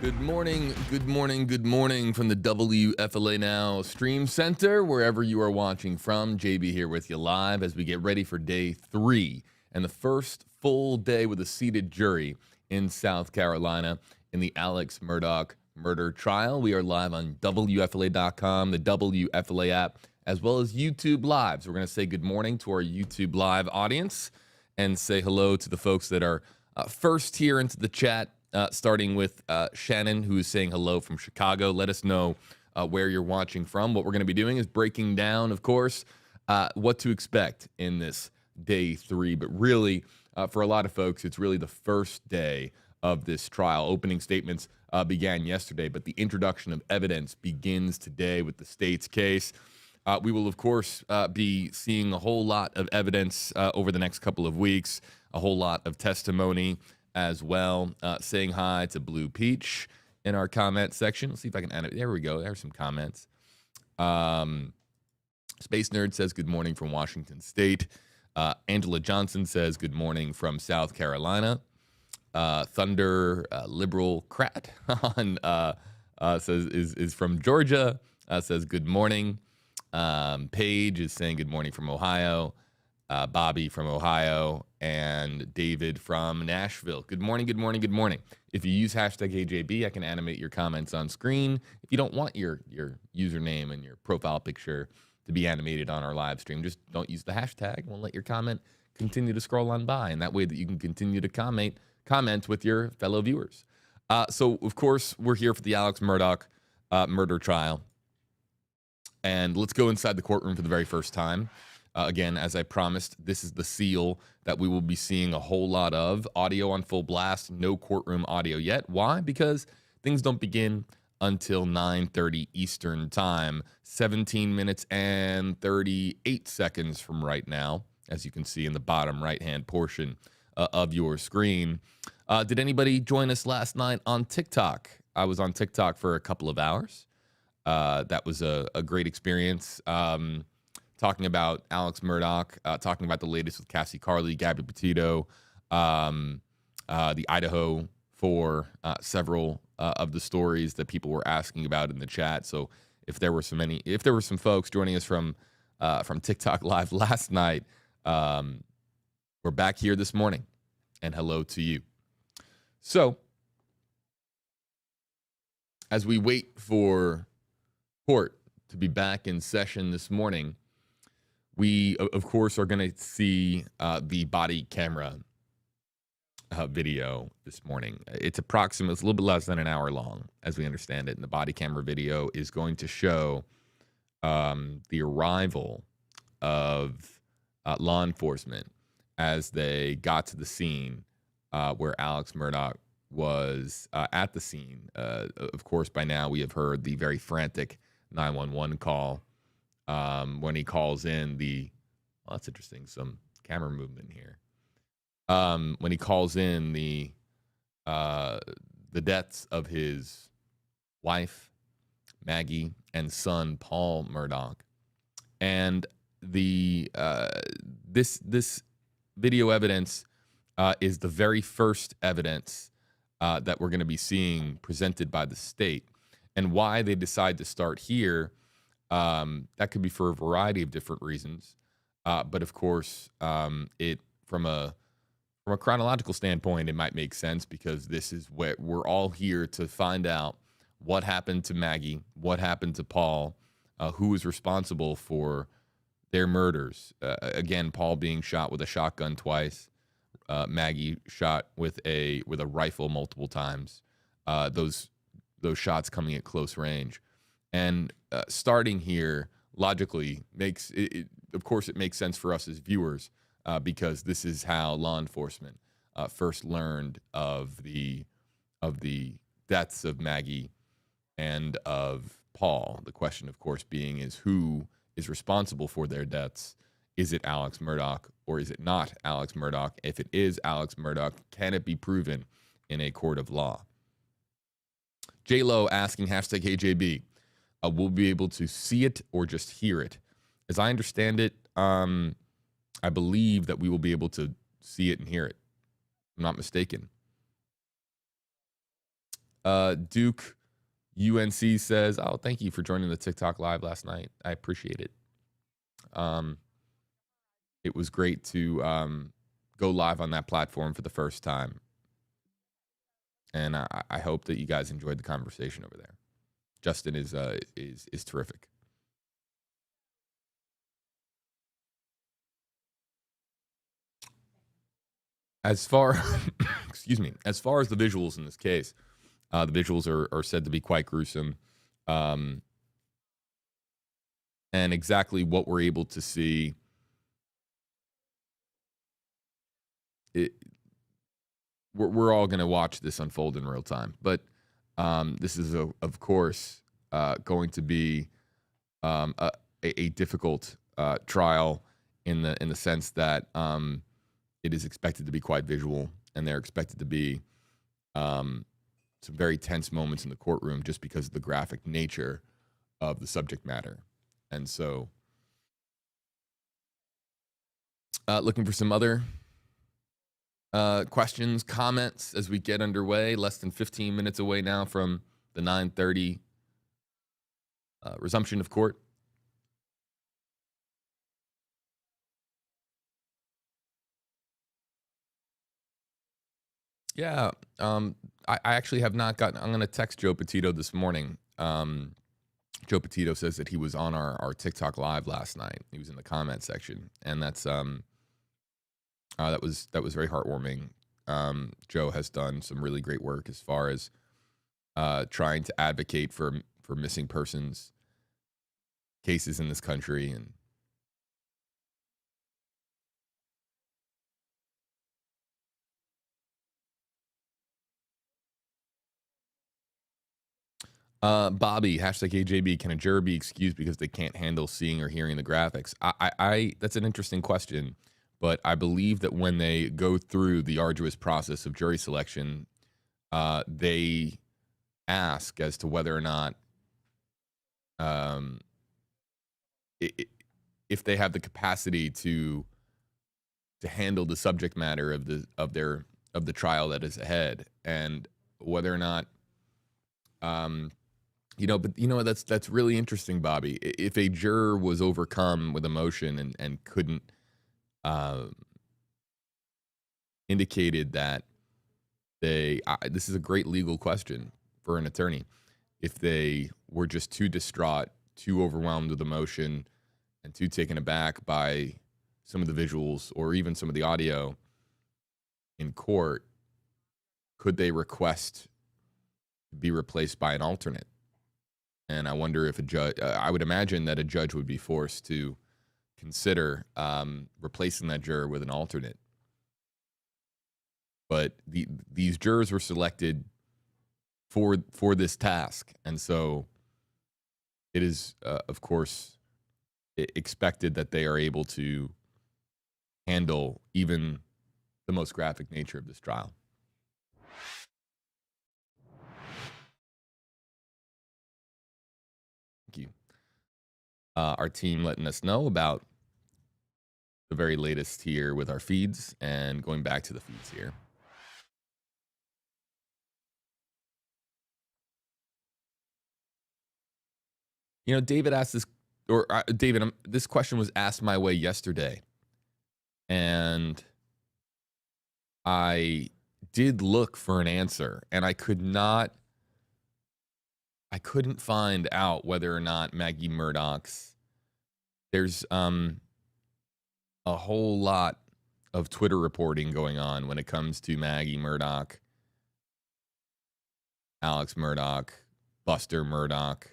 Good morning, good morning, good morning from the WFLA Now Stream Center, wherever you are watching from. JB here with you live as we get ready for day 3 and the first full day with a seated jury in South Carolina in the Alex Murdaugh murder trial. We are live on WFLA.com, the WFLA app, as well as YouTube Live. So we're going to say good morning to our YouTube Live audience and say hello to the folks that are first here into the chat. Starting with Shannon, who is saying hello from Chicago. Let us know where you're watching from. What we're going to be doing is breaking down, of course, what to expect in this day 3. But really, for a lot of folks, it's really the first day of this trial. Opening statements began yesterday, but the introduction of evidence begins today with the state's case. We will, of course, be seeing a whole lot of evidence over the next couple of weeks, a whole lot of testimony as well. Saying hi to Blue Peach in our comment section. Let's see if I can add it. There we go. There's some comments. Space Nerd says good morning from Washington State. Angela Johnson says good morning from South Carolina. Thunder Liberal Crat on says is from Georgia. Says good morning. Paige is saying good morning from Ohio. Bobby from Ohio, and David from Nashville. Good morning, good morning, good morning. If you use hashtag AJB, I can animate your comments on screen. If you don't want your username and your profile picture to be animated on our live stream, just don't use the hashtag. We'll let your comment continue to scroll on by, and that way that you can continue to comment with your fellow viewers. So, of course, we're here for the Alex Murdaugh murder trial. And let's go inside the courtroom for the very first time. Again, as I promised, this is the seal that we will be seeing a whole lot of. Audio on full blast, no courtroom audio yet. Why? Because things don't begin until 9:30 Eastern Time, 17 minutes and 38 seconds from right now, as you can see in the bottom right-hand portion of your screen. Did anybody join us last night on TikTok? I was on TikTok for a couple of hours. That was a great experience. Talking about Alex Murdaugh, talking about the latest with Cassie Carley, Gabby Petito, the Idaho for several of the stories that people were asking about in the chat. So if there were some folks joining us from TikTok Live last night, we're back here this morning, and hello to you. So as we wait for court to be back in session this morning, we, of course, are going to see the body camera video this morning. It's a little bit less than an hour long, as we understand it. And the body camera video is going to show the arrival of law enforcement as they got to the scene where Alex Murdaugh was at the scene. Of course, by now we have heard the very frantic 911 call. When he calls in that's interesting, some camera movement here. When he calls in the deaths of his wife, Maggie, and son, Paul Murdaugh. And this video evidence is the very first evidence that we're going to be seeing presented by the state. And why they decide to start here, that could be for a variety of different reasons. But of course, from a chronological standpoint, it might make sense because this is what we're all here to find out: what happened to Maggie, what happened to Paul, who is responsible for their murders. Again, Paul being shot with a shotgun twice, Maggie shot with a rifle multiple times. Those shots coming at close range. And starting here logically makes it, of course, it makes sense for us as viewers because this is how law enforcement first learned of the deaths of Maggie and of Paul. The question, of course, being is who is responsible for their deaths? Is it Alex Murdaugh or is it not Alex Murdaugh? If it is Alex Murdaugh, can it be proven in a court of law? J-Lo asking hashtag AJB. We'll be able to see it or just hear it. As I understand it, I believe that we will be able to see it and hear it. I'm not mistaken. Duke UNC says, "Oh, thank you for joining the TikTok live last night. I appreciate it. Um, it was great to go live on that platform for the first time, and I hope that you guys enjoyed the conversation over there. Justin is terrific." As far, excuse me, as far as the visuals in this case, the visuals are said to be quite gruesome, um, and exactly what we're able to see. It, we're all going to watch this unfold in real time, but this is of course going to be a difficult trial in the sense that it is expected to be quite visual, and they're expected to be some very tense moments in the courtroom just because of the graphic nature of the subject matter. And so, looking for some other questions, comments as we get underway. Less than 15 minutes away now from the 9:30 resumption of court. Yeah, I actually have not gotten. I'm going to text Joe Petito this morning. Joe Petito says that he was on our TikTok live last night. He was in the comment section, and that was very heartwarming. Joe has done some really great work as far as trying to advocate for missing persons cases in this country. And Bobby, hashtag AJB, can a juror be excused because they can't handle seeing or hearing the graphics? I that's an interesting question, but I believe that when they go through the arduous process of jury selection, they ask as to whether or not um, if they have the capacity to handle the subject matter of the trial that is ahead, and whether or not but that's really interesting, Bobby. If a juror was overcome with emotion and couldn't uh, indicated that this is a great legal question for an attorney. If they were just too distraught, too overwhelmed with emotion, and too taken aback by some of the visuals or even some of the audio in court, could they request to be replaced by an alternate? And I wonder if a judge, I would imagine that a judge would be forced to consider replacing that juror with an alternate. But these jurors were selected for this task, and so it is, of course, expected that they are able to handle even the most graphic nature of this trial. Thank you. Our team letting us know about the very latest here with our feeds, and going back to the feeds here. David asked this, or David, this question was asked my way yesterday, and I did look for an answer, and I couldn't find out whether or not Maggie Murdaugh's. There's a whole lot of Twitter reporting going on when it comes to Maggie Murdaugh, Alex Murdaugh, Buster Murdaugh,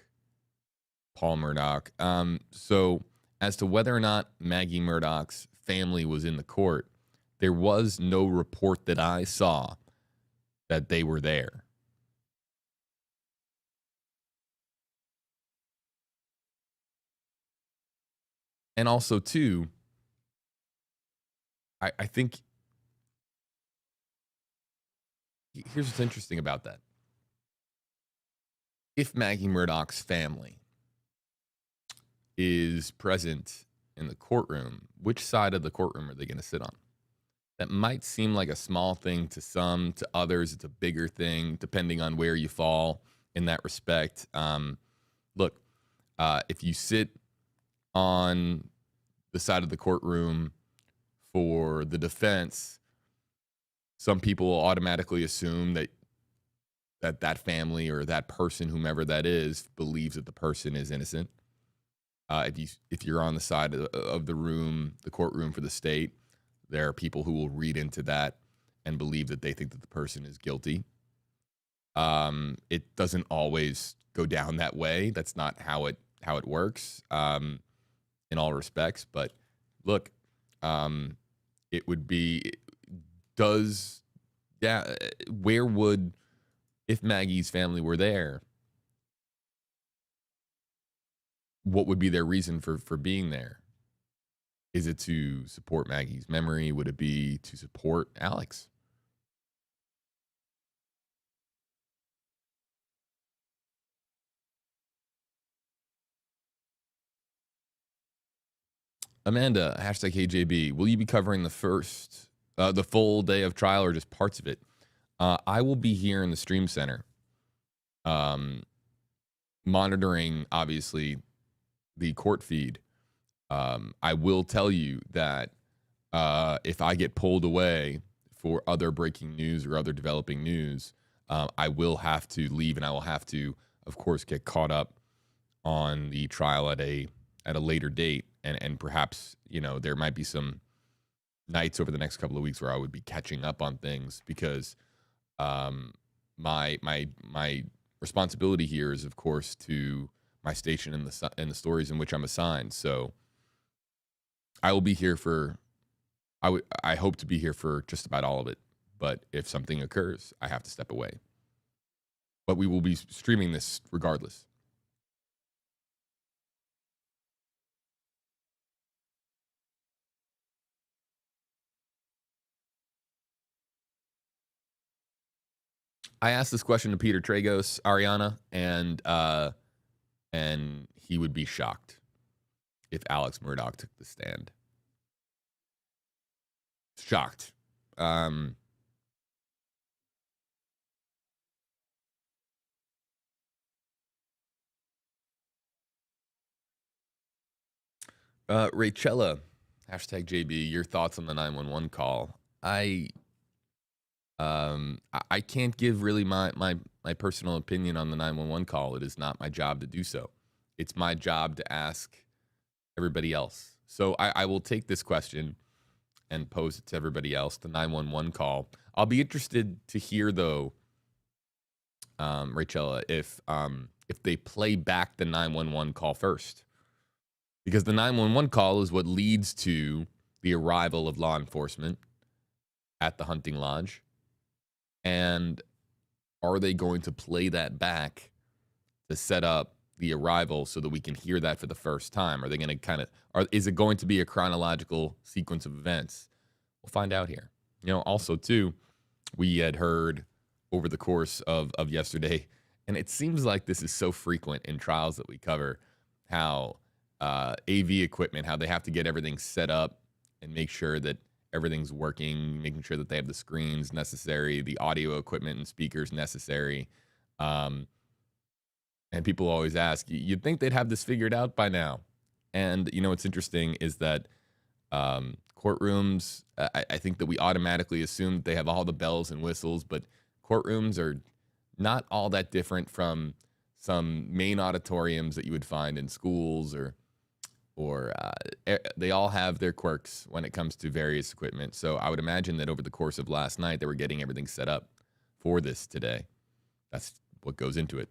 Paul Murdaugh. So as to whether or not Maggie Murdaugh's family was in the court, there was no report that I saw that they were there. And also, too, I think here's what's interesting about that. If Maggie Murdaugh's family is present in the courtroom, which side of the courtroom are they going to sit on? that might seem like a small thing to some, to others, it's a bigger thing, depending on where you fall in that respect. Look, if you sit on the side of the courtroom for the defense, some people will automatically assume that family or that person, whomever that is, believes that the person is innocent. If you're on the side of the room, the courtroom for the state, there are people who will read into that and believe that they think that the person is guilty. It doesn't always go down that way. That's not how it works in all respects. But look, it would be does yeah. Where would, if Maggie's family were there, what would be their reason for being there? Is it to support Maggie's memory? Would it be to support Alex? Amanda, hashtag KJB. Will you be covering the full day of trial or just parts of it? I will be here in the Stream Center, monitoring, obviously, the court feed. I will tell you that if I get pulled away for other breaking news or other developing news, I will have to leave, and I will have to, of course, get caught up on the trial at a later date, and perhaps there might be some nights over the next couple of weeks where I would be catching up on things because my responsibility here is, of course, to my station and the stories in which I'm assigned. So I will be here for. I hope to be here for just about all of it. But if something occurs, I have to step away. But we will be streaming this regardless. I asked this question to Peter Tragos, Ariana, and he would be shocked if Alex Murdaugh took the stand. Shocked. Rachella, hashtag JB, your thoughts on the 911 call. I can't give really my personal opinion on the 911 call. It is not my job to do so. It's my job to ask everybody else. So I will take this question and pose it to everybody else, the 911 call. I'll be interested to hear, though, Rachella, if they play back the 911 call first. Because the 911 call is what leads to the arrival of law enforcement at the hunting lodge. And are they going to play that back to set up the arrival so that we can hear that for the first time? Are they going to is it going to be a chronological sequence of events? We'll find out here. Also, too, we had heard over the course of yesterday, and it seems like this is so frequent in trials that we cover, how AV equipment, how they have to get everything set up and make sure that everything's working, making sure that they have the screens necessary, the audio equipment and speakers necessary. And people always ask, you'd think they'd have this figured out by now. And, what's interesting is that courtrooms, I think that we automatically assume that they have all the bells and whistles, but courtrooms are not all that different from some main auditoriums that you would find in schools or they all have their quirks when it comes to various equipment. So I would imagine that over the course of last night, they were getting everything set up for this today. That's what goes into it.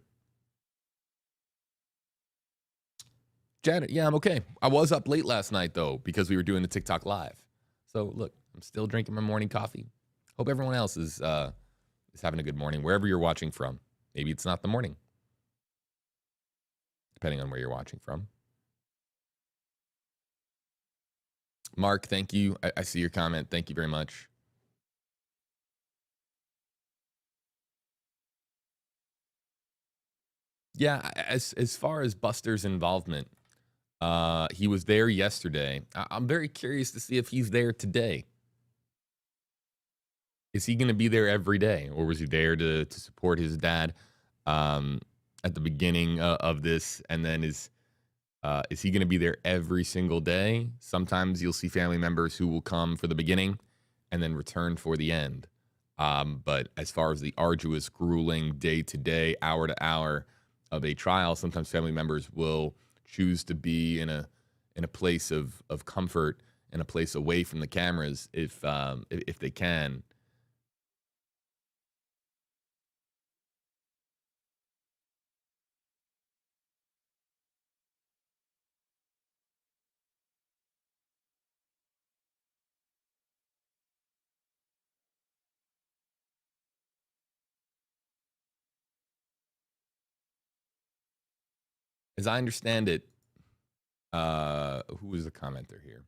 Janet, yeah, I'm okay. I was up late last night, though, because we were doing the TikTok live. So look, I'm still drinking my morning coffee. Hope everyone else is having a good morning, wherever you're watching from. Maybe it's not the morning, depending on where you're watching from. Mark, thank you. I see your comment. Thank you very much. Yeah, as far as Buster's involvement, he was there yesterday. I'm very curious to see if he's there today. Is he going to be there every day, or was he there to support his dad um, at the beginning of this, and then is he going to be there every single day? Sometimes you'll see family members who will come for the beginning and then return for the end. But as far as the arduous, grueling day to day, hour to hour of a trial, sometimes family members will choose to be in a place of comfort, in a place away from the cameras if they can. As I understand it, who was the commenter here?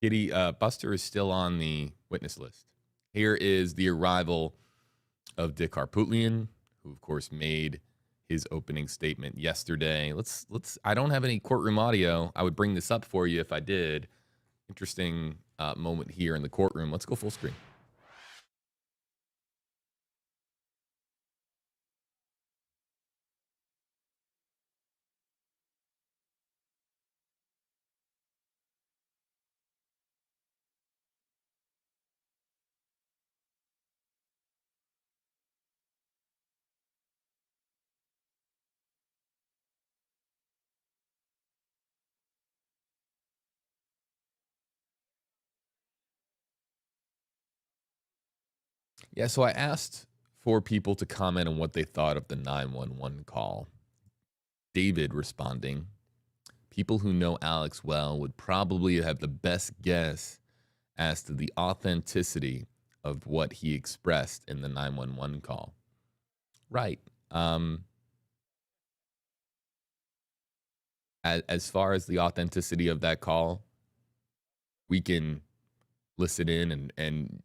Kitty, Buster is still on the witness list. Here is the arrival of Dick Harpootlian, who of course made his opening statement yesterday. Let's. I don't have any courtroom audio. I would bring this up for you if I did. Interesting moment here in the courtroom. Let's go full screen. Yeah, so I asked for people to comment on what they thought of the 911 call. David responding, people who know Alex well would probably have the best guess as to the authenticity of what he expressed in the 911 call. Right. As far as the authenticity of that call, we can listen in and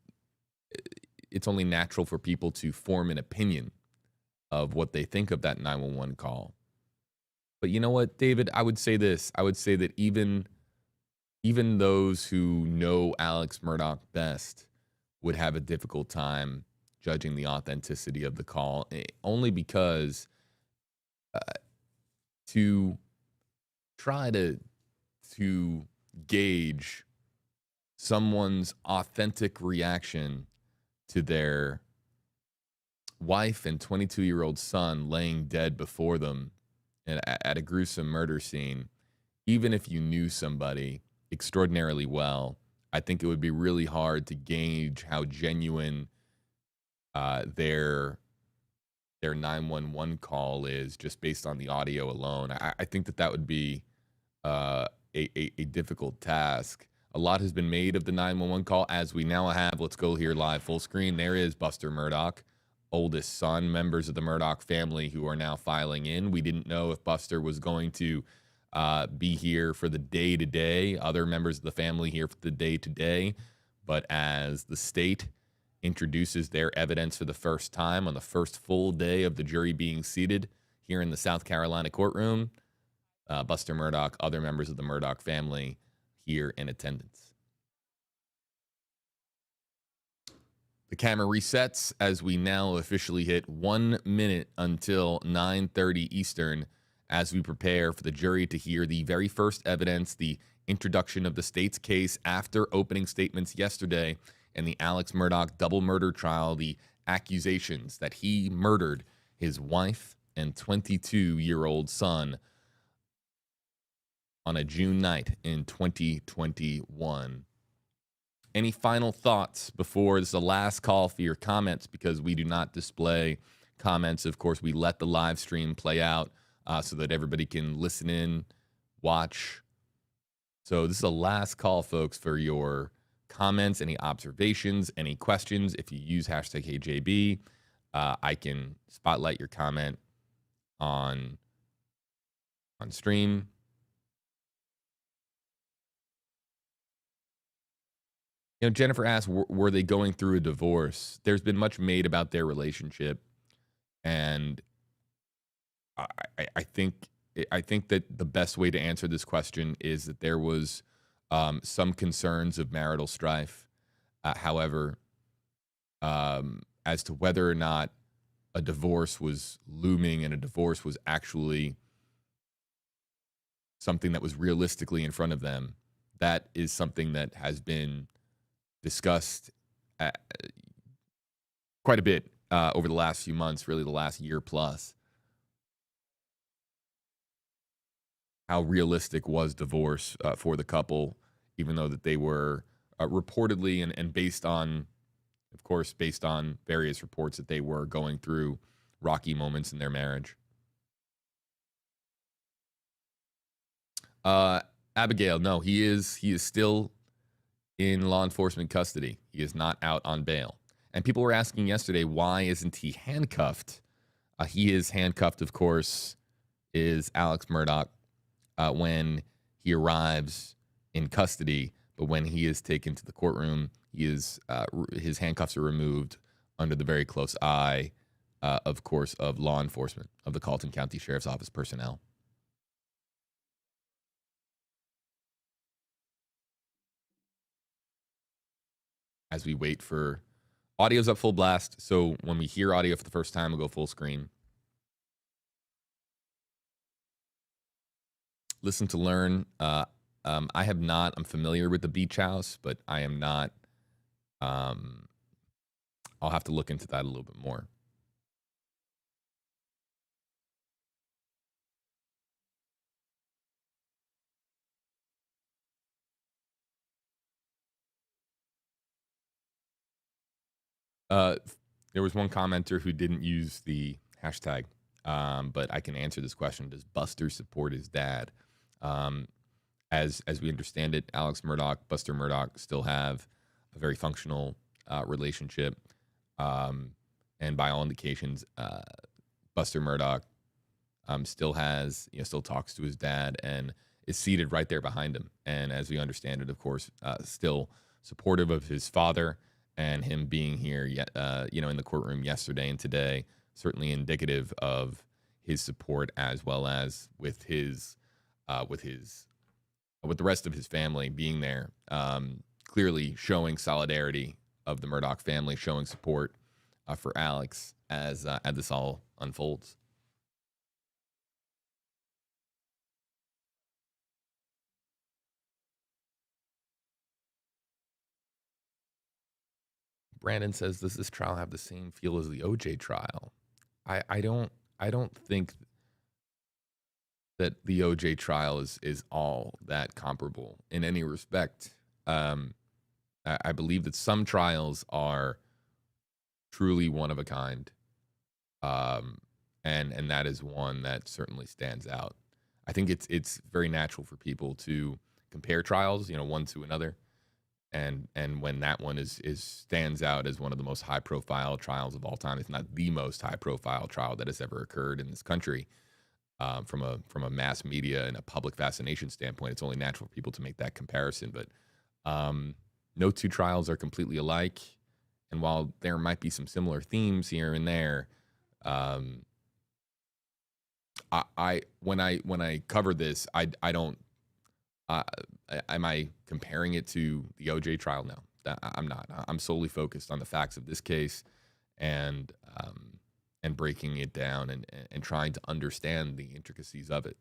it's only natural for people to form an opinion of what they think of that 911 call. But you know what, David, I would say this. I would say that even those who know Alex Murdaugh best would have a difficult time judging the authenticity of the call, only because to try to gauge someone's authentic reaction to their wife and 22-year-old son laying dead before them at a gruesome murder scene, even if you knew somebody extraordinarily well, I think it would be really hard to gauge how genuine their 911 call is just based on the audio alone. I think that would be a difficult task. A lot has been made of the 911 call, as we now have. Let's go here live full screen. There is Buster Murdaugh, oldest son, members of the Murdaugh family who are now filing in. We didn't know if Buster was going to be here for the day-to-day, other members of the family here for the day-to-day. But as the state introduces their evidence for the first time on the first full day of the jury being seated here in the South Carolina courtroom, Buster Murdaugh, other members of the Murdaugh family here in attendance. The camera resets as we now officially hit 1 minute until 9:30 Eastern as we prepare for the jury to hear the very first evidence, the introduction of the state's case after opening statements yesterday in the Alex Murdaugh double murder trial, the accusations that he murdered his wife and 22-year-old son on a June night in 2021. Any final thoughts before this is the last call for your comments, because we do not display comments. Of course, we let the live stream play out so that everybody can listen in, watch. So this is the last call, folks, for your comments, any observations, any questions. If you use hashtag HeyJB, I can spotlight your comment on stream. You know, Jennifer asked, were they going through a divorce? There's been much made about their relationship, and I think that the best way to answer this question is that there was some concerns of marital strife. However, as to whether or not a divorce was looming and a divorce was actually something that was realistically in front of them. That is something that has been discussed quite a bit over the last few months, really the last year plus. How realistic was divorce for the couple, even though that they were reportedly and based on, of course, based on various reports that they were going through rocky moments in their marriage. Abigail, no, he is still in law enforcement custody. He is not out on bail. And people were asking yesterday, why isn't he handcuffed? He is handcuffed, of course, is Alex Murdaugh when he arrives in custody. But when he is taken to the courtroom, he is his handcuffs are removed under the very close eye, of course, of law enforcement, of the Carlton County Sheriff's Office personnel. As we wait for audio's up full blast. So when we hear audio for the first time, we'll go full screen. Listen to learn. I have not. I'm familiar with the beach house, but I am not. I'll have to look into that a little bit more. There was one commenter who didn't use the hashtag, but I can answer this question. Does Buster support his dad? As we understand it, Alex Murdaugh, Buster Murdaugh still have a very functional relationship. And by all indications, Buster Murdaugh still talks to his dad and is seated right there behind him. And as we understand it, of course, still supportive of his father, and him being here in the courtroom yesterday and today, certainly indicative of his support, as well as with the rest of his family being there, clearly showing solidarity of the Murdaugh family, showing support for Alex as this all unfolds. Brandon says, does this trial have the same feel as the OJ trial? I don't think that the OJ trial is all that comparable in any respect. I believe that some trials are truly one of a kind, and that is one that certainly stands out. I think it's very natural for people to compare trials, one to another. And when that one is stands out as one of the most high profile trials of all time, if not the most high profile trial that has ever occurred in this country, from a mass media and a public fascination standpoint, it's only natural for people to make that comparison. But no two trials are completely alike, and while there might be some similar themes here and there, when I cover this, I don't. Am I comparing it to the OJ trial? No, I'm not. I'm solely focused on the facts of this case, and breaking it down and trying to understand the intricacies of it.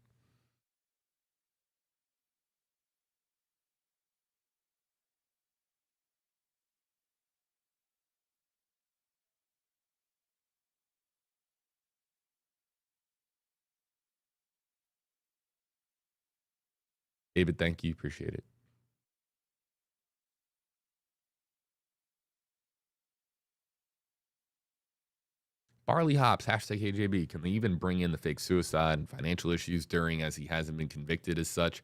David, thank you. Appreciate it. Barley Hops, hashtag KJB. Can they even bring in the fake suicide and financial issues during, as he hasn't been convicted as such?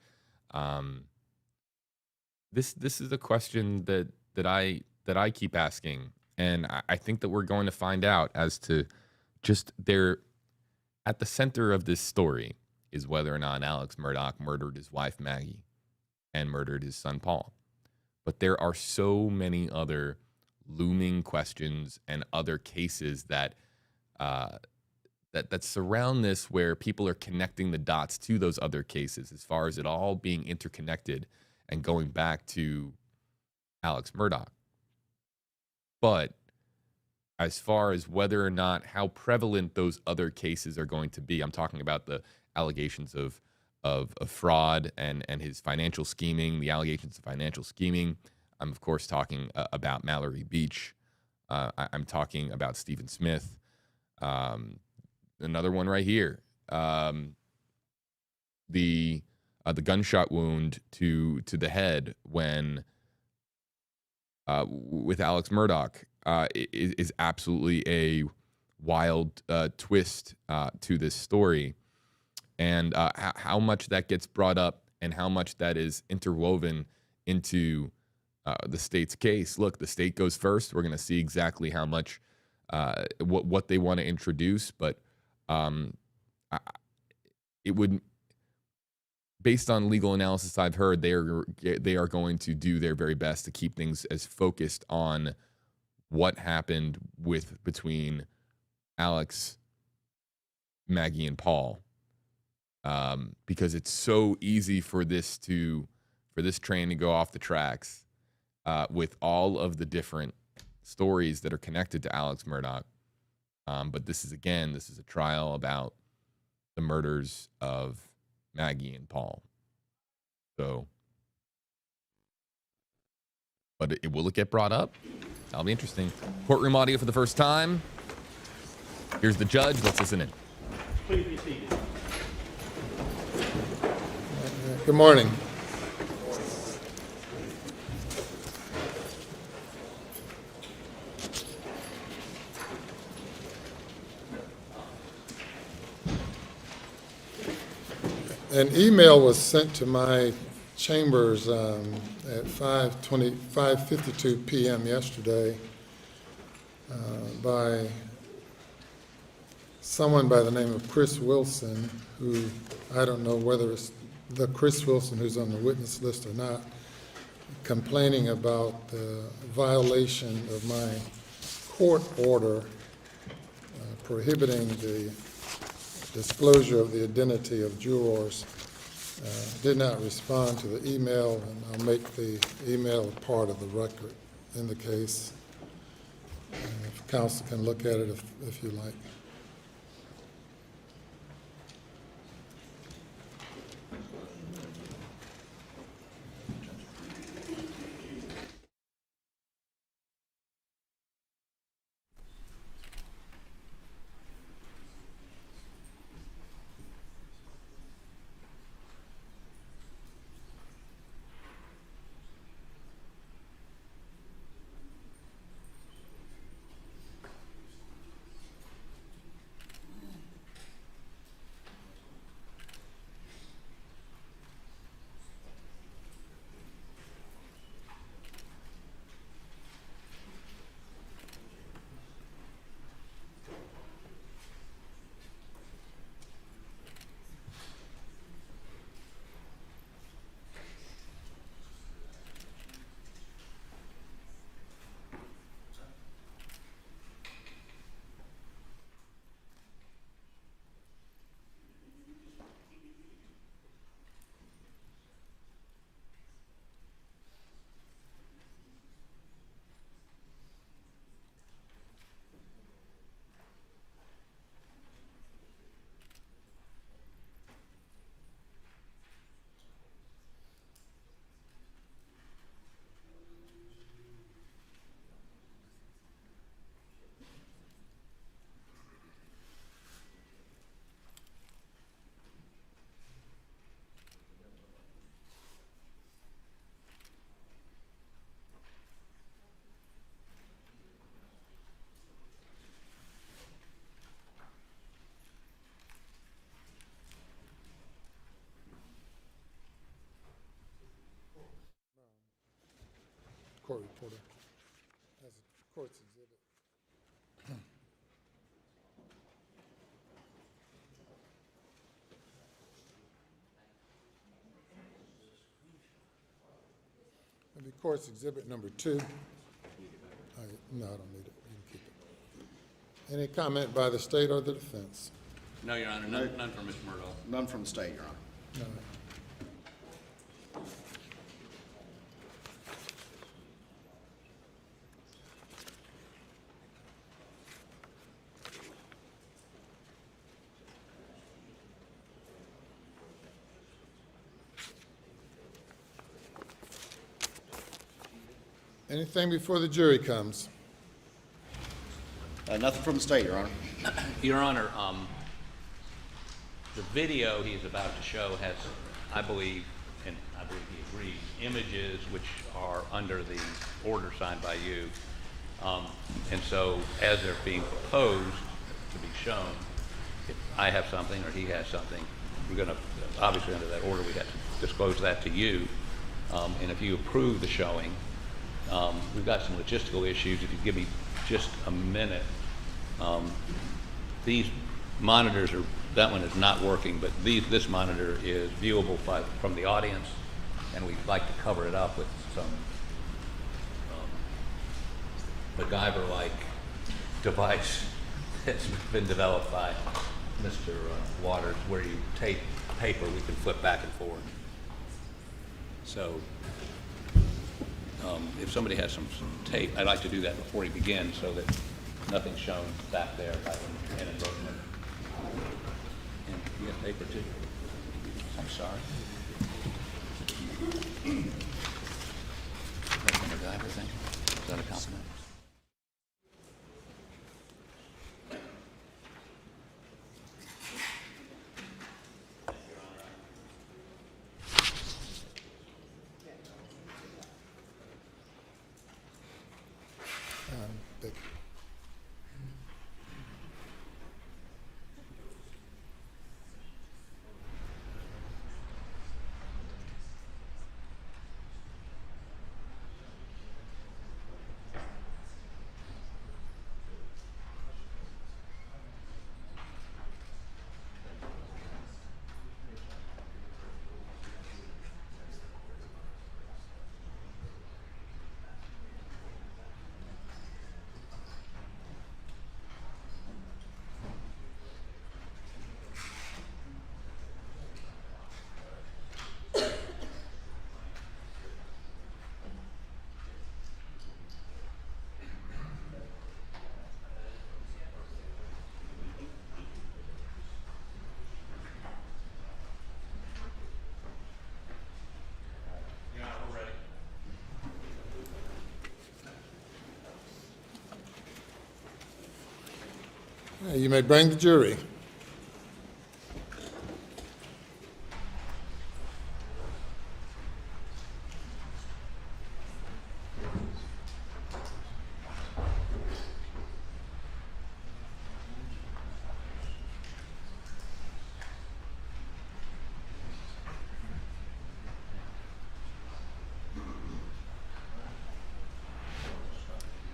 This is a question that I keep asking, and I think that we're going to find out as to just there at the center of this story is whether or not Alex Murdaugh murdered his wife Maggie and murdered his son Paul. But there are so many other looming questions and other cases that surround this, where people are connecting the dots to those other cases, as far as it all being interconnected and going back to Alex Murdaugh. But as far as whether or not how prevalent those other cases are going to be. I'm talking about the allegations of fraud and his financial scheming, the allegations of financial scheming. I'm of course talking about Mallory Beach. I'm talking about Stephen Smith. Another one right here. The gunshot wound to the head when with Alex Murdaugh is absolutely a wild twist to this story, and how much that gets brought up and how much that is interwoven into the state's case. Look, the state goes first. We're going to see exactly how much what they want to introduce, but it would, based on legal analysis I've heard, they are going to do their very best to keep things as focused on what happened between Alex, Maggie, and Paul, because it's so easy for this train to go off the tracks with all of the different stories that are connected to Alex Murdaugh. But this is a trial about the murders of Maggie and Paul. So, but will it get brought up? That'll be interesting. Courtroom audio for the first time. Here's the judge. Let's listen in. Please be seated. Good morning. An email was sent to my chambers at 5:52 p.m. yesterday by someone by the name of Chris Wilson, who I don't know whether it's the Chris Wilson who's on the witness list or not, complaining about the violation of my court order prohibiting the disclosure of the identity of jurors. Did not respond to the email, and I'll make the email a part of the record in the case. If counsel can look at it if you like. Court reporter as a court's exhibit. It'll be court's exhibit number 2. No, I don't need it. You can keep it. Any comment by the state or the defense? No, Your Honor. None from Mr. Murdaugh. None from the state, Your Honor. No. Anything before the jury comes? Nothing from the state, Your Honor. Your Honor, the video he's about to show has, I believe, and I believe he agrees, images which are under the order signed by you. And so as they're being proposed to be shown, if I have something or he has something, we're going to, obviously under that order, we have to disclose that to you. And if you approve the showing, we've got some logistical issues. If you give me just a minute, these monitors are, that one is not working, but this monitor is viewable from the audience, and we'd like to cover it up with some MacGyver-like device that's been developed by Mr. Waters, where you tape paper, we can flip back and forth. So if somebody has some tape, I'd like to do that before he begins so that nothing's shown back there by inadvertently. And you got paper too? I'm sorry. That's the MacGyver thing? Is that a compliment? Thank you. You may bring the jury.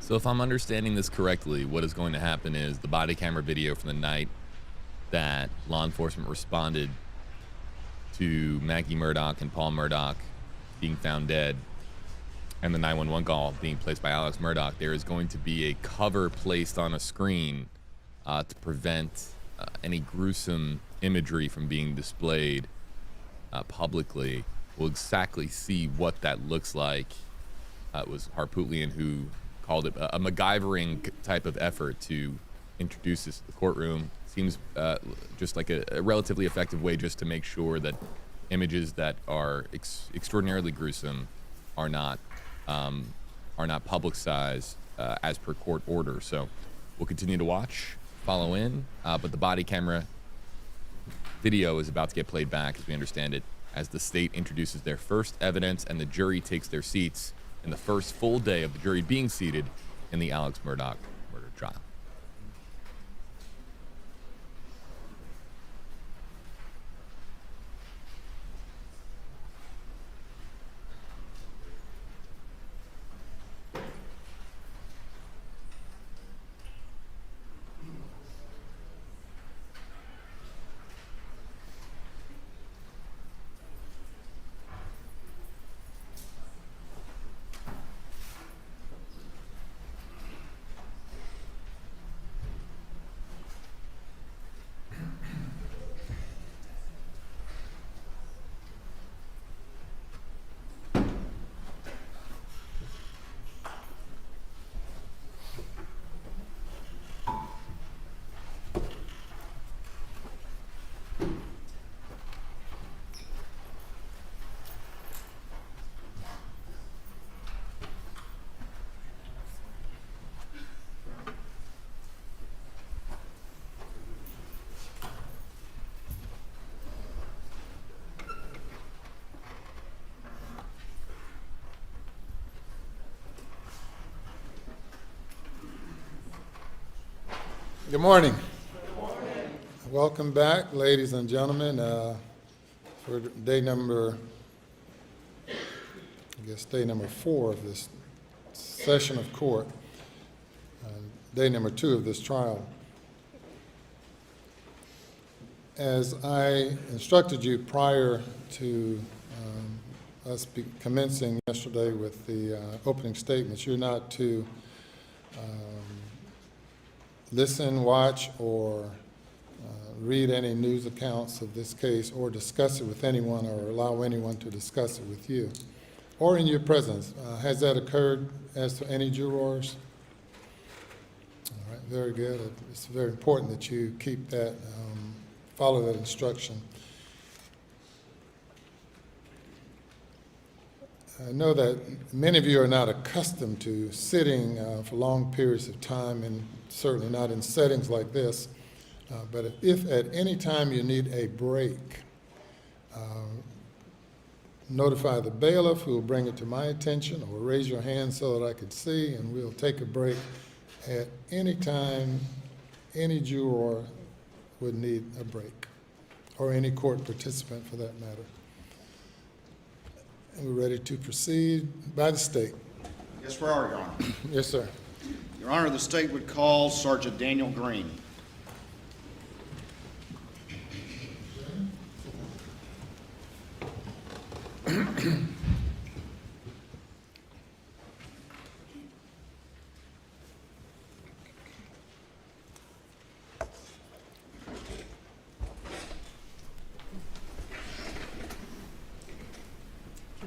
So if I'm understanding this correctly, what is going to happen is the body camera video from the night that law enforcement responded to Maggie Murdaugh and Paul Murdaugh being found dead and the 911 call being placed by Alex Murdaugh, there is going to be a cover placed on a screen to prevent any gruesome imagery from being displayed publicly. We'll exactly see what that looks like. It was Harpootlian who called it a MacGyvering type of effort to introduce this to the courtroom. Seems just like a relatively effective way just to make sure that images that are extraordinarily gruesome are not publicized as per court order. So we'll continue to watch, follow in, but the body camera video is about to get played back, as we understand it, as the state introduces their first evidence and the jury takes their seats in the first full day of the jury being seated in the Alex Murdaugh murder trial. Good morning. Welcome back, ladies and gentlemen, for day number 4 of this session of court, day number 2 of this trial. As I instructed you prior to us commencing yesterday with the opening statements, you're not to listen, watch, or read any news accounts of this case or discuss it with anyone or allow anyone to discuss it with you or in your presence. Has that occurred as to any jurors? All right, very good. It's very important that you keep that, follow that instruction. I know that many of you are not accustomed to sitting for long periods of time, and certainly not in settings like this. But if at any time you need a break, notify the bailiff, who will bring it to my attention, or raise your hand so that I could see, and we'll take a break at any time any juror would need a break, or any court participant for that matter. And we're ready to proceed by the state. Yes, we are, Your Honor. Yes, sir. Your Honor, the state would call Sergeant Daniel Green.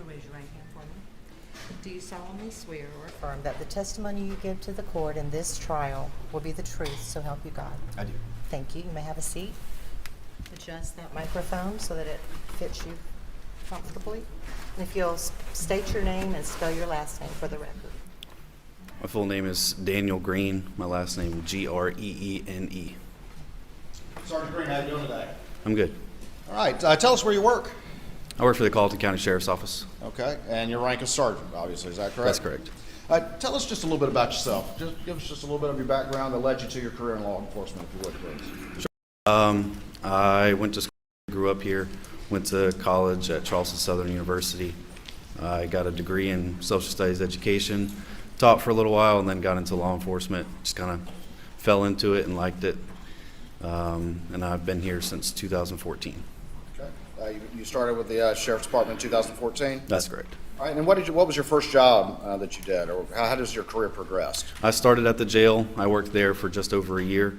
Raise your right hand for me. Do you solemnly swear or affirm that the testimony you give to the court in this trial will be the truth, so help you God? I do. Thank you. You may have a seat. Adjust that microphone so that it fits you comfortably. And if you'll state your name and spell your last name for the record. My full name is Daniel Green. My last name Greene. Sergeant Green, how you doing today? I'm good. All right, tell us where you work. I work for the Colleton County Sheriff's Office. Okay, and your rank is sergeant, obviously, is that correct? That's correct. Tell us just a little bit about yourself. Just give us just a little bit of your background that led you to your career in law enforcement, if you would, please. I went to school, grew up here, went to college at Charleston Southern University. I got a degree in social studies education, taught for a little while, and then got into law enforcement. Just kind of fell into it and liked it. And I've been here since 2014. Okay. You started with the Sheriff's Department in 2014? That's correct. All right, and what was your first job that you did, or how does your career progress? I started at the jail. I worked there for just over a year,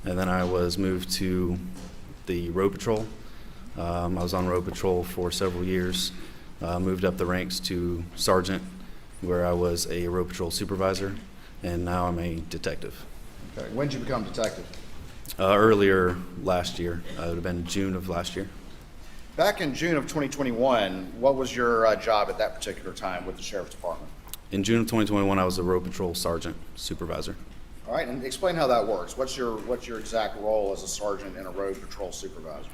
and then I was moved to the road patrol. I was on road patrol for several years, moved up the ranks to sergeant, where I was a road patrol supervisor, and now I'm a detective. Okay. When did you become detective? Earlier last year. It would have been June of last year. Back in June of 2021, what was your job at that particular time with the Sheriff's Department? In June of 2021, I was a road patrol sergeant supervisor. All right, and explain how that works. What's your exact role as a sergeant and a road patrol supervisor?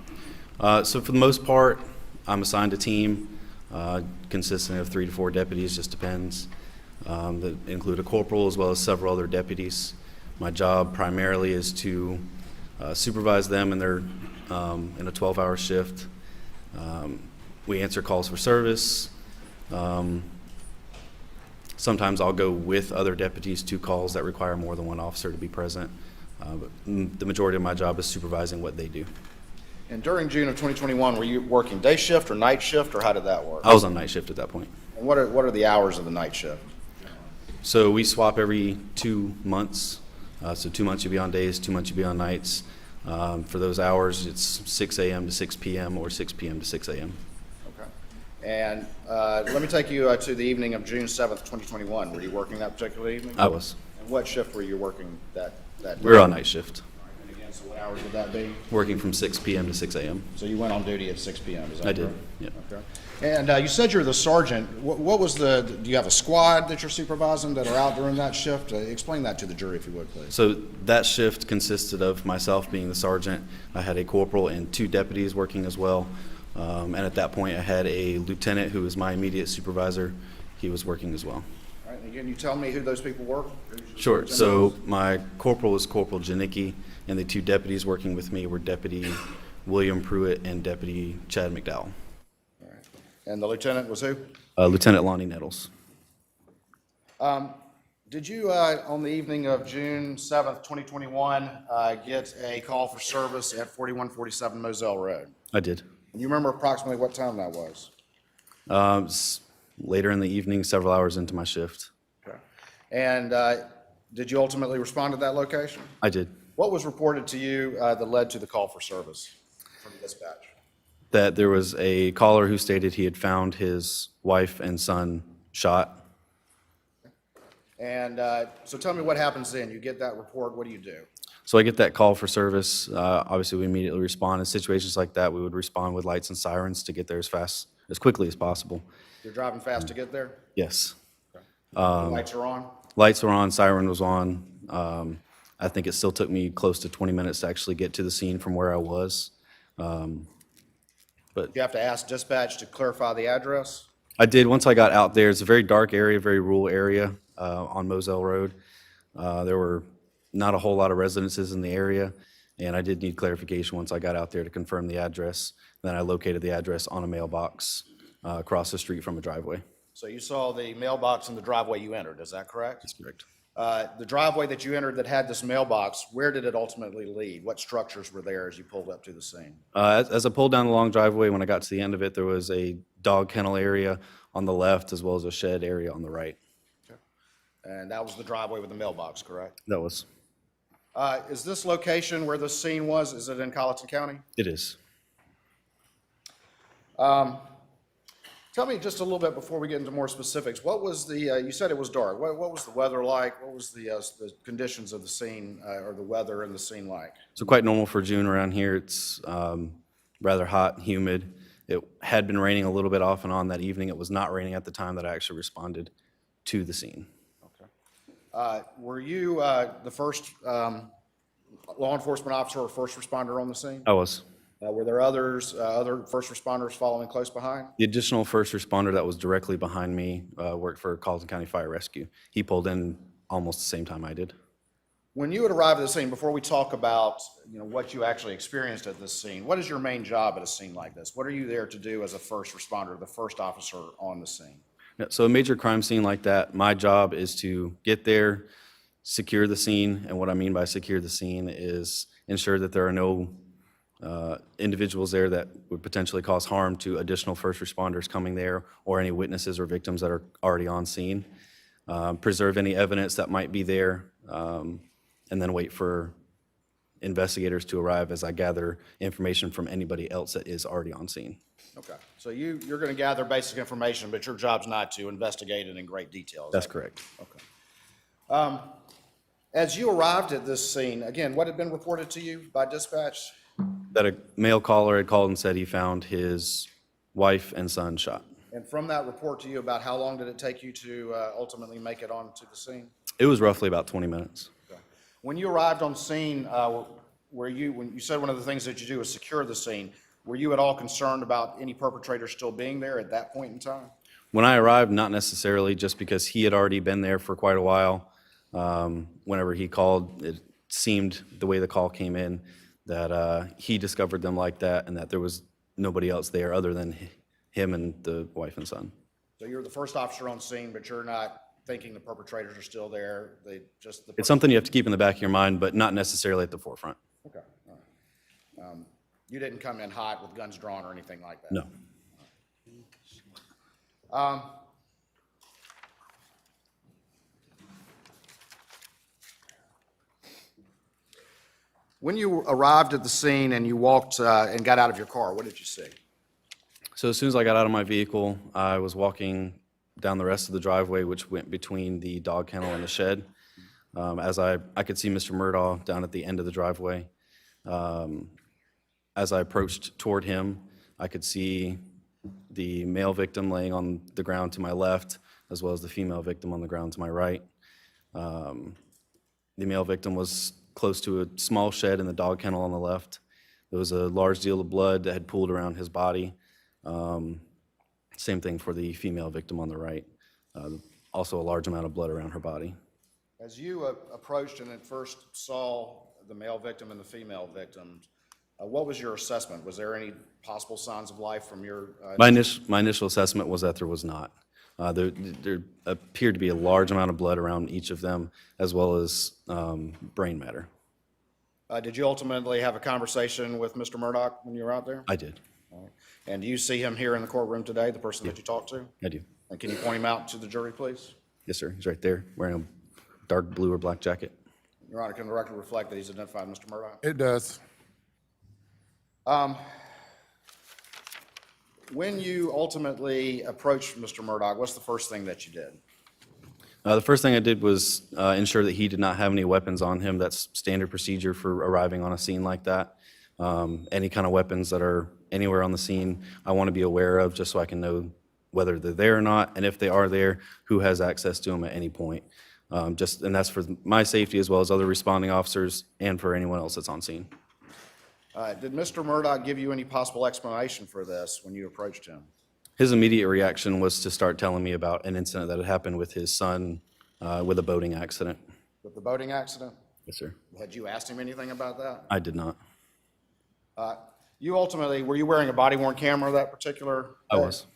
So for the most part, I'm assigned a team consisting of 3 to 4 deputies, just depends. That include a corporal as well as several other deputies. My job primarily is to supervise them in their in a 12-hour shift. We answer calls for service. Sometimes I'll go with other deputies to calls that require more than one officer to be present. But the majority of my job is supervising what they do. And during June of 2021, were you working day shift or night shift, or how did that work? I was on night shift at that point. And what are the hours of the night shift? So we swap every 2 months. So 2 months you'll be on days, 2 months you'll be on nights. For those hours, it's 6 a.m. to 6 p.m. or 6 p.m. to 6 a.m. Okay. And let me take you to the evening of June 7th, 2021. Were you working that particular evening? I was. And what shift were you working that day? We were on night shift, And again, so what hours would that be? working from 6 p.m. to 6 a.m. So you went on duty at 6 p.m., is that I correct? did, yeah. Okay. And you said you're the sergeant. What was do you have a squad that you're supervising that are out during that shift? Explain that to the jury, if you would, please. So that shift consisted of myself being the sergeant. I had a corporal and 2 deputies working as well. And at that point, I had a lieutenant who was my immediate supervisor. He was working as well. All right, and again, you tell me who those people were? Sure. So my corporal was Corporal Janicki, and the two deputies working with me were Deputy William Pruitt and Deputy Chad McDowell. And the lieutenant was who? Lieutenant Lonnie Nettles. Did you, on the evening of June 7th, 2021, get a call for service at 4147 Moselle Road? I did. And you remember approximately what time that was? Later in the evening, several hours into my shift. Okay. And did you ultimately respond to that location? I did. What was reported to you that led to the call for service from dispatch? That there was a caller who stated he had found his wife and son shot. And so tell me what happens then. You get that report, what do you do? So I get that call for service. Obviously, we immediately respond. In situations like that, we would respond with lights and sirens to get there as quickly as possible. You're driving fast to get there? Yes. The lights are on? Lights were on, siren was on. I think it still took me close to 20 minutes to actually get to the scene from where I was. You have to ask dispatch to clarify the address? I did, once I got out there. It's a very dark area, very rural area on Moselle Road. There were not a whole lot of residences in the area, and I did need clarification once I got out there to confirm the address. Then I located the address on a mailbox across the street from a driveway. So you saw the mailbox in the driveway you entered, is that correct? That's correct. The driveway that you entered that had this mailbox, where did it ultimately lead? What structures were there as you pulled up to the scene? As I pulled down the long driveway, when I got to the end of it, there was a dog kennel area on the left as well as a shed area on the right. And that was the driveway with the mailbox, correct? That was. Is this location where the scene was, is it in Colleton County? It is. Tell me just a little bit before we get into more specifics. What was the, you said it was dark. What was the weather like? What was the conditions of the scene or the weather in the scene like? So quite normal for June around here. It's rather hot, humid. It had been raining a little bit off and on that evening. It was not raining at the time that I actually responded to the scene. Were you the first law enforcement officer or first responder on the scene? I was. Were there others, other first responders following close behind? The additional first responder that was directly behind me worked for Colleton County Fire Rescue. He pulled in almost the same time I did. When you would arrive at the scene, before we talk about what you actually experienced at this scene, what is your main job at a scene like this? What are you there to do as a first responder, the first officer on the scene? Yeah, so a major crime scene like that, my job is to get there, secure the scene, and what I mean by secure the scene is ensure that there are no individuals there that would potentially cause harm to additional first responders coming there or any witnesses or victims that are already on scene. Preserve any evidence that might be there, and then wait for investigators to arrive as I gather information from anybody else that is already on scene. Okay, so you're going to gather basic information, but your job's not to investigate it in great detail. That's correct. Okay. As you arrived at this scene, again, what had been reported to you by dispatch? That a male caller had called and said he found his wife and son shot. And from that report to you, about how long did it take you to ultimately make it onto the scene? It was roughly about 20 minutes. Okay. When you arrived on scene, when you said one of the things that you do is secure the scene, were you at all concerned about any perpetrators still being there at that point in time? When I arrived, not necessarily, just because he had already been there for quite a while. Whenever he called, it seemed, the way the call came in, that he discovered them like that and that there was nobody else there other than him and the wife and son. So you're the first officer on scene, but you're not thinking the perpetrators are still there? It's something you have to keep in the back of your mind, but not necessarily at the forefront. Okay. All right. You didn't come in hot with guns drawn or anything like that? No. When you arrived at the scene and you walked and got out of your car, what did you see? So as soon as I got out of my vehicle, I was walking down the rest of the driveway, which went between the dog kennel and the shed. As I could see Mr. Murdaugh down at the end of the driveway. As I approached toward him, I could see the male victim laying on the ground to my left, as well as the female victim on the ground to my right. The male victim was close to a small shed in the dog kennel on the left. There was a large deal of blood that had pooled around his body. Same thing for the female victim on the right. Also a large amount of blood around her body. As you approached and at first saw the male victim and the female victim. What was your assessment? Was there any possible signs of life from your? My initial assessment was that there was not. There appeared to be a large amount of blood around each of them, as well as brain matter. Did you ultimately have a conversation with Mr. Murdaugh when you were out there? I did. And do you see him here in the courtroom today, the person that you talked to? I do. And can you point him out to the jury, please? Yes, sir. He's right there, wearing a dark blue or black jacket. Your Honor, can the record reflect that he's identified Mr. Murdaugh? It does. When you ultimately approached Mr. Murdaugh, what's the first thing that you did? The first thing I did was ensure that he did not have any weapons on him. That's standard procedure for arriving on a scene like that. Any kind of weapons that are anywhere on the scene, I want to be aware of just so I can know whether they're there or not, and if they are there, who has access to them at any point. And that's for my safety as well as other responding officers and for anyone else that's on scene. Did Mr. Murdaugh give you any possible explanation for this when you approached him? His immediate reaction was to start telling me about an incident that had happened with his son with a boating accident. With the boating accident? Yes, sir. Had you asked him anything about that? I did not. You ultimately, were you wearing a body-worn camera that particular I day? was.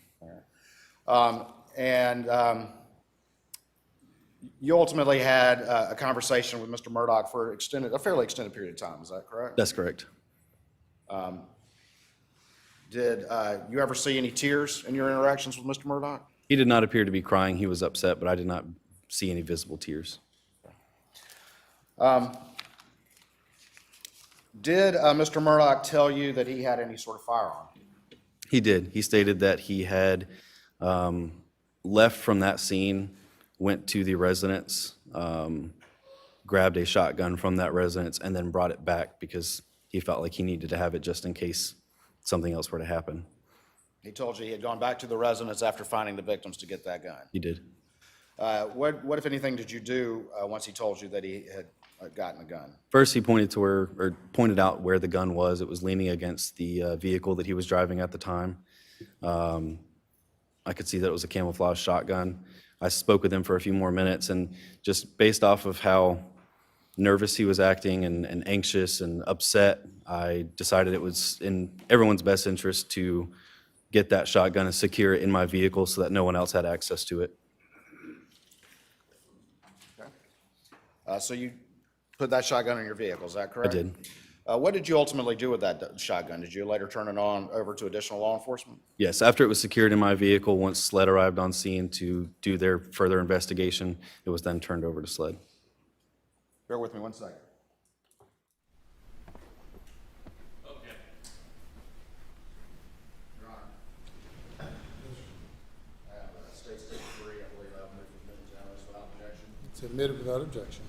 You ultimately had a conversation with Mr. Murdaugh for a fairly extended period of time, is that correct? That's correct. Did you ever see any tears in your interactions with Mr. Murdaugh? He did not appear to be crying. He was upset, but I did not see any visible tears. Did Mr. Murdaugh tell you that he had any sort of firearm? He did. He stated that he had left from that scene, went to the residence, grabbed a shotgun from that residence, and then brought it back because he felt like he needed to have it just in case something else were to happen. He told you he had gone back to the residence after finding the victims to get that gun. He did. What, if anything, did you do once he told you that he had gotten a gun? First, he pointed out where the gun was. It was leaning against the vehicle that he was driving at the time. I could see that it was a camouflage shotgun. I spoke with him for a few more minutes, and just based off of how nervous he was acting and anxious and upset, I decided it was in everyone's best interest to get that shotgun and secure it in my vehicle so that no one else had access to it. So you put that shotgun in your vehicle, is that correct? I did. What did you ultimately do with that shotgun? Did you later turn it over to additional law enforcement? Yes, after it was secured in my vehicle, once SLED arrived on scene to do their further investigation, it was then turned over to SLED. Bear with me 1 second. Okay. Your Honor. I have State State 3, I believe I've moved with Minutes Hours without objection. It's admitted without objection.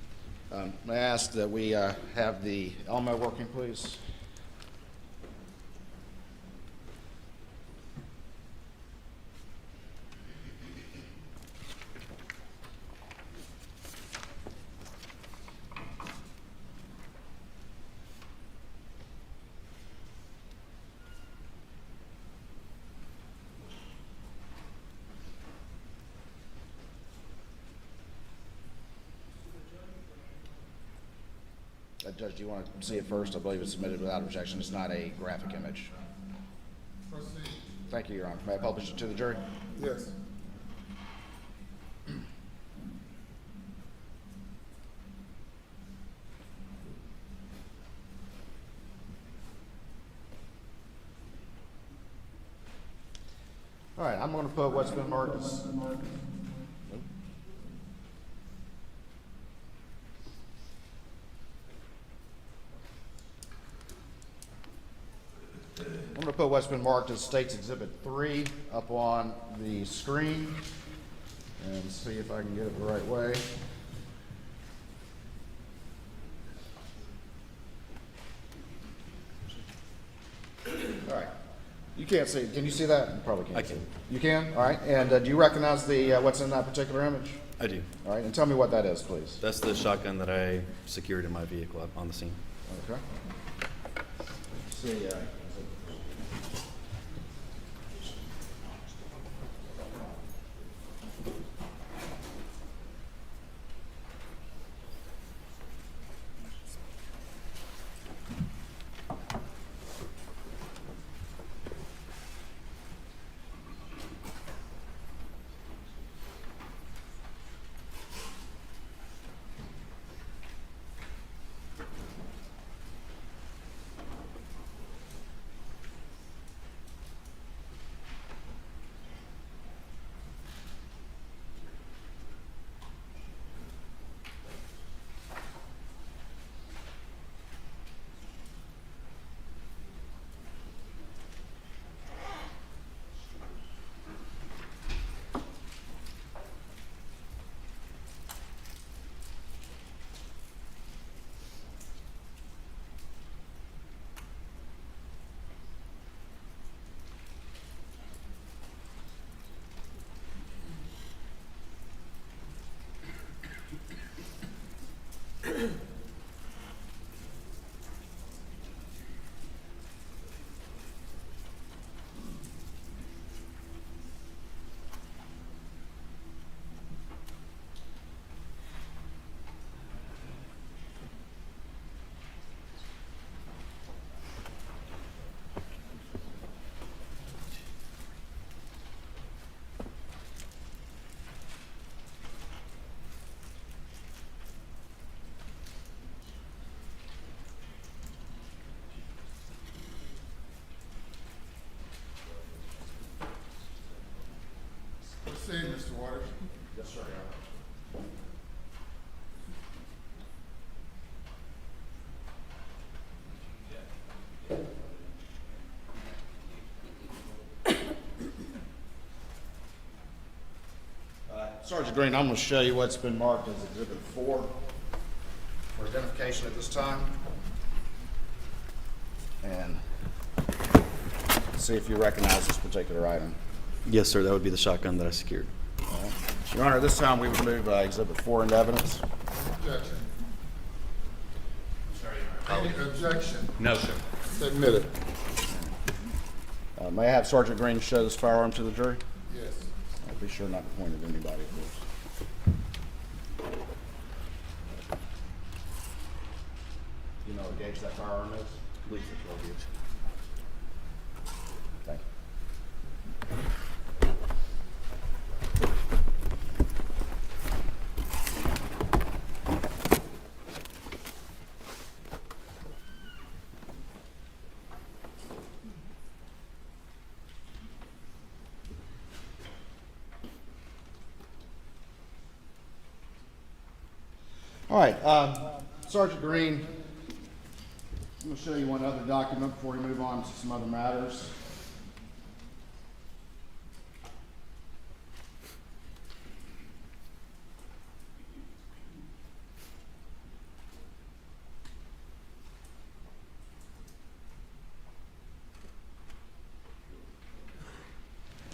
May I ask that we have the Elmo working, please? Judge, do you want to see it first? I believe it's submitted without objection. It's not a graphic image. Proceed. Thank you, Your Honor. May I publish it to the jury? Yes. All right, I'm going to put what's been marked as... I'm going to put what's been marked as State's Exhibit 3 up on the screen and see if I can get it the right way. All right. You can't see it. Can you see that? You probably can't. I can. You can? All right. And do you recognize the what's in that particular image? I do. All right. And tell me what that is, please. That's the shotgun that I secured in my vehicle on the scene. Okay. Let's see. Proceed, Mr. Waters. Yes, sir. Sergeant Green, I'm going to show you what's been marked as Exhibit 4 for identification at this time. And see if you recognize this particular item. Yes, sir, that would be the shotgun that I secured. All right. Your Honor, this time we would move Exhibit 4 into evidence. Objection. Any objection? No, sir. Admitted. May I have Sergeant Green show this firearm to the jury? Yes. I'll be sure not to point at anybody, of course. You know what gauge that firearm is? Please, it's well Thank you. All right, Sergeant Green, I'm going to show you one other document before we move on to some other matters.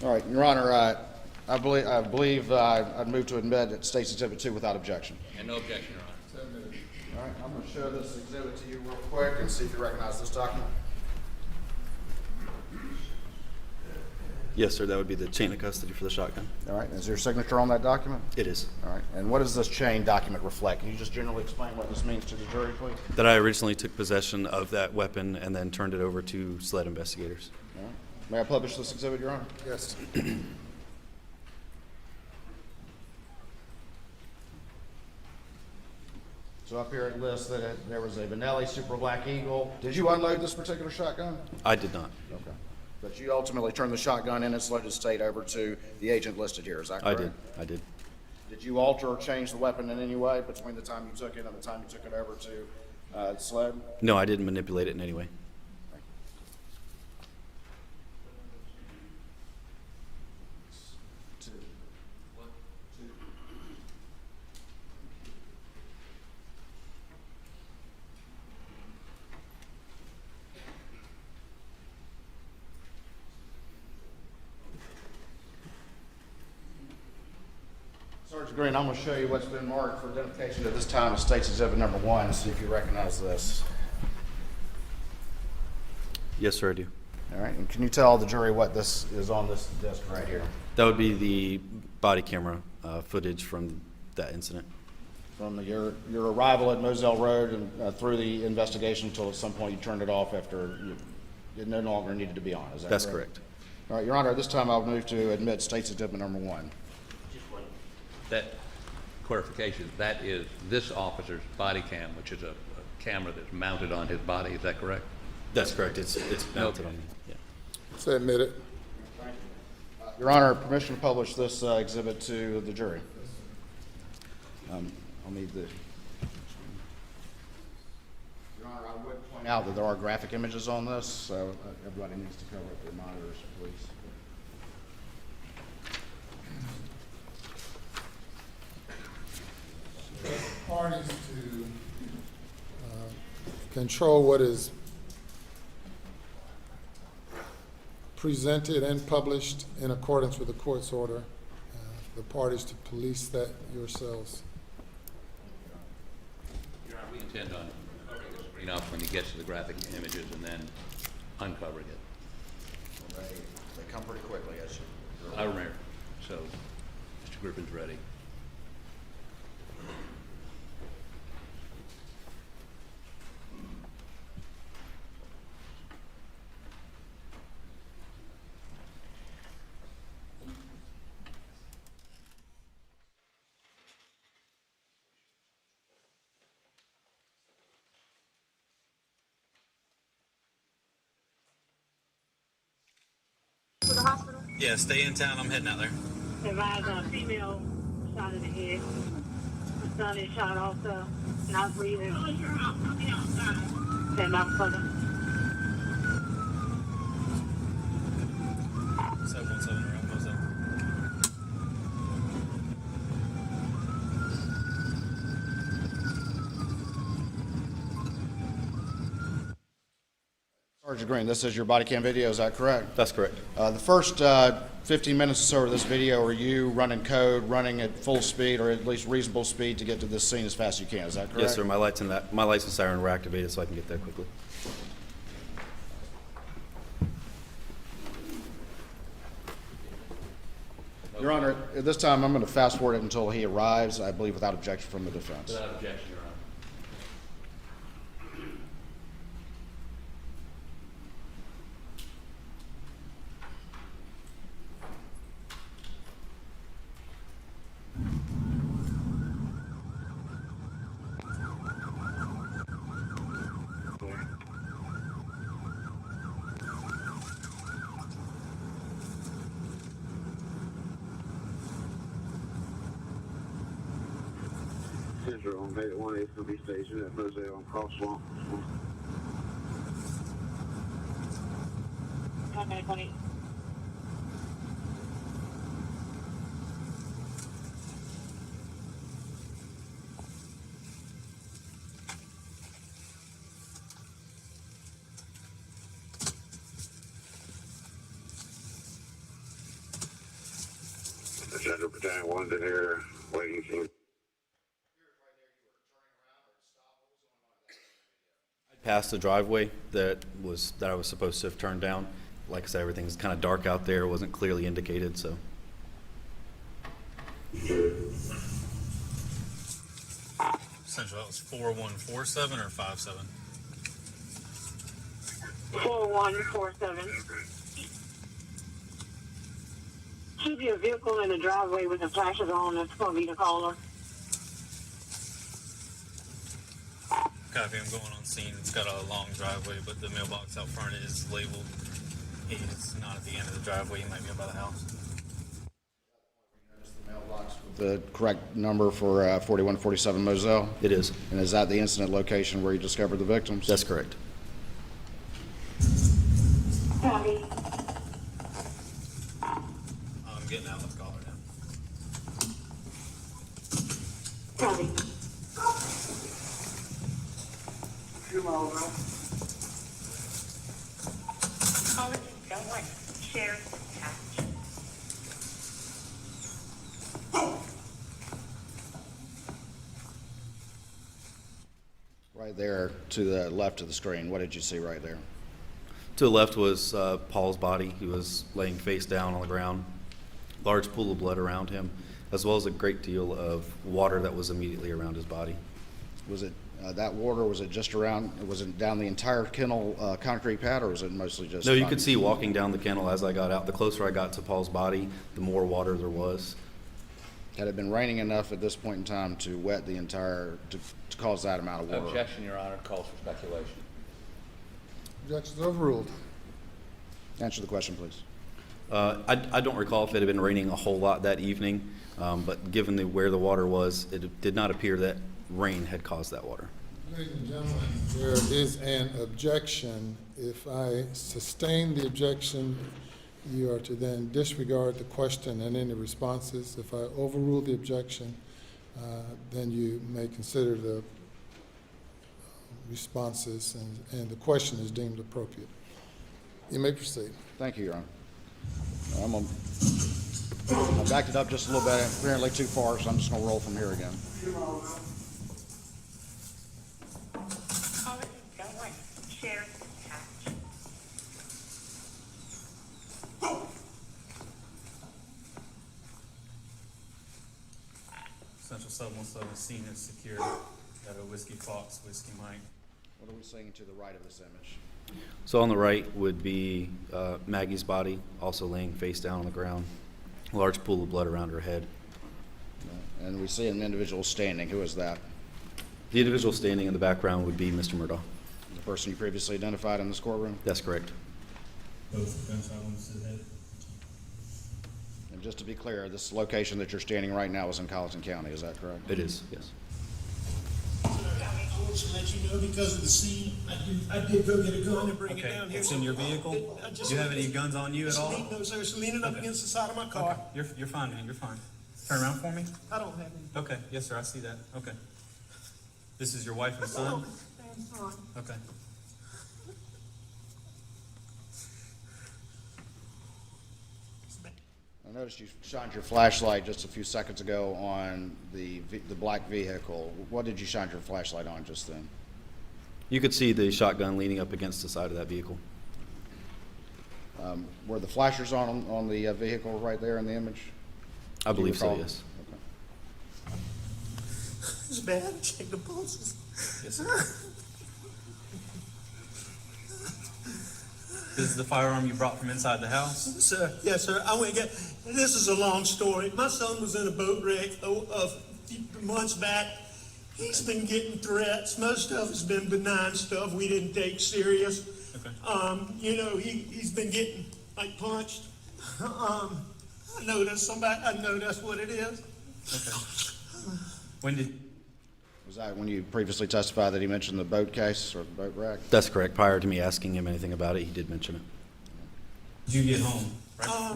All right, Your Honor, I believe I'd move to admit it states Exhibit 2 without objection. And no objection, Your Honor. All right, I'm going to show this exhibit to you real quick and see if you recognize this document. Yes, sir, that would be the chain of custody for the shotgun. All right, is there a signature on that document? It is. All right, and what does this chain document reflect? Can you just generally explain what this means to the jury, please? That I originally took possession of that weapon and then turned it over to SLED investigators. All right. May I publish this exhibit, Your Honor? Yes. So up here it lists that there was a Vanelli Super Black Eagle. Did you unload this particular shotgun? I did not. Okay. But you ultimately turned the shotgun in its loaded state over to the agent listed here, is that correct? I did. Did you alter or change the weapon in any way between the time you took it and the time you took it over to SLED? No, I didn't manipulate it in any way. Sergeant Green, I'm going to show you what's been marked for identification at this time as State's Exhibit Number 1, see if you recognize this. Yes, sir, I do. All right, and can you tell the jury what this is on this disc right here? That would be the body camera footage from that incident. From your arrival at Moselle Road and through the investigation until at some point you turned it off after it no longer needed to be on, is that correct? That's correct. All right, Your Honor, at this time I'll move to admit State's Exhibit Number 1. That clarification, that is this officer's body cam, which is a camera that's mounted on his body, is that correct? That's correct. It's mounted Okay. on me. Yeah. It's admitted. Your Honor, permission to publish this exhibit to the jury. I'll need the. Your Honor, I would point out that there are graphic images on this, so everybody needs to cover up their monitors, please. Parties to control what is presented and published in accordance with the court's order. The parties to police that yourselves. Your intend on covering the screen up when he gets to the graphic images and then uncovering it. They come pretty quickly, as you. I remember. So, Mr. Griffin's ready. To the hospital. Yeah, stay in town. I'm heading out there. Advised a female shot in the head. My son is shot also. Not breathing. That motherfucker. 717 around Moselle. Sergeant Green, this is your body cam video, is that correct? That's correct. The first 15 minutes or so of this video are you running code, running at full speed or at least reasonable speed to get to this scene as fast as you can, is that correct? Yes, sir. My lights and siren were activated, so I can get there quickly. Your Honor, at this time, I'm going to fast forward it until he arrives, I believe without objection from the defense. Without objection, Your Honor. Central on Beta 1 SOB station at Moselle on Crosswalk. Okay, 20. The Central Battalion 1's in here waiting to. Past the driveway that I was supposed to have turned down. Like I said, everything's kind of dark out there. It wasn't clearly indicated, so. Central, that was 4147 or 57? 4147. Keep your vehicle in the driveway with the flashes on. That's going to be the caller. Copy, I'm going on scene. It's got a long driveway, but the mailbox out front is labeled. He's not at the end of the driveway. He might be up by the house. The correct number for 4147 Moselle? It is. And is that the incident location where you discovered the victims? That's correct. Copy. I'm getting out. Let's call her now. Copy. Callers don't want shared attached. Right there to the left of the screen, what did you see right there? To the left was Paul's body. He was laying face down on the ground. Large pool of blood around him, as well as a great deal of water that was immediately around his body. Was it that water, was it just around, was it down the entire kennel concrete pad, or was it mostly just? No, you could see walking down the kennel as I got out. The closer I got to Paul's body, the more water there was. Had it been raining enough at this point in time to wet the entire, to cause that amount of water? Objection, Your Honor. Calls for speculation. Objections overruled. Answer the question, please. I don't recall if it had been raining a whole lot that evening, but given where the water was, it did not appear that rain had caused that water. Ladies and gentlemen, there is an objection. If I sustain the objection, you are to then disregard the question and any responses. If I overrule the objection, then you may consider the responses and the question is deemed appropriate. You may proceed. Thank you, Your Honor. I backed it up just a little bit, apparently too far, so I'm just going to roll from here again. Central 717 scene is secure. Got a Whiskey Fox, Whiskey Mike. What are we seeing to the right of this image? So on the right would be Maggie's body, also laying face down on the ground. A large pool of blood around her head. And we see an individual standing. Who is that? The individual standing in the background would be Mr. Murdaugh. The person you previously identified in this courtroom? That's correct. Both gunshot wounds to the head. And just to be clear, this location that you're standing right now is in Colleton County, is that correct? It is, yes. I want to let you know because of the scene, I did go get a gun and bring it Okay, down here. it's in your vehicle? I Do just- you have any guns on you at all? No, sir, it's leaning up Okay. against the side of my car. Okay, you're fine, man, you're fine. Turn around for me. I don't have any. Okay, yes, sir, I see that. Okay. This is your wife and I son? don't stand fine. Okay. I noticed you shined your flashlight just a few seconds ago on the black vehicle. What did you shine your flashlight on just then? You could see the shotgun leaning up against the side of that vehicle. Were the flashers on the vehicle right there in the image? I Do you believe so, recall? yes. Okay. It's bad. Check the pulses. Yes, sir. This is the firearm you brought from inside the house? Sir, yes, sir. I went and got, this is a long story. My son was in a boat wreck a few months back. He's been getting threats. Most of it's been benign stuff we didn't take serious. Okay. You know, he's been getting like punched. I know that's what it is. Okay. When did, Was that when you previously testified that he mentioned the boat case or the boat wreck? That's correct. Prior to me asking him anything about it, he did mention it. did you get home?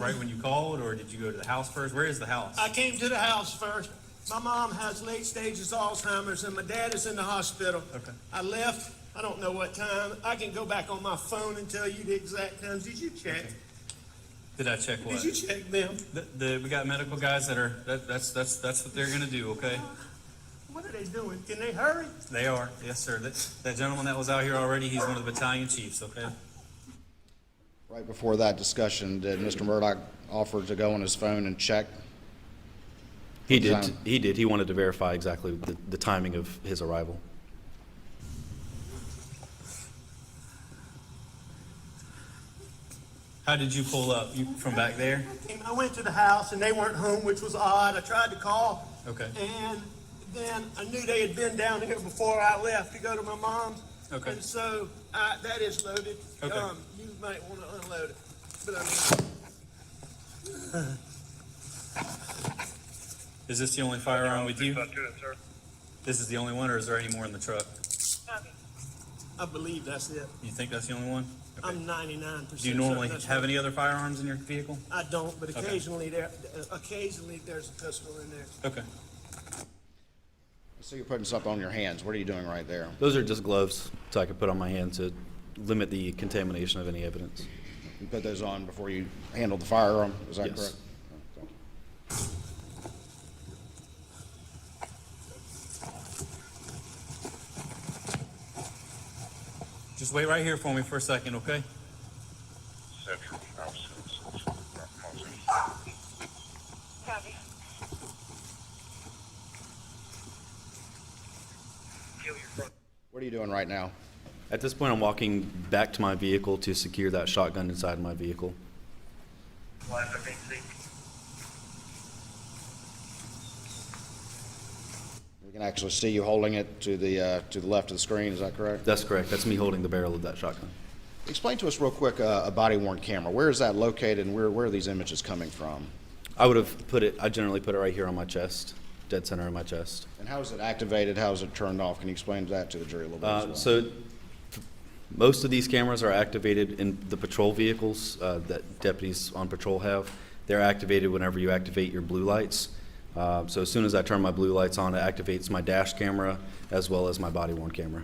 Right when you called, or did you go to the house first? Where is the house? I came to the house first. My mom has late stages Alzheimer's and my dad is in the hospital. Okay. I left, I don't know what time. I can go back on my phone and tell you the exact times. Did you check? Did I check what? Did you check them? We got medical guys that are, that's what they're gonna do, okay? What are they doing? Can they hurry? They are, yes, sir. That gentleman that was out here already, he's one of the battalion chiefs, okay? Right before that discussion, did Mr. Murdaugh offer to go on his phone and check? He What did. time? He did. He wanted to verify exactly the timing of his arrival. How did you pull up? You from back there? I went to the house and they weren't home, which was odd. I tried to call. Okay. And then I knew they had been down here before I left to go to my mom's. Okay. And so that is loaded. Okay. You might want to unload it. But I mean, Is this the only firearm with you? This is the only one, or is there any more in the truck? I believe that's it. You think that's the only one? Okay. I'm 99%. Do you normally certain that's have right. any other firearms in your vehicle? I don't, but Okay. occasionally there's a pistol in there. Okay. So you're putting something on your hands. What are you doing right there? Those are just gloves, so I could put on my hand to limit the contamination of any evidence. You put those on before you handled the firearm, is that Yes. correct? Just wait right here for me for a second, okay? Copy. What are you doing right now? At this point, I'm walking back to my vehicle to secure that shotgun inside my vehicle. We can actually see you holding it to the left of the screen, is that correct? That's correct. That's me holding the barrel of that shotgun. Explain to us real quick a body-worn camera. Where is that located and where are these images coming from? I generally put it right here on my chest, dead center of my chest. And how is it activated? How is it turned off? Can you explain that to the jury a little bit as well? So most of these cameras are activated in the patrol vehicles that deputies on patrol have. They're activated whenever you activate your blue lights. So as soon as I turn my blue lights on, it activates my dash camera as well as my body-worn camera.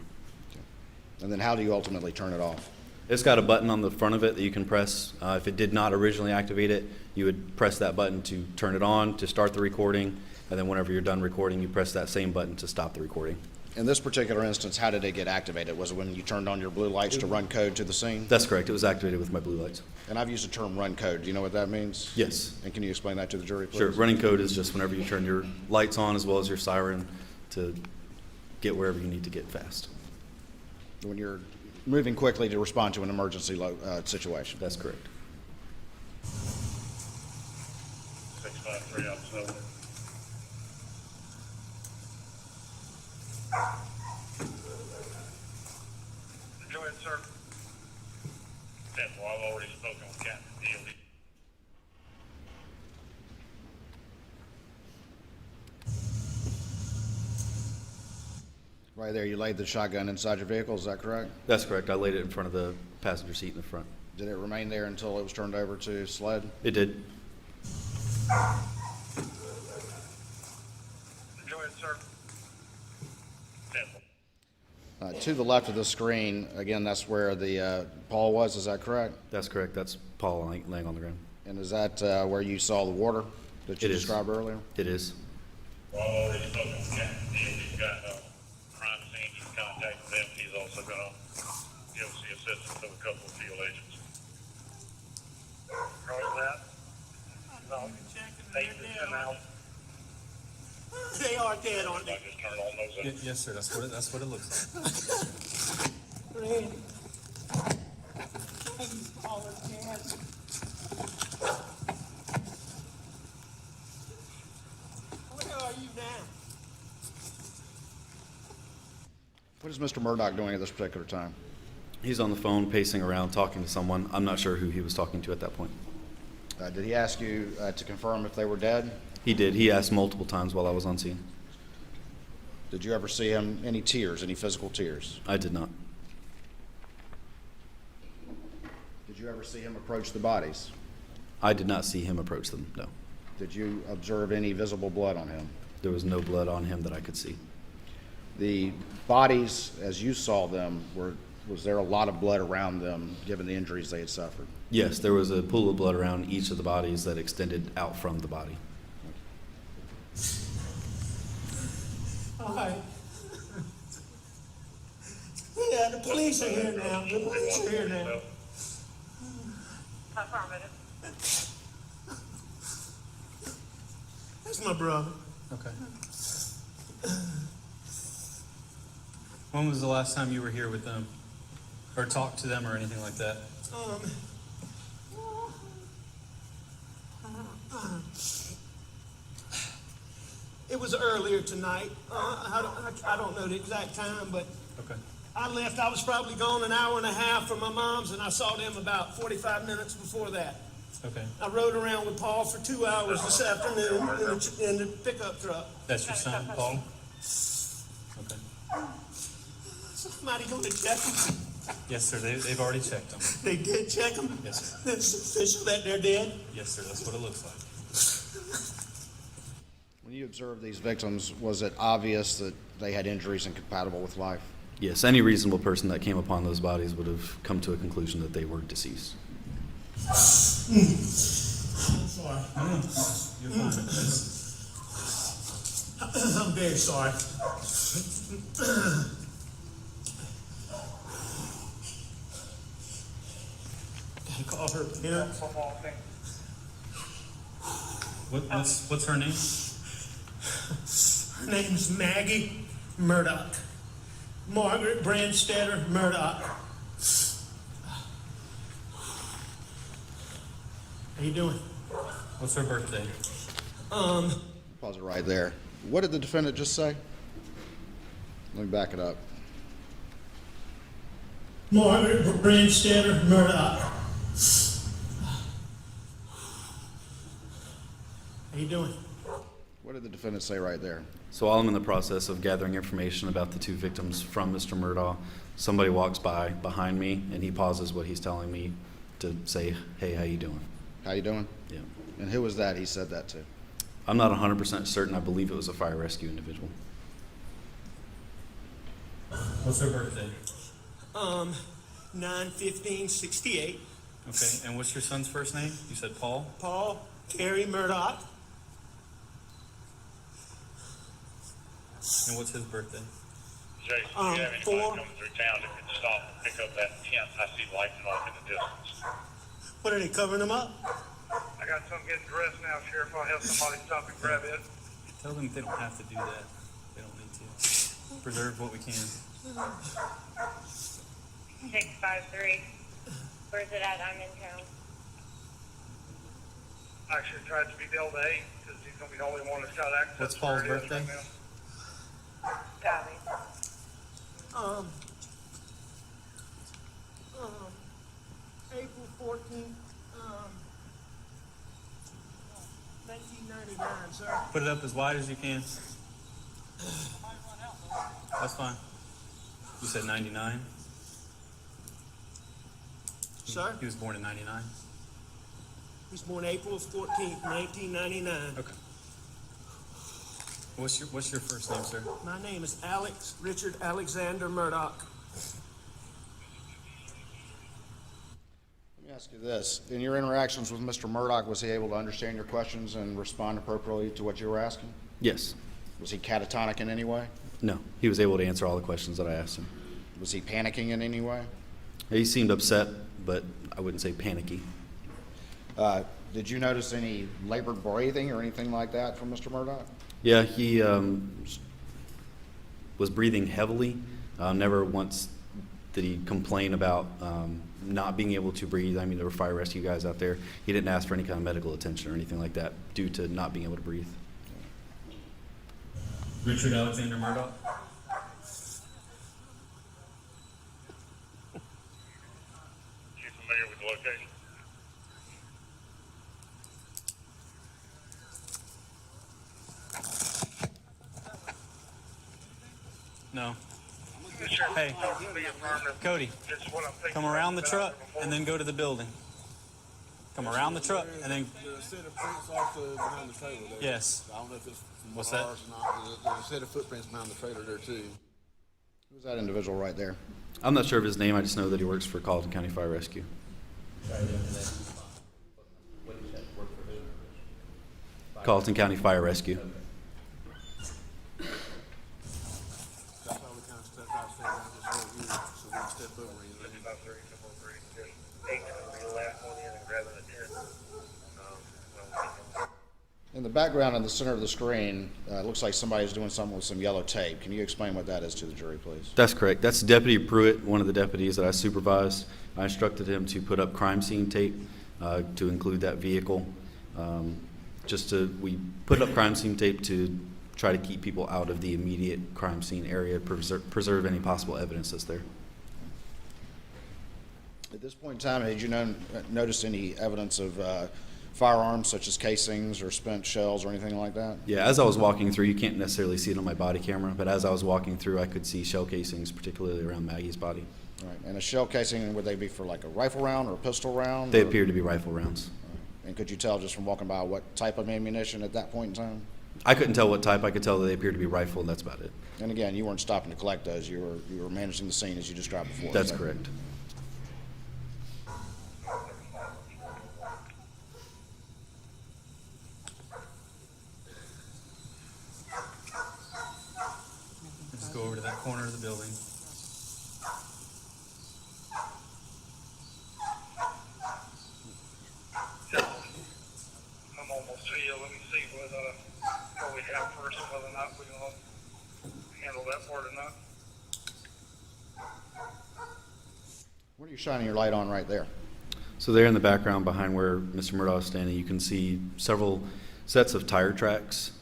And then how do you ultimately turn it off? It's got a button on the front of it that you can press. If it did not originally activate it, you would press that button to turn it on, to start the recording, and then whenever you're done recording, you press that same button to stop the recording. In this particular instance, how did it get activated? Was it when you turned on your blue lights to run code to the scene? That's correct. It was activated with my blue lights. And I've used the term run code. Do you know what that means? Yes. And can you explain that to the jury, please? Sure. Running code is just whenever you turn your lights on as well as your siren to get wherever you need to get fast. When you're moving quickly to respond to an emergency situation. That's correct. 653 outside. Go ahead, sir. Yeah, well, I've already spoken with Captain Dealey. Right there, you laid the shotgun inside your vehicle, is that correct? That's correct. I laid it in front of the passenger seat in the front. Did it remain there until it was turned over to SLED? It did. Go ahead, sir. Yeah. To the left of the screen, again, that's where the Paul was, is that correct? That's correct. That's Paul laying on the ground. And is that where you saw the water that you It is. described earlier? It is. Well, I've already spoken with Captain Dealey. He's got crime scene in contact with him. He's also going to give us the assistance of a couple of field agents. Roger that. No, they now. They are dead, aren't I they? just turned on those. Yes, sir. That's what it looks like. Randy. All are dead. Where are you now? What is Mr. Murdaugh doing at this particular time? He's on the phone pacing around talking to someone. I'm not sure who he was talking to at that point. Did he ask you to confirm if they were dead? He did. He asked multiple times while I was on scene. Did you ever see him, any tears, any physical tears? I did not. Did you ever see him approach the bodies? I did not see him approach them, no. Did you observe any visible blood on him? There was no blood on him that I could see. The bodies, as you saw them, was there a lot of blood around them, given the injuries they had suffered? Yes, there was a pool of blood around each of the bodies that extended out from the body. All right. Yeah, the police are here now. The police are here now. Affirmative. That's my brother. Okay. When was the last time you were here with them? Or talked to them or anything like that? It was earlier tonight. I don't know the exact time, but Okay. I left. I was probably gone an hour and a half from my mom's, and I saw them about 45 minutes before that. Okay. I rode around with Paul for 2 hours this afternoon in the pickup truck. That's your son, Paul? Okay. Somebody going to check him? Yes, sir. They've already checked them. They did check him? Yes, sir. It's official that they're dead? Yes, sir. That's what it looks like. When you observed these victims, was it obvious that they had injuries incompatible with life? Yes, any reasonable person that came upon those bodies would have come to a conclusion that they were deceased. I'm sorry. You're fine. I'm very sorry. Gotta call her parents. What's her name? Her name's Maggie Murdaugh. Margaret Brandstetter Murdaugh. How you doing? What's her birthday? Pause it right there. What did the defendant just say? Let me back it up. Margaret Brandstetter Murdaugh. How you doing? What did the defendant say right there? So while I'm in the process of gathering information about the two victims from Mr. Murdaugh, somebody walks by behind me and he pauses what he's telling me to say, "Hey, how you doing?" How you doing? Yeah. And who was that he said that to? I'm not 100% certain. I believe it was a fire rescue individual. What's her birthday? 9/15/68. Okay. And what's your son's first name? You said Paul? Paul Terry Murdaugh. And what's his birthday? Jason, do you have anybody 4. coming through town that can stop and pick up that tent? I see lighting off in the distance. What, are they covering them up? I got some getting dressed now, Sheriff. I'll have somebody stop and grab it. Tell them they don't have to do that. They don't need to. Preserve what we can. 653. Where's it at? I'm in town. I should try to be Delta 8 because he's going to be the only one that's got access. What's to Paul's where it is birthday? right now. Copy. April 14th, 1999, sir. Put it up as wide as you can. That's fine. You said 99? Sir? He was born in 99? He was born April 14th, 1999. Okay. What's your first name, sir? My name is Alex Richard Alexander Murdaugh. Let me ask you this. In your interactions with Mr. Murdaugh, was he able to understand your questions and respond appropriately to what you were asking? Yes. Was he catatonic in any way? No. He was able to answer all the questions that I asked him. Was he panicking in any way? He seemed upset, but I wouldn't say panicky. Did you notice any labored breathing or anything like that from Mr. Murdaugh? Yeah, he was breathing heavily. Never once did he complain about not being able to breathe. I mean, there were fire rescue guys out there. He didn't ask for any kind of medical attention or anything like that due to not being able to breathe. Richard Alexander Murdaugh? You familiar with the location? No. Sure. Hey, Cody, Just what I'm thinking come around the truck and then go to the building. Come around the truck and then. There's a set of prints off behind the trailer there. Yes. I don't know if it's from What's that? ours or not. There's a set of footprints behind the trailer there too. Who's that individual right there? I'm not sure of his name. I just know that he works for Colleton County Fire Rescue. Colleton County Fire Rescue. That's how we kind of stepped out there. I just wrote here so we can step over and let him. About 3, 4, 3. Just 8's going to be the last one in and grabbing the tent. In the background in the center of the screen, it looks like somebody's doing something with some yellow tape. Can you explain what that is to the jury, please? That's correct. That's Deputy Pruitt, one of the deputies that I supervised. I instructed him to put up crime scene tape to include that vehicle. We put up crime scene tape to try to keep people out of the immediate crime scene area, preserve any possible evidence that's there. At this point in time, had you noticed any evidence of firearms such as casings or spent shells or anything like that? Yeah, as I was walking through, you can't necessarily see it on my body camera, but as I was walking through, I could see shell casings, particularly around Maggie's body. All right. And a shell casing, would they be for like a rifle round or a pistol round? They or- appeared to be rifle rounds. And could you tell just from walking by what type of ammunition at that point in time? I couldn't tell what type. I could tell that they appeared to be rifle, and that's about it. And again, you weren't stopping to collect those. You were managing the scene as you described before. That's is that correct. Just go over to that corner of the building. I'm almost to you. Let me see what we have first and whether or not we're going to handle that part or not. What are you shining your light on right there? So there in the background behind where Mr. Murdaugh is standing, you can see several sets of tire tracks.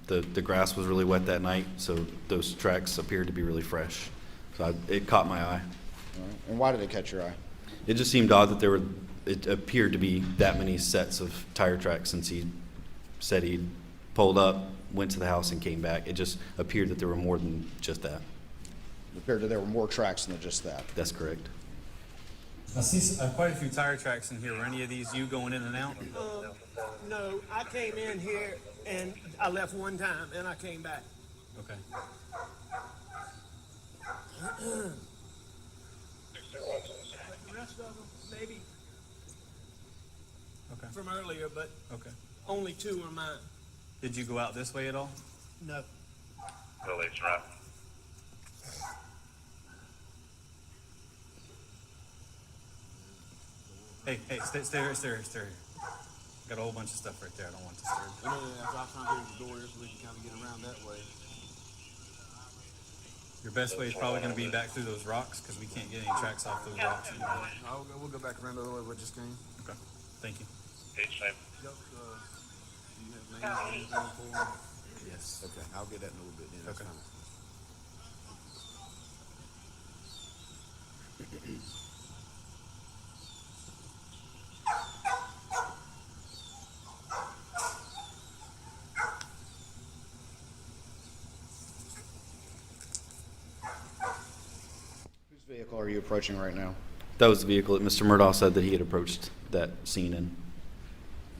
The grass was really wet that night, so those tracks appeared to be really fresh. So it caught my eye. All right. And why did it catch your eye? It just seemed odd that it appeared to be that many sets of tire tracks since he said he pulled up, went to the house, and came back. It just appeared that there were more than just that. It appeared that there were more tracks than just that. That's correct. I see quite a few tire tracks in here. Were any of these you going in and out? No, I came in here and I left one time and I came back. Okay. The rest of them, maybe Okay. from earlier, but Okay. only 2 are mine. Did you go out this way at all? No. Well, it's right. Hey, stay. Got a whole bunch of stuff right there. I don't want disturbed. And then I was trying to get the door here so we can kind of get around that way. Your best way is probably going to be back through those rocks because we can't get any tracks off those rocks anymore. We'll go back around the other way we just came. Okay. Thank you. Each same. Yep, do you have names or anything for them? Yes. Okay, I'll get that in a little bit then. That's Okay. fine. Whose vehicle are you approaching right now? That was the vehicle that Mr. Murdaugh said that he had approached that scene in.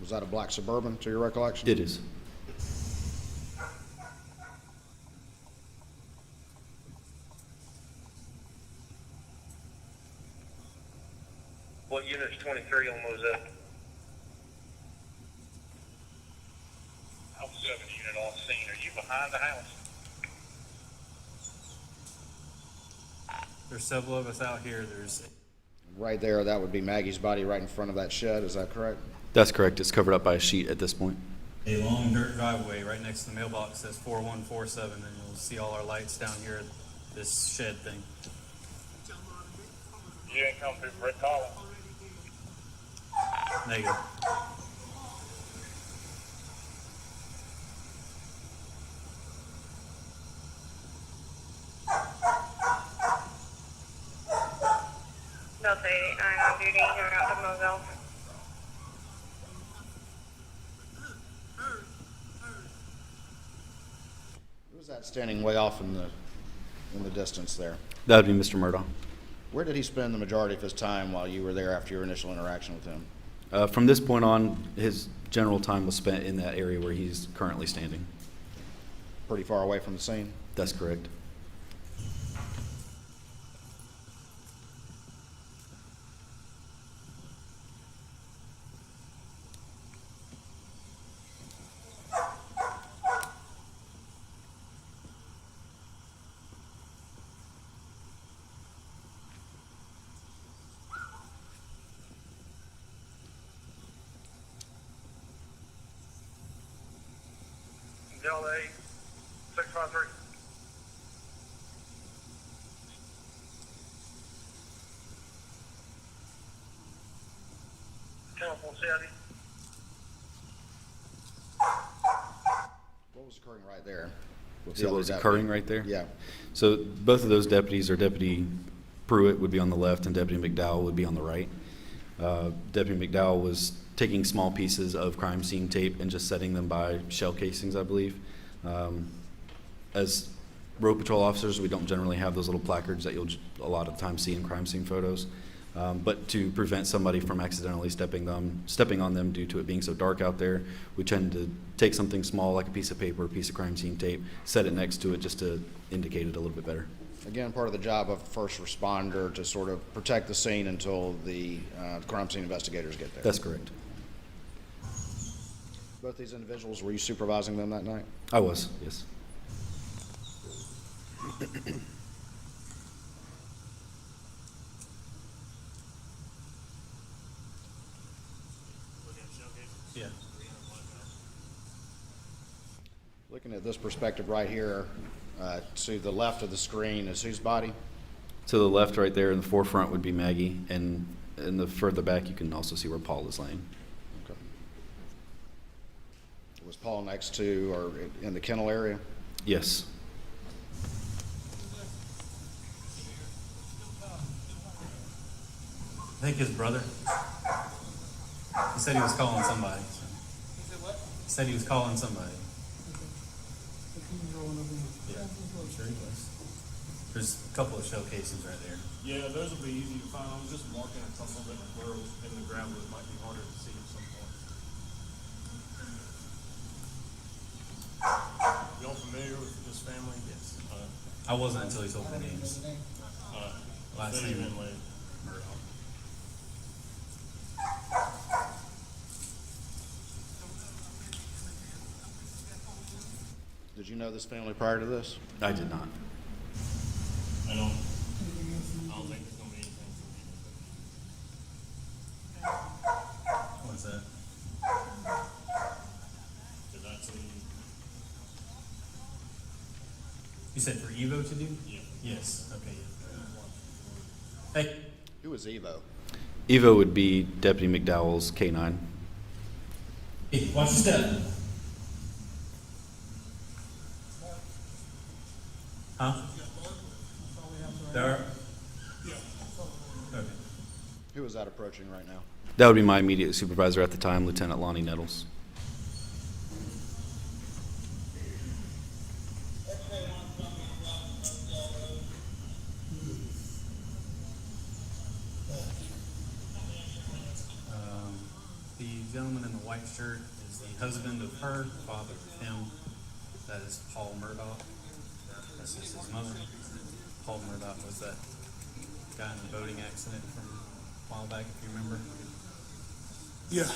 Was that a black Suburban, to your recollection? It is. What unit's 23 on those up? I was 7 unit on scene. Are you behind the house? There's several of us out here. There's Right there, that would be Maggie's body right in front of that shed, is that correct? That's correct. It's covered up by a sheet at this point. a long dirt driveway right next to the mailbox that says 4147, and you'll see all our lights down here at this shed thing. You ain't come through Brick Hollow. Negative. Delta 89 on duty, going out to Murdaugh. Who's that standing way off in the distance there? That would be Mr. Murdaugh. Where did he spend the majority of his time while you were there after your initial interaction with him? From this point on, his general time was spent in that area where he's currently standing. Pretty far away from the scene? That's correct. Delta 653. Telephone Saudi. What was occurring right there? with the See what other was deputy? occurring right there? Yeah. So both of those deputies, or Deputy Pruitt would be on the left and Deputy McDowell would be on the right. Deputy McDowell was taking small pieces of crime scene tape and just setting them by shell casings, I believe. As road patrol officers, we don't generally have those little placards that you'll a lot of times see in crime scene photos. But to prevent somebody from accidentally stepping on them due to it being so dark out there, we tend to take something small like a piece of paper, a piece of crime scene tape, set it next to it just to indicate it a little bit better. Again, part of the job of a first responder to sort of protect the scene until the crime scene investigators get there. That's correct. Both these individuals, were you supervising them that night? I was, yes. Yeah. Looking at this perspective right here, to the left of the screen is whose body? To the left right there in the forefront would be Maggie, and in the further back you can also see where Paul is laying. Okay. Was Paul next to or in the kennel area? Yes. I think his brother. He said he was calling somebody. So. He said he was calling somebody. Yeah, I'm sure he was. There's a couple of shell casings right there. Yeah, those will be easy to find. I was just marking a couple that were in the gravel. It might be harder to see at some point. Y'all familiar with this family? Yes. I wasn't until he told me names. Last Fill you name in later. Murdaugh. Did you know this family prior to this? I did not. I don't think there's gonna be anything for You said for Evo to do? Yes, okay. Hey, Who is Evo? Evo would be Deputy McDowell's K-9. hey, watch your step. Huh? There. Okay. Who is that approaching right now? That would be my immediate supervisor at the time, Lieutenant Lonnie Nettles. The gentleman in the white shirt is the husband of her, father of him. That is Paul Murdaugh. This is his mother. Paul Murdaugh was that guy in the boating accident from a while back, if you remember. Yeah.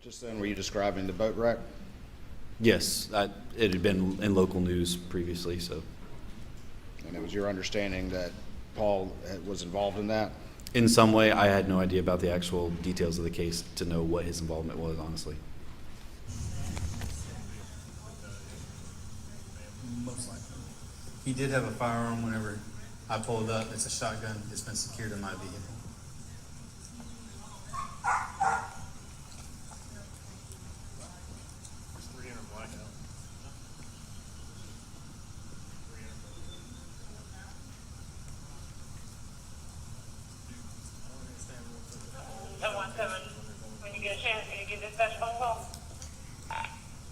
Just then, were you describing the boat wreck? Yes, it had been in local news previously, so. And it was your understanding that Paul was involved in that? In some way, I had no idea about the actual details of the case to know what his involvement was, honestly. Most likely. He did have a firearm whenever I pulled up. It's a shotgun. It's been secured in my vehicle. It's 300 blackout. 1017, when you get a chance, can you give dispatch a phone call?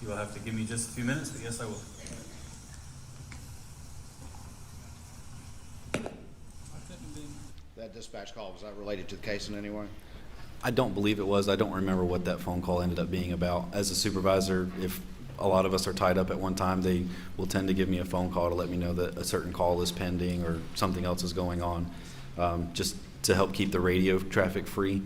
You will have to give me just a few minutes, but yes, I will. That dispatch call, was that related to the case in any way? I don't believe it was. I don't remember what that phone call ended up being about. As a supervisor, if a lot of us are tied up at one time, they will tend to give me a phone call to let me know that a certain call is pending or something else is going on. Just to help keep the radio traffic free,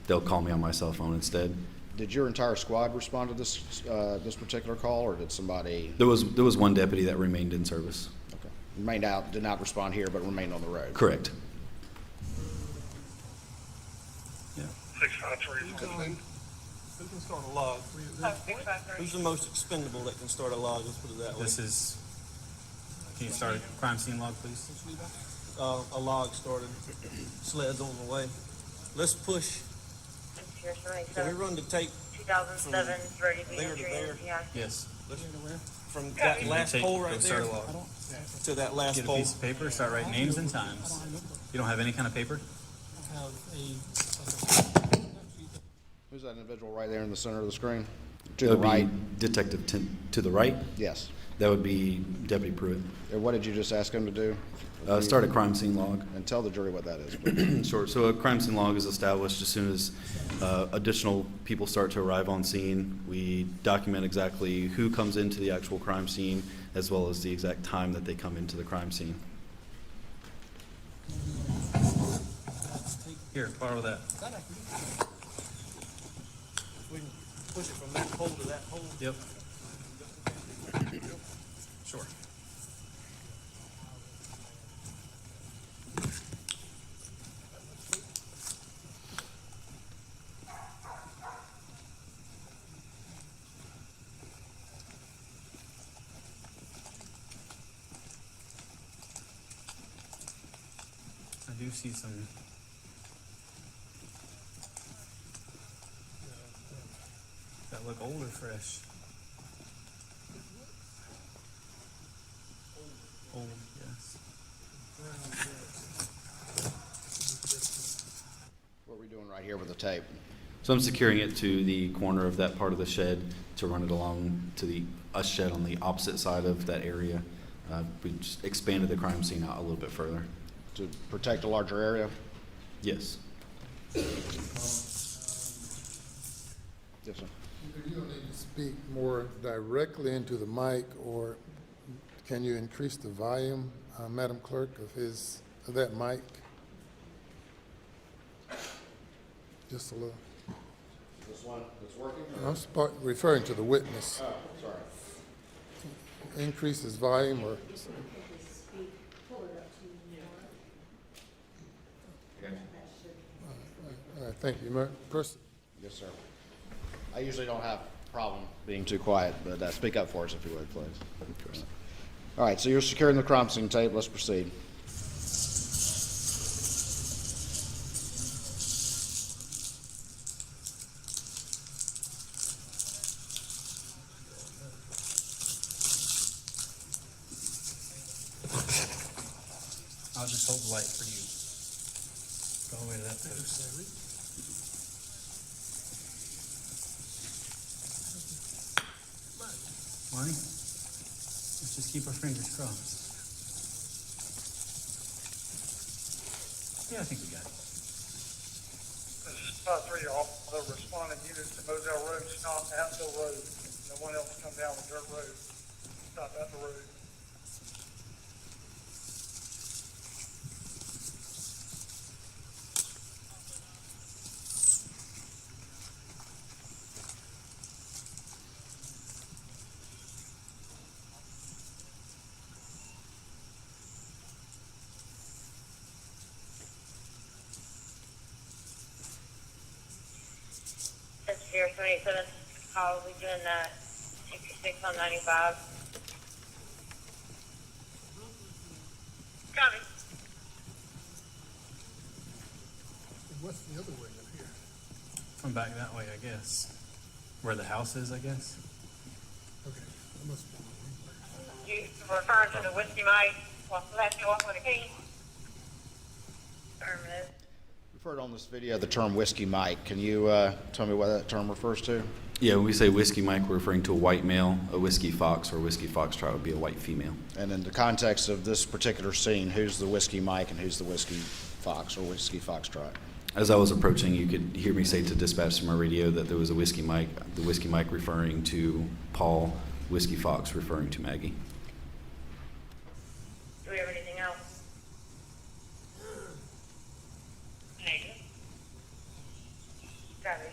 they'll call me on my cell phone instead. Did your entire squad respond to this this particular call, or did somebody? There was one deputy that remained in service. Okay. Remained out, did not respond here, but remained on the road. Correct. 653. Who can start a log? 653. Who's the most expendable that can start a log? Let's put it that way. This is, can you start a crime scene log, please? A log started. Sled's on the way. Let's push. Here's Can we run the tape 2007, ready to be there to there? yeah. Yes. from that last Take- pole go right start there a log. to that last Get a pole? piece of paper, start writing names and times. You don't have any kind of paper? Who's that individual right there in the center of the screen? To That the would be right? Detective to the right. Yes. That would be Deputy Pruitt. And what did you just ask him to do? Start a crime scene log. And tell the jury what that is, please. Sure. So a crime scene log is established as soon as additional people start to arrive on scene. We document exactly who comes into the actual crime scene, as well as the exact time that they come into the crime scene. Here, borrow that. We can push it from that pole to that pole. Yep. Sure. I do see some. That look old or fresh? Old, yes. What are we doing right here with the tape? So I'm securing it to the corner of that part of the shed to run it along to a shed on the opposite side of that area. We just expanded the crime scene out a little bit further. To protect a larger area? Yes. Yes, sir. You don't need to speak more directly into the mic, or can you increase the volume, Madam Clerk, of that mic? Just a little. This one that's working? I'm referring to the witness. Oh, sorry. Increase his volume or? All right, thank you. Yes, sir. I usually don't have a problem being too quiet, but speak up for us if you would, please. All right, so you're securing the crime scene tape. Let's proceed. I'll just hold the light for you. Go away to that post. Marty, let's just keep our fingers crossed. Yeah, I think we got it. This is 5-3, all the responding units to Moselle Road, stop at the road. No one else come down the dirt road. Stop at the road. That's 027, probably doing that 66 on 95. Copy. What's the other way in here? From back that way, I guess. Where the house is, I guess. Okay, that must be. You referring to the Whiskey Mike, left you off with a key? Affirmative. We've heard on this video the term Whiskey Mike. Can you tell me what that term refers to? Yeah, when we say whiskey Mike, we're referring to a white male. A whiskey fox or a whiskey foxtrot would be a white female. And in the context of this particular scene, who's the Whiskey Mike and who's the Whiskey Fox or Whiskey Foxtrot? As I was approaching, you could hear me say to dispatch to my radio that there was a whiskey Mike, the whiskey Mike referring to Paul, whiskey fox referring to Maggie. Do we have anything else? Negative. Copy.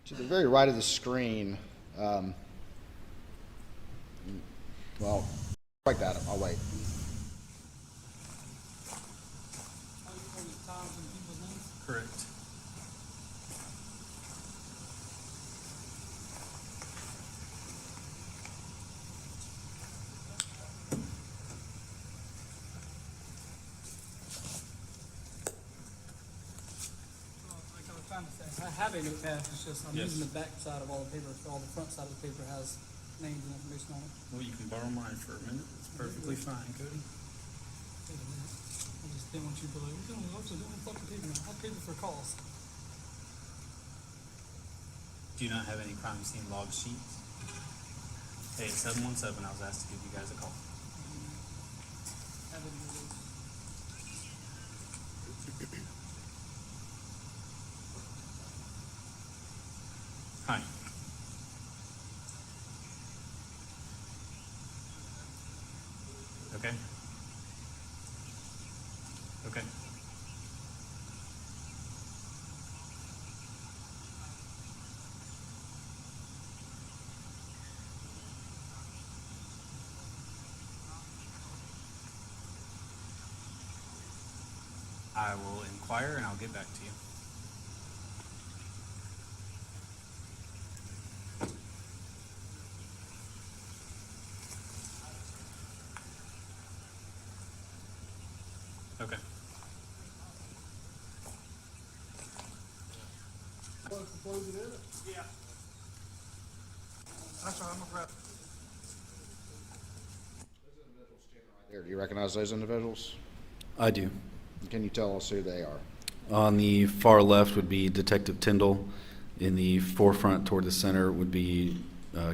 To the very right of the screen, well, like that, I'll wait. Correct. Like I was trying to say, I have a notepad, it's just I'm Yes. using the back side of all the paper, so all the front side of the paper has names and information on it. Well, you can borrow mine for a minute. It's perfectly fine, Cody. Wait a minute. I just didn't want you to be like, we're doing officer doing fucking paper now, I have paper for calls. Do you not have any crime scene log sheets? Hey, it's 717. I was asked to give you guys a call. Have it in the list. Hi. Okay. Okay. I will inquire and I'll get back to you. Okay. Want to close it in? Yeah. That's all right, I'm gonna grab. There, do you recognize those individuals? I do. Can you tell us who they are? On the far left would be Detective Tyndall. In the forefront toward the center would be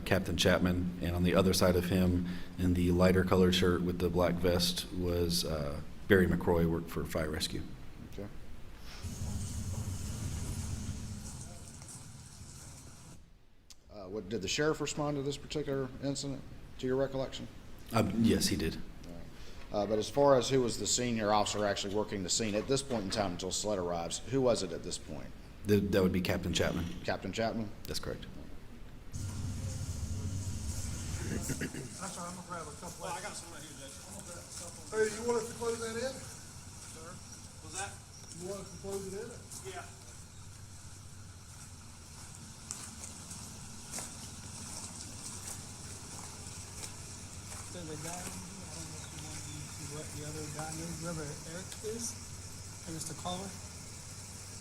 Captain Chapman. And on the other side of him, in the lighter colored shirt with the black vest, was Barry McCroy, worked for Fire Rescue. Okay. Did the sheriff respond to this particular incident, to your recollection? Yes, he did. But as far as who was the senior officer actually working the scene, at this point in time until Sled arrives, who was it at this point? That would be Captain Chapman. Captain Chapman? That's correct. I'm sorry, I'm gonna grab a couple. I got some right here, Jason. Hey, you want us to close that in? Sir, was that? You want us to close it in? Yeah. There's a guy, I don't know if you want to see what the other guy is, whoever Eric is, or Mr. Caller.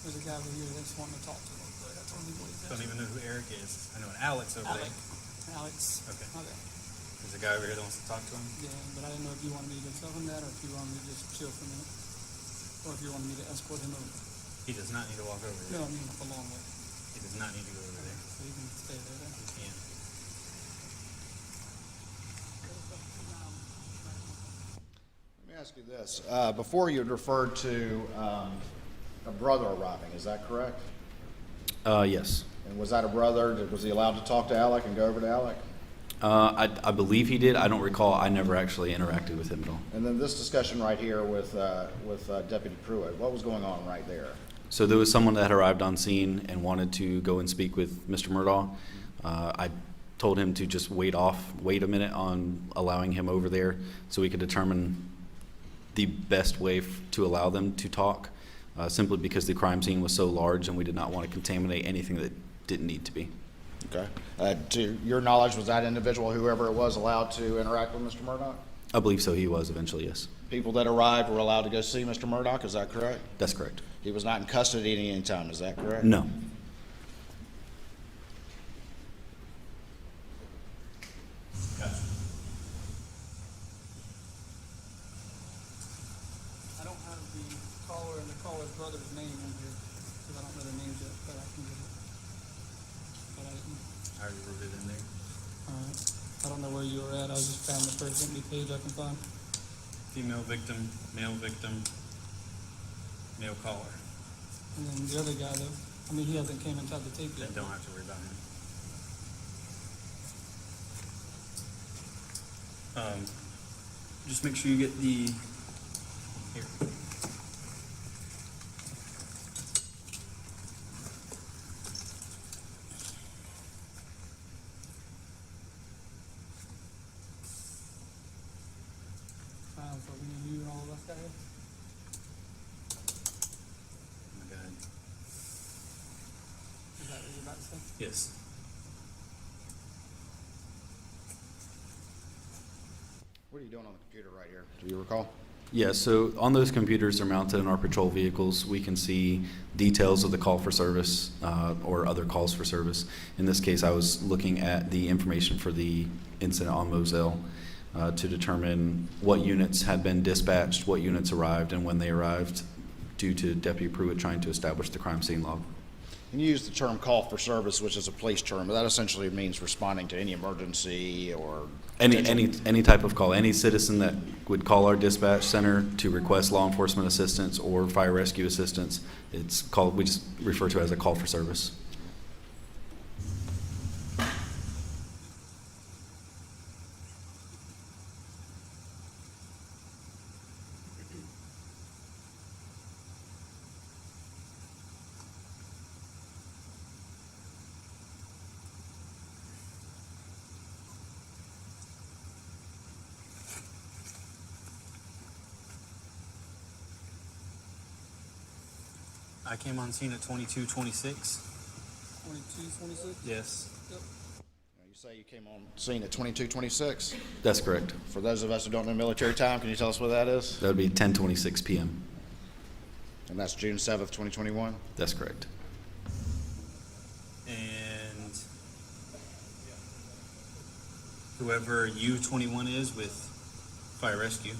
There's a guy over here that's wanting to talk to him. But I told him what he's Don't even know who Eric is. I know an Alex over Alex. there. Alex. Okay. Okay. There's a guy over here that wants to talk to him. Yeah, but I didn't know if you wanted me to go tell him that, or if you wanted me to just chill for a minute, or if you wanted me to escort him over. He does not need to walk over there. No, I mean a long way. He does not need to go over there. So you can stay there. Then. He can't. Let me ask you this. Before you had referred to a brother arriving, is that correct? Yes. And was that a brother? Was he allowed to talk to Alec and go over to Alec? I believe he did. I don't recall. I never actually interacted with him at all. And then this discussion right here with Deputy Pruitt, what was going on right there? So there was someone that had arrived on scene and wanted to go and speak with Mr. Murdaugh. I told him to just wait a minute on allowing him over there so we could determine the best way to allow them to talk, simply because the crime scene was so large and we did not want to contaminate anything that didn't need to be. Okay. To your knowledge, was that individual, whoever it was, allowed to interact with Mr. Murdaugh? I believe so. He was eventually, yes. People that arrived were allowed to go see Mr. Murdaugh, is that correct? That's correct. He was not in custody at any time, is that correct? No. I don't have the caller and the caller's brother's name in here, because I don't know their names yet, but I can get it. But I didn't. I already wrote it in there. Alright. I don't know where you were at. I just found the first empty page I can find. Female victim, male caller. And then the other guy, though, I mean, he hasn't came inside the tape yet. Then don't have to worry about him. Just make sure you get the, here. For me and you and all of us got here. Oh my God. Is that what you're about to say? Yes. What are you doing on the computer right here? Do you recall? Yeah, so on those computers, they're mounted in our patrol vehicles. We can see details of the call for service or other calls for service. In this case, I was looking at the information for the incident on Moselle to determine what units had been dispatched, what units arrived, and when they arrived, due to Deputy Pruitt trying to establish the crime scene log. And you use the term call for service, which is a police term, but that essentially means responding to any emergency or Any type of call. Any citizen that would call our dispatch center to request law enforcement assistance or fire rescue assistance, it's called, we just refer to it as a call for service. I came on scene at 22:26. 22, 26? Yes. Yep. You say you came on scene at 22:26? That's correct. For those of us who don't know military time, can you tell us what that is? That would be 10:26 p.m. And that's June 7th, 2021? That's correct. And whoever U21 is with fire rescue,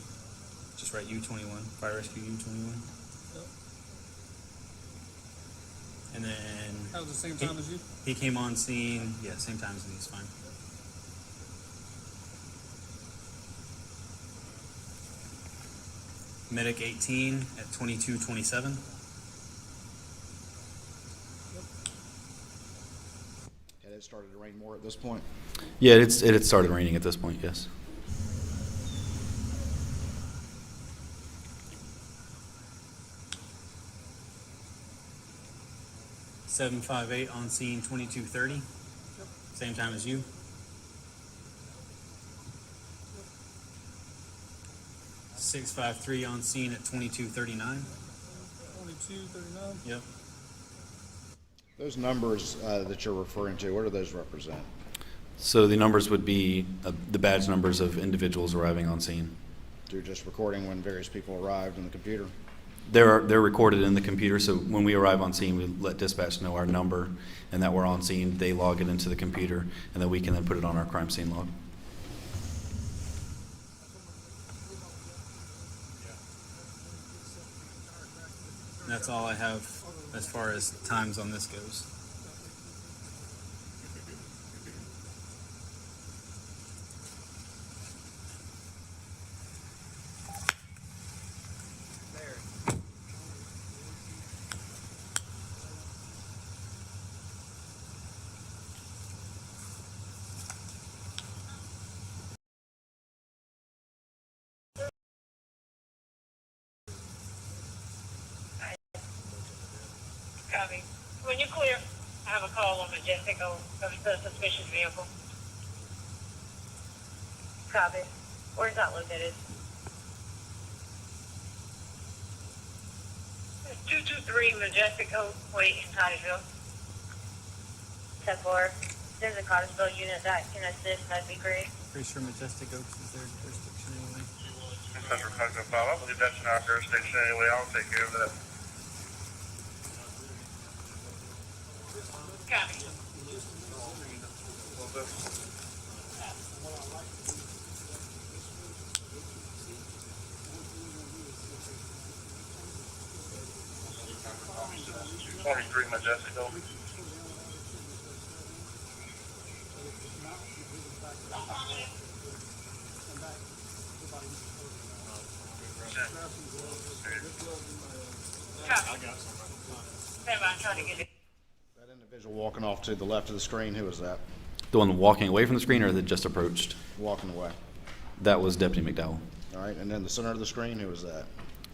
just write U21, fire rescue U21. Yep. And then That was the same time as you? he came on scene, yeah, same time as me, it's fine. Medic 18 at 22:27. it started to rain more at this point? Yeah, it had started raining at this point, yes. Seven five eight on scene 2230. Same time as you. 653 on scene at 2239. 2239. Yep. Those numbers that you're referring to, what do those represent? So the numbers would be the badge numbers of individuals arriving on scene. You're just recording when various people arrived in the computer? They're recorded in the computer, so when we arrive on scene, we let dispatch know our number and that we're on scene. They log it into the computer, and then we can then put it on our crime scene log. That's all I have as far as times on this goes. Copy. When you're clear, I have a call on Majestic of the suspicious vehicle. Copy. Where's that located? 223 Majestic Oak Way in Titusville. 10-4. There's a Cottersville unit that can assist. That'd be great. Pretty sure Majestic Oaks is their jurisdiction anyway. Central 505, I believe that's in our jurisdiction anyway, I'll take care of that. Copy. Twenty-three Majestic Oak. Copy. Stand by, I'm trying to get it. That individual walking off to the left of the screen, who was that? The one walking away from the screen or that just approached? Walking away. That was Deputy McDowell. All right, and then the center of the screen, who was that?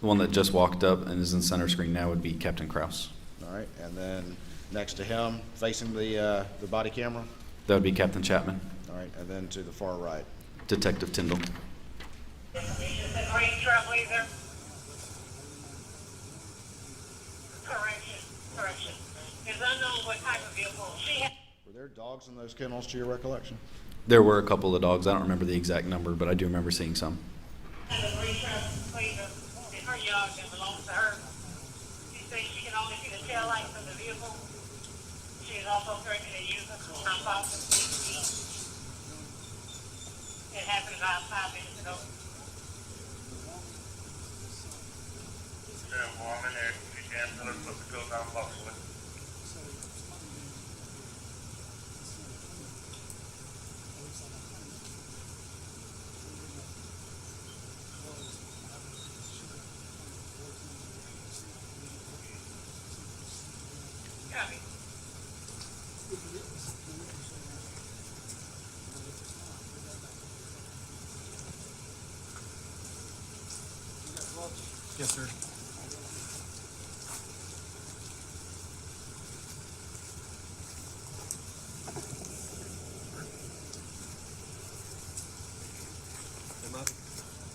The one that just walked up and is in center screen now would be Captain Kraus. All right, and then next to him, facing the body camera? That would be Captain Chapman. All right, and then to the far right? Detective Tyndall. Green Trailblazer. Correction. It's unknown what type of vehicle she had. Were there dogs in those kennels to your recollection? There were a couple of dogs. I don't remember the exact number, but I do remember seeing some. And the green Trailblazer in her yard that belongs to her. She says she can only see the tail lights of the vehicle. She is also threatening to use it for time possible. It happened about 5 minutes ago. Yeah, well, I'm in there, you can't tell her supposed to go down Buxley. Copy. Yes, sir.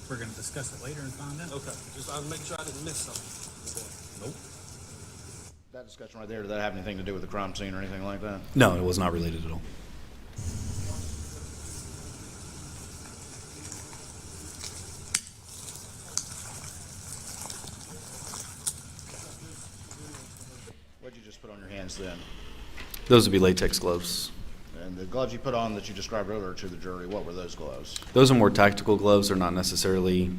We're going to discuss it later and find out. Okay, just I'll make sure I didn't miss something. Nope. That discussion right there, did that have anything to do with the crime scene or anything like that? No, it was not related at all. What'd you just put on your hands then? Those would be latex gloves. And the gloves you put on that you described earlier to the jury, what were those gloves? Those are more tactical gloves. They're not necessarily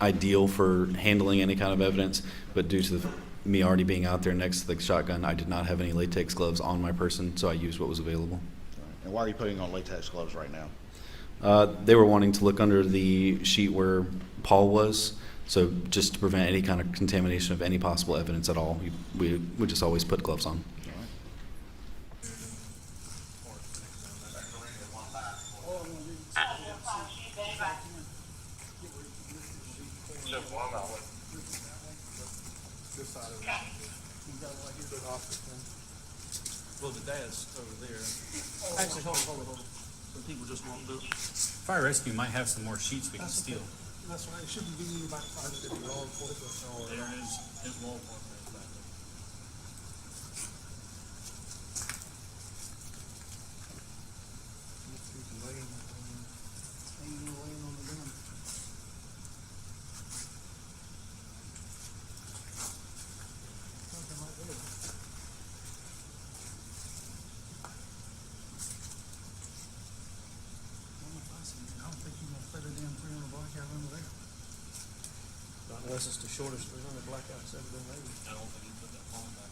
ideal for handling any kind of evidence, but due to me already being out there next to the shotgun, I did not have any latex gloves on my person, so I used what was available. All right. And why are you putting on latex gloves right now? They were wanting to look under the sheet where Paul was, so just to prevent any kind of contamination of any possible evidence at all, we would just always put gloves on. All right. This side of it. You got it right here. The opposite thing. Well, the dad's over there. Actually, hold on. Some people just won't do it. Fire rescue might have some more sheets we can steal. That's right, it shouldn't be about five fifty. There is his wall part right back there. Laying on the ground. Something right there. I don't think you're gonna fit a damn 300 blackout under there. Not unless it's the shortest 300 blackouts ever been made. I don't think he put that phone back.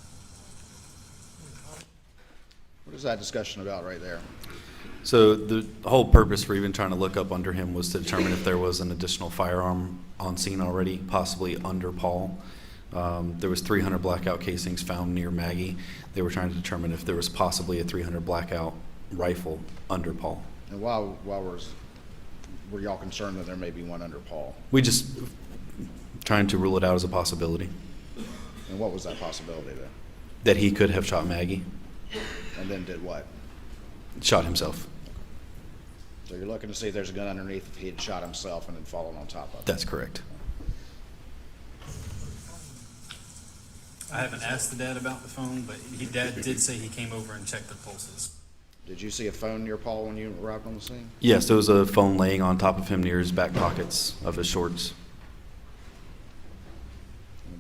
What is that discussion about right there? So the whole purpose for even trying to look up under him was to determine if there was an additional firearm on scene already, possibly under Paul. There was 300 blackout casings found near Maggie. They were trying to determine if there was possibly a 300 blackout rifle under Paul. And were y'all concerned that there may be one under Paul? We just trying to rule it out as a possibility And what was that possibility then? that he could have shot Maggie, And then did what? shot himself. So you're looking to see if there's a gun underneath if he had shot himself and then fallen on top of it? That's correct. I haven't asked the dad about the phone, but dad did say he came over and checked the pulses. Did you see a phone near Paul when you arrived on the scene? Yes, there was a phone laying on top of him near his back pockets of his shorts.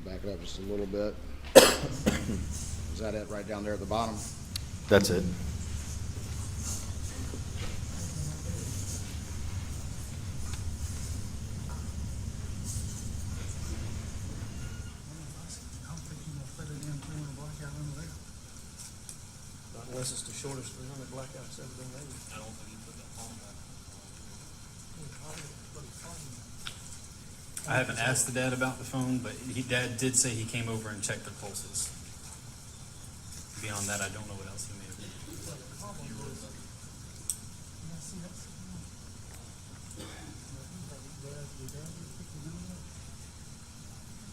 Back it up just a little bit. Is that it right down there at the bottom? That's it. I don't think you're gonna fit a damn 300 blackout under there. Not unless it's the shortest 300 blackouts ever been made. I don't think he put that phone back. I haven't asked the dad about the phone, but dad did say he came over and checked the pulses. Beyond that, I don't know what else he may have done.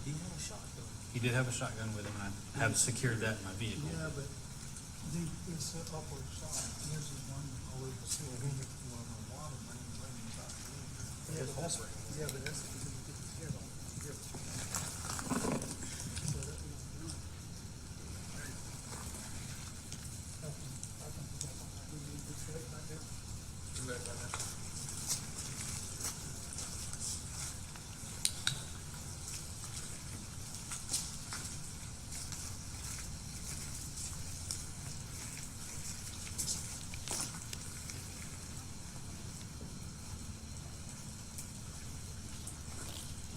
He had a shotgun. He did have a shotgun with him, and I have secured that in my vehicle. Yeah, but it's an upward side. This is one always the one on the bottom, and it's right inside. Yeah, but that's because you get his head on. Here. So that is good. I think we got something like we need to set right there. Do that right there.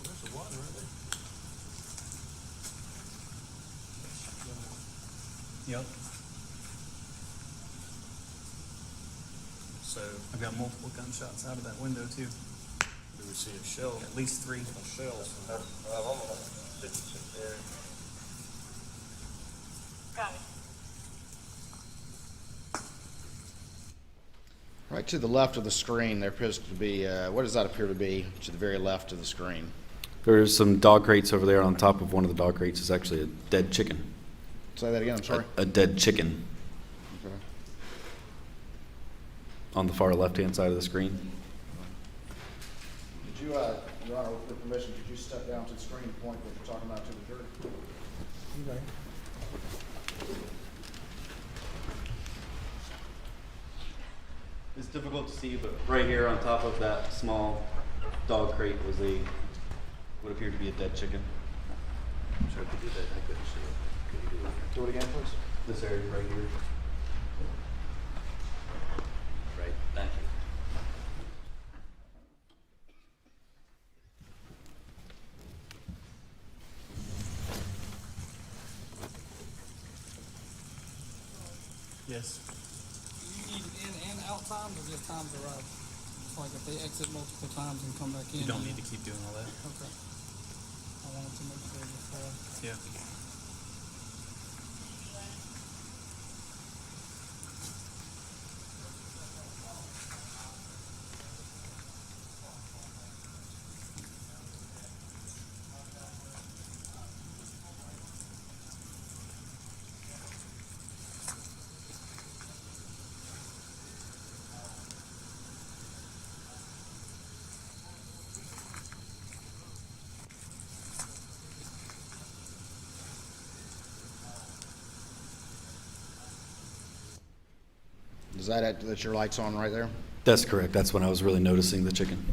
There's the water right there. Yep. So I've got multiple gunshots out of that window too. Do we see a shell? At least 3. Shells. Got it. Right to the left of the screen, there appears to be, what does that appear to be to the very left of the screen? There's some dog crates over there. On top of one of the dog crates is actually a dead chicken. Say that again, I'm sorry. A dead chicken Okay. on the far left-hand side of the screen. Did you, Your Honor, with your permission, could you step down to the screen and point what you're talking about to the jury? Okay. It's difficult to see, but right here on top of that small dog crate was what appeared to be a dead chicken. I'm sure I could do that. I couldn't see it. Could you do it? Do it again, please. This area right here. Right. Thank you. Yes. You need in and out times or just times arrive? It's like if they exit multiple times and come back in. You don't need to keep doing all that. Okay. I wanted to make sure before. Yeah. Is that it, that's your lights on right there? That's correct. That's when I was really noticing the chicken.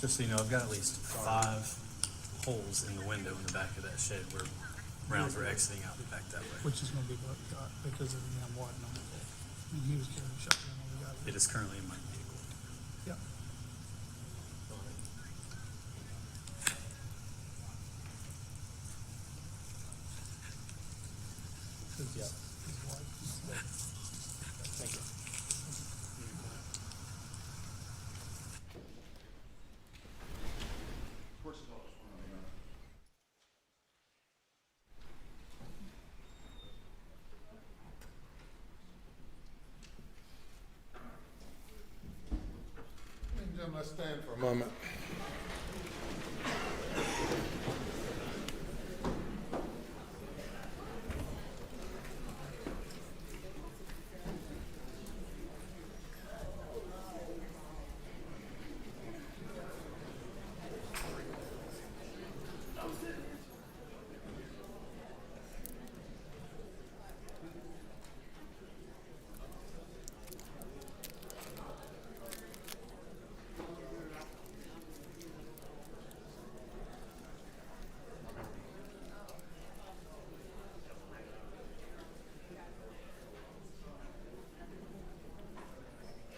Just so you know, I've got at least 5 holes in the window in the back of that shed where rounds were exiting out the back that way. Which is gonna be buckshot because of the wadding on it. And he was carrying a shotgun when we got it. It is currently in my vehicle. Yeah. Thank you. Ladies and gentlemen, let's stand for a moment.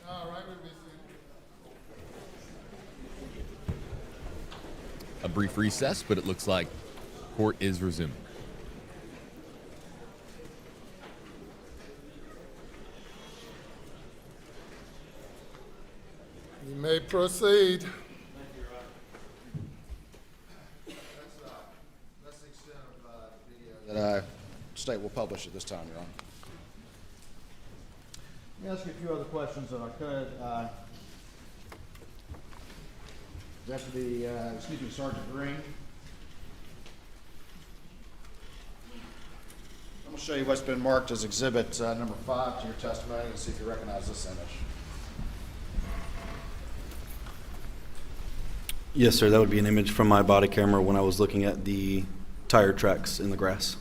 All right, we'll be seated. A brief recess, but it looks like court is resumed. You may proceed. That's the extent of the video that state will publish at this time, Your Honor. Let me ask you a few other questions if I could. Deputy, Sergeant Green. I'm going to show you what's been marked as Exhibit number 5 to your testimony and see if you recognize this image. Yes, sir. That would be an image from my body camera when I was looking at the tire tracks in the grass.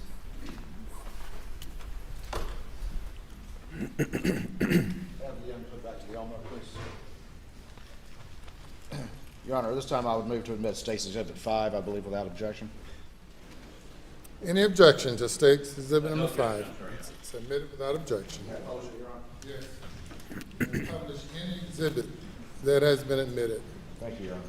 Have the input back to the Elmo, please. Your Honor, this time I would move to admit State's Exhibit 5, I believe, without objection. Any objection to State's Exhibit number 5? Submitted without objection. Yes. And publish any exhibit that has been admitted. Thank you, Your Honor.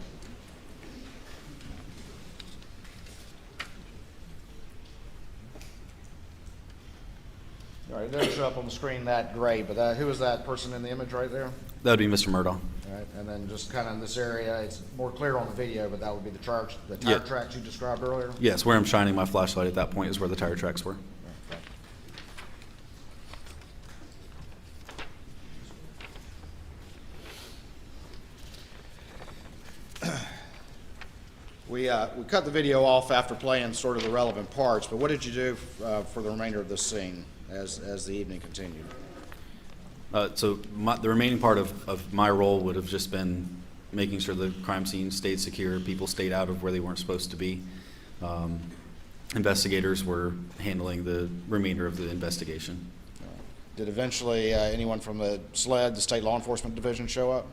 All right, it doesn't show up on the screen that great, but who is that person in the image right there? That would be Mr. Murdaugh. All right, and then just kind of in this area, it's more clear on the video, but that would be the tire Yeah. tracks you described earlier? Yes, where I'm shining my flashlight at that point is where the tire tracks were. We cut the video off after playing sort of the relevant parts, but what did you do for the remainder of this scene as the evening continued? So the remaining part of my role would have just been making sure the crime scene stayed secure, people stayed out of where they weren't supposed to be. Investigators were handling the remainder of the investigation. Did eventually anyone from the SLED, the State Law Enforcement Division, show up?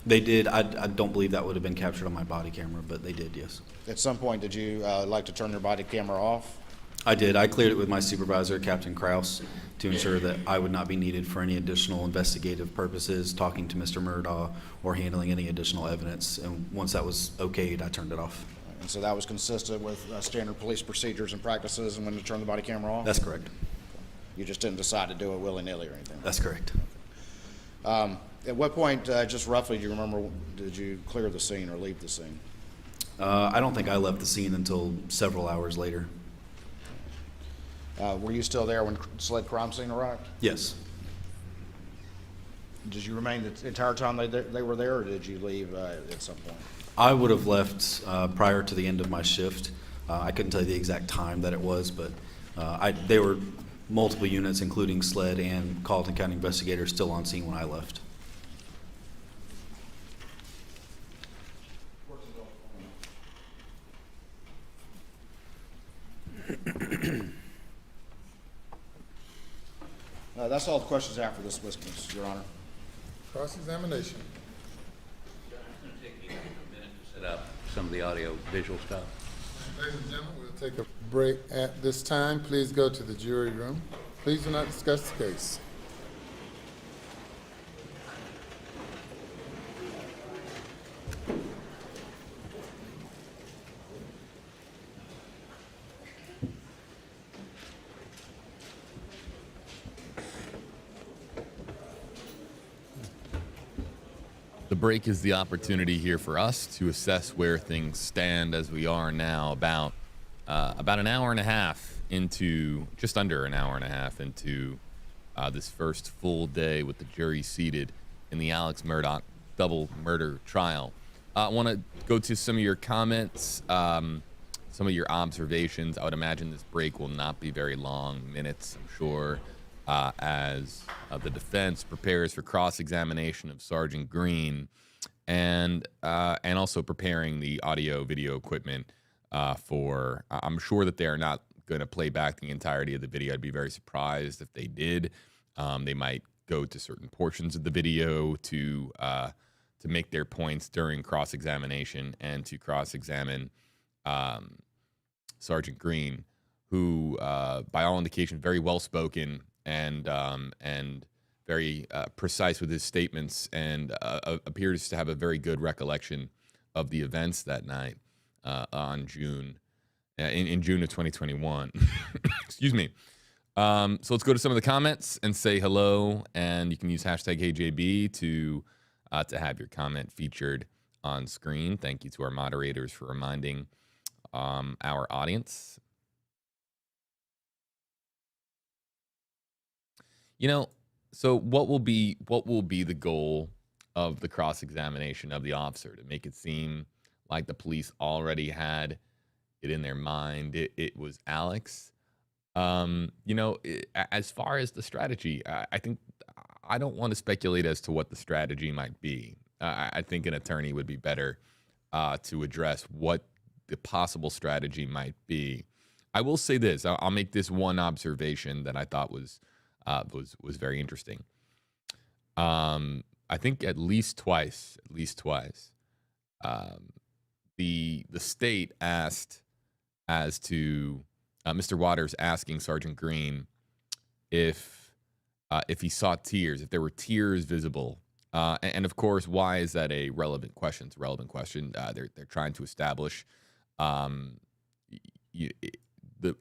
They did. I don't believe that would have been captured on my body camera, but they did, yes. At some point, did you like to turn your body camera off? I did. I cleared it with my supervisor, Captain Kraus, to ensure that I would not be needed for any additional investigative purposes, talking to Mr. Murdaugh or handling any additional evidence. And once that was okayed, I turned it off. And so that was consistent with standard police procedures and practices and when to turn the body camera off? That's correct. You just didn't decide to do it willy-nilly or anything? That's correct. At what point, just roughly, do you remember, did you clear the scene or leave the scene? I don't think I left the scene until several hours later. Were you still there when SLED crime scene arrived? Yes. Did you remain the entire time they were there, or did you leave at some point? I would have left prior to the end of my shift. I couldn't tell you the exact time that it was, but they were multiple units, including SLED and Carleton County investigators, still on scene when I left. That's all the questions I have for this witness, Your Honor. Cross-examination. It's going to take me a minute to set up some of the audio visual stuff. Ladies and gentlemen, we'll take a break at this time. Please go to the jury room. Please do not discuss the case. The break is the opportunity here for us to assess where things stand as we are now about an hour and a half into, just under an hour and a half into this first full day with the jury seated in the Alex Murdaugh double murder trial. I want to go to some of your comments, some of your observations. I would imagine this break will not be very long, minutes, I'm sure, as the defense prepares for cross-examination of Sergeant Green, and also preparing the audio video equipment for. I'm sure that they are not going to play back the entirety of the video. I'd be very surprised if they did. They might go to certain portions of the video to make their points during cross-examination and to cross-examine Sergeant Green, who, by all indications, very well-spoken and very precise with his statements, and appears to have a very good recollection of the events that night on June of 2021. Excuse me. So let's go to some of the comments and say hello, and you can use hashtag HeyJB to have your comment featured on screen. Thank you to our moderators for reminding our audience. You know, so what will be the goal of the cross-examination of the officer? To make it seem like the police already had it in their mind. It was Alex. As far as the strategy, I think I don't want to speculate as to what the strategy might be. I think an attorney would be better to address what the possible strategy might be. I will say this. I'll make this one observation that I thought was very interesting. I think at least twice, the state asked as to Mr. Waters asking Sergeant Green if he saw tears, if there were tears visible. And of course, why is that a relevant question? It's a relevant question. They're trying to establish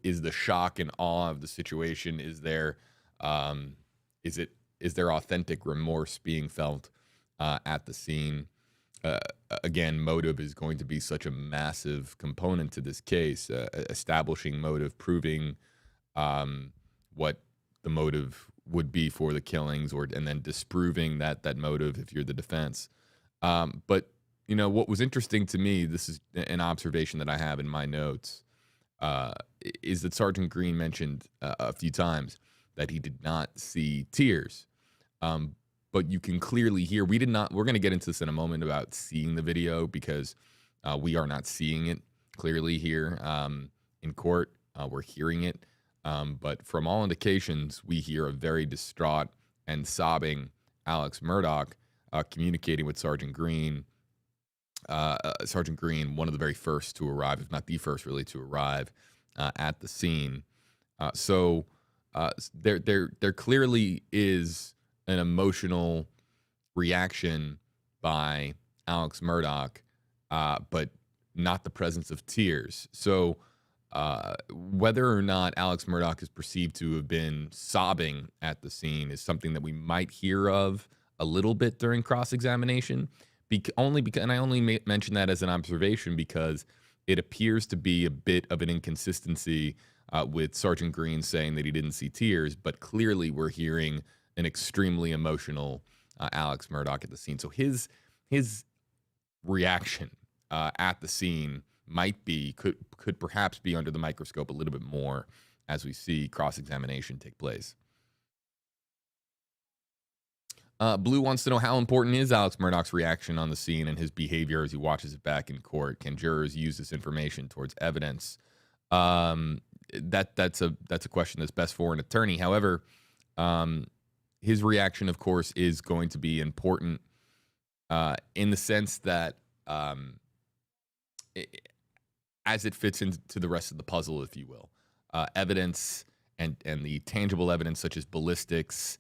is the shock and awe of the situation, is there authentic remorse being felt at the scene? Again, motive is going to be such a massive component to this case. Establishing motive, proving what the motive would be for the killings, and then disproving that motive if you're the defense. But what was interesting to me, this is an observation that I have in my notes, is that Sergeant Green mentioned a few times that he did not see tears. But you can clearly hear, we're going to get into this in a moment about seeing the video, because we are not seeing it clearly here in court. We're hearing it. But from all indications, we hear a very distraught and sobbing Alex Murdaugh communicating with Sergeant Green. Sergeant Green, one of the very first to arrive, if not the first really to arrive at the scene. So there clearly is an emotional reaction by Alex Murdaugh, but not the presence of tears. So whether or not Alex Murdaugh is perceived to have been sobbing at the scene is something that we might hear of a little bit during cross-examination. And I only mention that as an observation because it appears to be a bit of an inconsistency with Sergeant Green saying that he didn't see tears, but clearly we're hearing an extremely emotional Alex Murdaugh at the scene. So his reaction at the scene could perhaps be under the microscope a little bit more as we see cross-examination take place. Blue wants to know, how important is Alex Murdaugh's reaction on the scene and his behavior as he watches it back in court? Can jurors use this information towards evidence? That's a question that's best for an attorney. However, his reaction, of course, is going to be important in the sense that as it fits into the rest of the puzzle, if you will, evidence and the tangible evidence such as ballistics,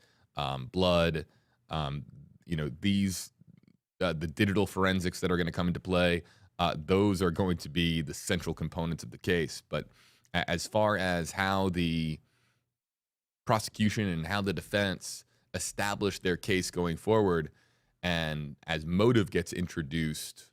blood, the digital forensics that are going to come into play, those are going to be the central components of the case. But as far as how the prosecution and how the defense establish their case going forward, and as motive gets introduced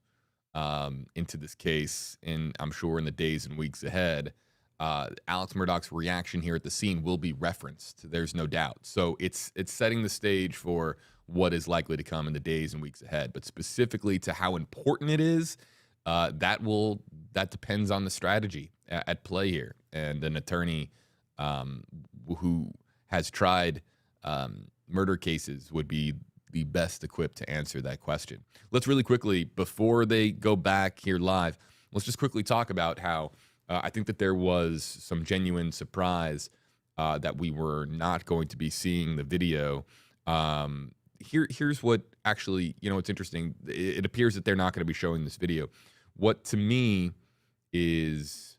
into this case, I'm sure in the days and weeks ahead, Alex Murdaugh's reaction here at the scene will be referenced. There's no doubt. So it's setting the stage for what is likely to come in the days and weeks ahead. But specifically to how important it is, that depends on the strategy at play here. And an attorney who has tried murder cases would be the best equipped to answer that question. Let's really quickly, before they go back here live, let's just quickly talk about how I think that there was some genuine surprise that we were not going to be seeing the video. Here's what actually, it's interesting. It appears that they're not going to be showing this video. What to me is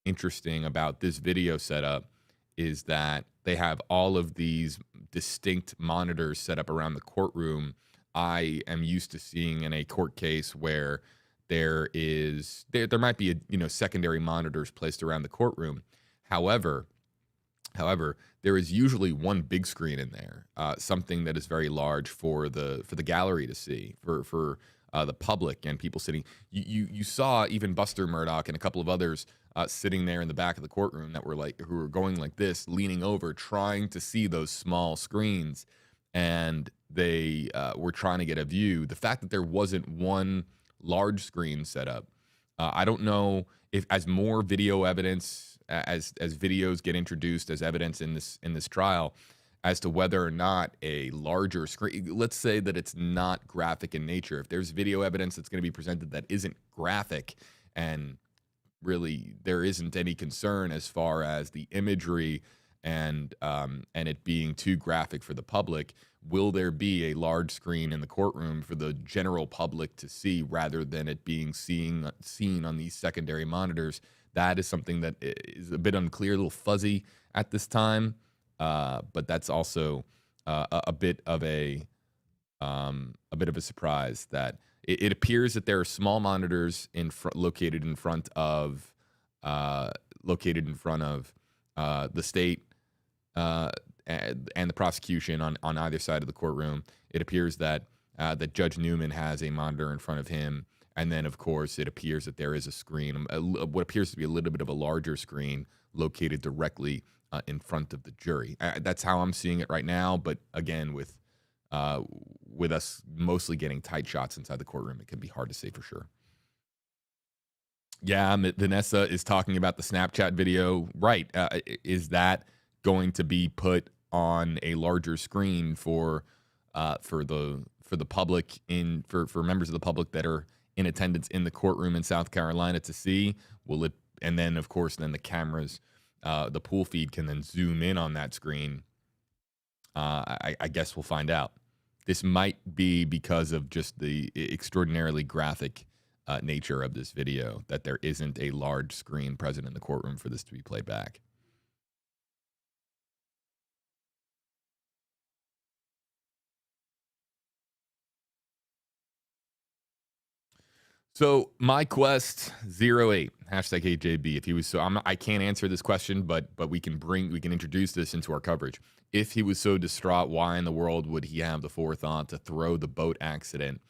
interesting about this video setup is that they have all of these distinct monitors set up around the courtroom. I am used to seeing in a court case where there might be secondary monitors placed around the courtroom. However, there is usually one big screen in there, something that is very large for the gallery to see, for the public and people sitting. You saw even Buster Murdaugh and a couple of others sitting there in the back of the courtroom who were going like this, leaning over, trying to see those small screens, and they were trying to get a view. The fact that there wasn't one large screen set up, I don't know if as more video evidence, as videos get introduced as evidence in this trial, as to whether or not a larger screen, let's say that it's not graphic in nature. If there's video evidence that's going to be presented that isn't graphic, and really there isn't any concern as far as the imagery and it being too graphic for the public, will there be a large screen in the courtroom for the general public to see rather than it being seen on these secondary monitors? That is something that is a bit unclear, a little fuzzy at this time, but that's also a bit of a surprise that it appears that there are small monitors located in front of the state and the prosecution on either side of the courtroom. It appears that Judge Newman has a monitor in front of him, and then of course it appears that there is a screen, what appears to be a little bit of a larger screen located directly in front of the jury. That's how I'm seeing it right now. But again, with us mostly getting tight shots inside the courtroom, it can be hard to say for sure. Yeah, Vanessa is talking about the Snapchat video. Right. Is that going to be put on a larger screen for the public, for members of the public that are in attendance in the courtroom in South Carolina to see? Will it? And then of course, then the cameras, the pool feed can then zoom in on that screen. I guess we'll find out. This might be because of just the extraordinarily graphic nature of this video that there isn't a large screen present in the courtroom for this to be played back. So MyQuest08 #HJB. If he was I can't answer this question, but we can introduce this into our coverage. If he was so distraught, why in the world would he have the forethought to throw the boat accident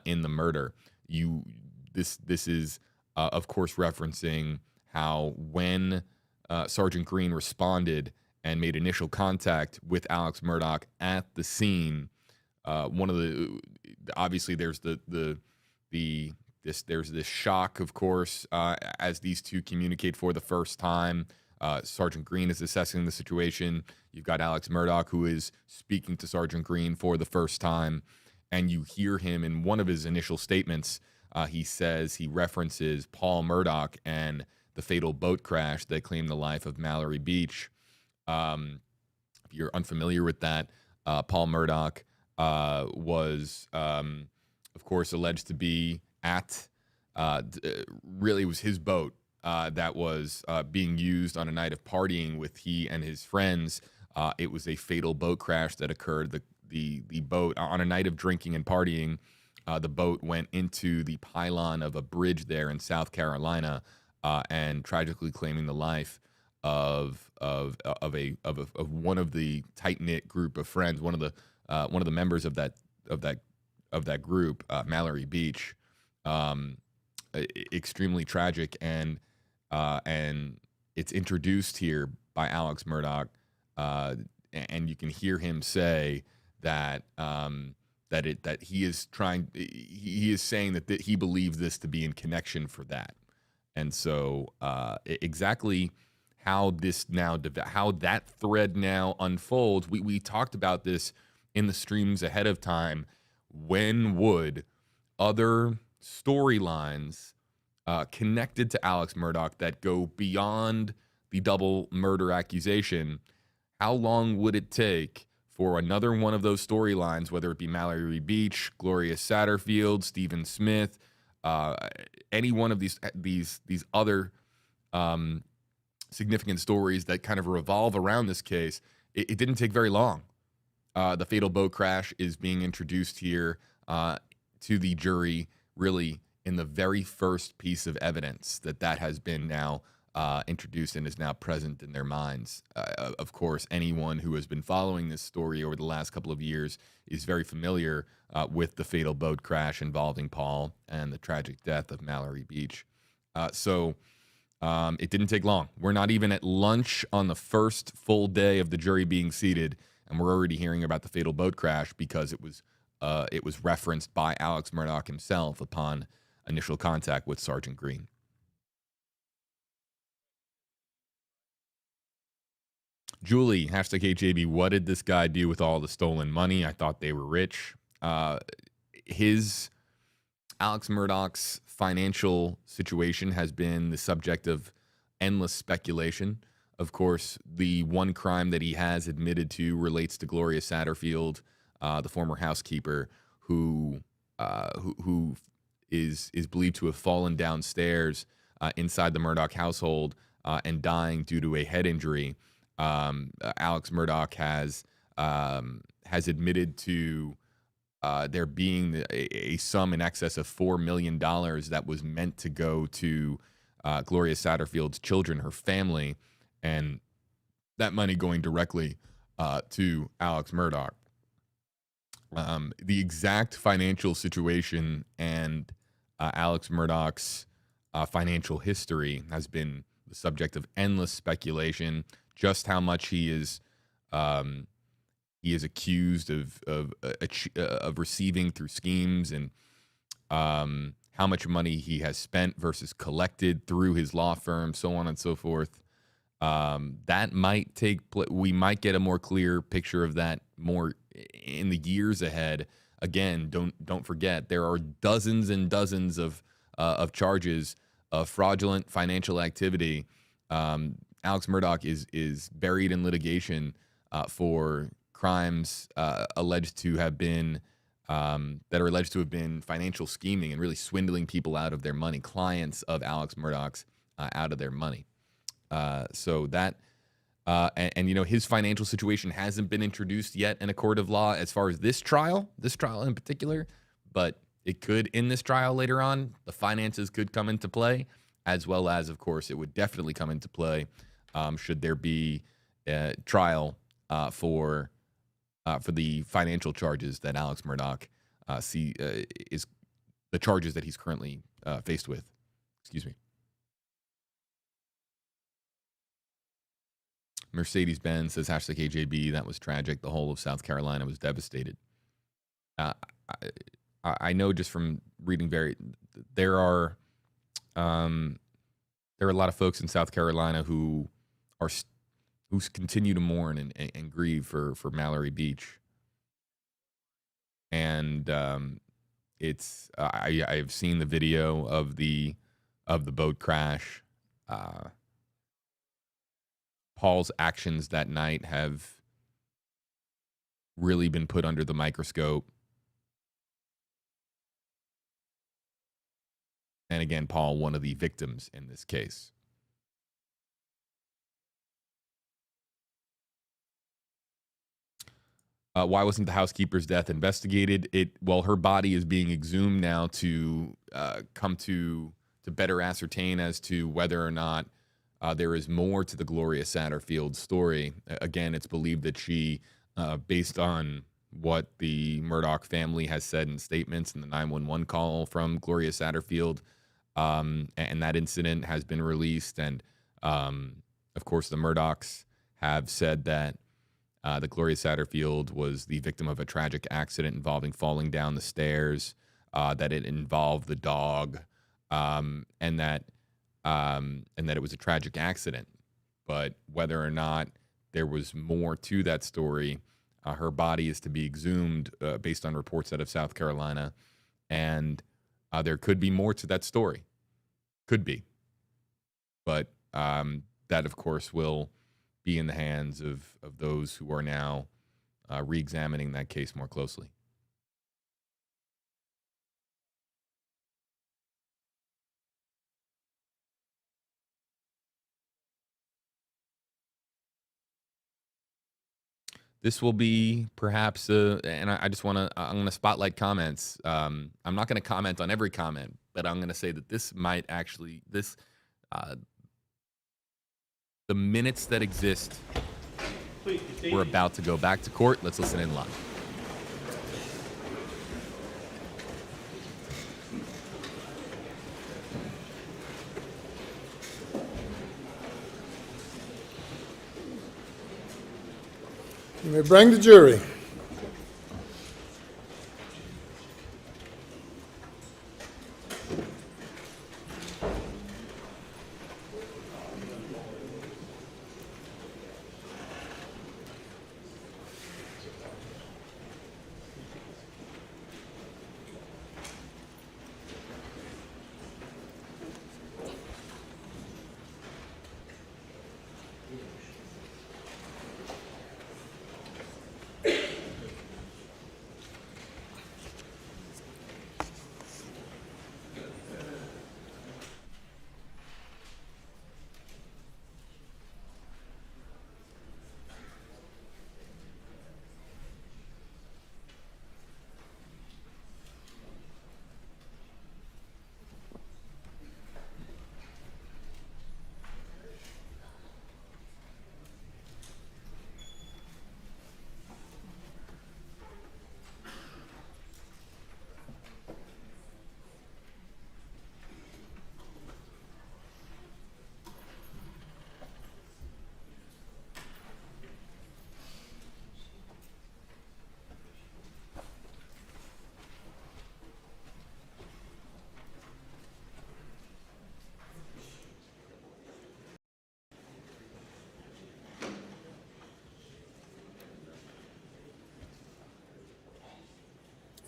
in the murder? This is of course referencing how when Sergeant Green responded and made initial contact with Alex Murdaugh at the scene. One of the obviously there's there's this shock, of course, as these two communicate for the first time. Sergeant Green is assessing the situation. You've got Alex Murdaugh, who is speaking to Sergeant Green for the first time, and you hear him in one of his initial statements. He references Paul Murdaugh and the fatal boat crash that claimed the life of Mallory Beach. If you're unfamiliar with that, Paul Murdaugh was, of course, alleged to be at, really it was his boat that was being used on a night of partying with he and his friends. It was a fatal boat crash that occurred. The boat, on a night of drinking and partying, the boat went into the pylon of a bridge there in South Carolina, and tragically claiming the life of one of the tight-knit group of friends, one of the members of that group, Mallory Beach. Extremely tragic, and it's introduced here by Alex Murdaugh, and you can hear him say that he is saying that he believes this to be in connection for that. And so exactly how that thread now unfolds, we talked about this in the streams ahead of time. When would other storylines connected to Alex Murdaugh that go beyond the double murder accusation, how long would it take for another one of those storylines, whether it be Mallory Beach, Gloria Satterfield, Stephen Smith, any one of these other significant stories that kind of revolve around this case? It didn't take very long. The fatal boat crash is being introduced here to the jury, really in the very first piece of evidence that has been now introduced and is now present in their minds. Of course, anyone who has been following this story over the last couple of years is very familiar with the fatal boat crash involving Paul and the tragic death of Mallory Beach. So it didn't take long. We're not even at lunch on the first full day of the jury being seated, and we're already hearing about the fatal boat crash because it was referenced by Alex Murdaugh himself upon initial contact with Sergeant Green. Julie, #HJB, what did this guy do with all the stolen money? I thought they were rich. Alex Murdaugh's financial situation has been the subject of endless speculation. Of course, the one crime that he has admitted to relates to Gloria Satterfield, the former housekeeper, who is believed to have fallen downstairs inside the Murdaugh household and dying due to a head injury. Alex Murdaugh has admitted to there being a sum in excess of $4 million that was meant to go to Gloria Satterfield's children, her family, and that money going directly to Alex Murdaugh. The exact financial situation and Alex Murdaugh's financial history has been the subject of endless speculation. Just how much he is accused of receiving through schemes, and how much money he has spent versus collected through his law firm, so on and so forth. That might we might get a more clear picture of that more in the years ahead. Again, don't forget, there are dozens and dozens of charges of fraudulent financial activity. Alex Murdaugh is buried in litigation for crimes alleged to have been financial scheming and really swindling people out of their money, clients of Alex Murdaugh's out of their money. So that his financial situation hasn't been introduced yet in a court of law as far as this trial in particular, but it could, in this trial later on, the finances could come into play, as well as, of course, it would definitely come into play should there be a trial for the financial charges that Alex Murdaugh is the charges that he's currently faced with. Excuse me. Mercedes-Benz says #AJB. That was tragic. The whole of South Carolina was devastated. I know just from reading there are a lot of folks in South Carolina who continue to mourn and grieve for Mallory Beach, and I've seen the video of the boat crash. Paul's actions that night have really been put under the microscope. And again, Paul, one of the victims in this case. Why wasn't the housekeeper's death investigated? Her body is being exhumed now to come to better ascertain as to whether or not there is more to the Gloria Satterfield story. Again, it's believed that she, based on what the Murdaugh family has said in statements and the 911 call from Gloria Satterfield, and that incident has been released. And, of course, the Murdaughs have said that the Gloria Satterfield was the victim of a tragic accident involving falling down the stairs, that it involved the dog, and that it was a tragic accident. But whether or not there was more to that story, her body is to be exhumed based on reports out of South Carolina, and there could be more to that story. Could be. But that, of course, will be in the hands of those who are now re-examining that case more closely. This will be perhaps, and I'm going to spotlight comments. I'm not going to comment on every comment, but I'm going to say that this might actually, the minutes that exist, we're about to go back to court. Let's listen in live. You may bring the jury.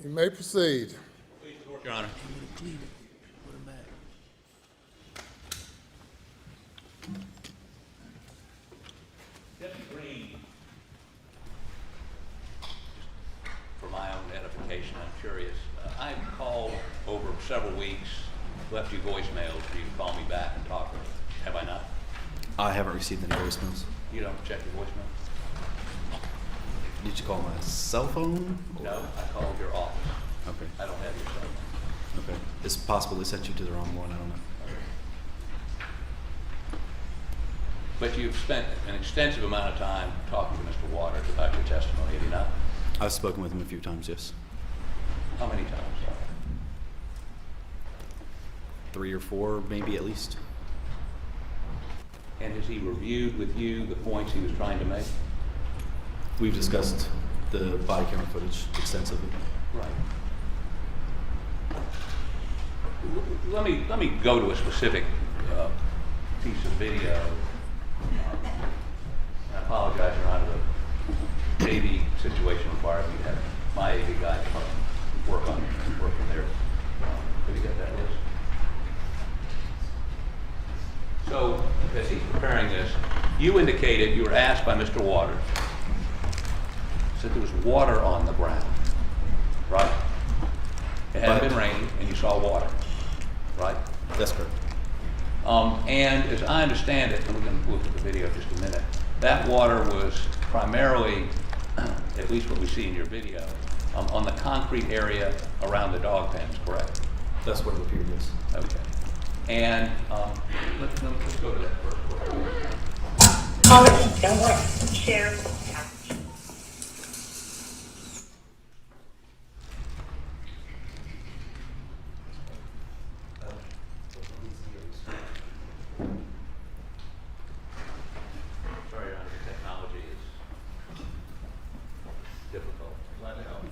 You may proceed. Please, Your Honor. Deputy Green, for my own edification, I'm curious. I've called over several weeks, left you voicemails for you to call me back and talk. Have I not? I haven't received any voicemails. You don't check your voicemail? Did you call my cell phone? No, I called your office. Okay. I don't have your cell phone. It's possible they sent you to the wrong one, I don't know. But you've spent an extensive amount of time talking to Mr. Waters about your testimony, have you not? I've spoken with him a few times, yes. How many times? 3 or 4, maybe at least. And has he reviewed with you the points he was trying to make? We've discussed the body camera footage extensively. Right. Let me go to a specific piece of video. I apologize, Your Honor, the AV situation required me to have my AV guy come up and work from there. Could you get that list? So, as he's preparing this, you indicated you were asked by Mr. Waters, said there was water on the ground, right? It hadn't been raining, and you saw water, right? That's correct. And as I understand it, and we're going to look at the video in just a minute, that water was primarily, at least what we see in your video, on the concrete area around the dog pens, correct? That's what it appeared, yes. Okay. And let's go to that first. Caller, share. Sorry, Your Honor, the technology is difficult. Glad to help.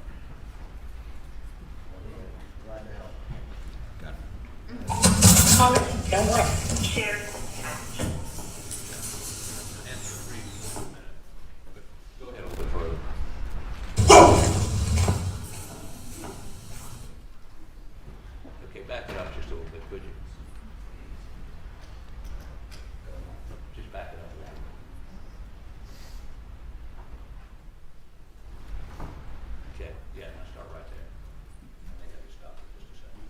Glad to help. Caller, share. Go ahead a little bit further. Okay, back it up just a little bit, could you? Just back it up a little. Okay, yeah, now start right there. I think I can stop for just a second.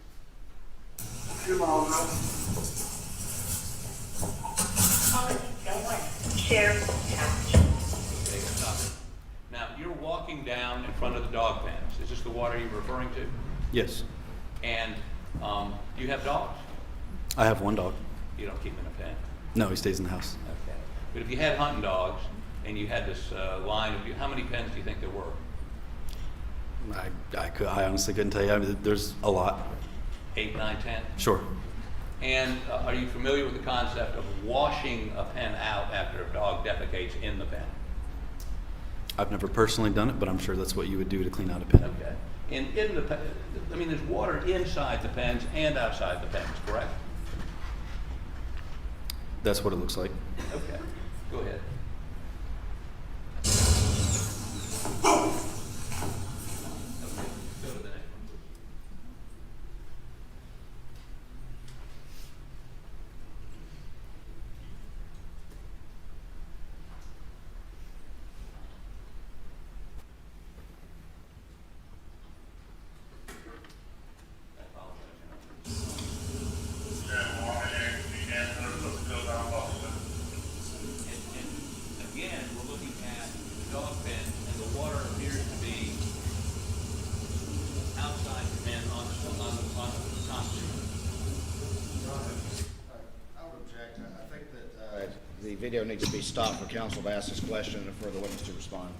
Share. Okay, stop it. Now, you're walking down in front of the dog pens. Is this the water you're referring to? Yes. And you have dogs? I have 1 dog. You don't keep him in a pen? No, he stays in the house. Okay. But if you had hunting dogs and you had this line of, how many pens do you think there were? I honestly couldn't tell you. I mean, there's a lot. 8, 9, 10? Sure. And are you familiar with the concept of washing a pen out after a dog defecates in the pen? I've never personally done it, but I'm sure that's what you would do to clean out a pen. Okay. And in the pen, I mean, there's water inside the pens and outside the pens, correct? That's what it looks like. Okay. Go ahead. Okay. Go to the next one, please. I apologize. And again, we're looking at the dog pen, and the water appears to be outside the pen on the concrete. I would object. I think that the video needs to be stopped for counsel to ask this question and for the witness to respond.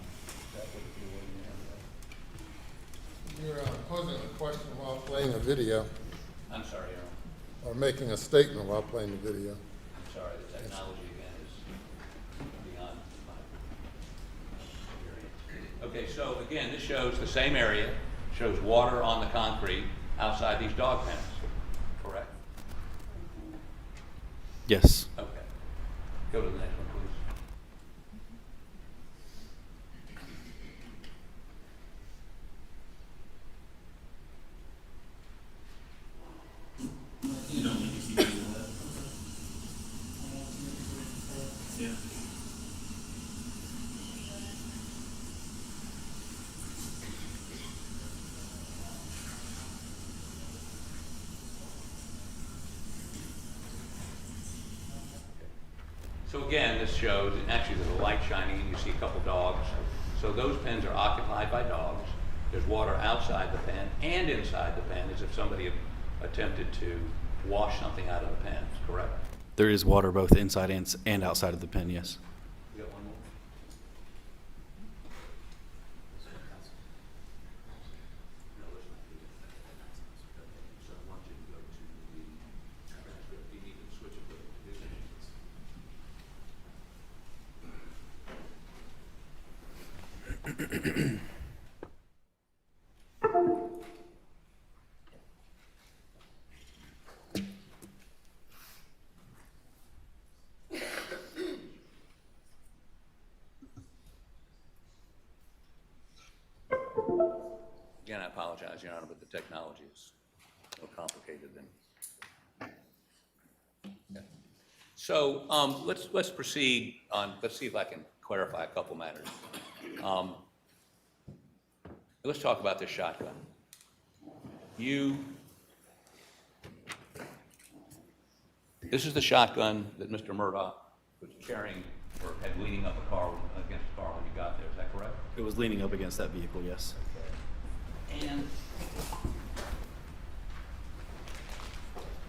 You're posing a question while playing a video, I'm sorry, Aaron. or making a statement while playing the video. I'm sorry, the technology again is beyond my experience. Okay, so again, this shows the same area, shows water on the concrete outside these dog pens, correct? Yes. Okay. Go to the next one, please. You don't need to keep doing that. Yeah. So again, this shows, and actually there's a light shining and you see a couple dogs. So those pens are occupied by dogs. There's water outside the pen and inside the pen as if somebody had attempted to wash something out of the pens, correct? There is water both inside and outside of the pen, yes. You got one more? Again, I apologize, Your Honor, but the technology is more complicated than. Yeah. So let's proceed on. Let's see if I can clarify a couple matters. Let's talk about this shotgun. This is the shotgun that Mr. Murdaugh was carrying or had leaning up a car against the car when you got there. Is that correct? It was leaning up against that vehicle, yes. And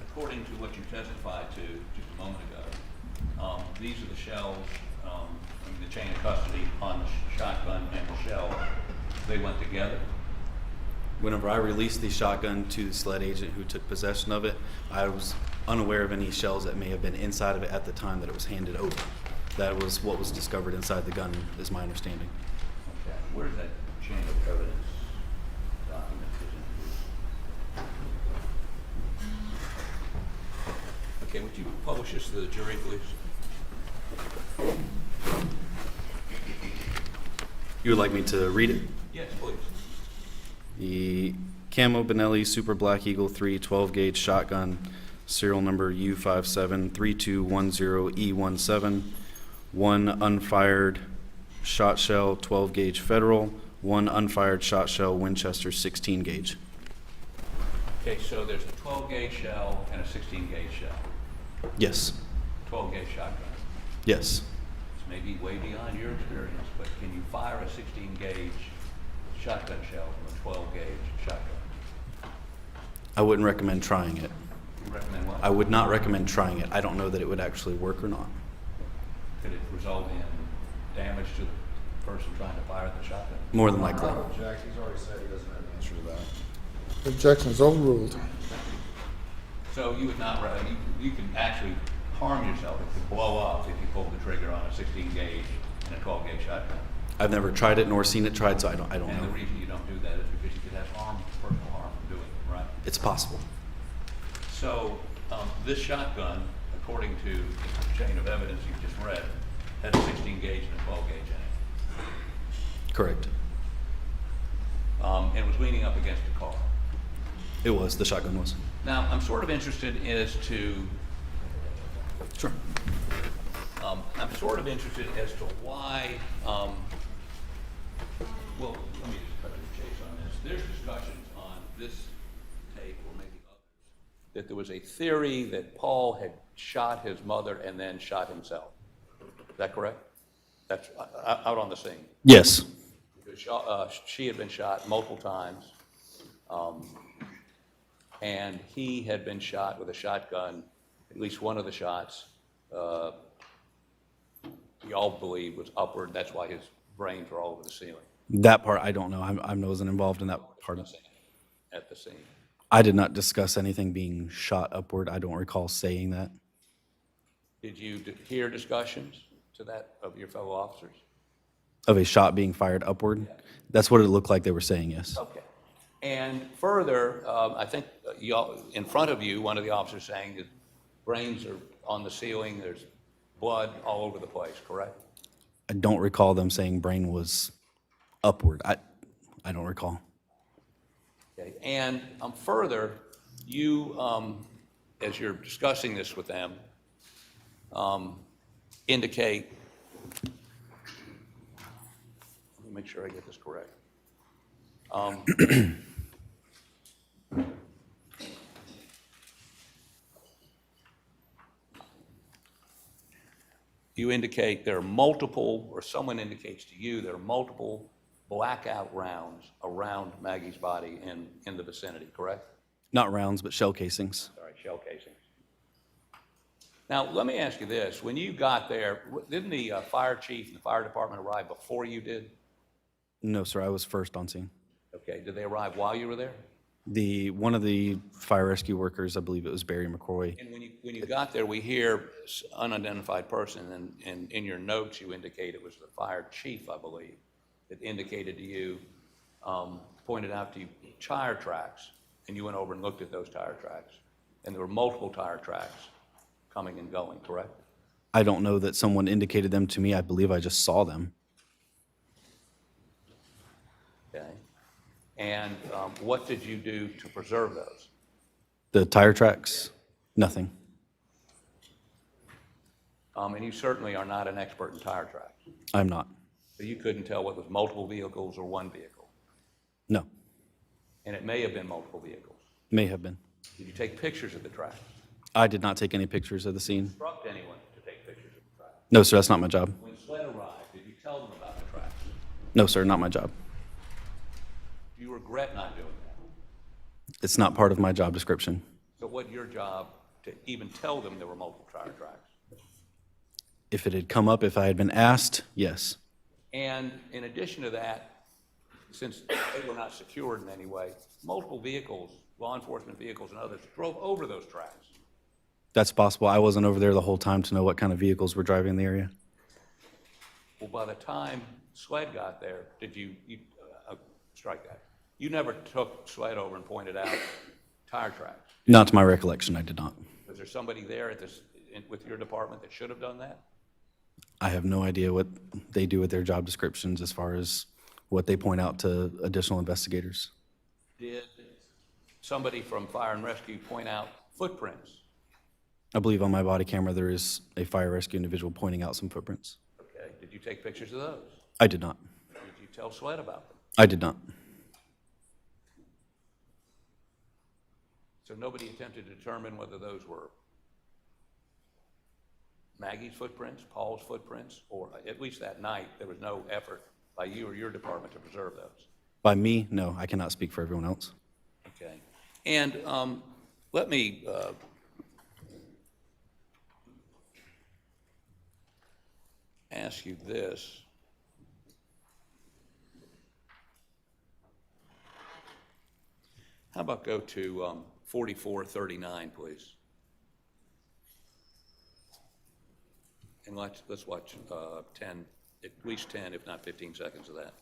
according to what you testified to just a moment ago, these are the shells, the chain of custody on the shotgun and the shell. They went together. Whenever I released the shotgun to the SLED agent who took possession of it, I was unaware of any shells that may have been inside of it at the time that it was handed over. That was what was discovered inside the gun, is my understanding. Okay. Where's that chain of evidence document? Okay, would you publish this to the jury, please? You would like me to read it? Yes, please. The Camo Benelli Super Black Eagle 3 12-gauge shotgun, serial number U573210E17, one unfired shot shell 12-gauge Federal, one unfired shot shell Winchester 16-gauge. Okay, so there's a 12-gauge shell and a 16-gauge shell. Yes. 12-gauge shotgun. Yes. This may be way beyond your experience, but can you fire a 16-gauge shotgun shell from a 12-gauge shotgun? I wouldn't recommend trying it. You recommend what? I would not recommend trying it. I don't know that it would actually work or not. Could it result in damage to the person trying to fire the shotgun? More than likely. Jack, he's already said he doesn't have an answer to that. Objection is overruled. So you would not, you can actually harm yourself. It could blow up if you pull the trigger on a 16-gauge and a 12-gauge shotgun. I've never tried it nor seen it tried, so I don't And know. the reason you don't do that is because you could have personal harm from doing it, right? It's possible. So this shotgun, according to the chain of evidence you just read, has a 16-gauge and a 12-gauge in it. Correct. And it was leaning up against the car. It was. The shotgun was. Now, I'm sort of interested as to, Sure. I'm sort of interested as to why, well, let me just cut to the chase on this. There's discussions on this tape, or maybe others, that there was a theory that Paul had shot his mother and then shot himself. Is that correct? That's out on the scene. Yes. Because she had been shot multiple times, and he had been shot with a shotgun. At least one of the shots, we all believe was upward. That's why his brains were all over the ceiling. That part I don't know. I wasn't involved in that part of it. At the scene. I did not discuss anything being shot upward. I don't recall saying that. Did you hear discussions to that of your fellow officers? Of a shot being fired upward? That's what it looked like they were saying, yes. Okay. And further, I think in front of you, one of the officers saying that brains are on the ceiling, there's blood all over the place, correct? I don't recall them saying brain was upward. I don't recall. Okay. And further, you, as you're discussing this with them, indicate, let me make sure I get this correct. You indicate there are multiple, or someone indicates to you there are multiple blackout rounds around Maggie's body in the vicinity, correct? Not rounds, but shell casings. All right, shell casings. Now, let me ask you this. When you got there, didn't the fire chief and the fire department arrive before you did? No, sir, I was first on scene. Okay, did they arrive while you were there? One of the fire rescue workers, I believe it was Barry McCroy. And when you got there, we hear unidentified person, and in your notes, you indicate it was the fire chief, I believe, that indicated to you, pointed out to you, tire tracks, and you went over and looked at those tire tracks. And there were multiple tire tracks coming and going, correct? I don't know that someone indicated them to me. I believe I just saw them. Okay. And what did you do to preserve those? The tire tracks, nothing. And you certainly are not an expert in tire tracks. I'm not. So you couldn't tell what was multiple vehicles or one vehicle. No, And it may have been multiple vehicles. may have been. Did you take pictures of the tracks? I did not take any pictures of the scene. Instruct anyone to take pictures of the tracks? No, sir, that's not my job. When SLED arrived, did you tell them about the tracks? No, sir, not my job. Do you regret not doing that? It's not part of my job description. So what's your job to even tell them there were multiple tire tracks? If it had come up, if I had been asked, yes. And in addition to that, since they were not secured in any way, multiple vehicles, law enforcement vehicles and others, drove over those tracks. That's possible. I wasn't over there the whole time to know what kind of vehicles were driving in the area. Well, by the time SLED got there, did you strike that? You never took SLED over and pointed out tire tracks. Not to my recollection, I did not. Was there somebody there with your department that should have done that? I have no idea what they do with their job descriptions as far as what they point out to additional investigators. Did somebody from Fire and Rescue point out footprints? I believe on my body camera there is a fire rescue individual pointing out some footprints. Okay, did you take pictures of those? I did not. Did you tell SLED about them? I did not. So nobody attempted to determine whether those were Maggie's footprints, Paul's footprints, or at least that night, there was no effort by you or your department to preserve those? By me, no, I cannot speak for everyone else. Okay. And let me ask you this. How about go to 4439, please? And let's watch 10, at least 10, if not 15 seconds of that.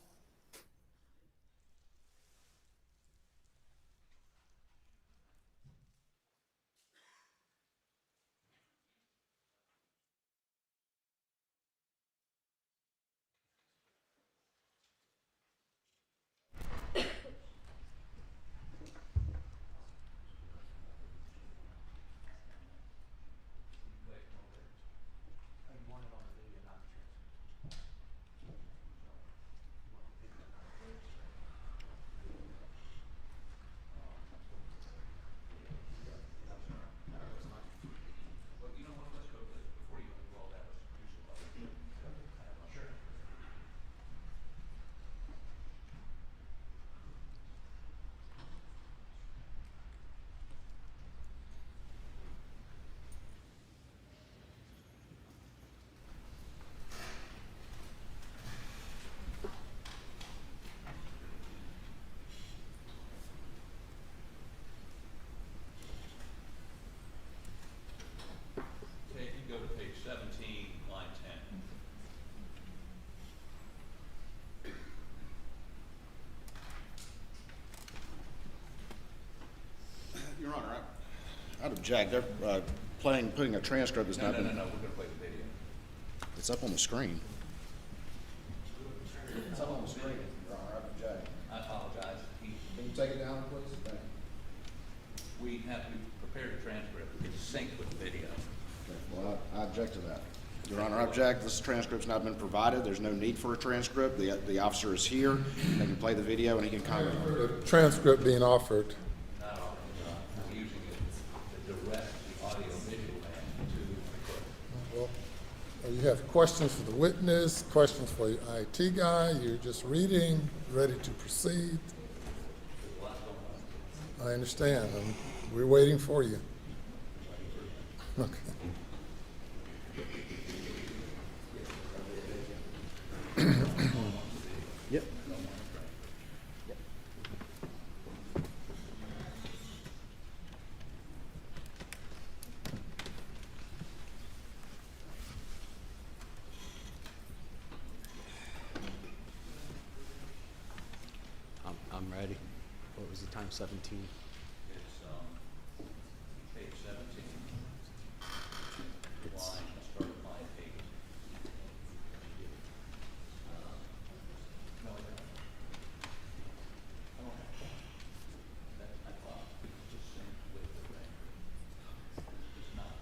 Okay, if you go to page 17, line 10. Your Honor, I'd object. They're putting a transcript that's not been... No, we're going to play the video. It's up on the screen. It's up on the screen, Your Honor, I'd object. I apologize. Can you take it down, please? Thank you. We have to prepare the transcript. It's synced with the video. Okay, well, I object to that. Your Honor, I object. This transcript's not been provided. There's no need for a transcript. The officer is here. They can play the video and he can comment on it. The transcript being offered. I'm using it to direct the audio-visual man to... Well, you have questions for the witness, questions for your IT guy, you're just reading, ready to proceed. I understand. We're waiting for you. Okay. Yep. I'm ready. What was the time? 17? It's, page 17. Line, start at line 8. No, I don't. I don't have that. I thought it was just synced with the thing. It's not.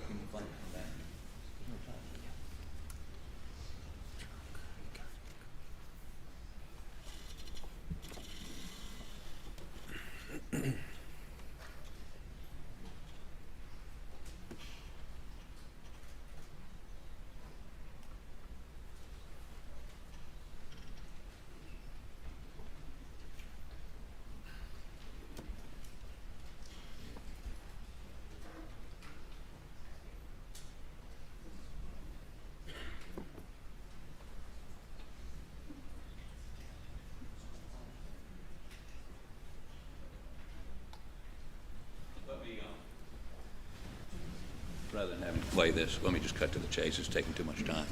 Can you find it back? No time. Let me, rather than having to play this, let me just cut to the chase. It's taking too much time.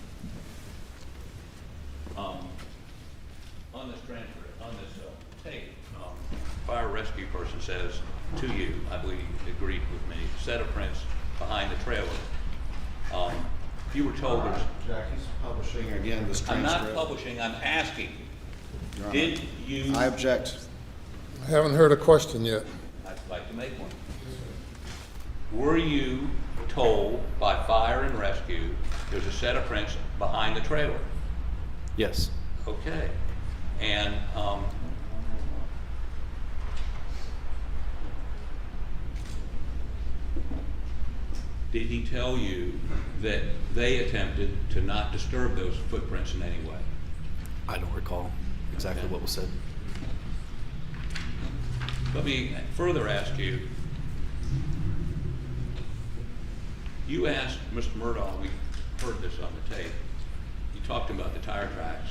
On this transcript, on this tape, fire rescue person says to you, I believe he agreed with me, set of prints behind the trailer. You were told there's... Jackie's publishing again this I'm transcript. not publishing, I'm asking. Your Honor, Did you... I object. I haven't heard a question yet. I'd like to make one. Were you told by fire and rescue there's a set of prints behind the trailer? Yes. Okay. And did he tell you that they attempted to not disturb those footprints in any way? I don't recall exactly what was said. Let me further ask you, you asked Mr. Murdaugh, we heard this on the tape, you talked about the tire tracks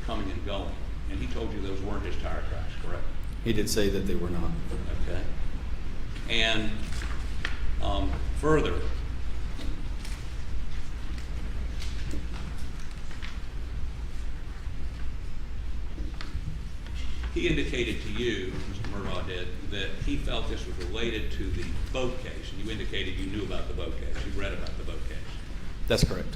coming and going, and he told you those weren't his tire tracks, correct? He did say that they were not. Okay. And further, he indicated to you, Mr. Murdaugh did, that he felt this was related to the boat case, and you indicated you knew about the boat case, you read about the boat case. That's correct.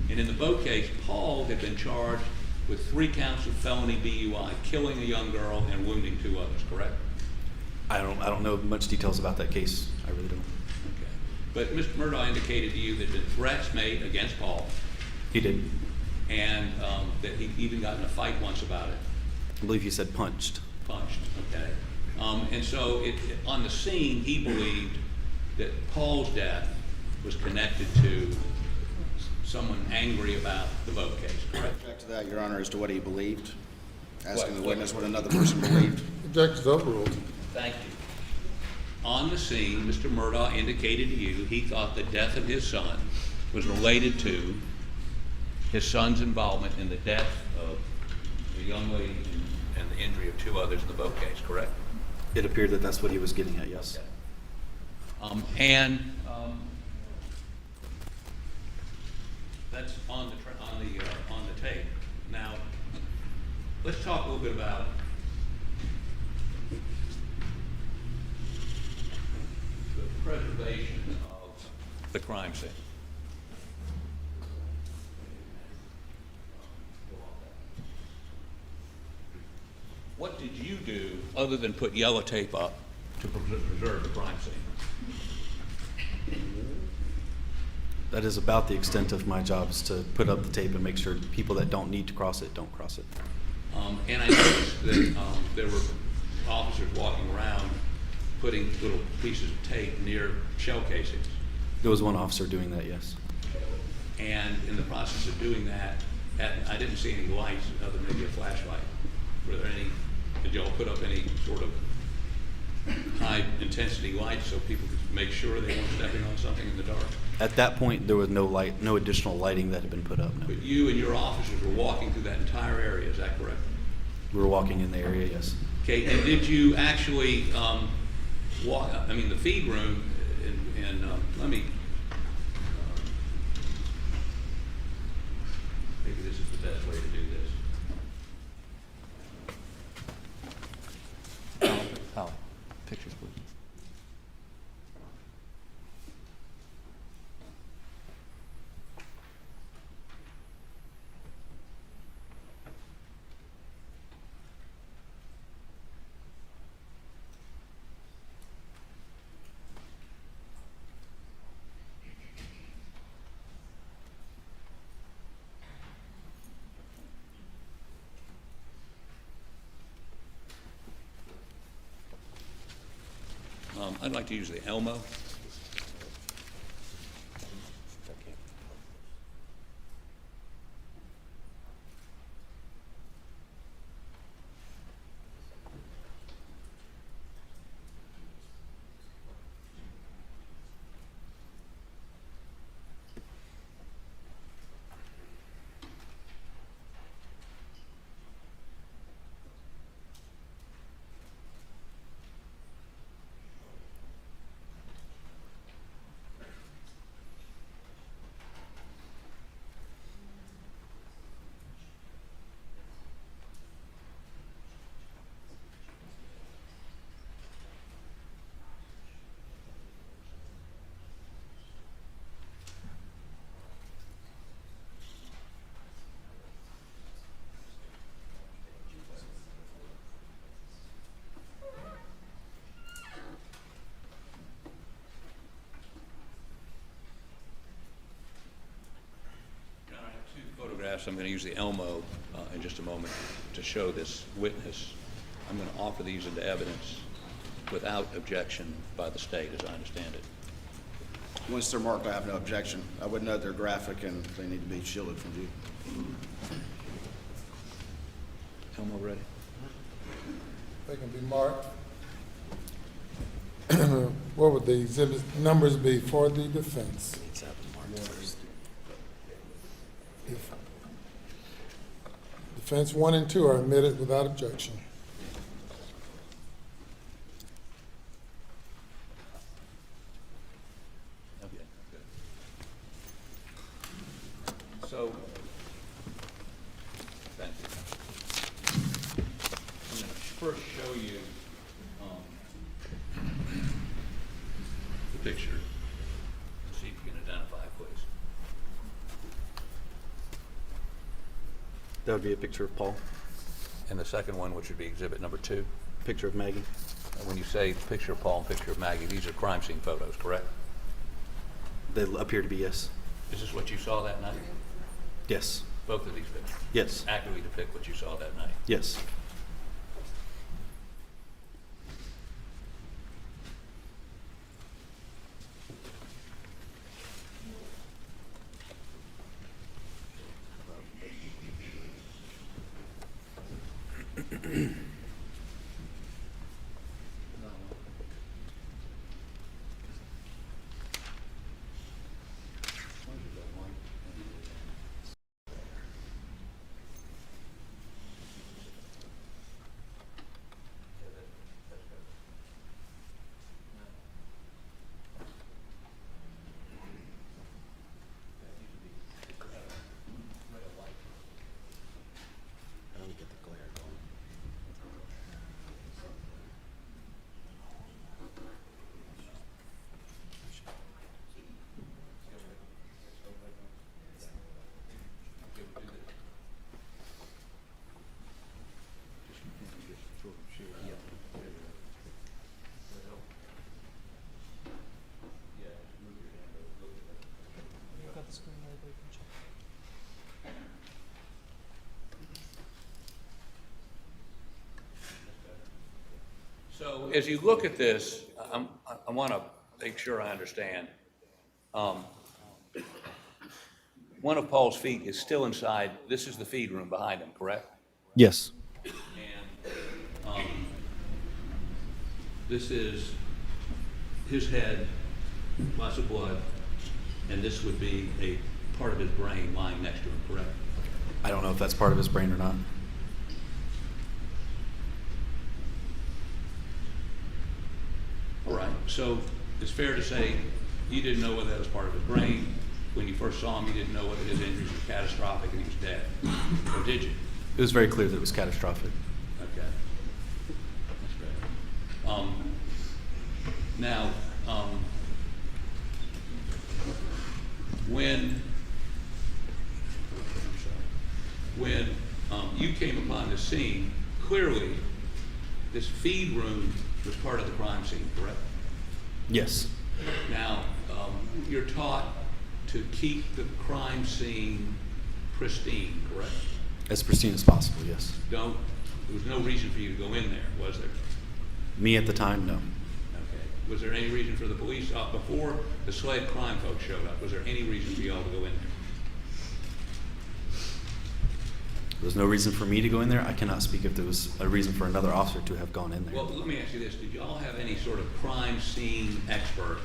And in the boat case, Paul had been charged with 3 counts of felony BUI, killing a young girl and wounding 2 others, correct? I don't know much details about that case. I really don't. Okay. But Mr. Murdaugh indicated to you that the threats made against Paul, He did. and that he even got in a fight once about it. I believe he said punched. Punched, okay. And so on the scene, he believed that Paul's death was connected to someone angry about the boat case, correct? Object to that, Your Honor, as to what he believed. Asking What? the witness what another person believed. Objection is overruled. Thank you. On the scene, Mr. Murdaugh indicated to you he thought the death of his son was related to his son's involvement in the death of the young lady and the injury of 2 others in the boat case, correct? It appeared that that's what he was getting at, yes. That's on the tape. Now, let's talk a little bit about the preservation of the crime scene. What did you do other than put yellow tape up to preserve the crime scene? That is about the extent of my job, is to put up the tape and make sure people that don't need to cross it don't cross it. And I noticed that there were officers walking around putting little pieces of tape near shell casings. There was one officer doing that, yes. And in the process of doing that, I didn't see any lights other than maybe a flashlight. Were there any, did y'all put up any sort of high intensity lights so people could make sure they weren't stepping on something in the dark? At that point, there was no light, no additional lighting that had been put up, no. But you and your officers were walking through that entire area, is that correct? We were walking in the area, yes. Okay, and did you actually walk, I mean, the feed room, and let me, maybe this is the best way to do this. Holly, pictures, please. I'd like to use the Elmo. Photographs. I'm going to use the Elmo in just a moment to show this witness. I'm going to offer these into evidence without objection by the state, as I understand it. Once they're marked, I have no objection. I would note they're graphic and they need to be shielded from view. Elmo ready? They can be marked. What would the exhibit numbers be for the defense? Defense 1 and 2 are admitted without objection. Okay, good. So, thank you. I'm going to first show you the picture. See if you can identify, please. That would be a picture of Paul, And the second one, which would be exhibit number 2. picture of Maggie. When you say picture of Paul and picture of Maggie, these are crime scene photos, correct? They appear to be, yes. Is this what you saw that night? Yes. Both of these pictures? Yes. Accurately depict what you saw that night? Yes. So as you look at this, I want to make sure I understand. one of Paul's feet is still inside, this is the feed room behind him, correct? Yes. And this is his head, lots of blood, and this would be a part of his brain lying next to him, correct? I don't know if that's part of his brain or not. All right, so it's fair to say you didn't know whether that was part of his brain. When you first saw him, you didn't know whether his injuries were catastrophic and he was dead, or did you? It was very clear that it was catastrophic. Okay. That's great. Now, when you came upon the scene, clearly this feed room was part of the crime scene, correct? Yes. Now, you're taught to keep the crime scene pristine, correct? As pristine as possible, yes. There was no reason for you to go in there, was there? Me at the time, no. Okay. Was there any reason for the police, before the SLED crime folks showed up, was there any reason for y'all to go in there? There was no reason for me to go in there. I cannot speak if there was a reason for another officer to have gone in there. Well, let me ask you this. Did y'all have any sort of crime scene expert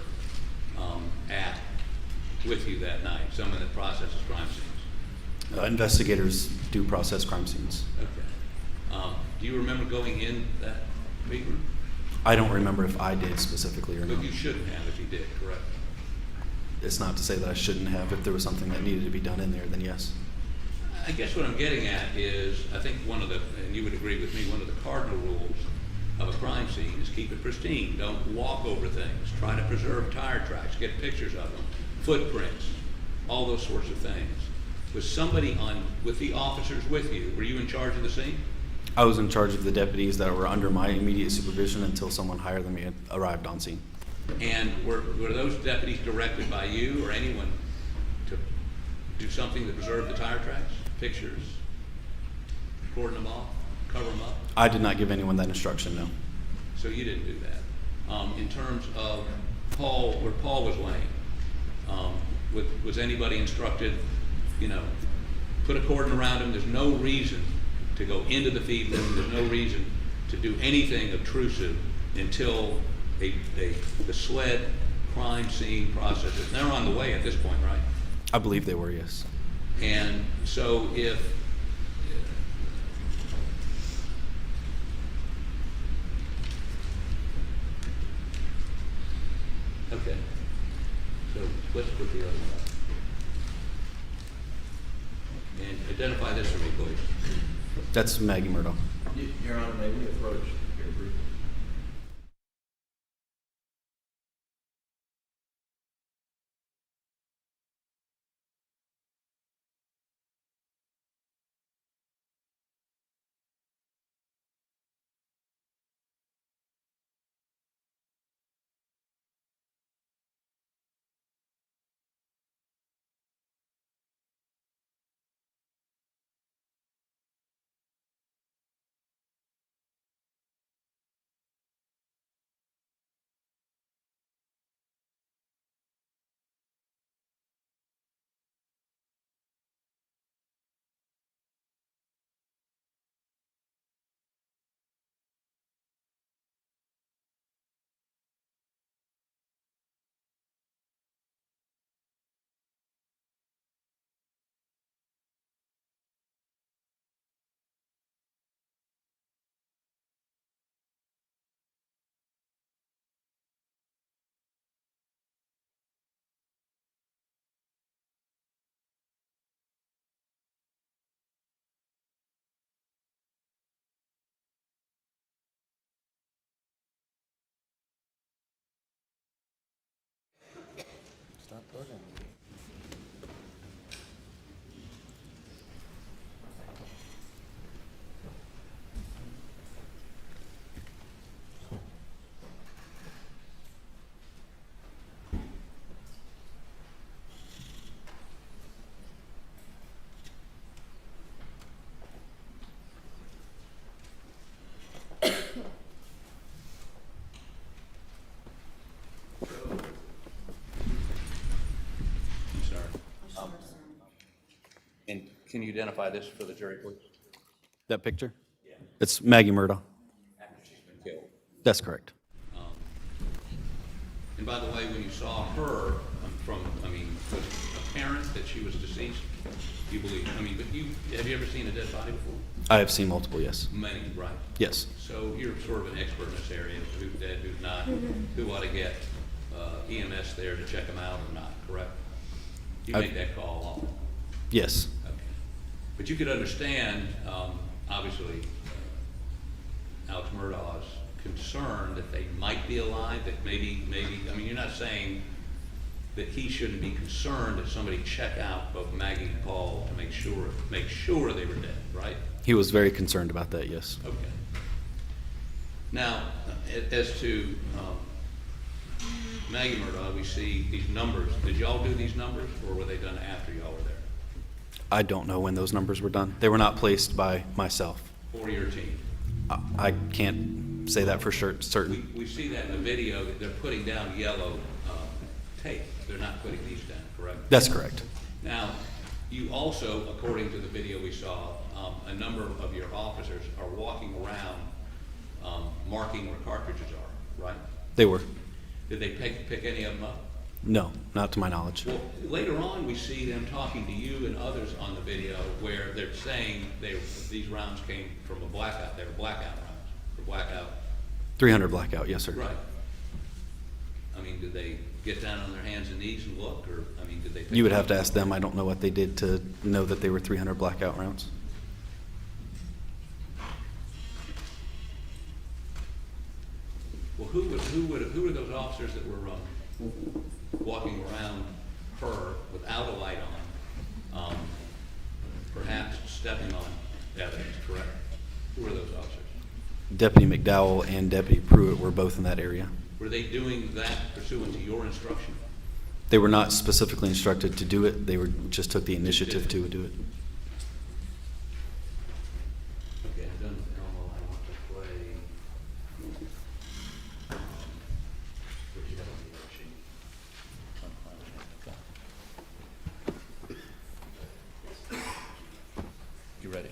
with you that night, someone that processes crime scenes? Investigators do process crime scenes. Okay. Do you remember going in that feed room? I don't remember if I did specifically or But not. you shouldn't have if you did, correct? It's not to say that I shouldn't have. If there was something that needed to be done in there, then yes. I guess what I'm getting at is, I think one of the, and you would agree with me, one of the cardinal rules of a crime scene is keep it pristine. Don't walk over things. Try to preserve tire tracks. Get pictures of them. Footprints. All those sorts of things. Was somebody with the officers with you, were you in charge of the scene? I was in charge of the deputies that were under my immediate supervision until someone higher than me had arrived on scene. And were those deputies directed by you or anyone to do something to preserve the tire tracks? Pictures? Cordon them off? Cover them up? I did not give anyone that instruction, no. So you didn't do that. In terms of Paul, where Paul was laying, was anybody instructed, put a cordon around him? There's no reason to go into the feed room. There's no reason to do anything obtrusive until the SLED crime scene processes. They're on the way at this point, right? I believe they were, yes. And so if okay, so let's put the other one up. And identify this for me, please. That's Maggie Murdaugh. Your Honor, may we approach your briefly? And can you identify this for the jury, please? That picture? Yeah. It's Maggie Murdaugh. After she's been killed. That's correct. And by the way, when you saw her was it apparent that she was deceased? You believe, but have you ever seen a dead body before? I have seen multiple, yes. Many, right? Yes. So you're sort of an expert in this area, who's dead, who's not, who ought to get EMS there to check them out or not, correct? You make that call often. Yes. Okay. But you could understand, obviously, Alex Murdaugh's concern that they might be alive, that maybe, you're not saying that he shouldn't be concerned that somebody check out both Maggie and Paul to make sure they were dead, right? He was very concerned about that, yes. Okay. Now, as to Maggie Murdaugh, we see these numbers. Did y'all do these numbers, or were they done after y'all were there? I don't know when those numbers were done. They were not placed by myself. For your team? I can't say that for sure, certain. We see that in the video, that they're putting down yellow tape. They're not putting these down, correct? That's correct. Now, you also, according to the video we saw, a number of your officers are walking around marking where cartridges are, right? They were. Did they pick any of them up? No, not to my knowledge. Well, later on, we see them talking to you and others on the video where they're saying these rounds came from a blackout. They were blackout rounds, or blackout. 300 blackout, yes, sir. Right. Did they get down on their hands and knees and look, or, did they? You would have to ask them. I don't know what they did to know that they were 300 blackout rounds. Well, who were those officers that were walking around her without a light on, perhaps stepping on evidence, correct? Who were those officers? Deputy McDowell and Deputy Pruitt were both in that area. Were they doing that pursuant to your instruction? They were not specifically instructed to do it. They just took the initiative to do it. Okay, I've done Elmo. I want to play. Where'd you have on the sheet? You ready?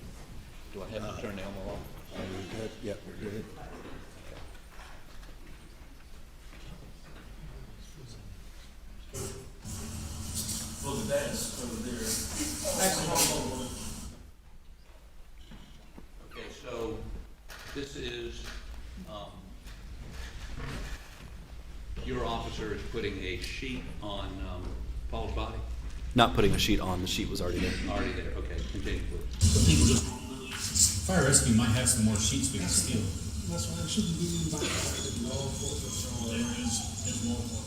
Do I have to turn the Elmo off? Are we good? Yep, we're good. Well, the dad's over there. Actually, hold on. Okay, so this is, your officer is putting a sheet on Paul's body? Not putting a sheet on. The sheet was already there. Already there, okay, continue please. So people just, fire rescue might have some more sheets we can steal. That's why it shouldn't be in by law enforcement. There is law enforcement.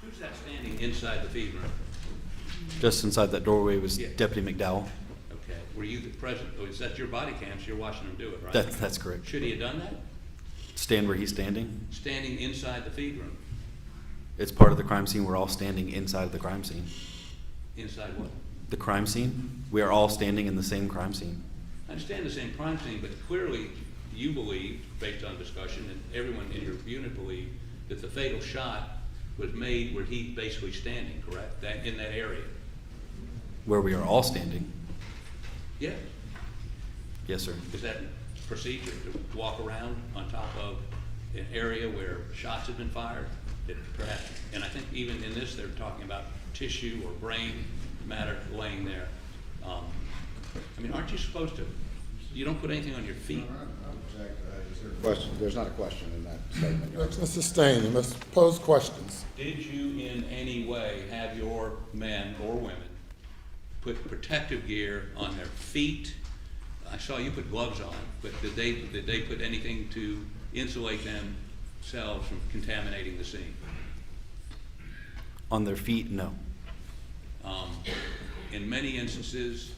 Who's that standing inside the feed room? Just inside that doorway was Yeah. Deputy McDowell. Okay, were you the present, is that your body cams, you're watching him do it, right? That's correct. Should he have done that? Stand where he's standing. Standing inside the feed room? It's part of the crime scene. We're all standing inside of the crime scene. Inside what? The crime scene? We are all standing in the same crime scene. I understand the same crime scene, but clearly you believe, based on discussion, and everyone in your unit believed, that the fatal shot was made where he's basically standing, correct? That, in that area? Where we are all standing. Yeah. Yes, sir. Is that procedure to walk around on top of an area where shots have been fired? That perhaps, and I think even in this, they're talking about tissue or brain matter laying there. Aren't you supposed to, you don't put anything on your feet? Is there a question? There's not a question in that statement. Let's sustain, you must pose questions. Did you in any way have your men or women put protective gear on their feet? I saw you put gloves on, but did they put anything to insulate themselves from contaminating the scene? On their feet, no. In many instances,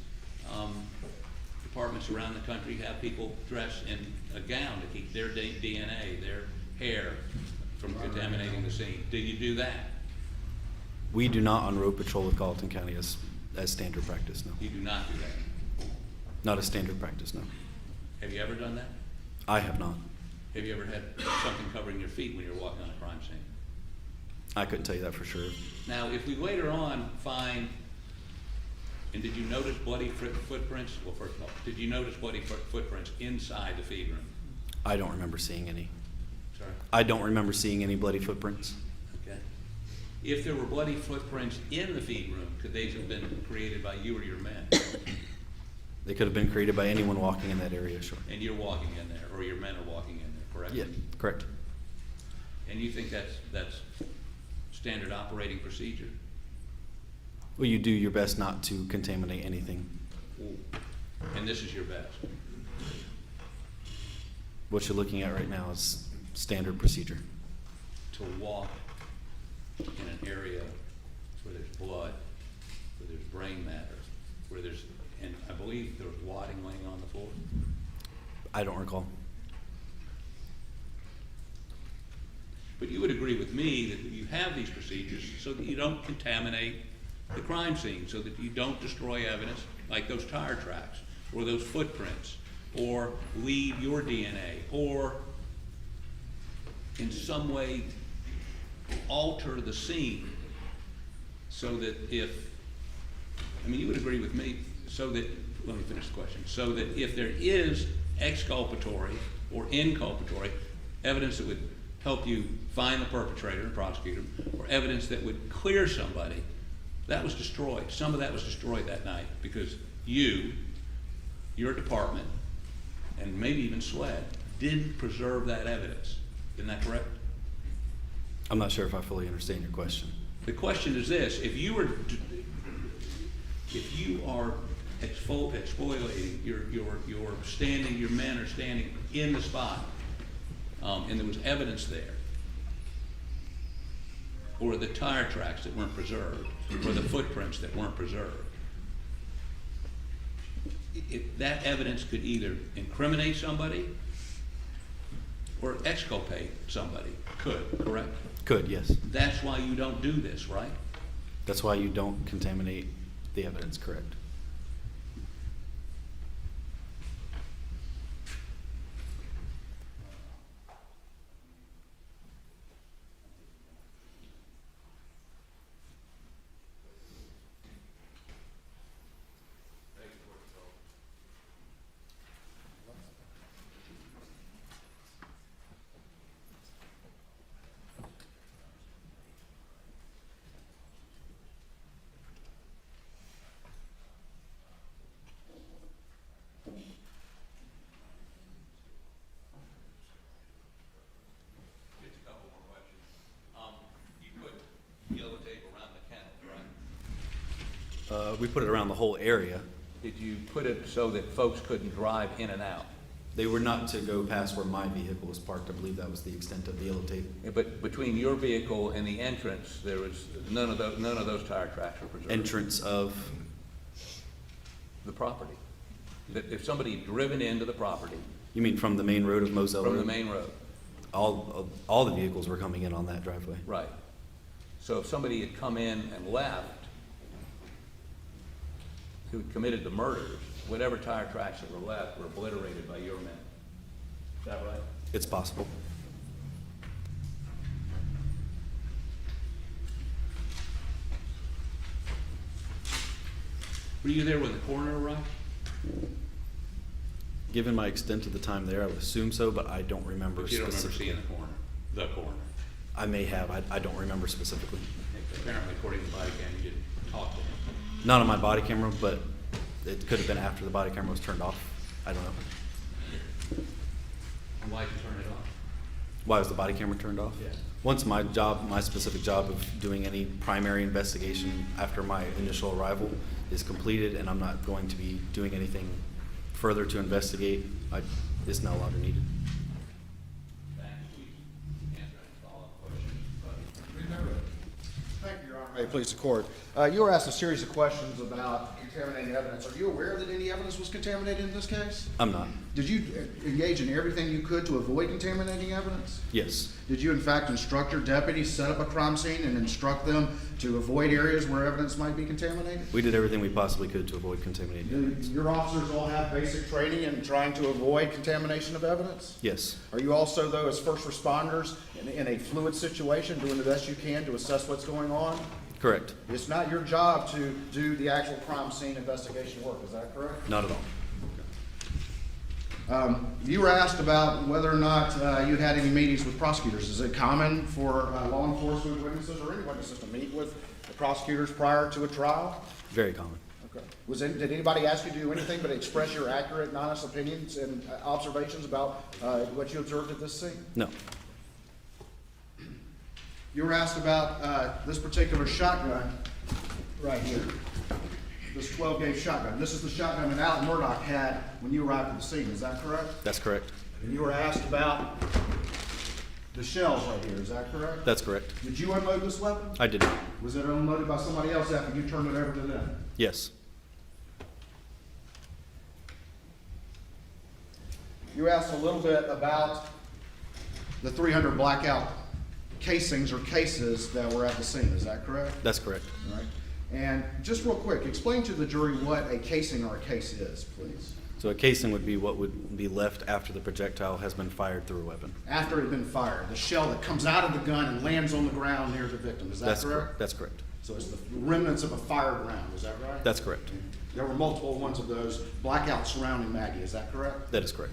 departments around the country have people dress in a gown to keep their DNA, their hair from contaminating the scene. Did you do that? We do not on road patrol with Gallatin County as standard practice, no. You do not do that. Not a standard practice, no. Have you ever done that? I have not. Have you ever had something covering your feet when you're walking on a crime scene? I couldn't tell you that for sure. Now, if we later on find, and did you notice bloody footprints? Well, first of all, did you notice bloody footprints inside the feed room? I don't remember seeing any. Sorry? I don't remember seeing any bloody footprints. Okay. If there were bloody footprints in the feed room, could they have been created by you or your men? They could have been created by anyone walking in that area, sure. And you're walking in there, or your men are walking in there, correct? Yeah, correct. And you think that's standard operating procedure? Well, you do your best not to contaminate anything. And this is your best? What you're looking at right now is standard procedure. To walk in an area where there's blood, where there's brain matter, where there's, and I believe there was wadding laying on the floor? I don't recall. But you would agree with me that you have these procedures so that you don't contaminate the crime scene, so that you don't destroy evidence like those tire tracks, or those footprints, or leave your DNA, or in some way alter the scene so that if, I mean, you would agree with me, so that, let me finish the question, so that if there is exculpatory or inculpatory evidence that would help you find the perpetrator and prosecute him, or evidence that would clear somebody, that was destroyed. Some of that was destroyed that night because you, your department, and maybe even SWED, didn't preserve that evidence. Isn't that correct? I'm not sure if I fully understand your question. The question is this: if you are exfoliating, you're standing, your men are standing in the spot, and there was evidence there, or the tire tracks that weren't preserved, or the footprints that weren't preserved, that evidence could either incriminate somebody or exculpate somebody. Could, correct? Could, yes. That's why you don't do this, right? That's why you don't contaminate the evidence, correct? Just a couple more questions. You put yellow tape around the kennel, right? We put it around the whole area. Did you put it so that folks couldn't drive in and out? They were not to go past where my vehicle was parked. I believe that was the extent of the yellow tape. Yeah, but between your vehicle and the entrance, there was none of those tire tracks were preserved. Entrance of, The property. That if somebody had driven into the property you mean from the main road of Moselle Road? from the main road, All the vehicles were coming in on that driveway. right? So if somebody had come in and left, who had committed the murders, whatever tire tracks that were left were obliterated by your men. Is that right? It's possible. Were you there when the coroner arrived? Given my extent of the time there, I would assume so, but I don't remember But you don't remember specifically. seeing the coroner? I may have. I don't remember specifically. Apparently, according to the body cam, you didn't talk to him. Not on my body camera, but it could have been after the body camera was turned off. I don't know. And why'd you turn it off? Why was the body camera turned off? Yeah. Once my specific job of doing any primary investigation after my initial arrival is completed and I'm not going to be doing anything further to investigate, it's no longer needed. Thank you. Answer any follow-up questions. Remember, thank you, Your Honor. May it please the court. You were asked a series of questions about contaminating evidence. Are you aware that any evidence was contaminated in this case? I'm not. Did you engage in everything you could to avoid contaminating evidence? Yes. Did you in fact instruct your deputies set up a crime scene and instruct them to avoid areas where evidence might be contaminated? We did everything we possibly could to avoid contaminating evidence. Do your officers all have basic training in trying to avoid contamination of evidence? Yes. Are you also, though, as first responders in a fluid situation, doing the best you can to assess what's going on? Correct. It's not your job to do the actual crime scene investigation work, is that correct? Not at all. You were asked about whether or not you'd had any meetings with prosecutors. Is it common for law enforcement witnesses or any witnesses to meet with the prosecutors prior to a trial? Very common. Okay. Did anybody ask you to do anything but express your accurate and honest opinions and observations about what you observed at this scene? No. You were asked about this particular shotgun right here, this 12-gauge shotgun. This is the shotgun that Alan Murdaugh had when you arrived at the scene. Is that correct? That's correct. And you were asked about the shells right here. Is that correct? That's correct. Did you unload this weapon? I did not. Was it unloaded by somebody else after you turned it over to them? Yes. You asked a little bit about the 300 blackout casings or cases that were at the scene. Is that correct? That's correct. All right. And just real quick, explain to the jury what a casing or a case is, please. So a casing would be what would be left after the projectile has been fired through a weapon. After it had been fired, the shell that comes out of the gun and lands on the ground near the victim. Is that correct? That's correct. So it's the remnants of a fired round. Is that right? That's correct. There were multiple ones of those blackouts surrounding Maggie. Is that correct? That is correct.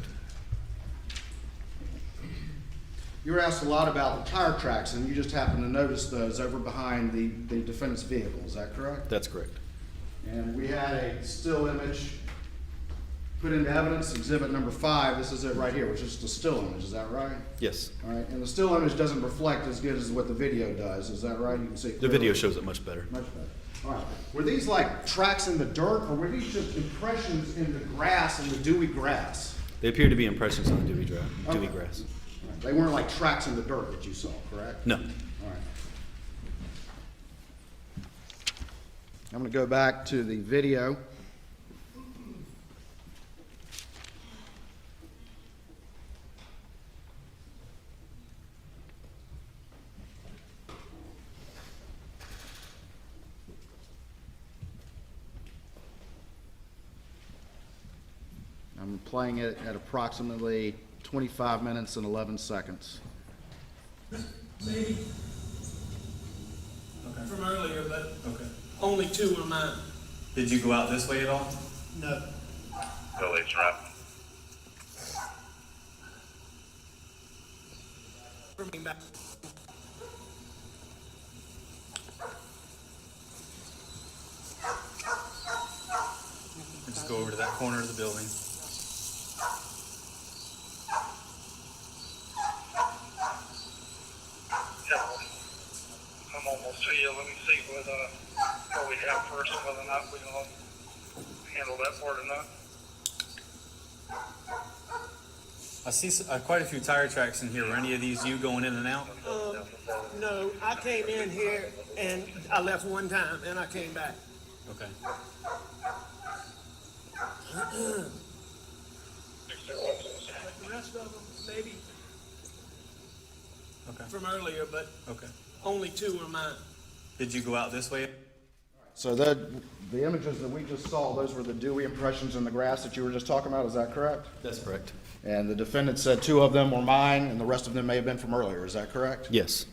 You were asked a lot about the tire tracks, and you just happened to notice those over behind the defendant's vehicle. Is that correct? That's correct. And we had a still image put into evidence, exhibit number 5. This is it right here, which is the still image. Is that right? Yes. All right. And the still image doesn't reflect as good as what the video does. Is that right? You can see it The clearly. video shows it much better. Much better. All right. Were these like tracks in the dirt, or were these just impressions in the grass, in the dewy grass? They appear to be impressions on the dewy grass. Okay. They weren't like tracks in the dirt that you saw, correct? No. All right. I'm going to go back to the video. I'm playing it at approximately 25 minutes and 11 seconds. Maybe. Okay. From earlier, but only 2 were mine. Did you go out this way at all? No. Police right. Bring back. Just go over to that corner of the building. I'm almost to you. Let me see what we have first and whether or not we can handle that part or not. I see quite a few tire tracks in here. Were any of these you going in and out? No, I came in here and I left one time and I came back. Okay. But the rest of them, maybe from earlier, but only 2 were mine. Did you go out this way? So the images that we just saw, those were the dewy impressions in the grass that you were just talking about, is that correct? That's correct. And the defendant said 2 of them were mine and the rest of them may have been from earlier, is that correct? Yes.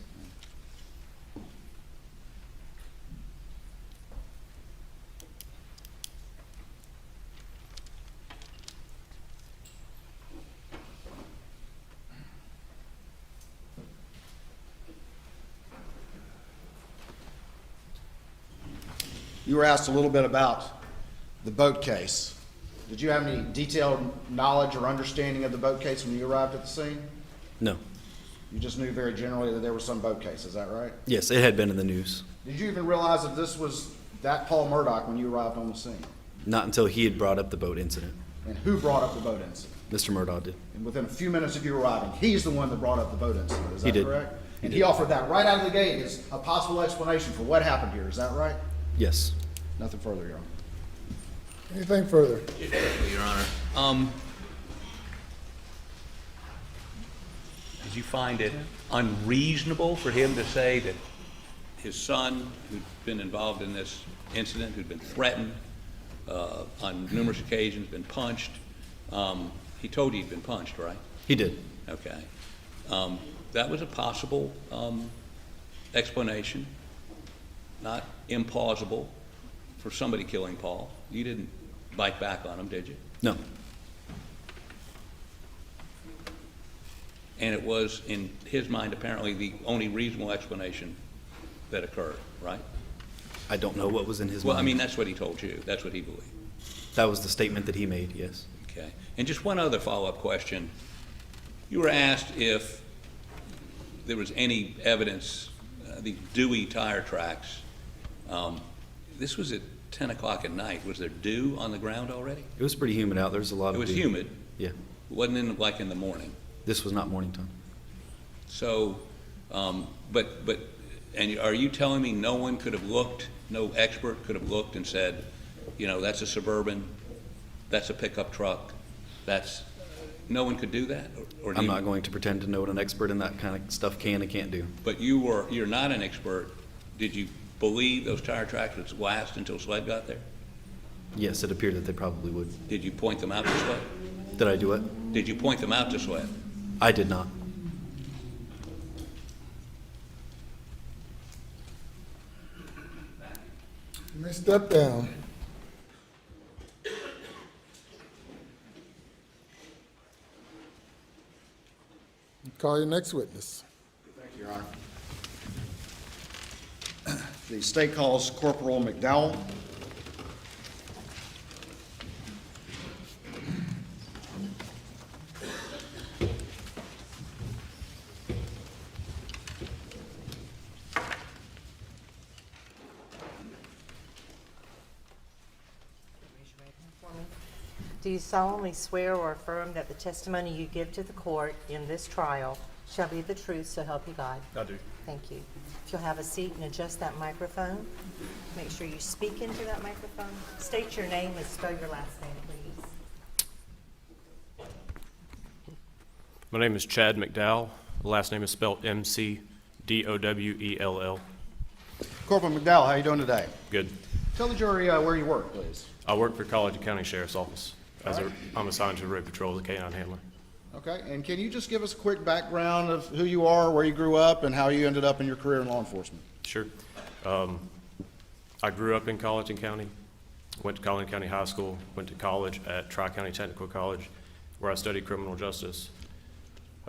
You were asked a little bit about the boat case. Did you have any detailed knowledge or understanding of the boat case when you arrived at the scene? No. You just knew very generally that there was some boat case, is that right? Yes, it had been in the news. Did you even realize that this was that Paul Murdaugh when you arrived on the scene? Not until he had brought up the boat incident. And who brought up the boat incident? Mr. Murdaugh did. And within a few minutes of you arriving, he's the one that brought up the boat incident, is that He did. correct? And he offered that right out of the gate as a possible explanation for what happened here. Is that right? Yes. Nothing further, Your Honor. Anything further? Your Honor. Did you find it unreasonable for him to say that his son, who'd been involved in this incident, who'd been threatened on numerous occasions, been punched, he told you he'd been punched, right? He did. Okay. That was a possible explanation, not implausible, for somebody killing Paul. You didn't bite back on him, did you? No. And it was, in his mind, apparently the only reasonable explanation that occurred, right? I don't know what was in his Well, mind. I mean, that's what he told you. That's what he believed. That was the statement that he made, yes. Okay. And just one other follow-up question. You were asked if there was any evidence, the dewy tire tracks. This was at 10 o'clock at night. Was there dew on the ground already? It was pretty humid out. There was a lot of It was dew. humid. Yeah. It wasn't like in the morning. This was not morning time. So, and are you telling me no one could have looked, no expert could have looked and said, you know, that's a Suburban, that's a pickup truck, no one could do that? Or do I'm you- not going to pretend to know what an expert in that kind of stuff can and can't do. But you're not an expert. Did you believe those tire tracks would last until SLED got there? Yes, it appeared that they probably would. Did you point them out to SLED? Did I do it? Did you point them out to SLED? I did not. You may step down. Call your next witness. Thank you, Your Honor. The state calls Corporal McDowell. Do you solemnly swear or affirm that the testimony you give to the court in this trial shall be the truth, so help you God? I do. Thank you. If you'll have a seat and adjust that microphone, make sure you speak into that microphone. State your name and spell your last name, please. My name is Chad McDowell. The last name is spelled M-C-D-O-W-E-L-L. Corporal McDowell, how are you doing today? Good. Tell the jury where you work, please. I work for College and County Sheriff's Office. All right. I'm assigned to road patrol as a canine handler. Okay, and can you just give us a quick background of who you are, where you grew up, and how you ended up in your career in law enforcement? Sure. I grew up in Colleton County, went to Colleton County High School, went to college at Tri-County Technical College, where I studied criminal justice.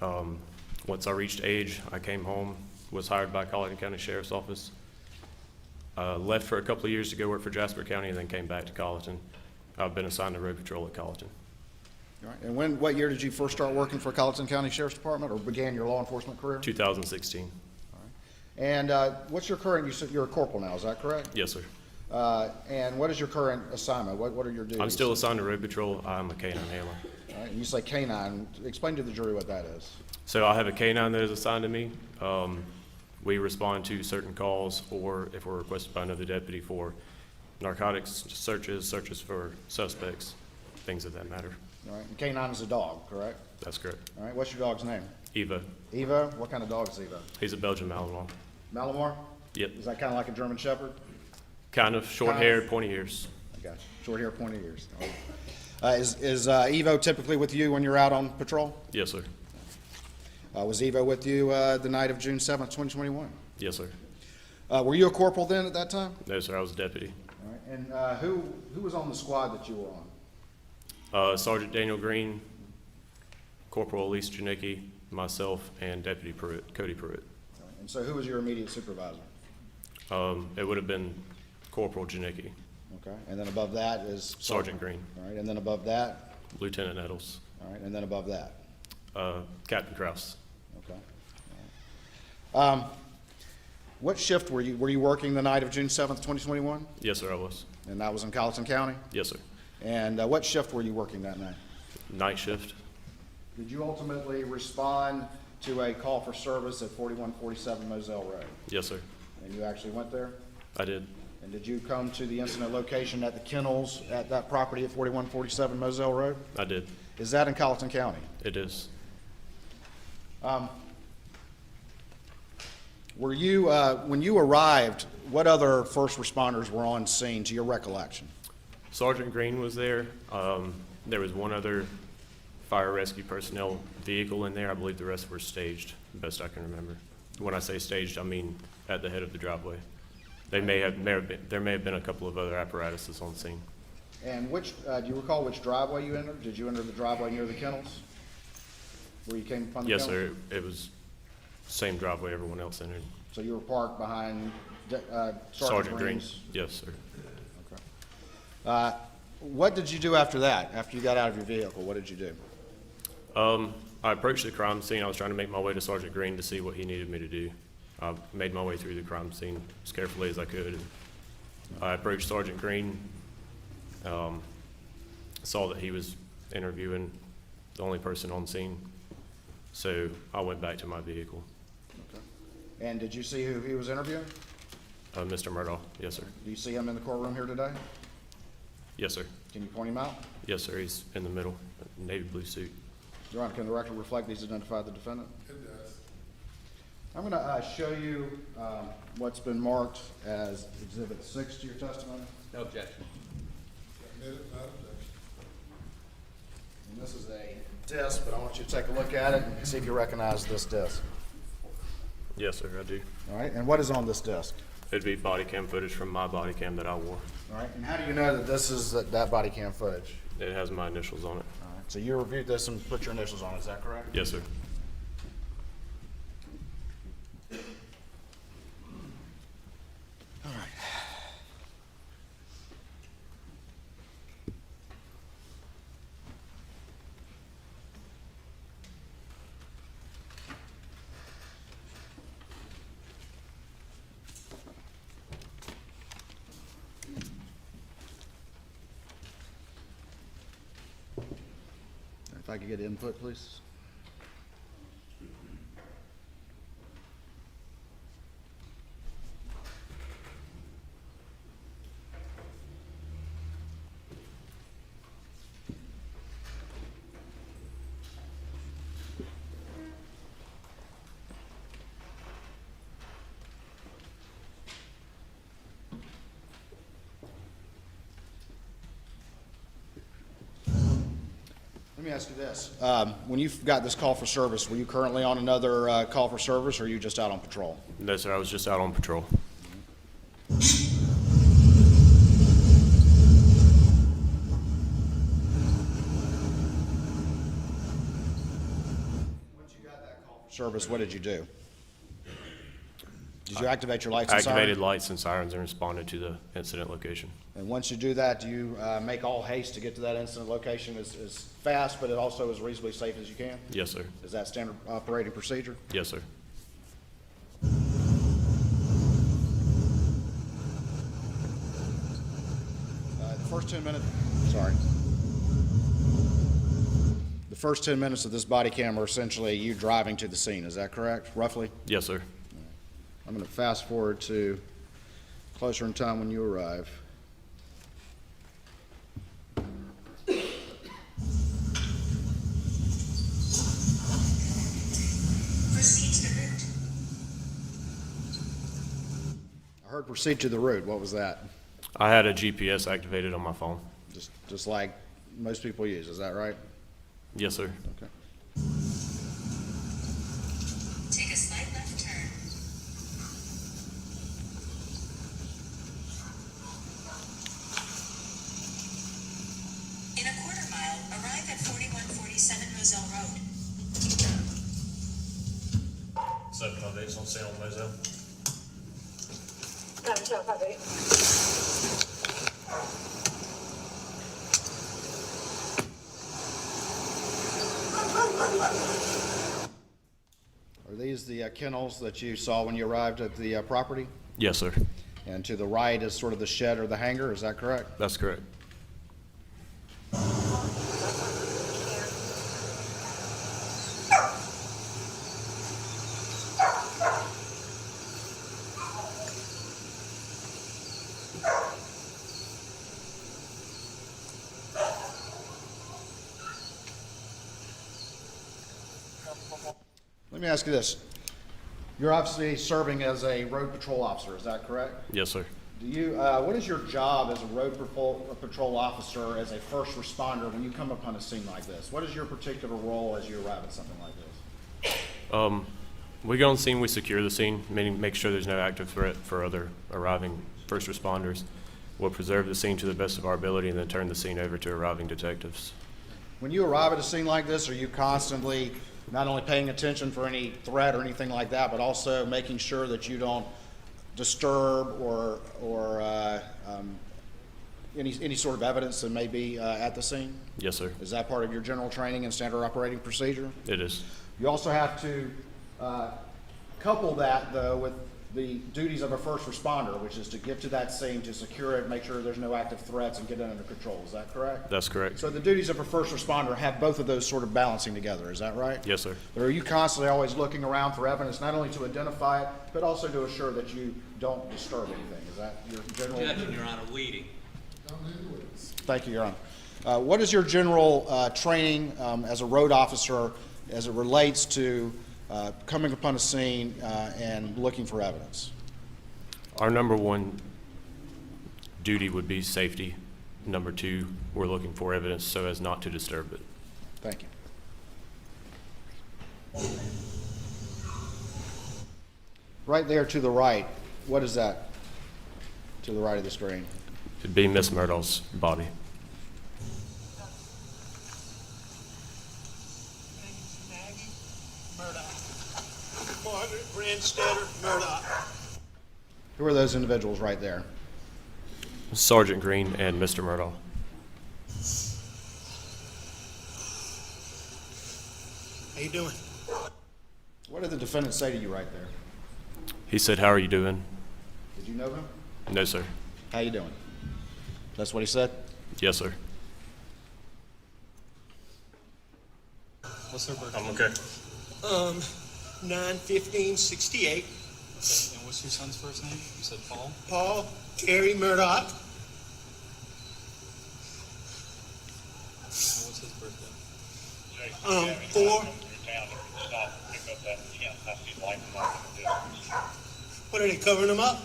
Once I reached age, I came home, was hired by Colleton County Sheriff's Office, left for a couple of years to go work for Jasper County, and then came back to Colleton. I've been assigned to road patrol at Colleton. All right, and what year did you first start working for Colleton County Sheriff's Department, or began your law enforcement career? 2016. And what's your current, you said you're a corporal now, is that correct? Yes, sir. And what is your current assignment? What are your duties? I'm still assigned to road patrol. I'm a canine handler. All right, and you say canine. Explain to the jury what that is. So I have a canine that is assigned to me. We respond to certain calls, or if we're requested by another deputy for narcotics searches for suspects, things of that matter. All right, and canine is a dog, correct? That's correct. All right, what's your dog's name? Eva. Eva? What kind of dog is Eva? He's a Belgian Malinois. Malinois? Yep. Is that kind of like a German Shepherd? Kind of short-haired, pointy ears. I got you. Short hair, pointy ears. All right. Is Evo typically with you when you're out on patrol? Yes, sir. Was Evo with you the night of June 7th, 2021? Yes, sir. Were you a corporal then at that time? No, sir. I was a deputy. All right. And who was on the squad that you were on? Sergeant Daniel Green, Corporal Elise Janicki, myself, and Deputy Pruitt, Cody Pruitt. All right. And so who was your immediate supervisor? It would have been Corporal Janicki. Okay. And then above that is? Sergeant Green. All right. And then above that? Lieutenant Nettles. All right. And then above that? Captain Krause. Okay. All right. What shift were you working the night of June 7th, 2021? Yes, sir, I was. And that was in Colleton County? Yes, sir. And what shift were you working that night? Night shift. Did you ultimately respond to a call for service at 4147 Moselle Road. Yes, sir. And you actually went there? I did. And did you come to the incident location at the kennels at that property at 4147 Moselle Road? I did. Is that in Colleton County? It is. Were you, when you arrived, what other first responders were on scene to your recollection? Sergeant Green was there. There was one other fire rescue personnel vehicle in there. I believe the rest were staged, best I can remember. When I say staged, I mean at the head of the driveway. There may have been a couple of other apparatuses on scene. And which, do you recall which driveway you entered? Did you enter the driveway near the kennels? Where you came upon the Yes, kennels? sir. It was same driveway everyone else entered. So you were parked behind Sergeant Green. Green's? Yes, sir. Okay. What did you do after that? After you got out of your vehicle, what did you do? I approached the crime scene. I was trying to make my way to Sergeant Green to see what he needed me to do. I made my way through the crime scene as carefully as I could. I approached Sergeant Green, saw that he was interviewing the only person on scene, so I went back to my vehicle. Okay. And did you see who he was interviewing? Mr. Murdaugh, yes, sir. Do you see him in the courtroom here today? Yes, sir. Can you point him out? Yes, sir. He's in the middle, navy blue suit. Your Honor, can the record reflect he's identified the defendant? It does. I'm going to show you what's been marked as Exhibit 6 to your testimony. No objection. Admitted, not objection. And this is a disc, but I want you to take a look at it and see if you recognize this disc. Yes, sir, I do. All right, and what is on this disc? It'd be body cam footage from my body cam that I wore. All right, and how do you know that this is that body cam footage? It has my initials on it. All right, so you reviewed this and put your initials on it, is that correct? Yes, sir. All right. If I could get input, please. Let me ask you this. When you got this call for service, were you currently on another call for service, or are you just out on patrol? No, sir, I was just out on patrol. Once you got that call for service, what did you do? Did you activate your lights and sirens? Activated lights and sirens and responded to the incident location. And once you do that, do you make all haste to get to that incident location as fast, but it also as reasonably safe as you can? Yes, sir. Is that standard operating procedure? Yes, sir. The first 10 minutes, sorry. The first 10 minutes of this body cam are essentially you driving to the scene, is that correct, roughly? Yes, sir. I'm going to fast forward to closer in time when you arrive. I heard proceed to the route. What was that? I had a GPS activated on my phone. Just like most people use, is that right? Yes, sir. Okay. Take a slight left turn. In a quarter mile, arrive at 4147 Moselle Road. 758's on sale on Moselle. 758. Are these the kennels that you saw when you arrived at the property? Yes, sir. And to the right is sort of the shed or the hangar, is that correct? That's correct. Let me ask you this. You're obviously serving as a road patrol officer, is that correct? Yes, sir. Do you, what is your job as a road patrol officer, as a first responder, when you come upon a scene like this? What is your particular role as you arrive at something like this? We go on scene, we secure the scene, meaning make sure there's no active threat for other arriving first responders. We'll preserve the scene to the best of our ability and then turn the scene over to arriving detectives. When you arrive at a scene like this, are you constantly not only paying attention for any threat or anything like that, but also making sure that you don't disturb or any sort of evidence that may be at the scene? Yes, sir. Is that part of your general training and standard operating procedure? It is. You also have to couple that, though, with the duties of a first responder, which is to get to that scene, to secure it, make sure there's no active threats, and get it under control. Is that correct? That's correct. So the duties of a first responder have both of those sort of balancing together. Is that right? Yes, sir. But are you constantly always looking around for evidence, not only to identify it, but also to assure that you don't disturb anything? Is that your general? Judge, Your Honor, leading. Thank you, Your Honor. What is your general training as a road officer as it relates to coming upon a scene and looking for evidence? Our number one duty would be safety. Number two, we're looking for evidence so as not to disturb it. Thank you. Right there to the right, what is that to the right of the screen? It'd be Miss Murdaugh's body. Margaret Brandstetter, Murdaugh. Who are those individuals right there? Sergeant Green and Mr. Murdaugh. How you doing? What did the defendant say to you right there? He said, "How are you doing?" Did you know him? No, sir. How you doing? That's what he said? Yes, sir. What's her birthday? I'm okay. 9/15/68. Okay, and what's your son's first name? You said Paul? Paul Terry Murdaugh. And what's his birthday? 4. What are they covering him up?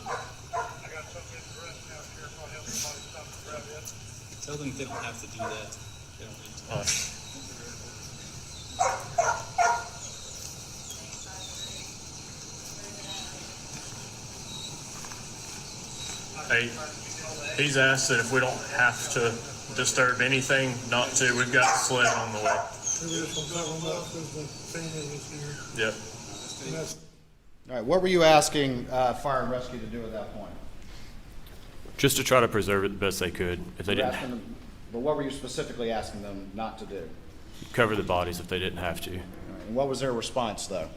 Tell them they don't have to do that. They don't need to. Hey, he's asked that if we don't have to disturb anything, not to. We've got a sled on the way. Maybe this will cover them up because the family was here. Yep. And that's All right, what were you asking fire and rescue to do at that point? Just to try to preserve it the best they could. If they You were didn't asking them, but what were you specifically asking them not to do? cover the bodies if they didn't have to. All right, and what was their response, though?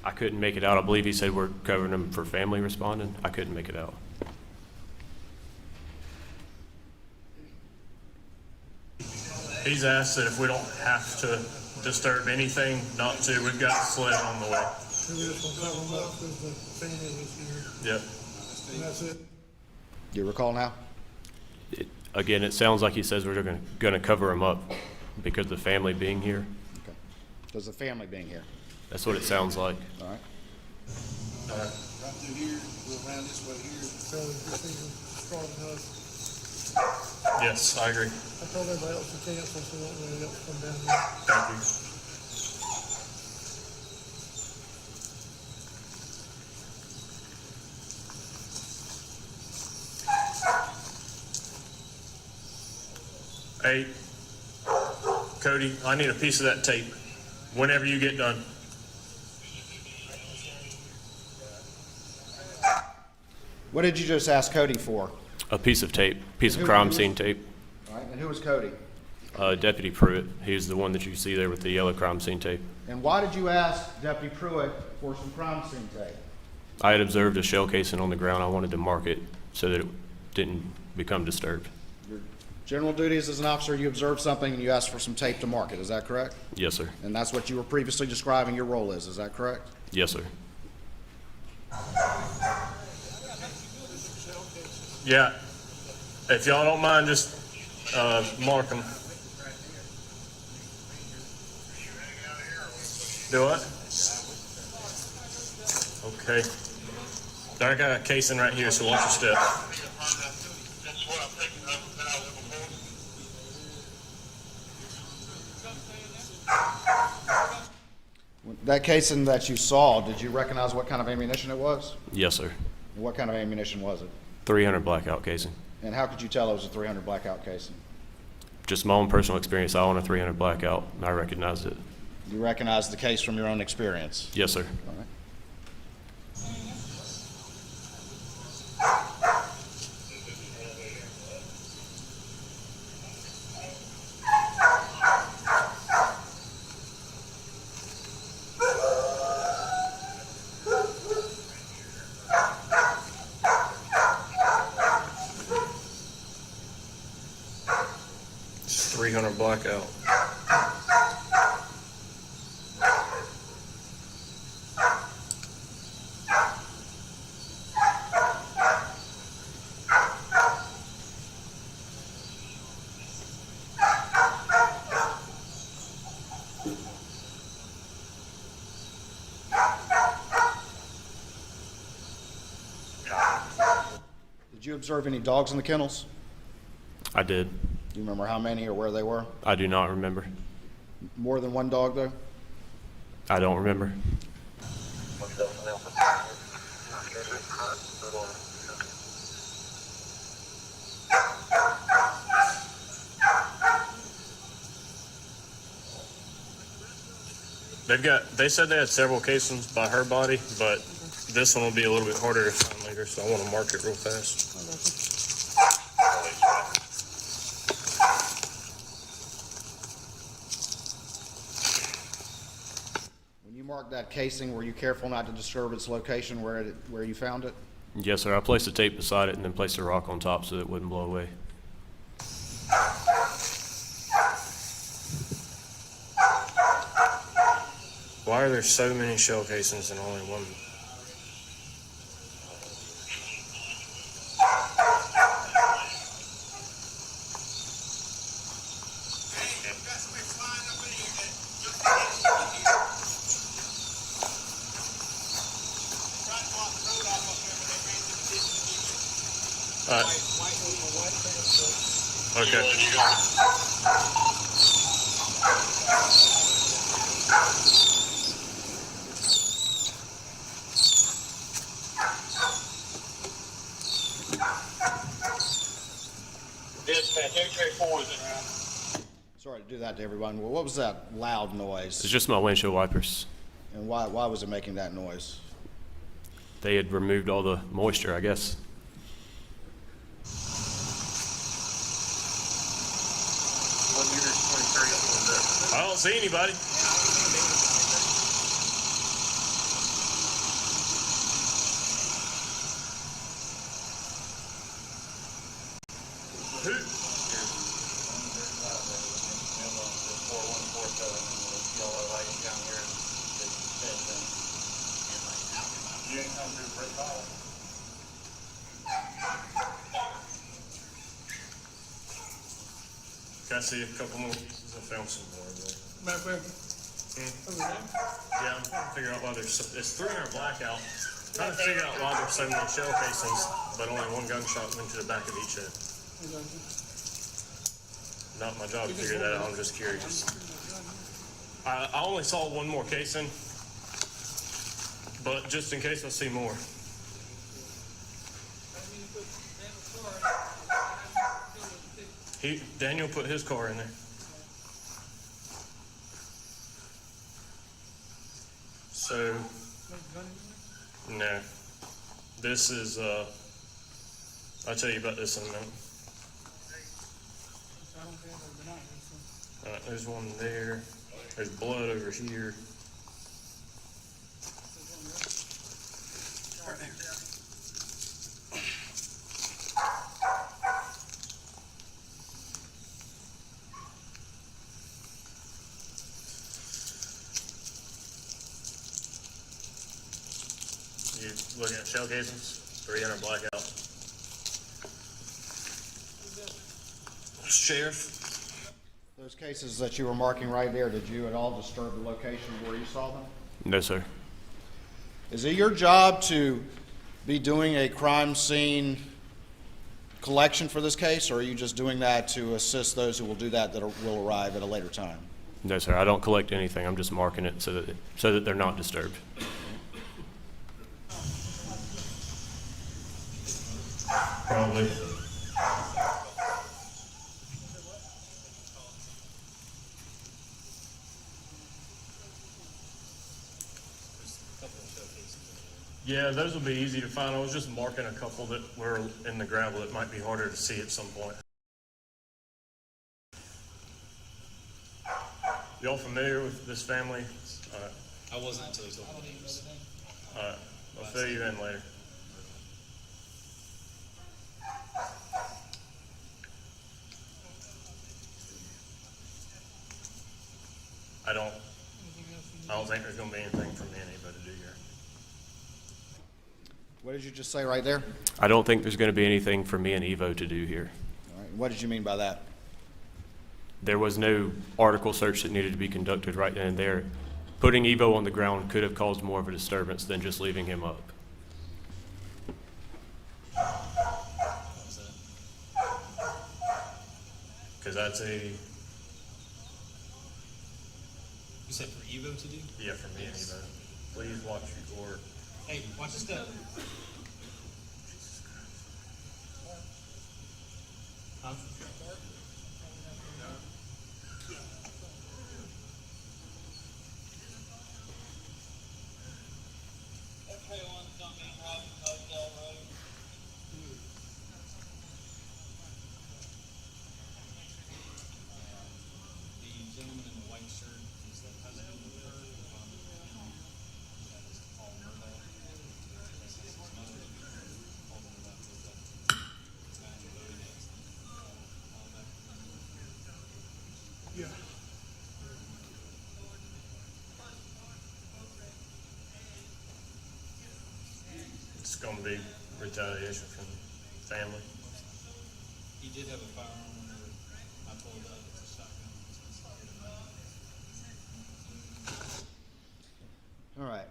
I couldn't make it out. I believe he said we're covering them for family responding. I couldn't make it out. He's asked that if we don't have to disturb anything, not to. We've got a sled on the way. maybe this will cover them up because the family was here. Yep. And that's it. Do you recall now? Again, it sounds like he says we're going to cover him up because of the family being here. Okay. Does the family being here? That's what it sounds like. All right. Right through here, go around this way here. So this even strong enough. Yes, I agree. I told everybody else to cancel, so don't really else come down here. Thank you. Hey, Cody, I need a piece of that tape whenever you get done. What did you just ask Cody for? A piece of tape, piece of Who- crime who- scene tape. All right, and who was Cody? Deputy Pruitt, he's the one that you see there with the yellow crime scene tape. And why did you ask Deputy Pruitt for some crime scene tape? I had observed a shell casing on the ground. I wanted to mark it so that it didn't become disturbed. Your general duties as an officer, you observed something and you asked for some tape to mark it, is that correct? Yes, sir. And that's what you were previously describing your role is that correct? Yes, sir. Yeah. If y'all don't mind, just mark them. Do what? Okay. I got a casing right here, so watch your step. That casing that you saw, did you recognize what kind of ammunition it was? Yes, sir. What kind of ammunition was it? 300 blackout casing. And how could you tell it was a 300 blackout casing? Just my own personal experience. I own a 300 blackout, and I recognized it. You recognize the case from your own experience? Yes, sir. All right. It's 300 blackout. Did you observe any dogs in the kennels? I did. Do you remember how many or where they were? I do not remember. More than one dog, though? I don't remember. They said they had several casings by her body, but this one will be a little bit harder to find later, so I want to mark it real fast. When you marked that casing, were you careful not to disturb its location where you found it? Yes, sir. I placed the tape beside it and then placed a rock on top so it wouldn't blow away. Why are there so many shell casings and only one? Okay. Sorry to do that to everyone. Well, what was that loud noise? It's just my windshield wipers. And why was it making that noise? They had removed all the moisture, I guess. I don't see anybody. I see a couple more pieces. I found some more there. Back where? Over there? Yeah, I'm trying to figure out why there's it's 300 blackout. Trying to figure out why there's so many shell casings, but only one gunshot went to the back of each head. Not my job to figure that out. I'm just curious. I only saw one more casing, but just in case I see more. Daniel put his car in there. So, no. This is, I'll tell you about this in a minute. There's one there. There's blood over here. You looking at shell casings? 300 blackout. Sheriff. Those cases that you were marking right there, did you at all disturb the location where you saw them? No, sir. Is it your job to be doing a crime scene collection for this case, or are you just doing that to assist those who will do that will arrive at a later time? No, sir. I don't collect anything. I'm just marking it so that they're not disturbed. Probably. Yeah, those will be easy to find. I was just marking a couple that were in the gravel that might be harder to see at some point. Y'all familiar with this family? I wasn't until he told me. I'll fill you in later. I don't think there's gonna be anything for me and anybody to do here. What did you just say right there? I don't think there's going to be anything for me and Evo to do here. All right. What did you mean by that? There was no article search that needed to be conducted right then and there. Putting Evo on the ground could have caused more of a disturbance than just leaving him up. Because that's a, You said for Evo to do? yeah, for me and Evo. Please watch your. Hey, watch this step. Huh? The gentleman in the white shirt is the husband of her father. That is Paul Murdaugh. This is his mother. Paul Murdaugh was the guy in the voting accident. All that. Yeah. It's gonna be retaliation from family. He did have a firearm whenever I pulled up. It's a shotgun. All right.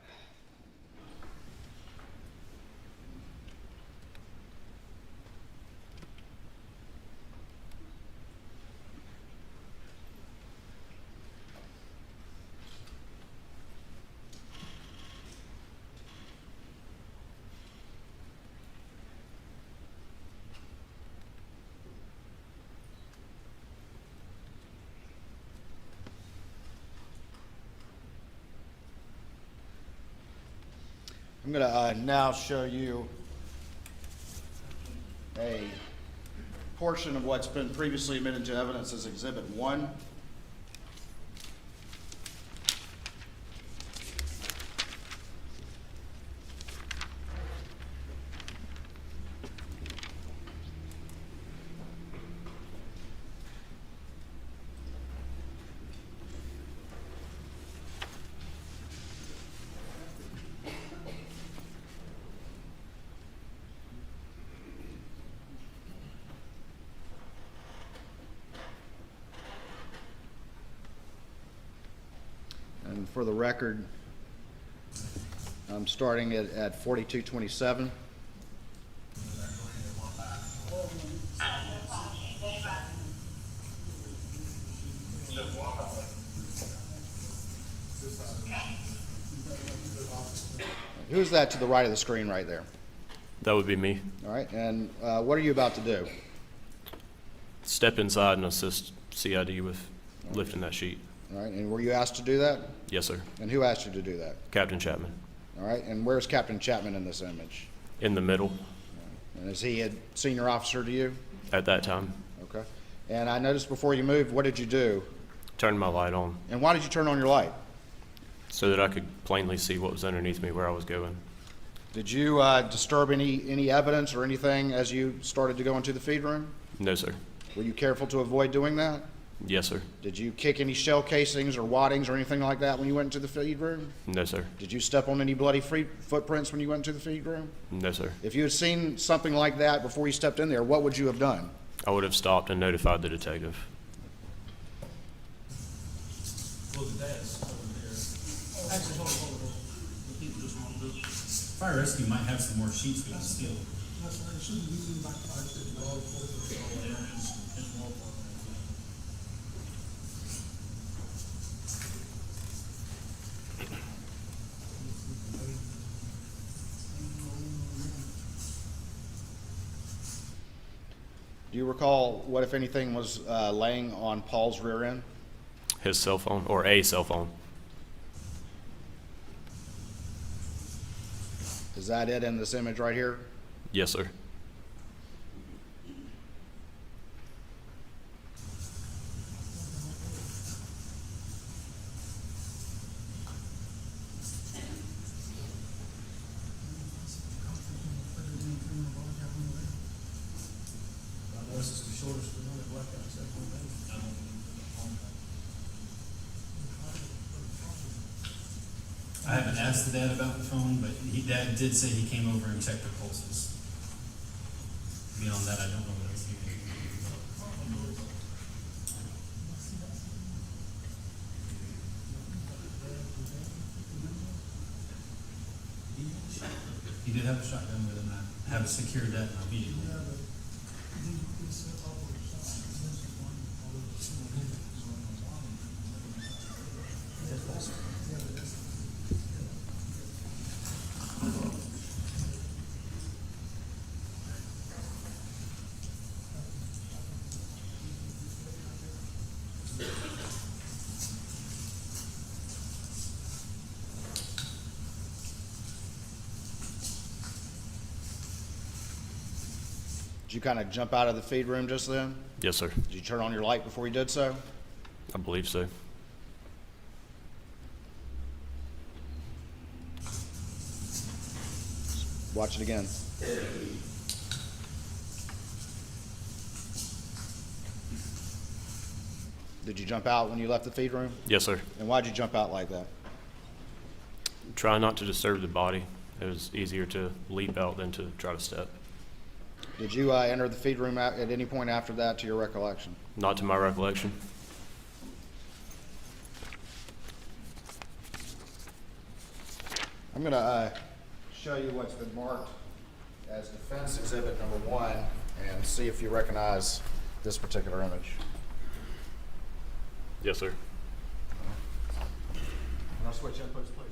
I'm going to now show you a portion of what's been previously admitted to evidence as Exhibit 1. And for the record, I'm starting it at 4227. Who's that to the right of the screen right there? That would be me. All right, and what are you about to do? Step inside and assist CID with lifting that sheet. All right, and were you asked to do that? Yes, sir. And who asked you to do that? Captain Chapman. All right, and where's Captain Chapman in this image? In the middle And is he a senior officer to you? at that time. Okay. And I noticed before you moved, what did you do? Turned my light on And why did you turn on your light? so that I could plainly see what was underneath me where I was going. Did you disturb any evidence or anything as you started to go into the feed room? No, sir. Were you careful to avoid doing that? Yes, sir. Did you kick any shell casings or waddings or anything like that when you went into the feed room? No, sir. Did you step on any bloody footprints when you went into the feed room? No, sir. If you had seen something like that before you stepped in there, what would you have done? I would have stopped and notified the detective. build the desk over there. Actually, hold on. The people just want to do it. Fire rescue might have some more sheets we can steal. That's right, it shouldn't be like Do you recall what, if anything, was laying on Paul's rear end? His cell phone, or a cell phone. Is that it in this image right here? Yes, sir. I haven't asked the dad about the phone, but dad did say he came over and checked the pulses. Beyond that, I don't know what else he can do. He did have a shotgun with him. I have secured that in my vehicle. Did you kind of jump out of the feed room just then? Yes, sir. Did you turn on your light before you did so? I believe so. Watch it again. Did you jump out when you left the feed room? Yes, sir. And why'd you jump out like that? Try not to disturb the body. It was easier to leap out than to try to step. Did you enter the feed room at any point after that, to your recollection? Not to my recollection. I'm going to show you what's been marked as Defense Exhibit Number 1 and see if you recognize this particular image. Yes, sir. And I'll switch inputs, please.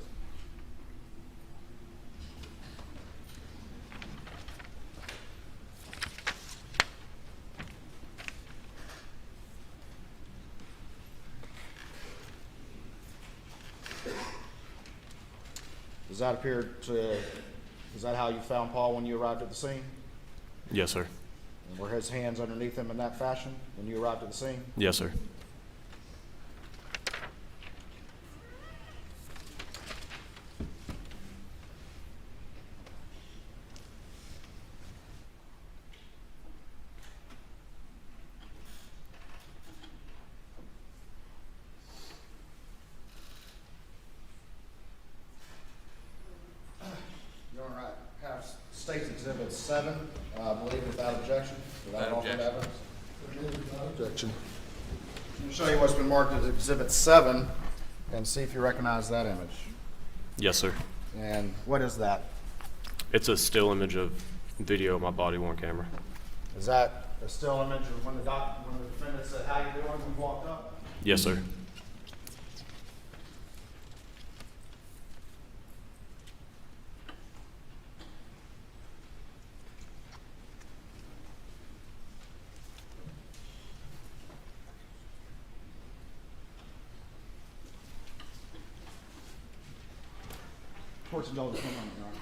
Does that appear to, is that how you found Paul when you arrived at the scene? Yes, sir. And were his hands underneath him in that fashion when you arrived at the scene? Yes, sir. You're all right. Have State's Exhibit 7, I believe, without objection. Without alternate evidence. Without objection. Let me show you what's been marked as Exhibit 7 and see if you recognize that image. Yes, sir. And what is that? It's a still image of video of my body-worn camera. Is that a still image of when the defendant said, "How you doing?" when we walked up? Yes, sir. Court's indulgence, 1 moment, Your Honor.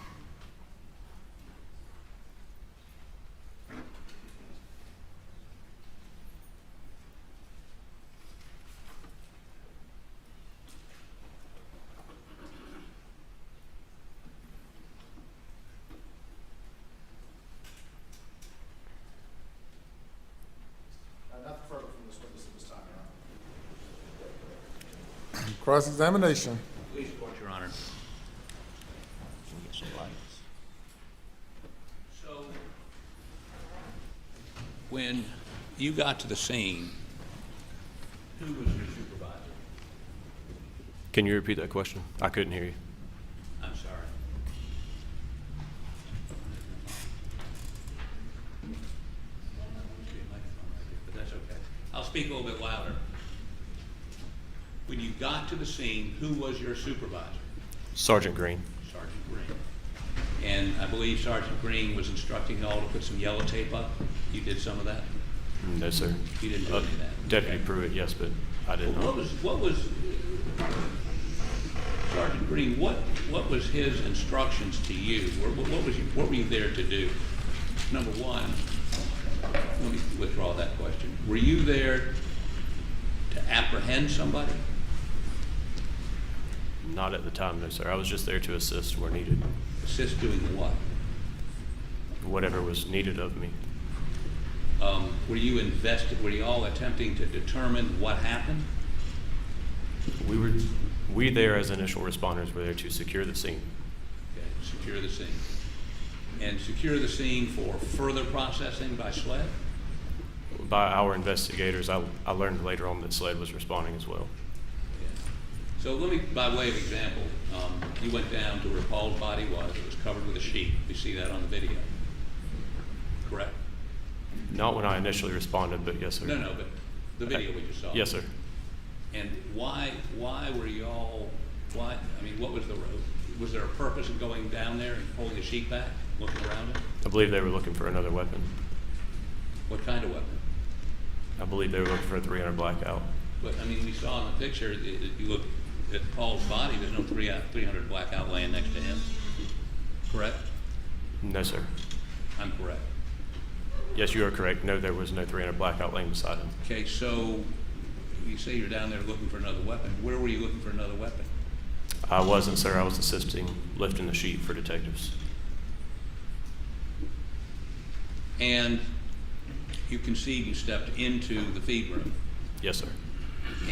Nothing further from this witness at this time, Your Honor. Cross-examination. Please report, Your Honor. So, when you got to the scene, who was your supervisor? Can you repeat that question? I couldn't hear you. I'm sorry. But that's okay. I'll speak a little bit louder. When you got to the scene, who was your supervisor? Sergeant Green. Sergeant Green. And I believe Sergeant Green was instructing you all to put some yellow tape up. You did some of that? No, sir. You didn't do any of that? Deputy Okay. Pruitt, yes, but I didn't know. What was Sergeant Green? What was his instructions to you? What were you there to do? Number one, let me withdraw that question. Were you there to apprehend somebody? Not at the time, no, sir. I was just there to assist where needed. Assist doing what? Whatever was needed of me. Were you all attempting to determine what happened? We there as initial responders were there to secure the scene. Okay, secure the scene. And secure the scene for further processing by SLED? By our investigators, I learned later on that SLED was responding as well. So let me, by way of example, you went down to where Paul's body was. It was covered with a sheet. You see that on the video, correct? Not when I initially responded, but yes, sir. No, but the video we just saw. Yes, sir. And why were you all, what was the road? Was there a purpose of going down there and pulling the sheet back, looking around it? I believe they were looking for another weapon. What kind of weapon? I believe they were looking for a 300 blackout. But, we saw in the picture, you look at Paul's body, there's no 300 blackout laying next to him, correct? No, sir. I'm correct. Yes, you are correct. No, there was no 300 blackout laying beside him. Okay, so you say you're down there looking for another weapon. Where were you looking for another weapon? I wasn't, sir. I was assisting lifting the sheet for detectives. And you concede you stepped into the feed room. Yes, sir.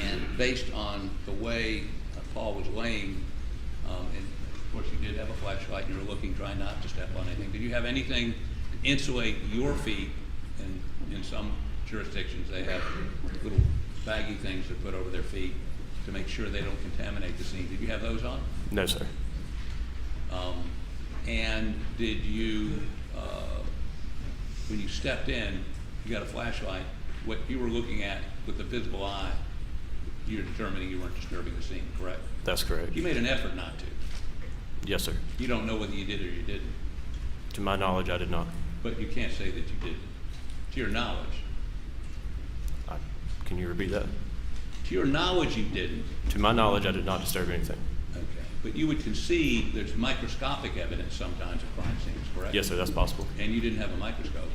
And based on the way Paul was laying, and of course you did have a flashlight and you were looking, trying not to step on anything. Did you have anything to insulate your feet? And in some jurisdictions they have little baggy things to put over their feet to make sure they don't contaminate the scene. Did you have those on? No, sir. And did you, when you stepped in, you got a flashlight, what you were looking at with the visible eye, you're determining you weren't disturbing the scene, correct? That's correct. You made an effort not to. Yes, sir. You don't know whether you did or you didn't. To my knowledge, I did not. But you can't say that you didn't. To your knowledge. Can you repeat that? To your knowledge, you didn't. To my knowledge, I did not disturb anything. Okay. But you would concede there's microscopic evidence sometimes of crime scenes, correct? Yes, sir. That's possible. And you didn't have a microscope.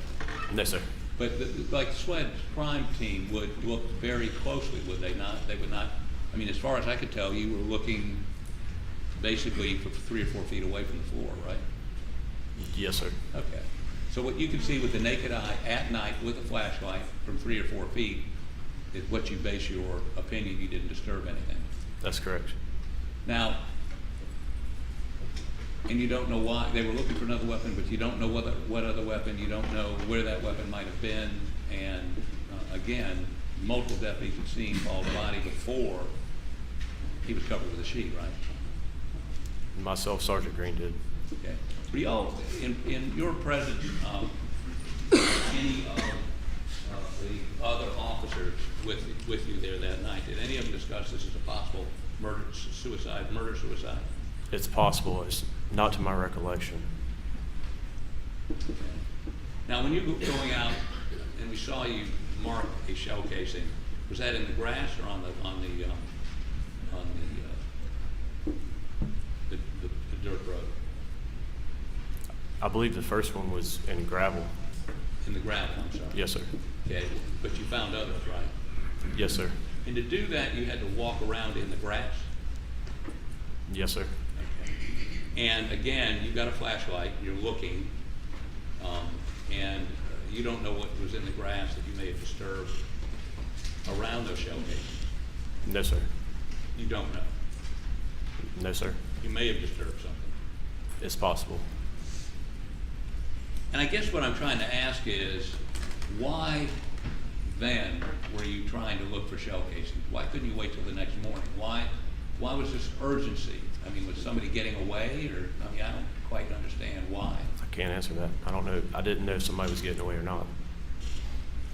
No, sir. But like the SWED crime team would look very closely, would they not? They would not. As far as I could tell, you were looking basically 3 or 4 feet away from the floor, right? Yes, sir. Okay. So what you can see with the naked eye at night with a flashlight from 3 or 4 feet is what you base your opinion you didn't disturb anything. That's correct. Now, and you don't know why they were looking for another weapon, but you don't know what other weapon, you don't know where that weapon might have been, and again, multiple deputies had seen Paul's body before he was covered with a sheet, right? Myself, Sergeant Green did. Okay. Were y'all, in your presence, any of the other officers with you there that night, did any of them discuss this as a possible murder-suicide? It's possible. It's not to my recollection. Okay. Now, when you were going out and we saw you mark a shell casing, was that in the grass or on the dirt road? I believe the first one was in gravel. In the gravel, I'm sorry. Yes, sir. Okay, but you found others, right? Yes, sir. And to do that, you had to walk around in the grass? Yes, sir. Okay. And again, you've got a flashlight, you're looking, and you don't know what was in the grass that you may have disturbed around those shell casings? No, sir. You don't know? No, sir. You may have disturbed something. It's possible. And I guess what I'm trying to ask is, why then were you trying to look for shell casings? Why couldn't you wait till the next morning? Why why was this urgency? I mean, was somebody getting away, or, I mean, I don't quite understand why. I can't answer that. I don't know. I didn't know if somebody was getting away or not.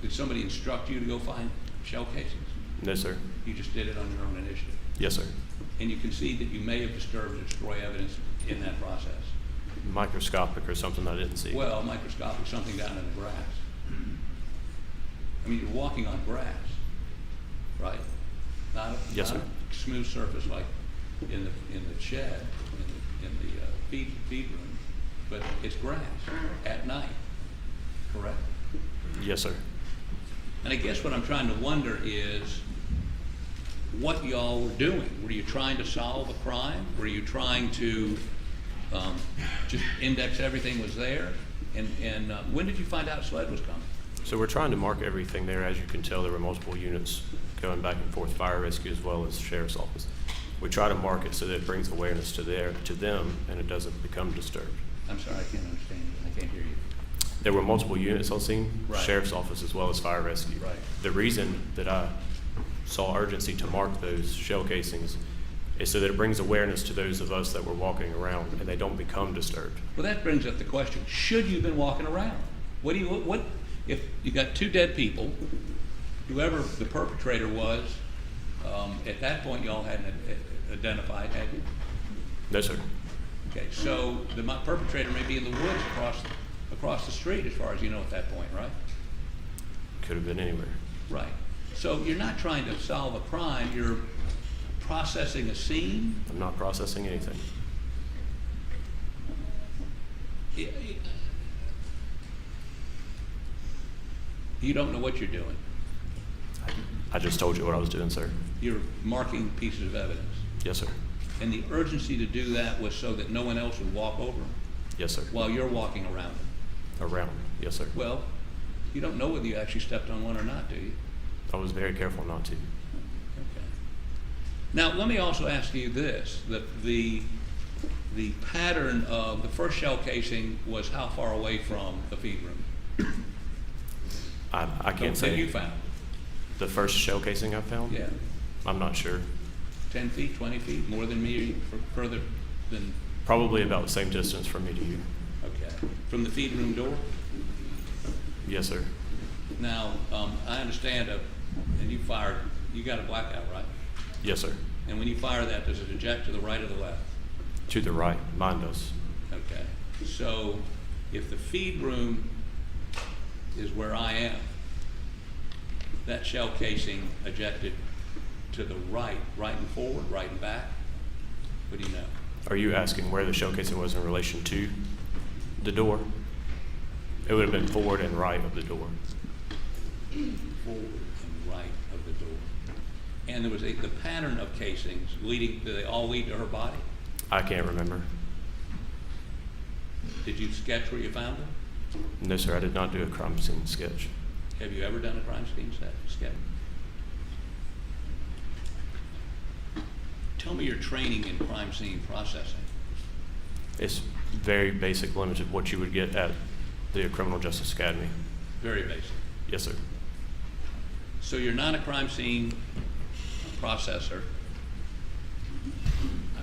Did somebody instruct you to go find shell casings? No, sir. You just did it on your own initiative? Yes, sir. And you concede that you may have disturbed or destroyed evidence in that process? Microscopic or something I didn't see. Well, microscopic, something down in the grass. I mean, you're walking on grass, right? Not a, Yes, not sir. a smooth surface like in the shed, in the feed room, but it's grass at night, correct? Yes, sir. And I guess what I'm trying to wonder is what y'all were doing. Were you trying to solve a crime? Were you trying to just index everything was there? And when did you find out sled was coming? So we're trying to mark everything there. As you can tell, there were multiple units going back and forth, fire rescue as well as sheriff's office. We try to mark it so that it brings awareness to them and it doesn't become disturbed. I'm sorry, I can't understand you. I can't hear you. There were multiple units on scene, Right. sheriff's office as well as fire rescue. Right. The reason that I saw urgency to mark those shell casings is so that it brings awareness to those of us that were walking around and they don't become disturbed. Well, that brings up the question, should you have been walking around? What if you got two dead people, whoever the perpetrator was, at that point y'all hadn't identified, had you? No, sir. Okay, so the perpetrator may be in the woods across the street as far as you know at that point, right? Could have been anywhere. Right. So you're not trying to solve a crime, you're processing a scene? I'm not processing anything. You don't know what you're doing. I just told you what I was doing, sir. You're marking pieces of evidence. Yes, sir. And the urgency to do that was so that no one else would walk over them Yes, sir. while you're walking around them. Around. Yes, sir. Well, you don't know whether you actually stepped on one or not, do you? I was very careful not to. Okay. Now, let me also ask you this, that the pattern of the first shell casing was how far away from the feed room? I can't say. That you found? The first shell casing I found? Yeah. I'm not sure. 10 feet, 20 feet, more than me, further than? Probably about the same distance from me to you. Okay. From the feed room door? Yes, sir. Now, I understand, and you got a blackout, right? Yes, sir. And when you fire that, does it eject to the right or the left? To the right. Mine does. Okay. So if the feed room is where I am, that shell casing ejected to the right and forward, right and back? What do you know? Are you asking where the shell casing was in relation to the door? It would have been forward and right of the door. Forward and right of the door. And there was the pattern of casings leading, do they all lead to her body? I can't remember. Did you sketch where you found them? No, sir. I did not do a crime scene sketch. Have you ever done a crime scene sketch? Tell me your training in crime scene processing. It's very basic, limited what you would get at the Criminal Justice Academy. Very basic. Yes, sir. So you're not a crime scene processor.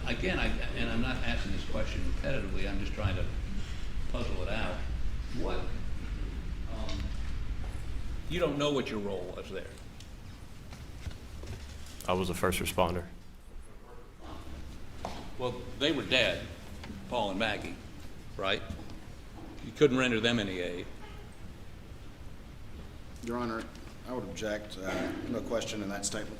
Again, and I'm not asking this question repetitively, I'm just trying to puzzle it out. You don't know what your role was there. I was a first responder. Well, they were dead, Paul and Maggie, right? You couldn't render them any aid. Your Honor, I would object. No question in that statement.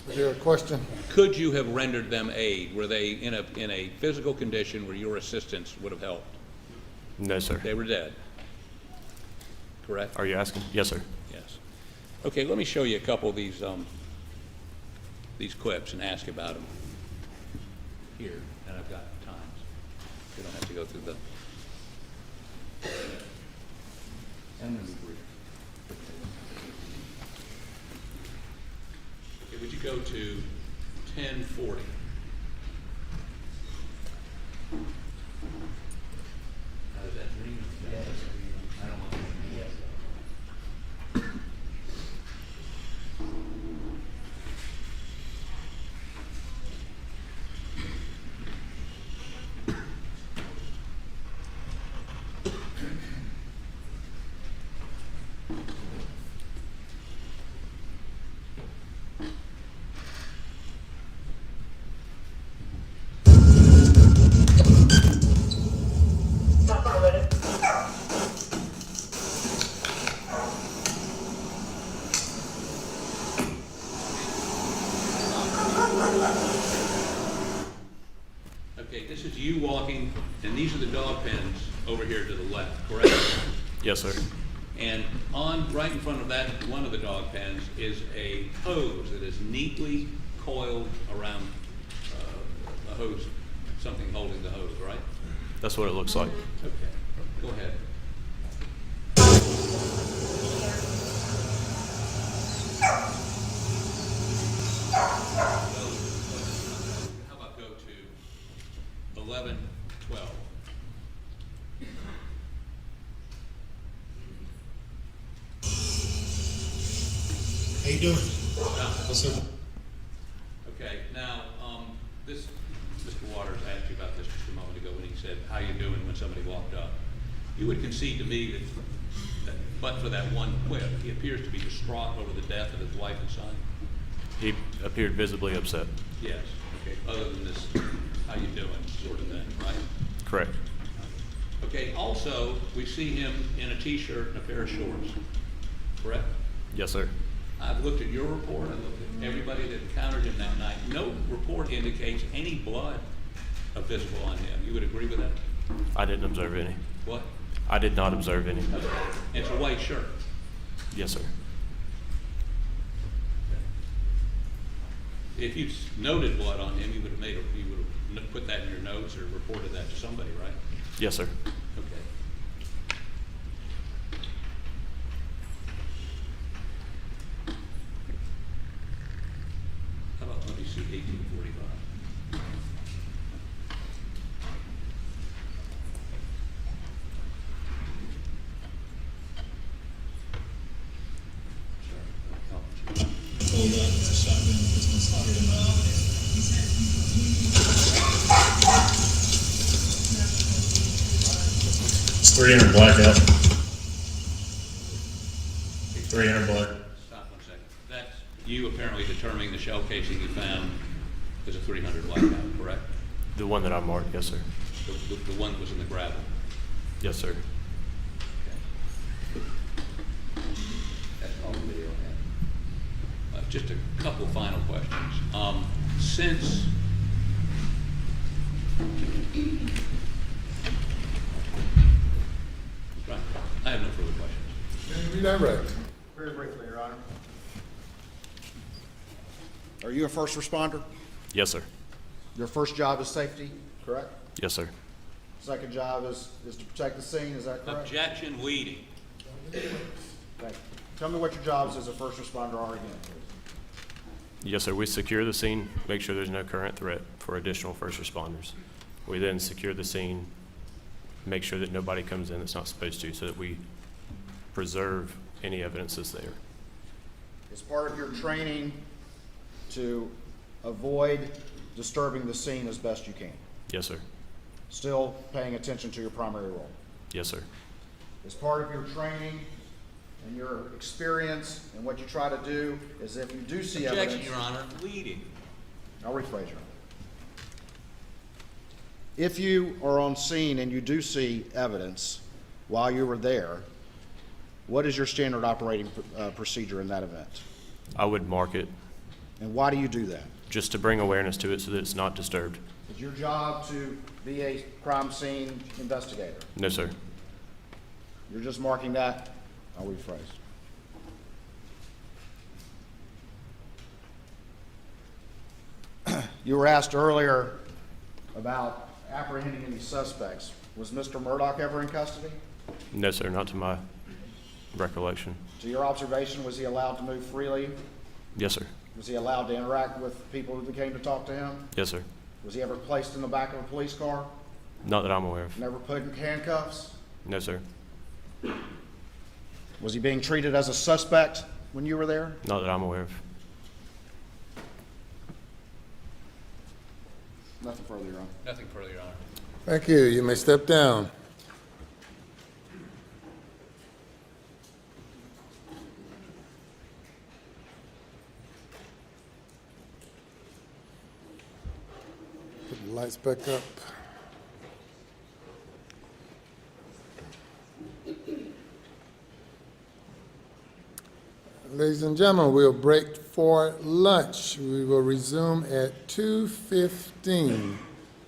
Is there a question? Could you have rendered them aid? Were they in a physical condition where your assistance would have helped? No, sir. They were dead, correct? Are you asking? Yes, sir. Yes. Okay, let me show you a couple of these clips and ask about them here, and I've got times. We don't have to go through the. I'm going to be brief. Okay, would you go to 1040? How does that ring? Yes. I don't want to. Yes. Okay, this is you walking, and these are the dog pens over here to the left, correct? Yes, sir. And right in front of that, one of the dog pens, is a hose that is neatly coiled around a hose, something holding the hose, right? That's what it looks like. Okay, go ahead. How about go to 11, 12? How you doing? What's up? Okay, now, Mr. Waters asked you about this just a moment ago when he said, how you doing when somebody walked up. You would concede to me that but for that one quip, he appears to be distraught over the death of his wife and son? He appeared visibly upset. Yes, okay, other than this, how you doing sort of thing, right? Correct. Okay, also, we see him in a t-shirt and a pair of shorts, correct? Yes, sir. I've looked at your report, I've looked at everybody that encountered him that night. No report indicates any blood visible on him. You would agree with that? I didn't observe any. What? I did not observe any. Okay. It's a white shirt. Yes, sir. If you noted blood on him, you would have put that in your notes or reported that to somebody, right? Yes, sir. Okay. How about, let me see, 1845. Hold up, it's a shotgun, Christmas holiday. It's 300 blackout. 300 black. Stop 1 second. That's you apparently determining the shell casing you found is a 300 blackout, correct? The one that I marked, yes, sir. The one that was in the gravel. Yes, sir. That's all the video I have. Just a couple final questions. Since right, I have no further questions. Redirect. Very briefly, Your Honor. Are you a first responder? Yes, sir. Your first job is safety, correct? Yes, sir. Second job is to protect the scene, is that correct? Objection, leading. Thank you. Tell me what your jobs as a first responder are again, please. Yes, sir. We secure the scene, make sure there's no current threat for additional first responders. We then secure the scene, make sure that nobody comes in that's not supposed to, so that we preserve any evidence that's there. As part of your training to avoid disturbing the scene as best you can, Yes, sir. still paying attention to your primary role. Yes, sir. As part of your training and your experience and what you try to do is if you do see evidence. Objection, Your Honor, leading. I'll rephrase, Your Honor. If you are on scene and you do see evidence while you were there, what is your standard operating procedure in that event? I would mark it And why do you do that? just to bring awareness to it so that it's not disturbed. Is your job to be a crime scene investigator? No, sir. You're just marking that? I'll rephrase. You were asked earlier about apprehending any suspects. Was Mr. Murdaugh ever in custody? No, sir, not to my recollection. To your observation, was he allowed to move freely? Yes, sir. Was he allowed to interact with people who came to talk to him? Yes, sir. Was he ever placed in the back of a police car? Not that I'm aware of. Never put in handcuffs? No, sir. Was he being treated as a suspect when you were there? Not that I'm aware of. Nothing further, Your Honor. Nothing further, Your Honor. Thank you. You may step down. Put the lights back up. Ladies and gentlemen, we'll break for lunch. We will resume at 2:15.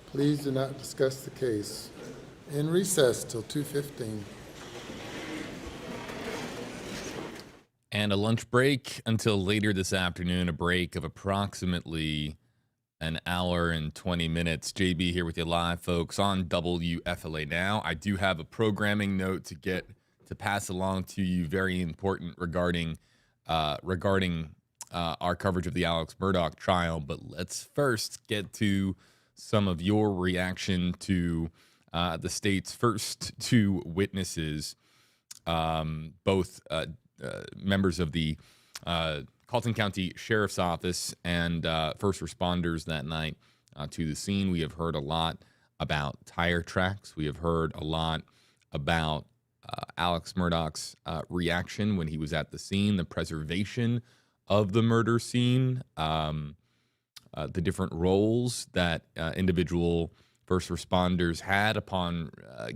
Please do not discuss the case. In recess till 2:15. And a lunch break until later this afternoon, a break of approximately an hour and 20 minutes. JB here with you live, folks, on WFLA Now. I do have a programming note to pass along to you, very important regarding our coverage of the Alex Murdaugh trial. But let's first get to some of your reaction to the state's first two witnesses, both members of the Carlton County Sheriff's Office and first responders that night to the scene. We have heard a lot about tire tracks. We have heard a lot about Alex Murdaugh's reaction when he was at the scene, the preservation of the murder scene, the different roles that individual first responders had upon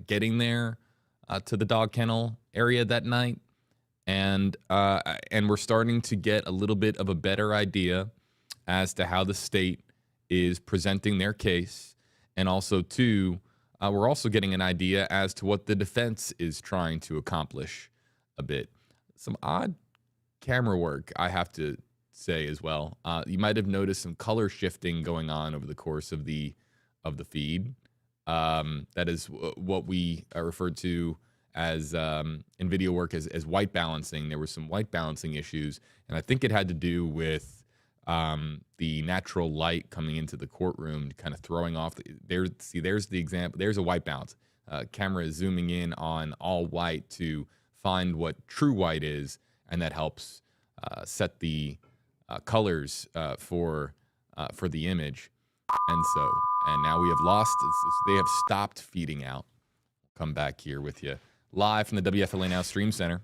getting there to the dog kennel area that night. And we're starting to get a little bit of a better idea as to how the state is presenting their case. And also, too, we're also getting an idea as to what the defense is trying to accomplish a bit. Some odd camera work, I have to say, as well. You might have noticed some color shifting going on over the course of the feed. That is what we referred to as in video work as white balancing. There were some white balancing issues, and I think it had to do with the natural light coming into the courtroom, kind of throwing off. There's the example. There's a white balance. Camera is zooming in on all white to find what true white is, and that helps set the colors for the image. And now we have lost. They have stopped feeding out. Come back here with you live from the WFLA Now Stream Center.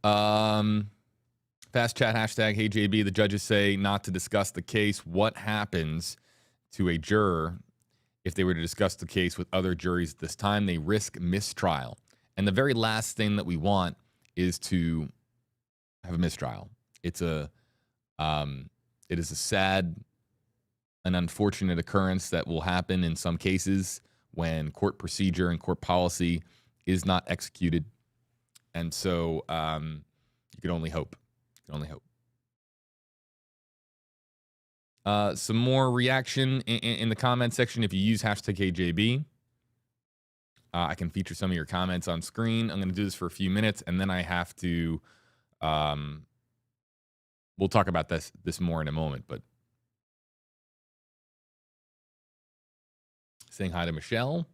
Fast chat hashtag, hey JB, the judges say not to discuss the case. What happens to a juror if they were to discuss the case with other juries at this time? They risk mistrial. And the very last thing that we want is to have a mistrial. It is a sad and unfortunate occurrence that will happen in some cases when court procedure and court policy is not executed. And so you can only hope. You can only hope. Some more reaction in the comment section. If you use hashtag KJB, I can feature some of your comments on screen. I'm going to do this for a few minutes, and then I have to we'll talk about this more in a moment, but saying hi to Michelle,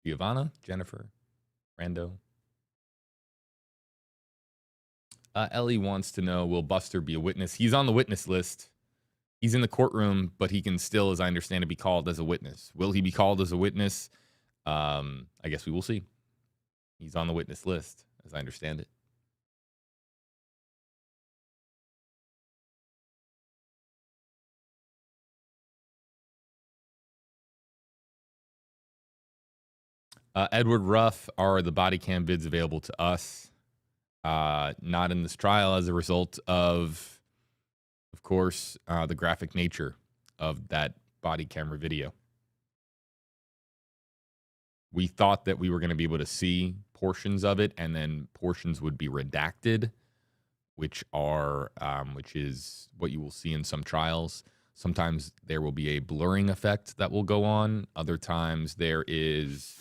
Giovanna, Jennifer, Rando. Ellie wants to know, will Buster be a witness? He's on the witness list. He's in the courtroom, but he can still, as I understand it, be called as a witness. Will he be called as a witness? I guess we will see. He's on the witness list, as I understand it. Edward Ruff, are the body cam vids available to us? Not in this trial as a result of course, the graphic nature of that body camera video. We thought that we were going to be able to see portions of it, and then portions would be redacted, which is what you will see in some trials. Sometimes there will be a blurring effect that will go on. Other times there is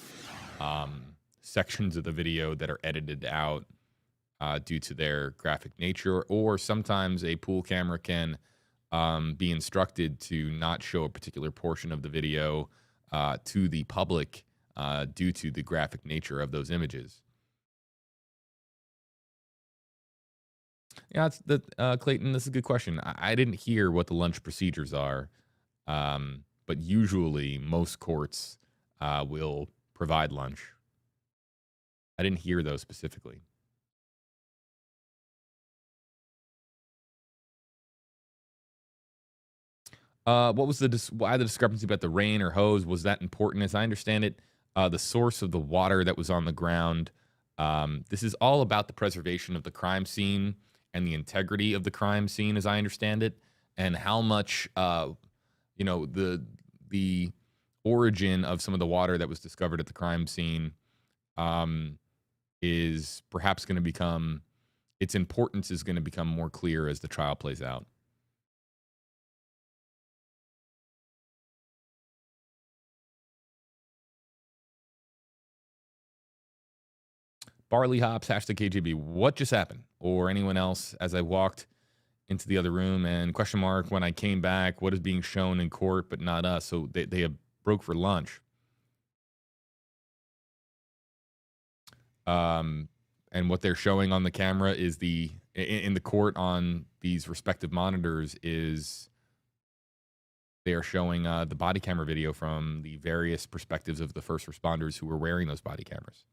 sections of the video that are edited out due to their graphic nature, or sometimes a pool camera can be instructed to not show a particular portion of the video to the public due to the graphic nature of those images. Yeah, Clayton, this is a good question. I didn't hear what the lunch procedures are, but usually most courts will provide lunch. I didn't hear those specifically. What was why the discrepancy about the rain or hose? Was that important? As I understand it, the source of the water that was on the ground This is all about the preservation of the crime scene and the integrity of the crime scene, as I understand it, and how much, the origin of some of the water that was discovered at the crime scene is perhaps going to become, its importance is going to become more clear as the trial plays out. Barley Hops, hashtag KGB. What just happened? Or anyone else as I walked into the other room, and question mark when I came back, what is being shown in court but not us? So they have broke for lunch. And what they're showing on the camera is in the court on these respective monitors is they are showing the body camera video from the various perspectives of the first responders who were wearing those body cameras.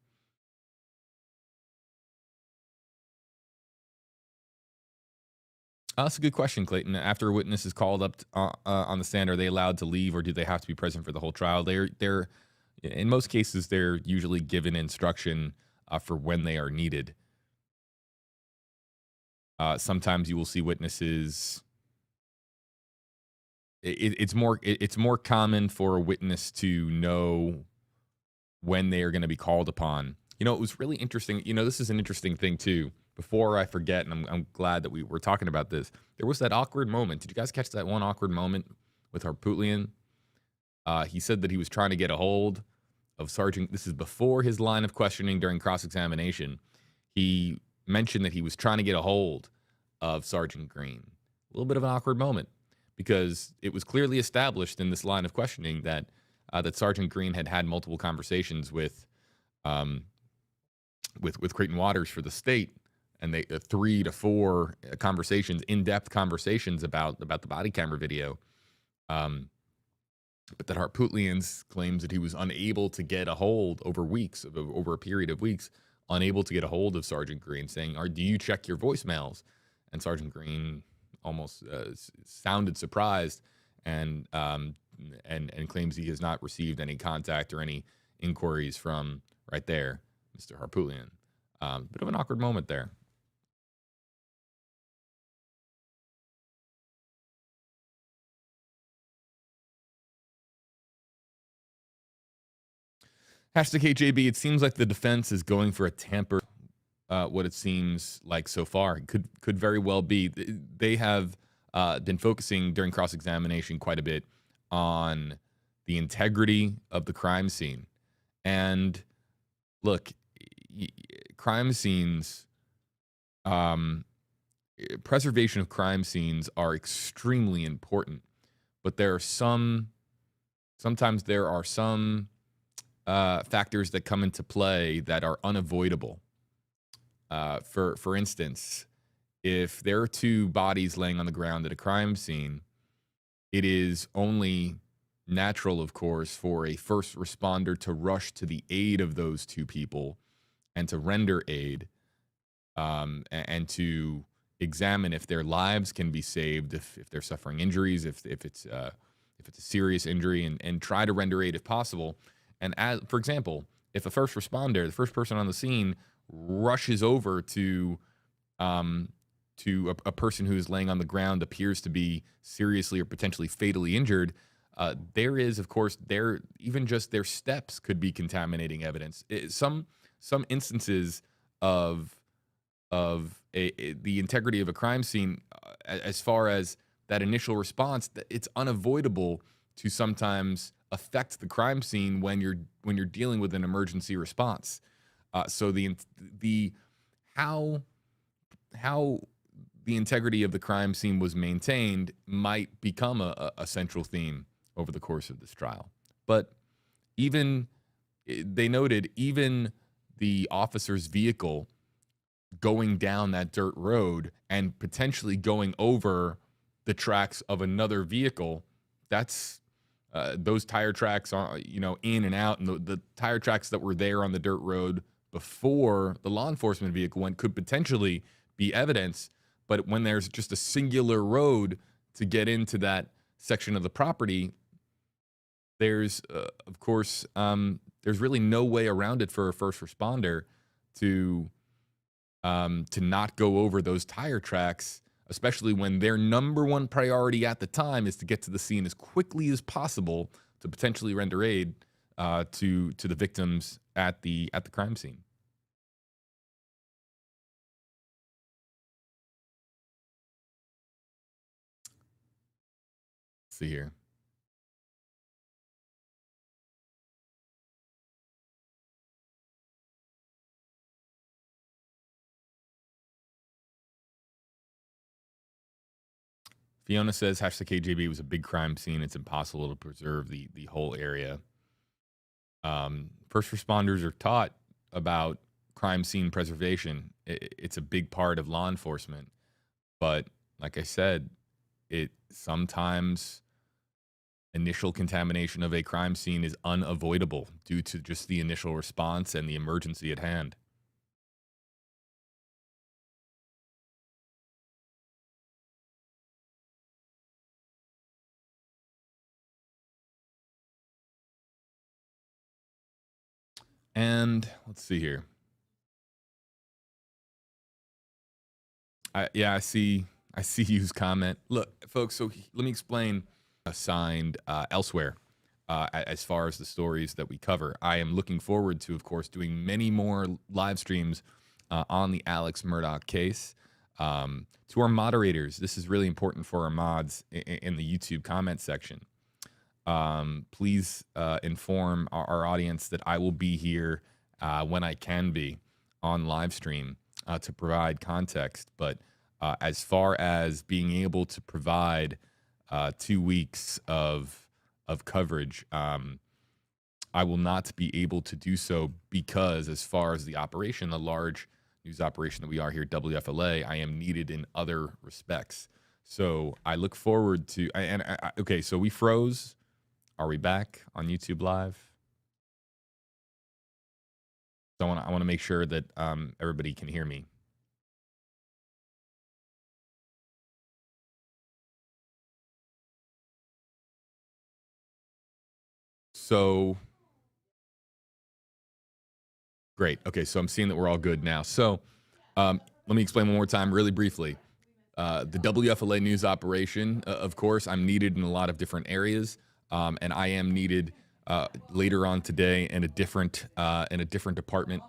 That's a good question, Clayton. After a witness is called up on the stand, are they allowed to leave, or do they have to be present for the whole trial? They're in most cases, they're usually given instruction for when they are needed. Sometimes you will see witnesses. It's more common for a witness to know when they are going to be called upon. It was really interesting. This is an interesting thing too. Before I forget, and I'm glad that we were talking about this, there was that awkward moment. Did you guys catch that one awkward moment with Harpootlian? He said that he was trying to get a hold of Sergeant. This is before his line of questioning during cross-examination. He mentioned that he was trying to get a hold of Sergeant Green. A little bit of an awkward moment because it was clearly established in this line of questioning that Sergeant Green had multiple conversations with Creighton Waters for the state. And they 3 to 4 conversations, in-depth conversations about the body camera video. But that Harpootlian's claims that he was unable to get a hold over a period of weeks, unable to get a hold of Sergeant Green, saying, do you check your voicemails? And Sergeant Green almost sounded surprised and claims he has not received any contact or any inquiries from right there, Mr. Harpootlian. Bit of an awkward moment there. Hashtag KJB, it seems like the defense is going for a tamper, what it seems like so far. It could very well be. They have been focusing during cross-examination quite a bit on the integrity of the crime scene. And look, crime scenes, preservation of crime scenes are extremely important. But sometimes there are some factors that come into play that are unavoidable. For instance, if there are 2 bodies laying on the ground at a crime scene, it is only natural, of course, for a first responder to rush to the aid of those 2 people and to render aid, and to examine if their lives can be saved, if they're suffering injuries, if it's a serious injury, and try to render aid if possible. And for example, if a first responder, the first person on the scene, rushes over to a person who is laying on the ground, appears to be seriously or potentially fatally injured, there is, of course, even just their steps could be contaminating evidence. Some instances of the integrity of a crime scene, as far as that initial response, it's unavoidable to sometimes affect the crime scene when you're dealing with an emergency response. So how the integrity of the crime scene was maintained might become a central theme over the course of this trial. But they noted even the officer's vehicle going down that dirt road and potentially going over the tracks of another vehicle, that's those tire tracks are, in and out, and the tire tracks that were there on the dirt road before the law enforcement vehicle went could potentially be evidence. But when there's just a singular road to get into that section of the property, there's, of course, there's really no way around it for a first responder to not go over those tire tracks, especially when their number one priority at the time is to get to the scene as quickly as possible to potentially render aid to the victims at the crime scene. Let's see here. Fiona says, #KJB was a big crime scene. It's impossible to preserve the whole area. First responders are taught about crime scene preservation. It's a big part of law enforcement. But like I said, it sometimes initial contamination of a crime scene is unavoidable due to just the initial response and the emergency at hand. And let's see here. I see you's comment. Look, folks, so let me explain. Assigned elsewhere as far as the stories that we cover. I am looking forward to, of course, doing many more live streams on the Alex Murdaugh case. To our moderators, this is really important for our mods in the YouTube comment section. Please inform our audience that I will be here when I can be on live stream to provide context. But as far as being able to provide 2 weeks of coverage, I will not be able to do so because as far as the operation, the large news operation that we are here at WFLA, I am needed in other respects. So I look forward to, okay, so we froze. Are we back on YouTube Live? So I want to make sure that everybody can hear me. So great. Okay, so I'm seeing that we're all good now. So let me explain one more time really briefly. The WFLA news operation, of course, I'm needed in a lot of different areas, and I am needed later on today in a different department.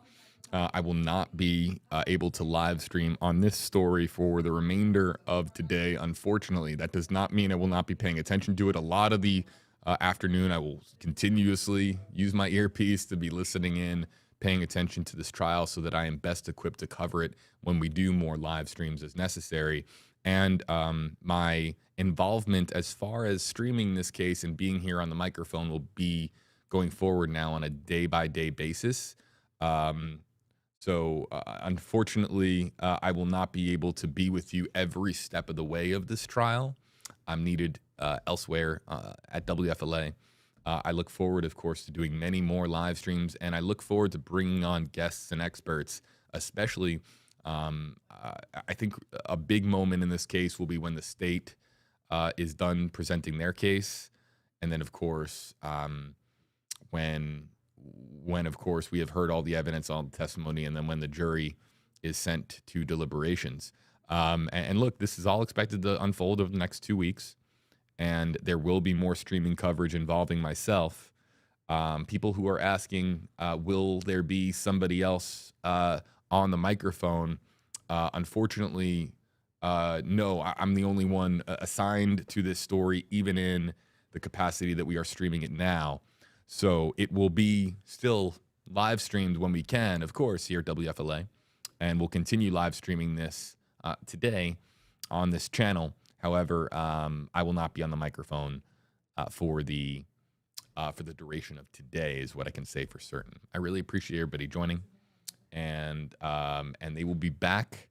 I will not be able to live stream on this story for the remainder of today. Unfortunately, that does not mean I will not be paying attention to it. A lot of the afternoon, I will continuously use my earpiece to be listening in, paying attention to this trial so that I am best equipped to cover it when we do more live streams as necessary. And my involvement as far as streaming this case and being here on the microphone will be going forward now on a day-by-day basis. So unfortunately, I will not be able to be with you every step of the way of this trial. I'm needed elsewhere at WFLA. I look forward, of course, to doing many more live streams, and I look forward to bringing on guests and experts, especially I think a big moment in this case will be when the state is done presenting their case. And then, of course, when of course, we have heard all the evidence, all the testimony, and then when the jury is sent to deliberations. And look, this is all expected to unfold over the next 2 weeks, and there will be more streaming coverage involving myself. People who are asking, will there be somebody else on the microphone? Unfortunately, no, I'm the only one assigned to this story, even in the capacity that we are streaming it now. So it will be still live streamed when we can, of course, here at WFLA. And we'll continue live streaming this today on this channel. However, I will not be on the microphone for the duration of today is what I can say for certain. I really appreciate everybody joining. And they will be back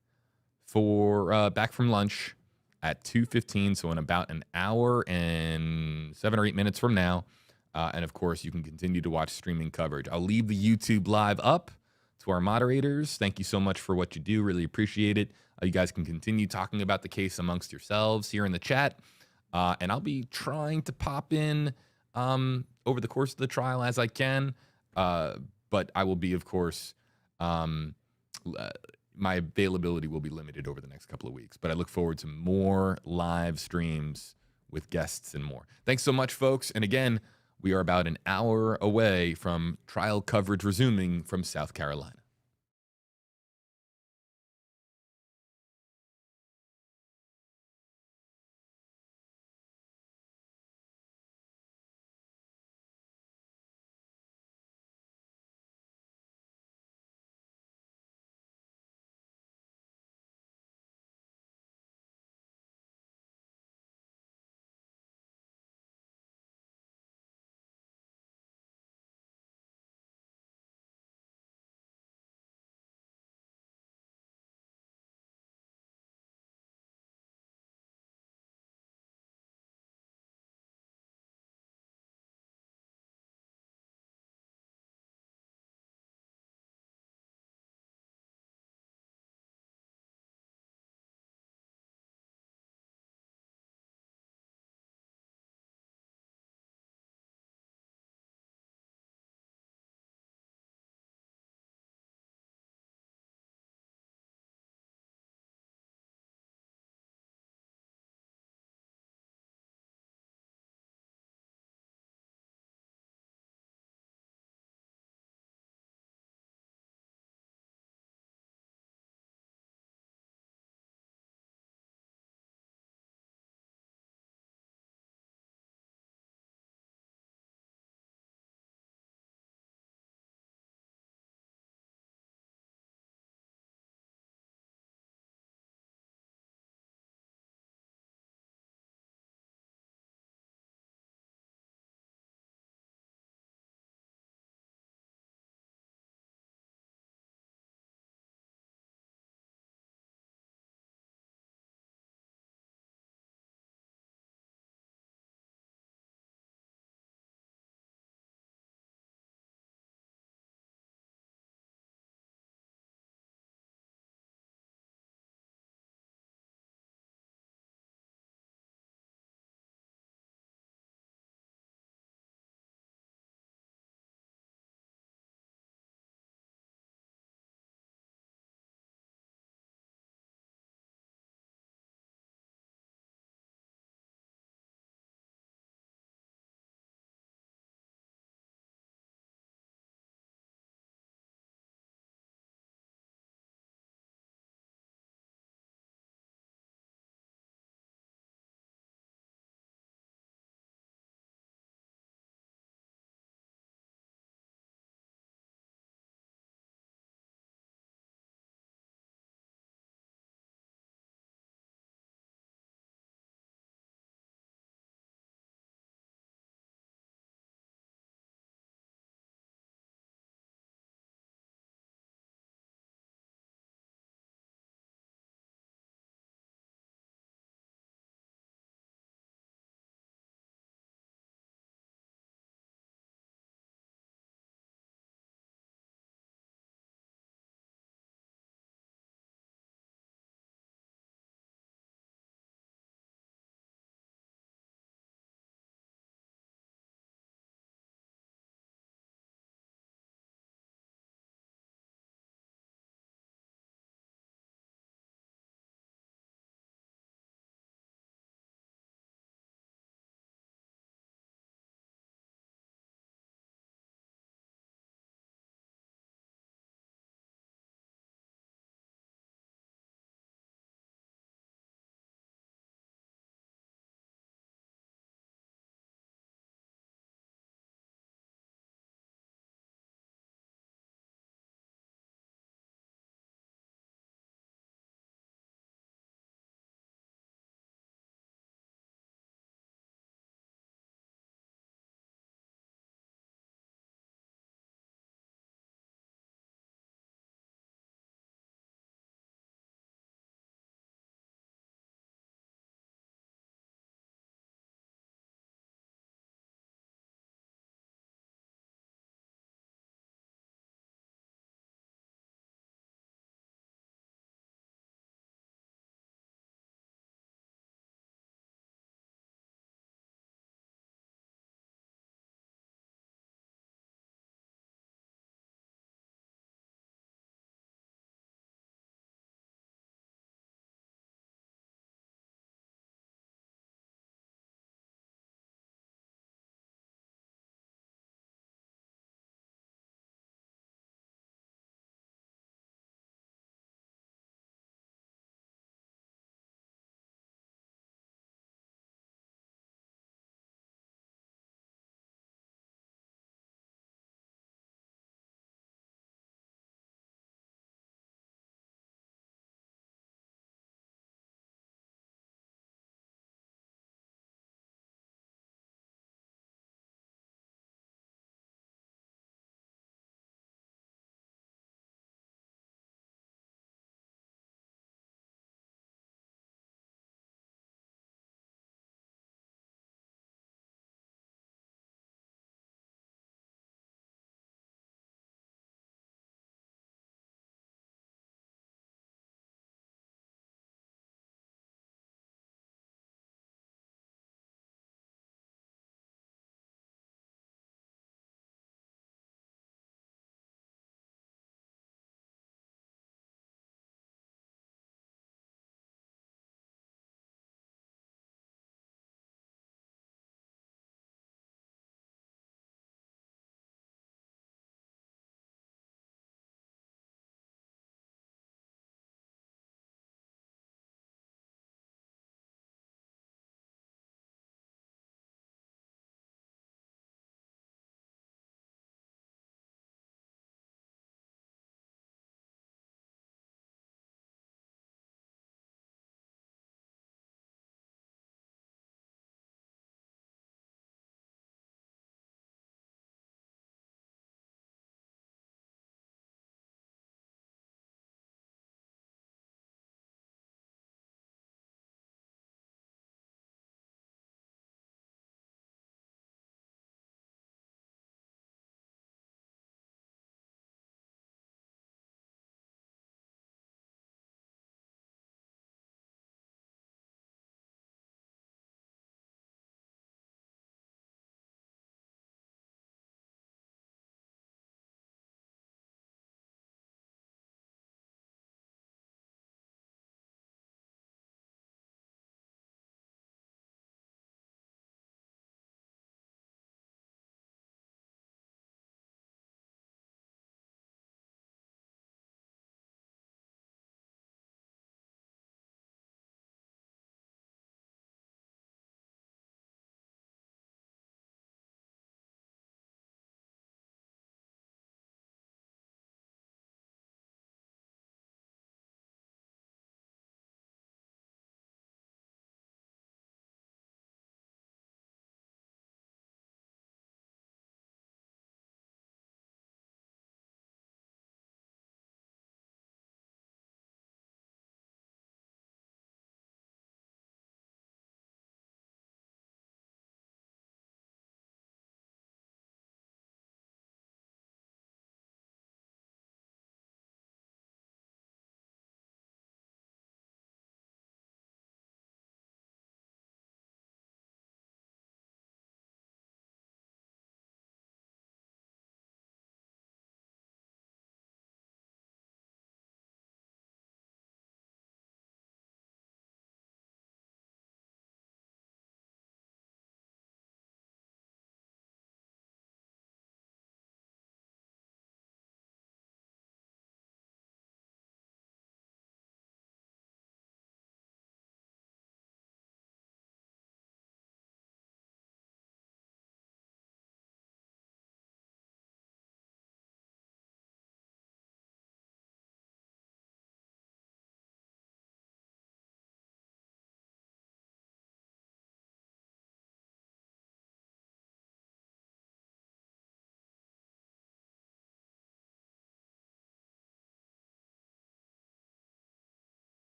back from lunch at 2:15, so in about an hour and 7 or 8 minutes from now. And of course, you can continue to watch streaming coverage. I'll leave the YouTube Live up to our moderators. Thank you so much for what you do. Really appreciate it. You guys can continue talking about the case amongst yourselves here in the chat. And I'll be trying to pop in over the course of the trial as I can. But I will be, of course, my availability will be limited over the next couple of weeks. But I look forward to more live streams with guests and more. Thanks so much, folks. And again, we are about an hour away from trial coverage resuming from South Carolina.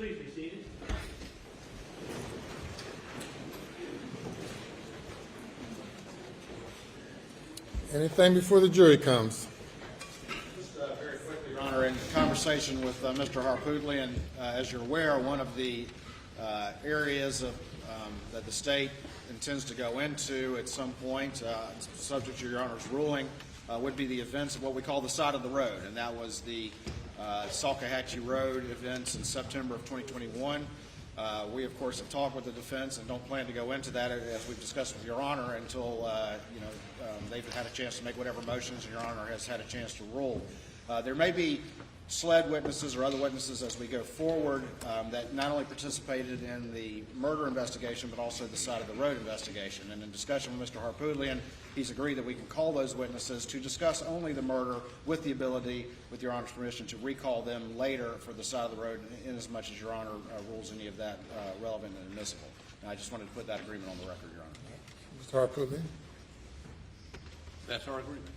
Please be seated. Anything before the jury comes? Just very quickly, Your Honor, in conversation with Mr. Harpootlian, as you're aware, one of the areas of, that the state intends to go into at some point, subject to Your Honor's ruling, would be the events of what we call the side of the road, and that was the Salkehatchie Road events in September of 2021. We, of course, have talked with the defense and don't plan to go into that, as we've discussed with Your Honor, until they've had a chance to make whatever motions and Your Honor has had a chance to rule. There may be SLED witnesses or other witnesses as we go forward that not only participated in the murder investigation but also the side of the road investigation. And in discussion with Mr. Harpootlian, he's agreed that we can call those witnesses to discuss only the murder with the ability, with Your Honor's permission, to recall them later for the side of the road in as much as Your Honor rules any of that relevant and admissible. And I just wanted to put that agreement on the record, Your Honor. Mr. Harpootlian? That's our agreement.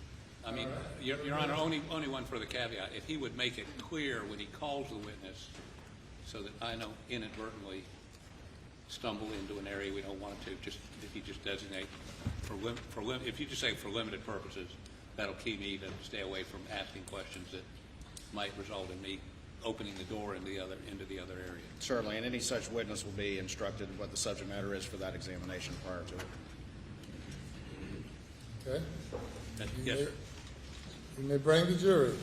I mean, Your Honor, only one further caveat. If he would make it clear when he calls the witness so that I don't inadvertently stumble into an area we don't want to, just if he just designate if you just say for limited purposes, that'll keep me to stay away from asking questions that might result in me opening the door into the other area. Certainly, and any such witness will be instructed what the subject matter is for that examination prior to it. Okay. Yes, sir. You may bring the jury.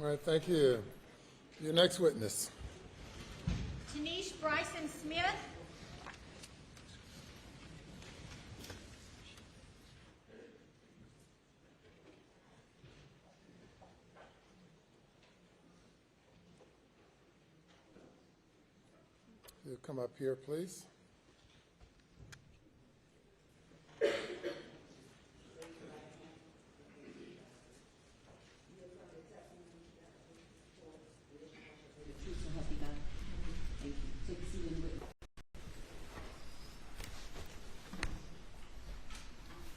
All right, thank you. Your next witness. Tanish Bryson Smith. You'll come up here, please.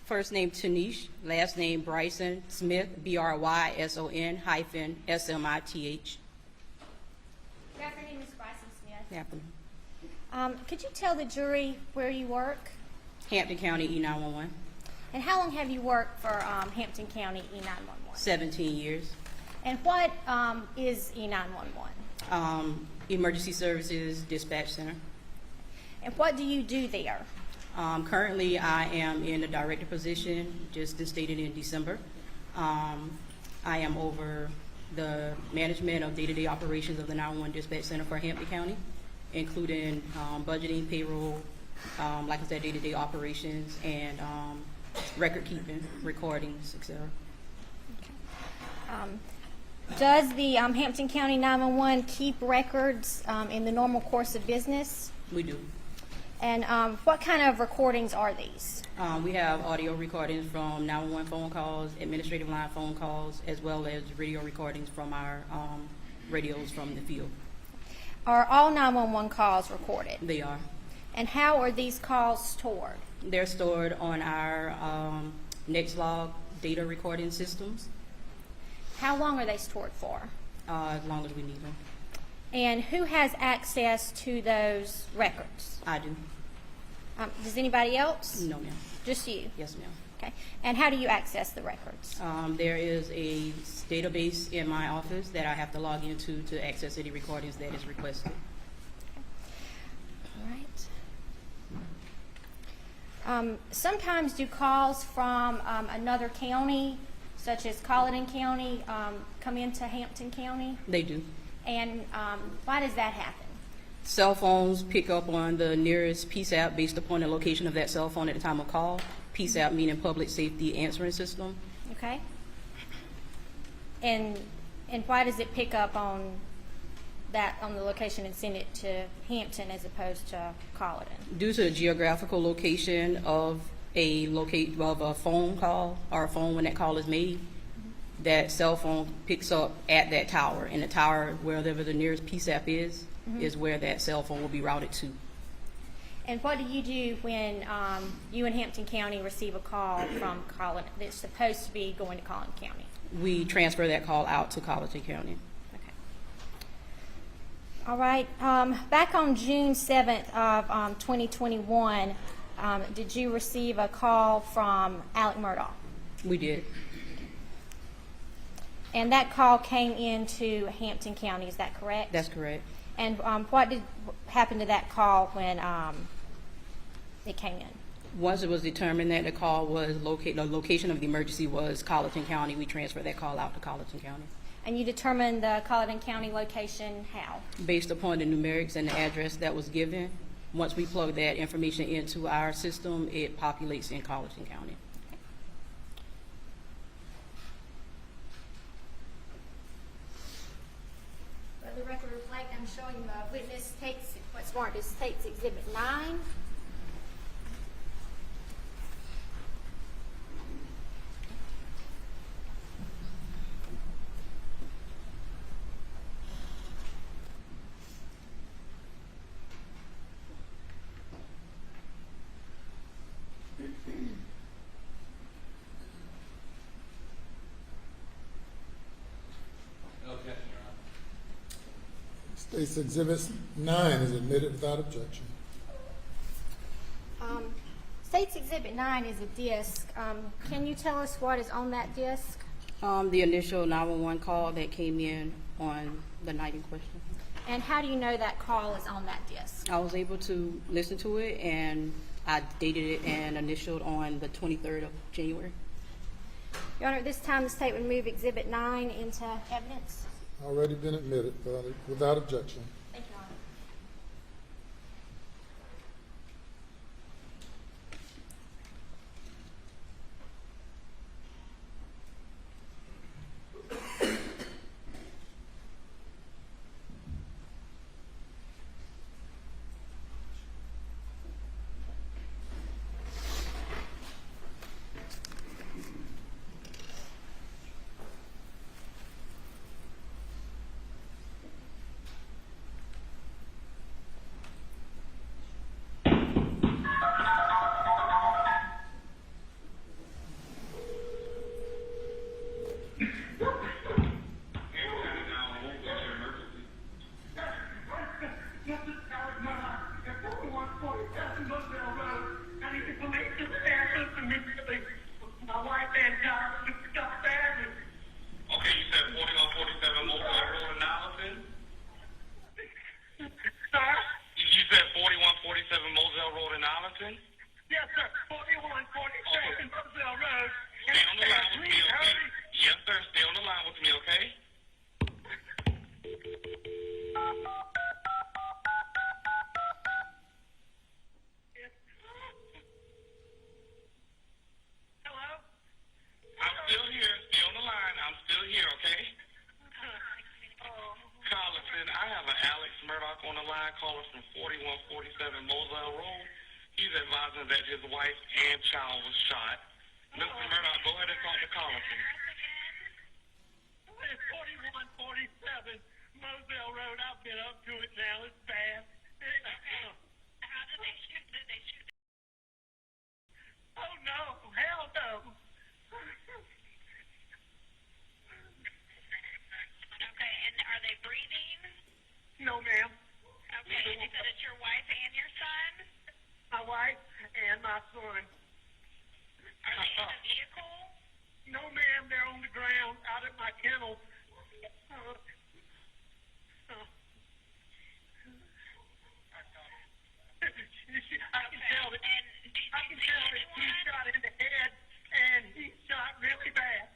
First name Tanish, last name Bryson Smith, Bryson hyphen Smith. Good afternoon, Ms. Bryson Smith. Good afternoon. Could you tell the jury where you work? Hampton County E911. And how long have you worked for Hampton County E911? 17 years. And what is E911? Emergency Services Dispatch Center. And what do you do there? Currently, I am in a director position, just stated in December. I am over the management of day-to-day operations of the 911 Dispatch Center for Hampton County, including budgeting, payroll, like I said, day-to-day operations, and record keeping, recordings, etc. Does the Hampton County 911 keep records in the normal course of business? We do. And what kind of recordings are these? We have audio recordings from 911 phone calls, administrative line phone calls, as well as radio recordings from our radios from the field. Are all 911 calls recorded? They are. And how are these calls stored? They're stored on our NextLog data recording systems, How long are they stored for? as long as we need them. And who has access to those records? I do. Does anybody else? No, ma'am. Just you? Yes, ma'am. Okay. And how do you access the records? There is a database in my office that I have to log into to access any recordings that is requested. All right. Sometimes do calls from another county, such as Colleton County, come into Hampton County? They do. And why does that happen? Cell phones pick up on the nearest PSAP based upon the location of that cell phone at the time of call. PSAP meaning Public Safety Answering System. Okay. And why does it pick up on that on the location and send it to Hampton as opposed to Colleton? Due to the geographical location of a phone call or a phone when that call is made, that cell phone picks up at that tower, and the tower, wherever the nearest PSAP is where that cell phone will be routed to. And what do you do when you in Hampton County receive a call from Colleton that's supposed to be going to Colleton County? We transfer that call out to Colleton County. Okay. All right. Back on June 7th of 2021, did you receive a call from Alec Murdaugh? We did. And that call came into Hampton County, is that correct? That's correct. And what did happen to that call when it came in? Once it was determined that the call was the location of the emergency was Colleton County, we transferred that call out to Colleton County. And you determined the Colleton County location how? Based upon the numerics and the address that was given, once we plug that information into our system, it populates in Colleton County. For the record reflect, I'm showing the witness takes what's marked as State's Exhibit 9. State's Exhibit 9 is admitted without objection. State's Exhibit 9 is a disc. Can you tell us what is on that disc? The initial 911 call that came in on the night in question. And how do you know that call is on that disc? I was able to listen to it, and I dated it and initialed on the 23rd of January. Your Honor, at this time the state would move Exhibit 9 into evidence. Already been admitted without objection. Thank you, Your Honor. Murdaugh on the line, caller from 4147 Moselle Road. He's advising that his wife and child was shot. Mr. Murdaugh, go ahead and talk to caller, please. It's 4147 Moselle Road. I've been up to it now. It's bad. my son. Are they in a vehicle? No, ma'am, they're on the ground out at my kennel. I can tell that he shot in the head, and he shot really bad.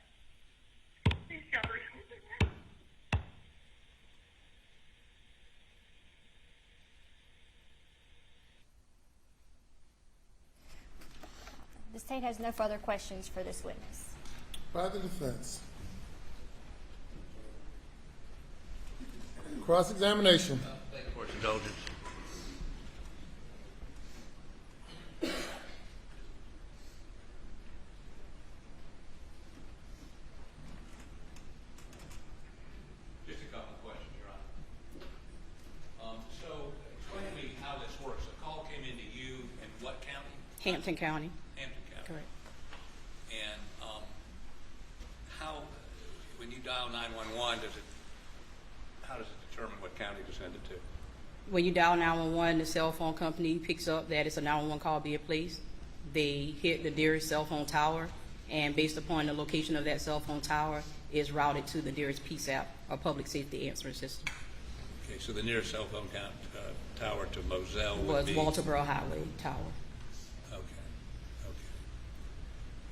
He shot really bad. The state has no further questions for this witness. By the defense. Cross-examination. Thank you for your indulgence. Just a couple of questions, Your Honor. So explain to me how this works. A call came into you in what county? Hampton County. Hampton County. Correct. And how, when you dial 911, how does it determine what county to send it to? When you dial 911, the cell phone company picks up that it's a 911 call being placed. They hit the nearest cell phone tower, and based upon the location of that cell phone tower, is routed to the nearest PSAP, or Public Safety Answering System. Okay, so the nearest cell phone tower to Moselle would Was be? Walterboro Highway Tower. Okay,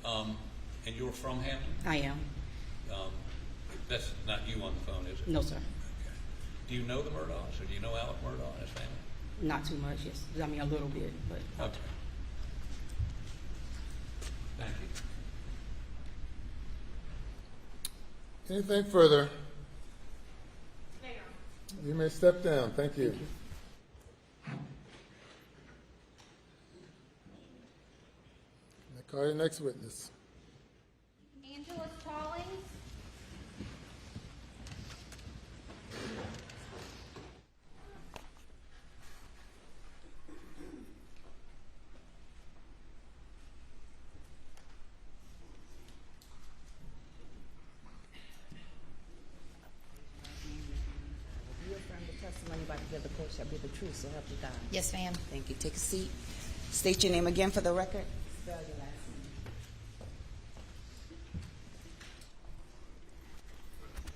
okay. And you're from Hampton? I am. That's not you on the phone, is it? No, sir. Okay. Do you know the Murdaughs, or do you know Alec Murdaugh and his family? Not too much, yes. I mean, a little bit, but. Okay. Thank you. Anything further? You may step down. Thank you. Call your next witness. Angela Stallings. You affirm the testimony about to give the court shall be the truth, so help you God. Yes, ma'am. Thank you. Take a seat. State your name again for the record. Spell your last name.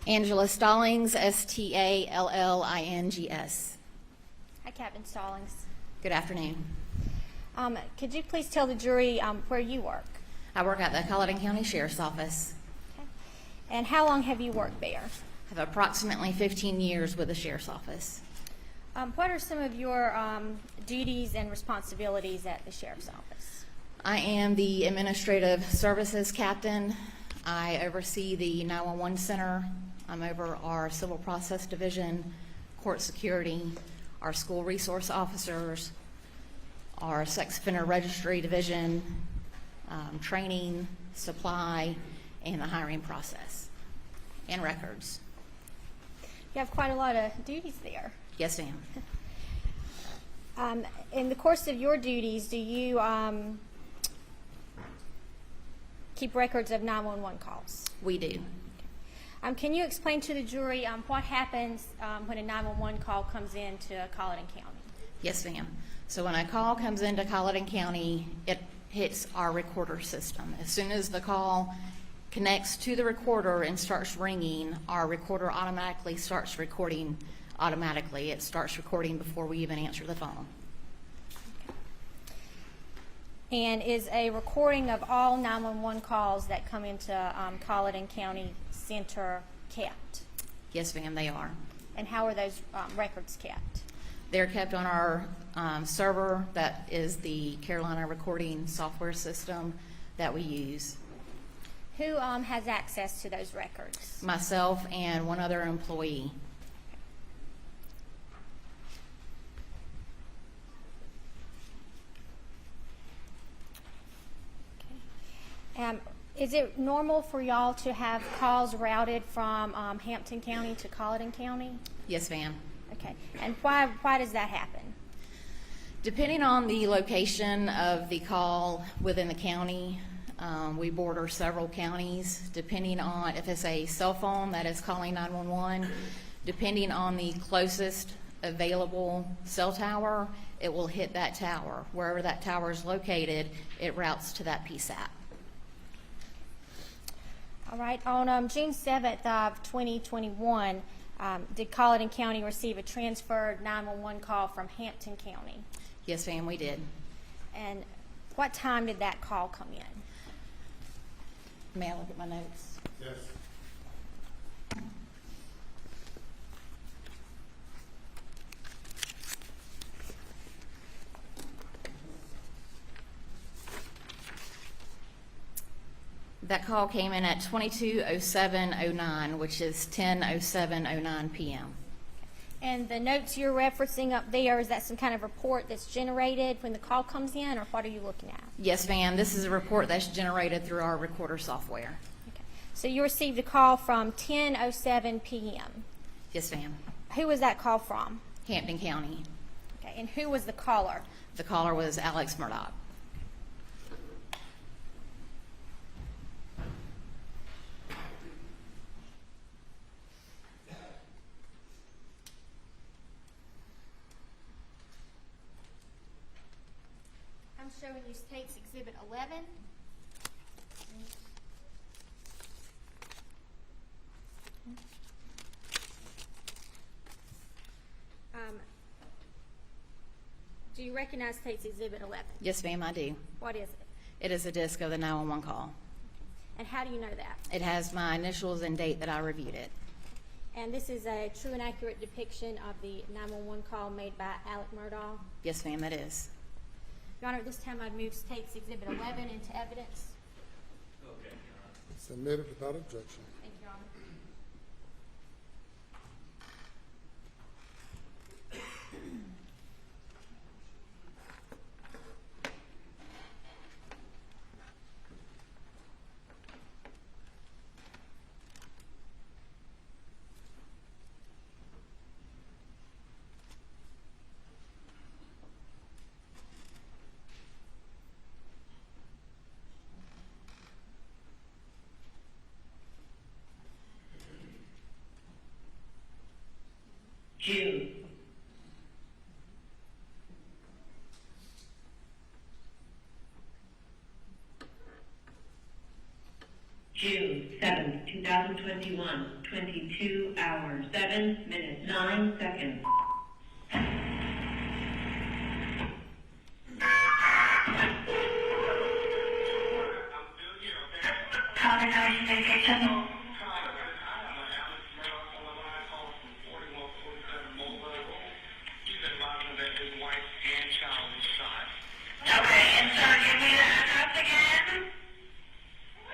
Angela Stallings, Stallings. Hi, Captain Stallings. Good afternoon. Could you please tell the jury where you work? I work at the Colleton County Sheriff's Office. Okay. And how long have you worked there? I have approximately 15 years with the Sheriff's Office. What are some of your duties and responsibilities at the Sheriff's Office? I am the Administrative Services Captain. I oversee the 911 Center. I'm over our Civil Process Division, Court Security, our School Resource Officers, our Sex Offender Registry Division, training, supply, and the hiring process, and records. You have quite a lot of duties there. Yes, ma'am. In the course of your duties, do you keep records of 911 calls? We do. Can you explain to the jury what happens when a 911 call comes into Colleton County? Yes, ma'am. So when a call comes into Colleton County, it hits our recorder system. As soon as the call connects to the recorder and starts ringing, our recorder automatically starts recording automatically. It starts recording before we even answer the phone. And is a recording of all 911 calls that come into Colleton County Center kept? Yes, ma'am, they are. And how are those records kept? They're kept on our server that is the Carolina recording software system that we use. Who has access to those records? Myself and one other employee. Is it normal for y'all to have calls routed from Hampton County to Colleton County? Yes, ma'am. Okay. And why does that happen? Depending on the location of the call within the county, we border several counties. Depending on if it's a cell phone that is calling 911, depending on the closest available cell tower, it will hit that tower. Wherever that tower is located, it routes to that PSAP. All right, on June 7th of 2021, did Colleton County receive a transferred 911 call from Hampton County? Yes, ma'am, we did. And what time did that call come in? May I look at my notes? Yes. That call came in at 22:07:09, which is 10:07:09 p.m. And the notes you're referencing up there, is that some kind of report that's generated when the call comes in, or what are you looking at? Yes, ma'am. This is a report that's generated through our recorder software. Okay. So you received a call from 10:07 p.m. Yes, ma'am. Who was that call from? Hampton County. Okay. And who was the caller? The caller was Alex Murdaugh. I'm showing you State's Exhibit 11. Do you recognize State's Exhibit 11? Yes, ma'am, I do. What is it? It is a disc of the 911 call. And how do you know that? It has my initials and date that I reviewed it. And this is a true and accurate depiction of the 911 call made by Alex Murdaugh. Yes, ma'am, it is. Your Honor, at this time I'd move State's Exhibit 11 into evidence. Submitted without objection. Thank you, Your Honor. June. June 7th, 2021, 22 hours, 7 minutes, 9 seconds. Connor, how are you going to get them? Okay, and sir, give me the address again.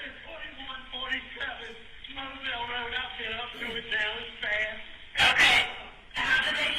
It's 4147 Moselle Road. I've been up to it now. It's fast. Okay. How did they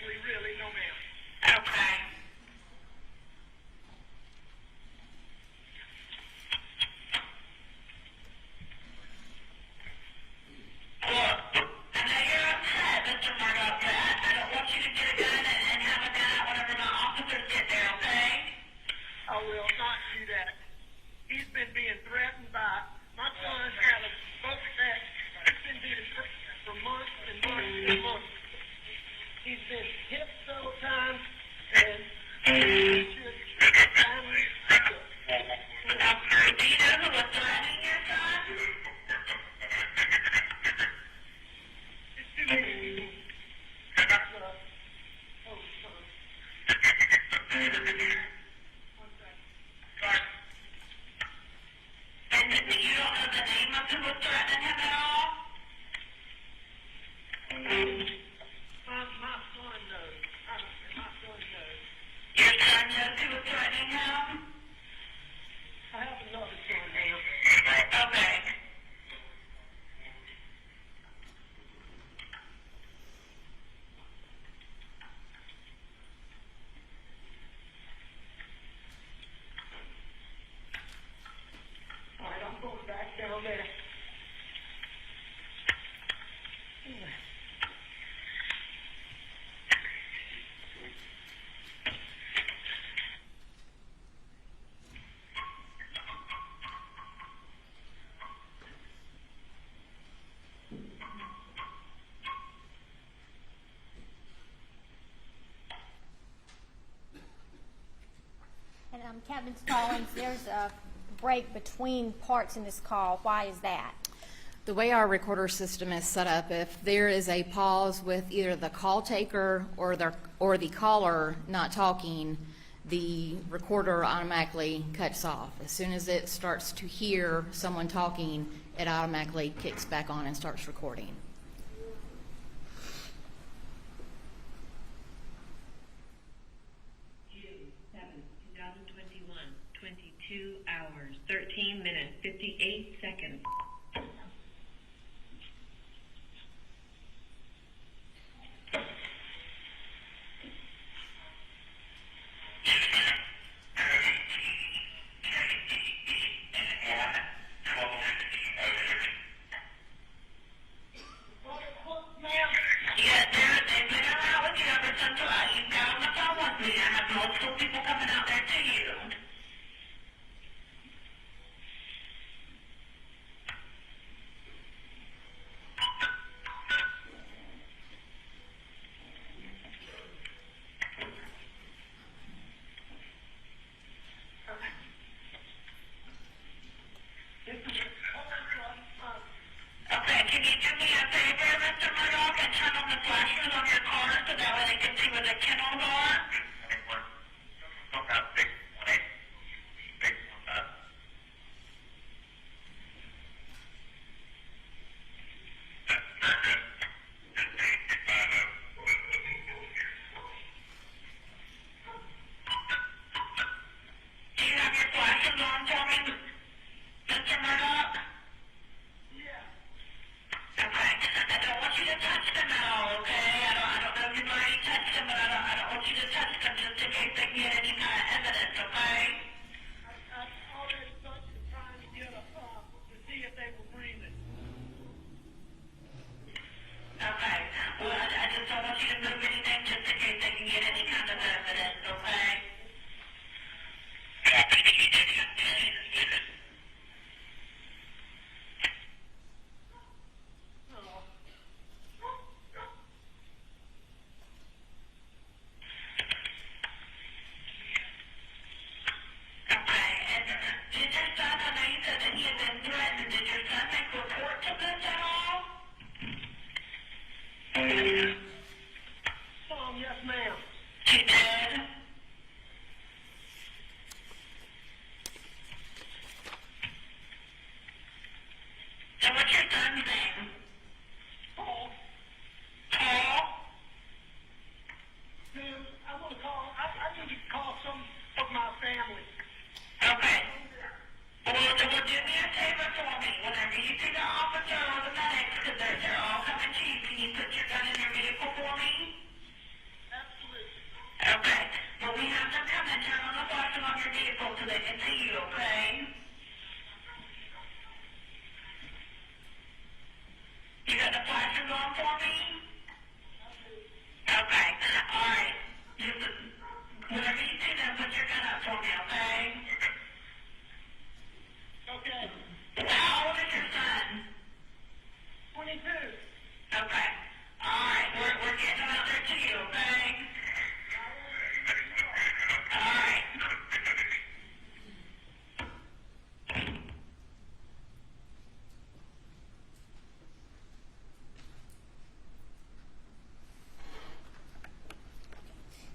really, no ma'am. Okay. Look, I know you're upset, Mr. Murdaugh, but I don't want you to get a gun and have a gun out whenever my officers get there, okay? I will not do that. He's been being threatened by my son out of both sets. He's been being threatened for months and months and months. He's been hit several times and he should finally do you know who was threatening your son? It's too many people. Oh, son. And you don't know the name of who was threatening him at all? My son knows. My son knows. Your son knows who was threatening him? I have another son now. Okay. All right, I'm going back down there. And Captain Stallings, there's a break between parts in this call. Why is that? The way our recorder system is set up, if there is a pause with either the call taker or the caller not talking, the recorder automatically cuts off. As soon as it starts to hear someone talking, it automatically kicks back on and starts recording. June 7th, 2021, 22 hours, 13 minutes, 58 seconds. Multiple people coming out there to you. Okay, can you do me a favor, Mr. Murdaugh, and turn on the flashes on your car so that way they can see where the kennels are? Okay.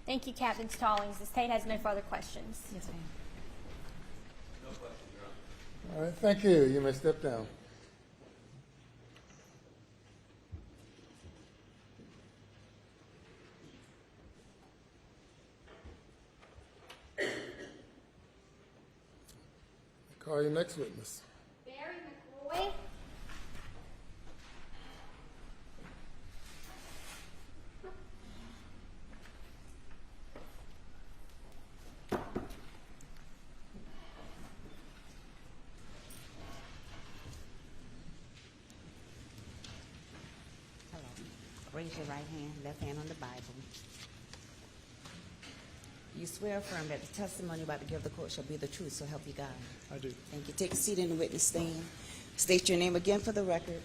Thank you, Captain Stallings. The state has no further questions. Yes, ma'am. All right, thank you. You may step down. Call your next witness. Barry McRoy. Hello. Raise your right hand, left hand on the Bible. You swear or affirm that the testimony you're about to give the court shall be the truth, so help you God. I do. Thank you. Take a seat in the witness stand. State your name again for the record.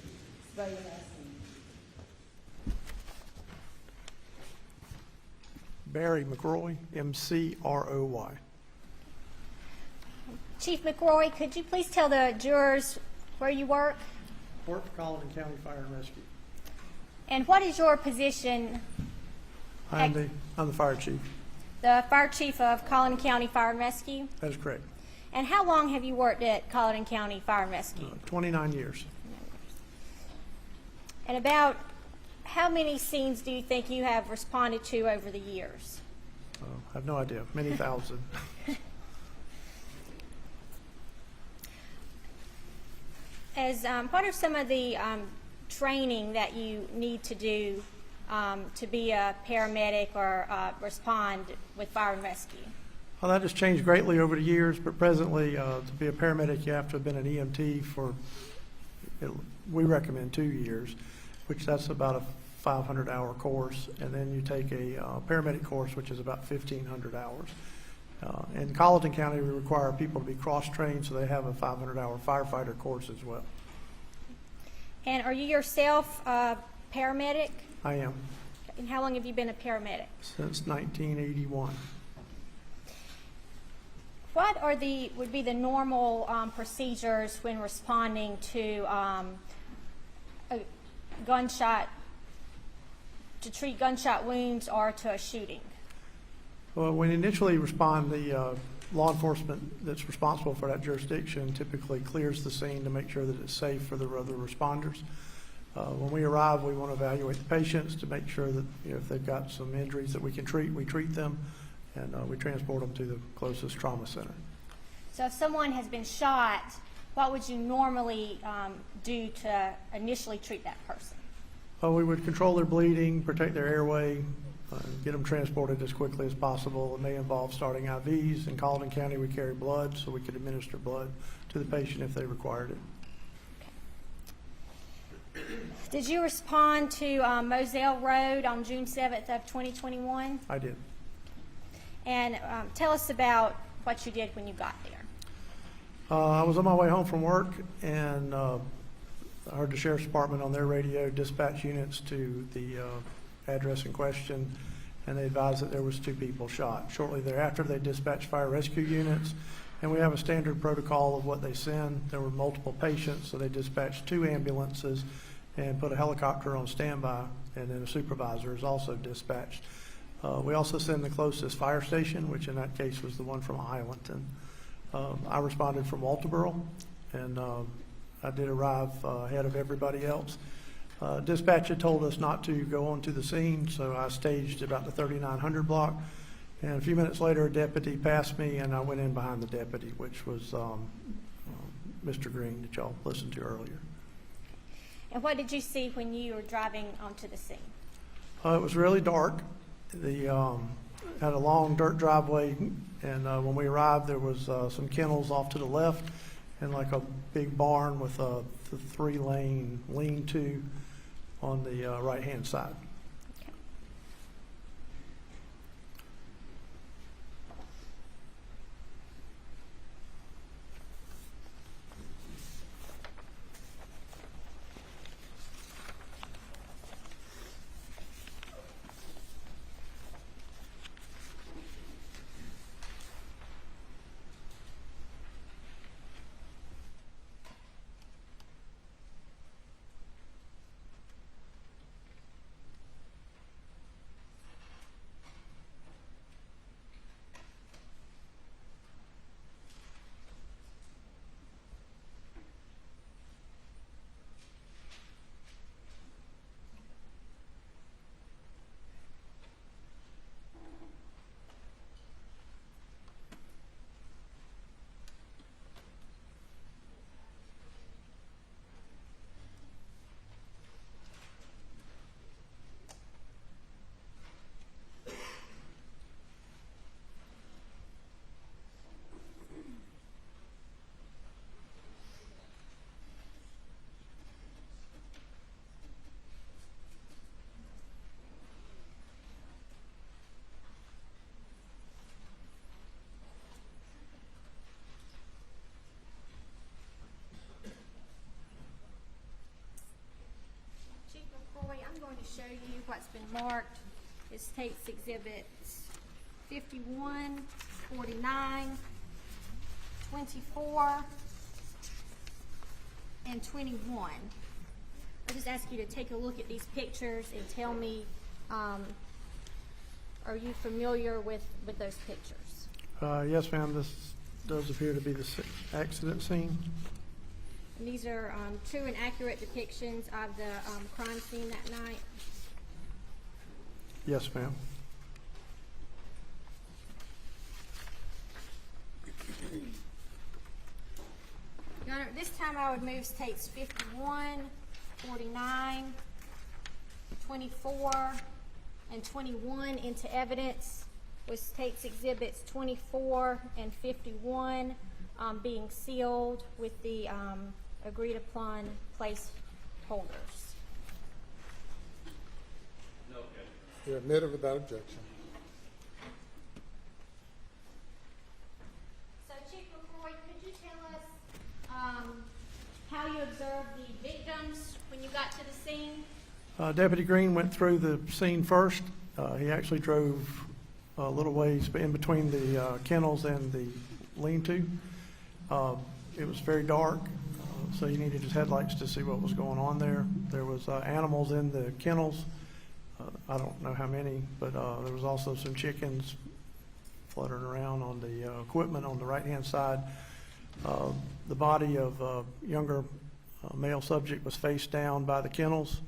Spell your last name. Barry McRoy, McRoy. Chief McRoy, could you please tell the jurors where you work? Work for Colleton County Fire and Rescue. And what is your position? I'm the fire chief. The fire chief of Colleton County Fire and Rescue? That is correct. And how long have you worked at Colleton County Fire and Rescue? 29 years. And about how many scenes do you think you have responded to over the years? I have no idea. Many thousand. What are some of the training that you need to do to be a paramedic or respond with fire and rescue? Well, that has changed greatly over the years, but presently, to be a paramedic, you have to have been an EMT for, we recommend 2 years, which that's about a 500-hour course, and then you take a paramedic course, which is about 1,500 hours. In Colleton County, we require people to be cross-trained, so they have a 500-hour firefighter course as well. And are you yourself a paramedic? I am. And how long have you been a paramedic? Since 1981. What are would be the normal procedures when responding to a gunshot, to treat gunshot wounds or to a shooting? Well, when you initially respond, the law enforcement that's responsible for that jurisdiction typically clears the scene to make sure that it's safe for the other responders. When we arrive, we want to evaluate the patients to make sure that if they've got some injuries that we can treat, we treat them, and we transport them to the closest trauma center. So if someone has been shot, what would you normally do to initially treat that person? Well, we would control their bleeding, protect their airway, get them transported as quickly as possible. It may involve starting IVs. In Colleton County, we carry blood, so we could administer blood to the patient if they required it. Did you respond to Moselle Road on June 7th of 2021? I did. And tell us about what you did when you got there. I was on my way home from work, and I heard the Sheriff's Department on their radio dispatch units to the address in question, and they advised that there was 2 people shot. Shortly thereafter, they dispatched fire rescue units, and we have a standard protocol of what they send. There were multiple patients, so they dispatched 2 ambulances and put a helicopter on standby, and then a supervisor is also dispatched. We also send the closest fire station, which in that case was the one from Highlandton. I responded from Walterboro, and I did arrive ahead of everybody else. Dispatch had told us not to go onto the scene, so I staged about the 3900 block. And a few minutes later, a deputy passed me, and I went in behind the deputy, which was Mr. Green that y'all listened to earlier. And what did you see when you were driving onto the scene? It was really dark. Had a long dirt driveway, and when we arrived, there was some kennels off to the left, and like a big barn with a 3-lane lean-to on the right-hand side. what's been marked. It states exhibits 51, 49, 24, and 21. I'll just ask you to take a look at these pictures and tell me, are you familiar with those pictures? Yes, ma'am. This does appear to be the accident scene. And these are true and accurate depictions of the crime scene that night. Yes, ma'am. Your Honor, this time I would move states 51, 49, 24, and 21 into evidence, with states exhibits 24 and 51 being sealed with the agreed upon placeholders. No objection. You're admitted without objection. So, Chief McCoy, could you tell us how you observed the victims when you got to the scene? Deputy Green went through the scene first. He actually drove a little ways in between the kennels and the lean-to. It was very dark, so he needed his headlights to see what was going on there. There was animals in the kennels. I don't know how many, but there was also some chickens fluttering around on the equipment on the right-hand side. The body of a younger male subject was face down by the kennels.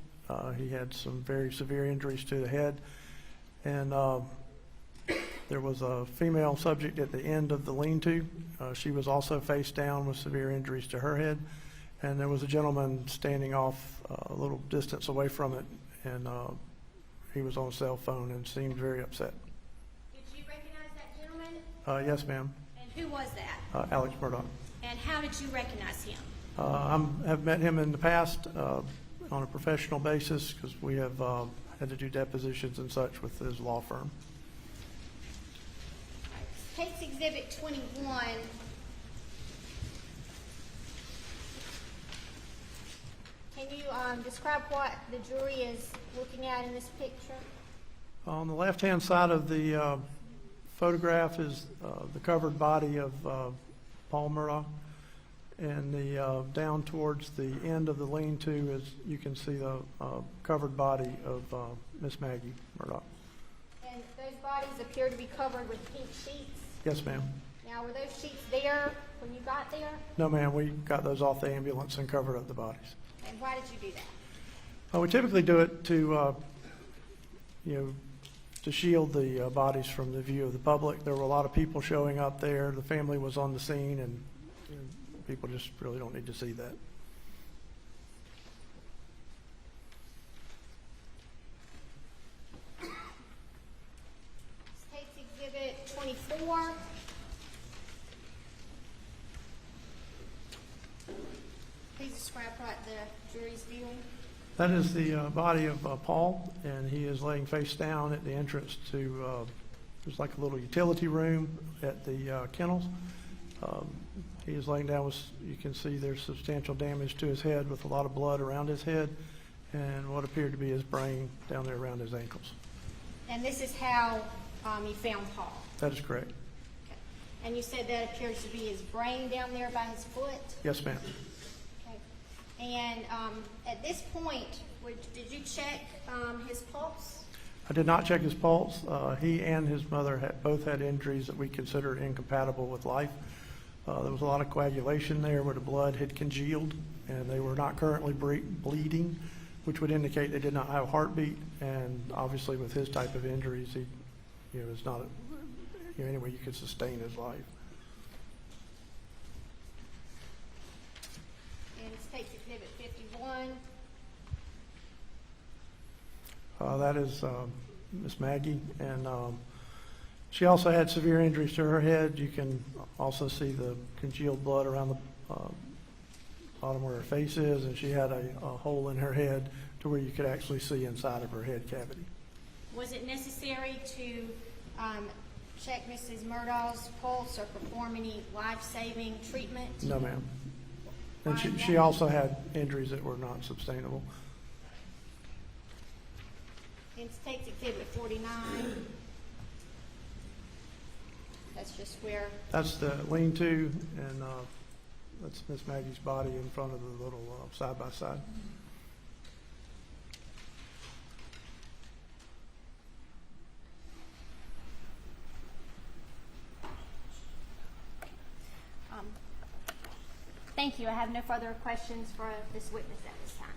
He had some very severe injuries to the head. And there was a female subject at the end of the lean-to. She was also face down with severe injuries to her head. And there was a gentleman standing off a little distance away from it, and he was on a cell phone and seemed very upset. Did you recognize that gentleman? Yes, ma'am. And who was that? Alex Murdaugh. And how did you recognize him? I have met him in the past on a professional basis because we have had to do depositions and such with his law firm. Case Exhibit 21. Can you describe what the jury is looking at in this picture? On the left-hand side of the photograph is the covered body of Paul Murdaugh, and the down towards the end of the lean-to is you can see the covered body of Miss Maggie Murdaugh. And those bodies appear to be covered with pink sheets. Yes, ma'am. Now, were those sheets there when you got there? No, ma'am. We got those off the ambulance and covered up the bodies. And why did you do that? We typically do it to, to shield the bodies from the view of the public. There were a lot of people showing up there. The family was on the scene, and people just really don't need to see that. Case Exhibit 24. Please describe what the jury's viewing. That is the body of Paul, and he is laying face down at the entrance to, there's like a little utility room at the kennels. He is laying down with, you can see there's substantial damage to his head with a lot of blood around his head and what appeared to be his brain down there around his ankles. And this is how you found Paul. That is correct. Okay. And you said that appears to be his brain down there by his foot? Yes, ma'am. Okay. And at this point, did you check his pulse? I did not check his pulse. He and his mother both had injuries that we consider incompatible with life. There was a lot of coagulation there where the blood had congealed, and they were not currently bleeding, which would indicate they did not have a heartbeat. And obviously, with his type of injuries, he, is not any way you could sustain his life. And it's Case Exhibit 51. That is Miss Maggie, and she also had severe injuries to her head. You can also see the congealed blood around the bottom where her face is, and she had a hole in her head to where you could actually see inside of her head cavity. Was it necessary to check Mrs. Murdaugh's pulse or perform any life-saving treatment? No, ma'am. And she also had injuries that were not sustainable. In State's Exhibit 49. That's just where, That's the lean-to, and that's Miss Maggie's body in front of the little side-by-side. thank you. I have no further questions for this witness at this time.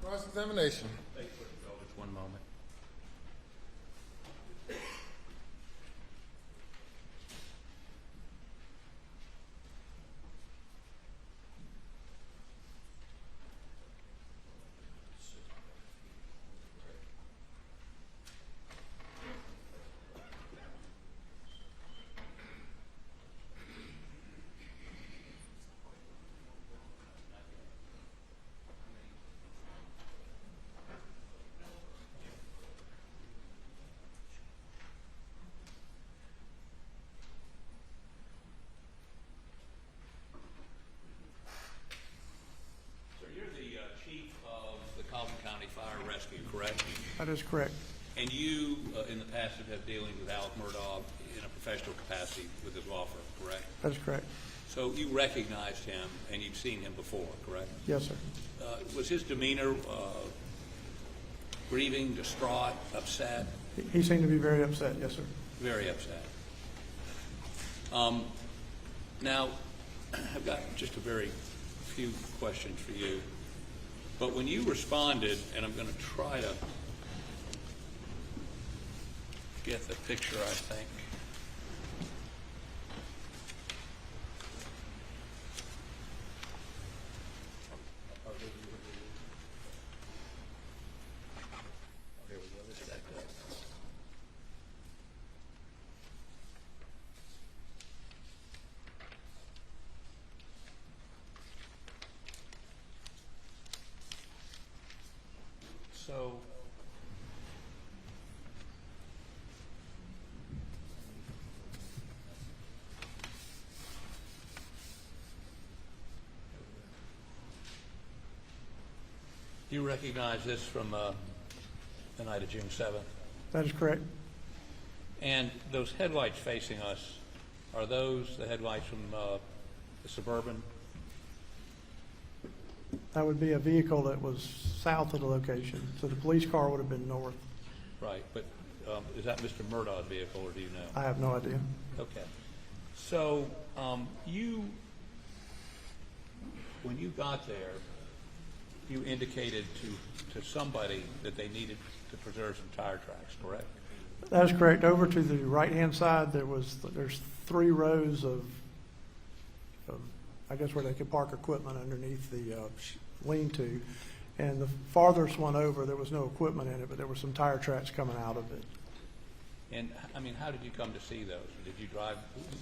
Cross-examination. Just one moment. Correct? That is correct. And you, in the past, have had dealings with Alec Murdaugh in a professional capacity with his law firm, correct? That is correct. So you recognized him, and you've seen him before, correct? Yes, sir. Was his demeanor grieving, distraught, upset? He seemed to be very upset, yes, sir. Very upset. Now, I've got just a very few questions for you. But when you responded, and I'm going to try to get the picture, I think. So, do you recognize this from the night of June 7th? That is correct. And those headlights facing us, are those the headlights from the Suburban? That would be a vehicle that was south of the location, so the police car would have been north. Right, but is that Mr. Murdaugh's vehicle, or do you know? I have no idea. Okay. So when you got there, you indicated to somebody that they needed to preserve some tire tracks, correct? That is correct. Over to the right-hand side, there's 3 rows of I guess where they could park equipment underneath the lean-to. And the farthest one over, there was no equipment in it, but there were some tire tracks coming out of it. And, I mean, how did you come to see those? Did you drive,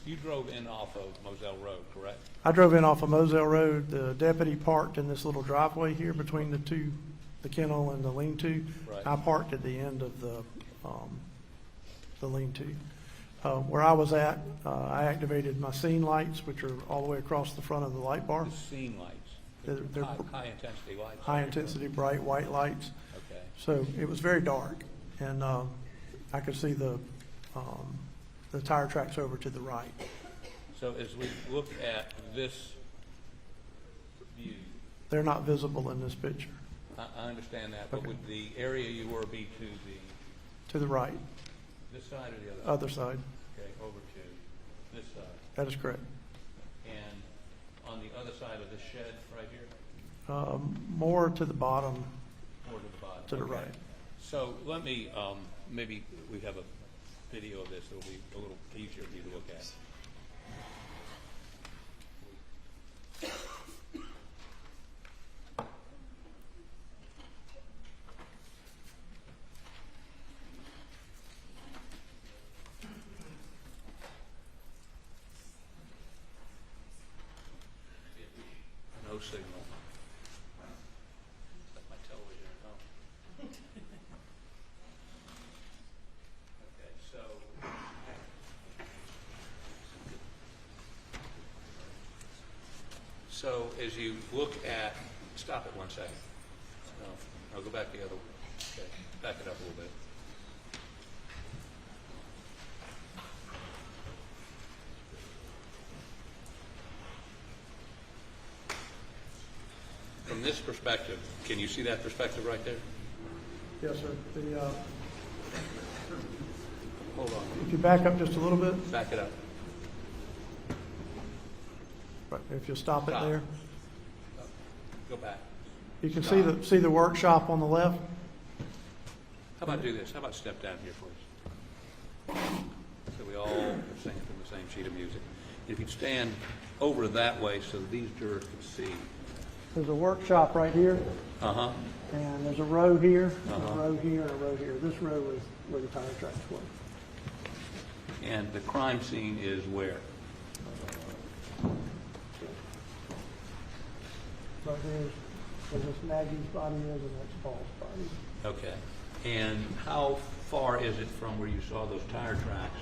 you drove in off of Moselle Road, correct? I drove in off of Moselle Road. The deputy parked in this little driveway here between the two, the kennel and the lean-to. Right. I parked at the end of the lean-to. Where I was at, I activated my scene lights, which are all the way across the front of the light bar. The scene lights? They're high-intensity lights? High-intensity, bright white lights. Okay. So it was very dark, and I could see the tire tracks over to the right. So as we look at this view... They're not visible in this picture. I understand that, but Okay. would the area you were be to To the right. this side or the other? Other side. Okay, over to this side. That is correct. And on the other side of the shed right here? More to the bottom. More to the bottom? To the Okay. right. So let me, maybe we have a video of this that will be a little easier for you to look at. No signal. Set my television at home. Okay, so So as you look at, stop it 1 second. No, I'll go back the other way. Okay, back it up a little bit. From this perspective, can you see that perspective right there? Yes, sir. Hold on. If you back up just a little bit, Back it up. right, if you'll stop it Stop. there, Go back. you can Stop. see the workshop on the left. How about do this? How about step down here for us? So we all are singing from the same sheet of music. If you'd stand over that way so these jurors can see. There's a workshop right here, Uh-huh. and there's a row here, Uh-huh. a row here, and a row here. This row is where the tire tracks were. And the crime scene is where? Right here's where Miss Maggie's body is, and that's Paul's body. Okay. And how far is it from where you saw those tire tracks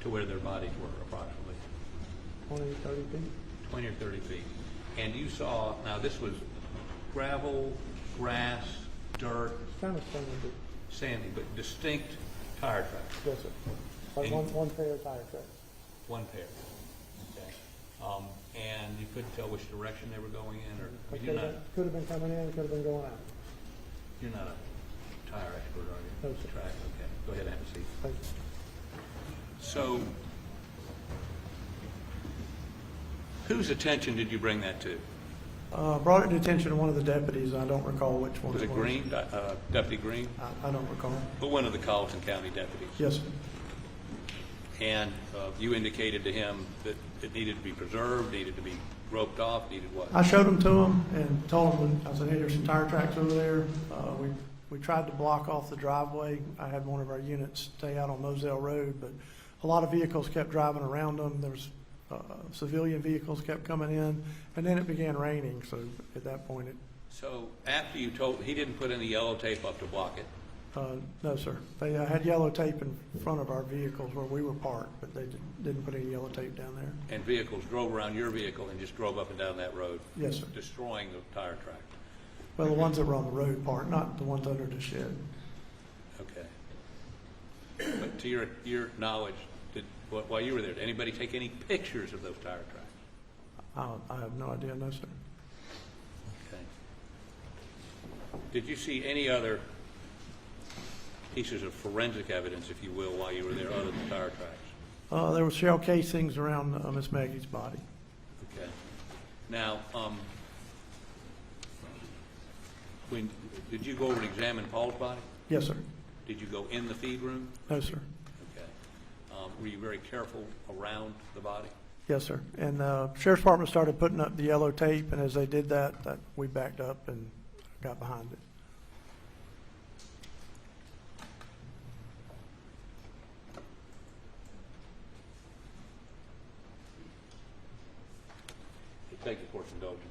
to where their bodies were approximately? 20, 30 feet. 20 or 30 feet. And you saw, now this was gravel, grass, dirt, It's kind of sandy. sandy, but distinct tire tracks. Yes, sir. Like And- one pair of tire tracks. One pair. Okay. And you couldn't tell which direction they were going in, or I mean, Could have been coming in, could have been going out. you're not a tire expert, are you? No, sir. Track. Okay. Go ahead and have a seat. Thank you. So, whose attention did you bring that to? Brought it to the attention of one of the deputies. I don't recall which one Was it Green, Deputy Green? I don't recall. But one of the Colleton County deputies. Yes, sir. And you indicated to him that it needed to be preserved, needed to be roped off, needed what? I showed them to him and told him, I said, hey, there's some tire tracks over there. We tried to block off the driveway. I had one of our units stay out on Moselle Road, but a lot of vehicles kept driving around them. There was civilian vehicles kept coming in, and then it began raining. So at that point, So after you told, he didn't put any yellow tape up to block it? no, sir. They had yellow tape in front of our vehicles where we were parked, but they didn't put any yellow tape down there. And vehicles drove around your vehicle and just drove up and down that road? Yes, sir. Destroying the tire track? Well, the ones that were on the road part, not the ones under the shed. Okay. But to your knowledge, while you were there, did anybody take any pictures of those tire tracks? I have no idea, no, sir. Okay. Did you see any other pieces of forensic evidence, if you will, while you were there, other than tire tracks? There were shell casings around Miss Maggie's body. Okay. Now, did you go over and examine Paul's body? Yes, sir. Did you go in the feed room? No, sir. Okay. Were you very careful around the body? Yes, sir. And Sheriff's Department started putting up the yellow tape, and as they did that we backed up and got behind it. Thank you, court's indulgence.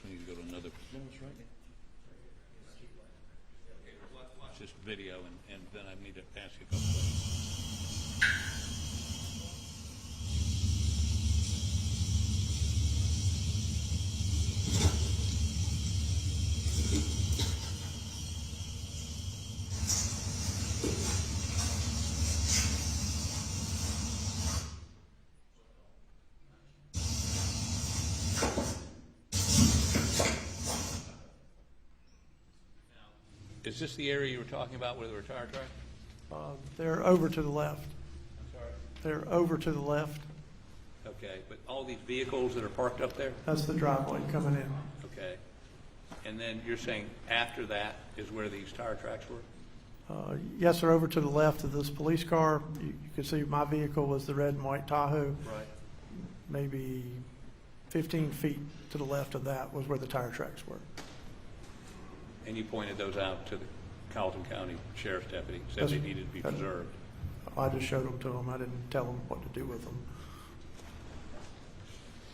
We need to go to another. Watch this video, and then I need to ask you a couple questions. Is this the area you were talking about where there were tire tracks? They're over to the left. I'm sorry? They're over to the left. Okay, but all these vehicles that are parked up there? That's the driveway coming in. Okay. And then you're saying after that is where these tire tracks were? Yes, sir, over to the left of this police car. You can see my vehicle was the red and white Tahoe. Right. Maybe 15 feet to the left of that was where the tire tracks were. And you pointed those out to the Colleton County Sheriff's deputy, said they needed to be preserved. I just showed them to them. I didn't tell them what to do with them.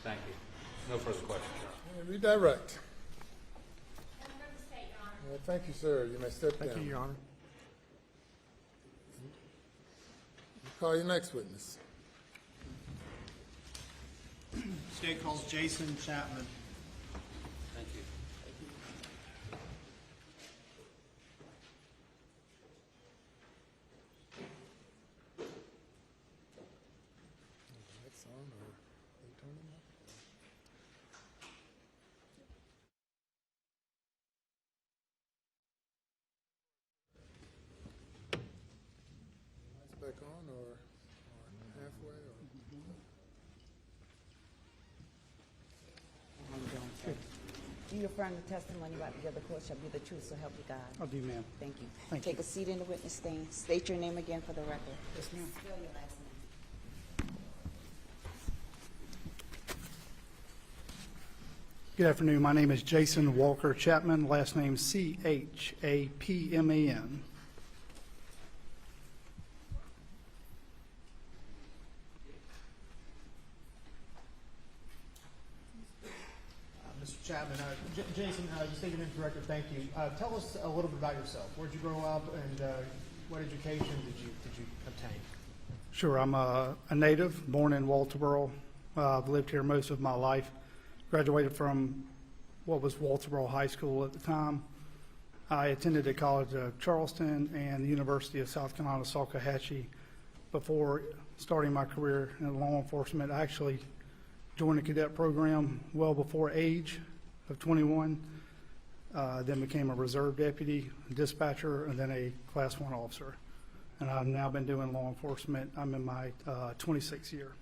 Thank you. No further questions, Your Honor. Redirect. Thank you, sir. You may step down. Thank you, Your Honor. Call your next witness. State calls Jason Chapman. Thank you. Lights on or they turning up? Lights back on or halfway or? Do you affirm the testimony about the other court shall be the truth, so help you God? I do, ma'am. Thank you. Thank Take a seat in the witness stand. State your name again for the record. Yes, ma'am. Spell your last name. Good afternoon. My name is Jason Walker Chapman, last name Chapman. Mr. Chapman, Jason, you stated into the record, thank you. Tell us a little bit about yourself. Where'd you grow up, and what education did you obtain? Sure. I'm a native, born in Walterboro. I've lived here most of my life. Graduated from what was Walterboro High School at the time. I attended the College of Charleston and the University of South Carolina, Salkehatchie. Before starting my career in law enforcement, I actually joined the cadet program well before age of 21, then became a reserve deputy, dispatcher, and then a Class 1 officer. And I've now been doing law enforcement. I'm in my 26th year.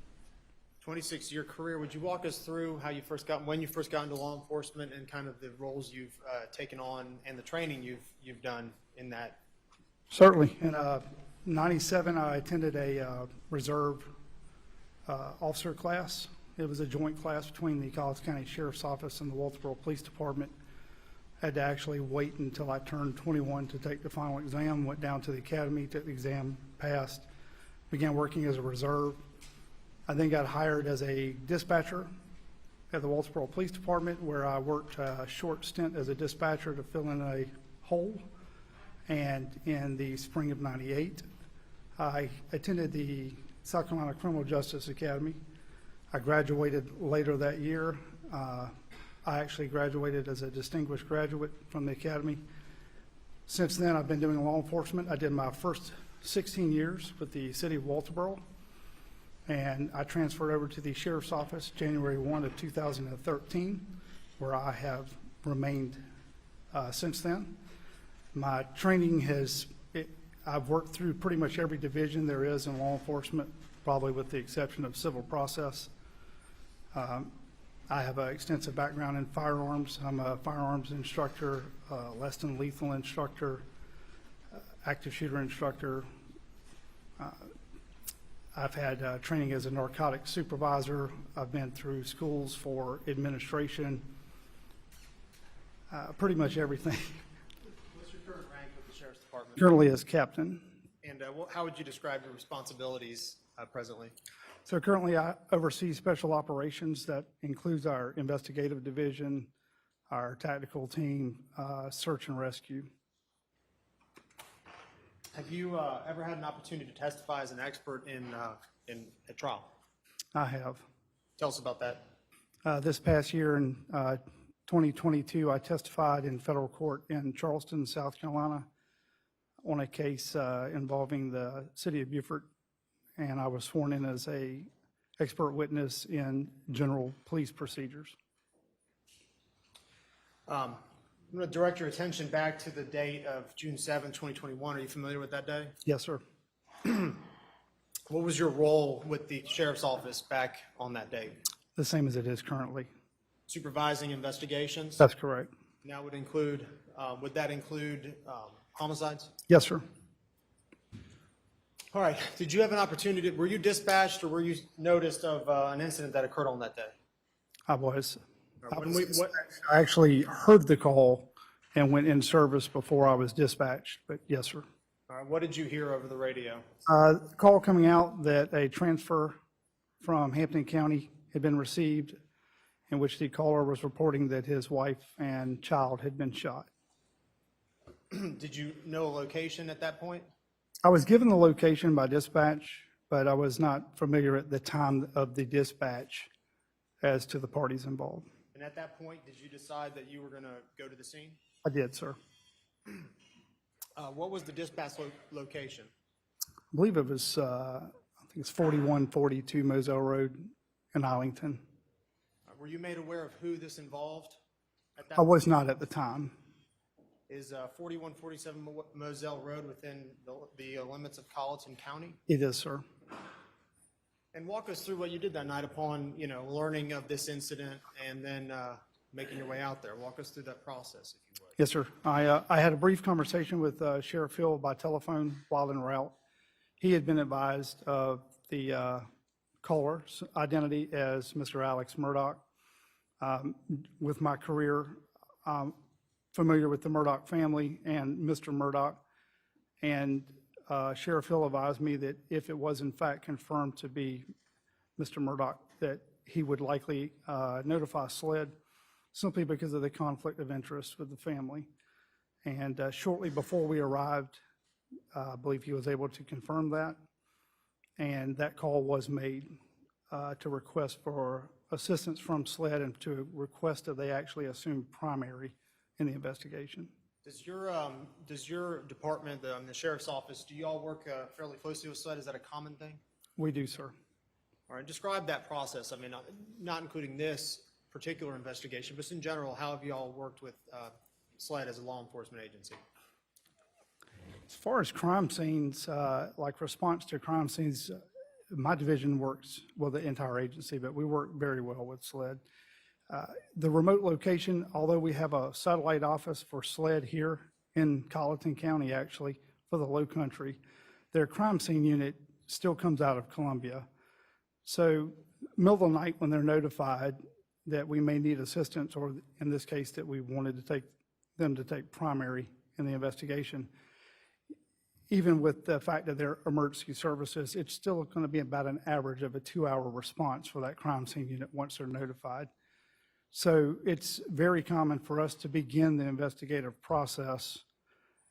26-year career. Would you walk us through how you when you first got into law enforcement and kind of the roles you've taken on and the training you've done in that? Certainly. In '97, I attended a reserve officer class. It was a joint class between the Colleton County Sheriff's Office and the Walterboro Police Department. I had to actually wait until I turned 21 to take the final exam, went down to the academy, took the exam, passed, began working as a reserve. I then got hired as a dispatcher at the Walterboro Police Department, where I worked a short stint as a dispatcher to fill in a hole. And in the spring of '98, I attended the South Carolina Criminal Justice Academy. I graduated later that year. I actually graduated as a distinguished graduate from the academy. Since then, I've been doing law enforcement. I did my first 16 years with the city of Walterboro, and I transferred over to the Sheriff's Office January 1 of 2013, where I have remained since then. My training I've worked through pretty much every division there is in law enforcement, probably with the exception of civil process. I have an extensive background in firearms. I'm a firearms instructor, less than lethal instructor, active shooter instructor. I've had training as a narcotics supervisor. I've been through schools for administration, pretty much everything. What's your current rank with the Sheriff's Department? Currently as captain. And how would you describe your responsibilities presently? So currently I oversee special operations. That includes our investigative division, our tactical team, search and rescue. Have you ever had an opportunity to testify as an expert in a trial? I have. Tell us about that. This past year in 2022, I testified in federal court in Charleston, South Carolina, on a case involving the city of Beaufort, and I was sworn in as a expert witness in general police procedures. I'm going to direct your attention back to the date of June 7, 2021. Are you familiar with that day? Yes, sir. What was your role with the Sheriff's Office back on that date? The same as it is currently. Supervising investigations? That's correct. Now would that include homicides? Yes, sir. All right. Did you have an opportunity, were you dispatched or were you noticed of an incident that occurred on that day? I was. What, I actually heard the call and went in service before I was dispatched, but yes, sir. all right, what did you hear over the radio? Call coming out that a transfer from Hampton County had been received, in which the caller was reporting that his wife and child had been shot. Did you know a location at that point? I was given the location by dispatch, but I was not familiar at the time of the dispatch as to the parties involved. And at that point, did you decide that you were going to go to the scene? I did, sir. What was the dispatch location? I believe it was, I think it's 4142 Moselle Road in Arlington. Were you made aware of who this involved at that I was point? not at the time. Is 4147 Moselle Road within the limits of Colleton County? It is, sir. And walk us through what you did that night upon, learning of this incident and then making your way out there. Walk us through that process, if you would. Yes, sir. I had a brief conversation with Sheriff Hill by telephone while en route. He had been advised of the caller's identity as Mr. Alex Murdaugh. With my career, familiar with the Murdaugh family and Mr. Murdaugh, and Sheriff Hill advised me that if it was in fact confirmed to be Mr. Murdaugh, that he would likely notify SLED simply because of the conflict of interest with the family. And shortly before we arrived, I believe he was able to confirm that, and that call was made to request for assistance from SLED and to request that they actually assume primary in the investigation. Does your department, the sheriff's office, do you all work fairly closely with SLED? Is that a common thing? We do, sir. All right, describe that process. I mean, not including this particular investigation, but in general, how have you all worked with SLED as a law enforcement agency? As far as crime scenes, like response to crime scenes, my division works with the entire agency, but we work very well with SLED. The remote location, although we have a satellite office for SLED here in Colleton County, actually, for the Low Country, their crime scene unit still comes out of Columbia. So middle of the night when they're notified that we may need assistance, or in this case that we wanted to take them to take primary in the investigation, even with the fact that they're emergency services, it's still going to be about an average of a 2-hour response for that crime scene unit once they're notified. So it's very common for us to begin the investigative process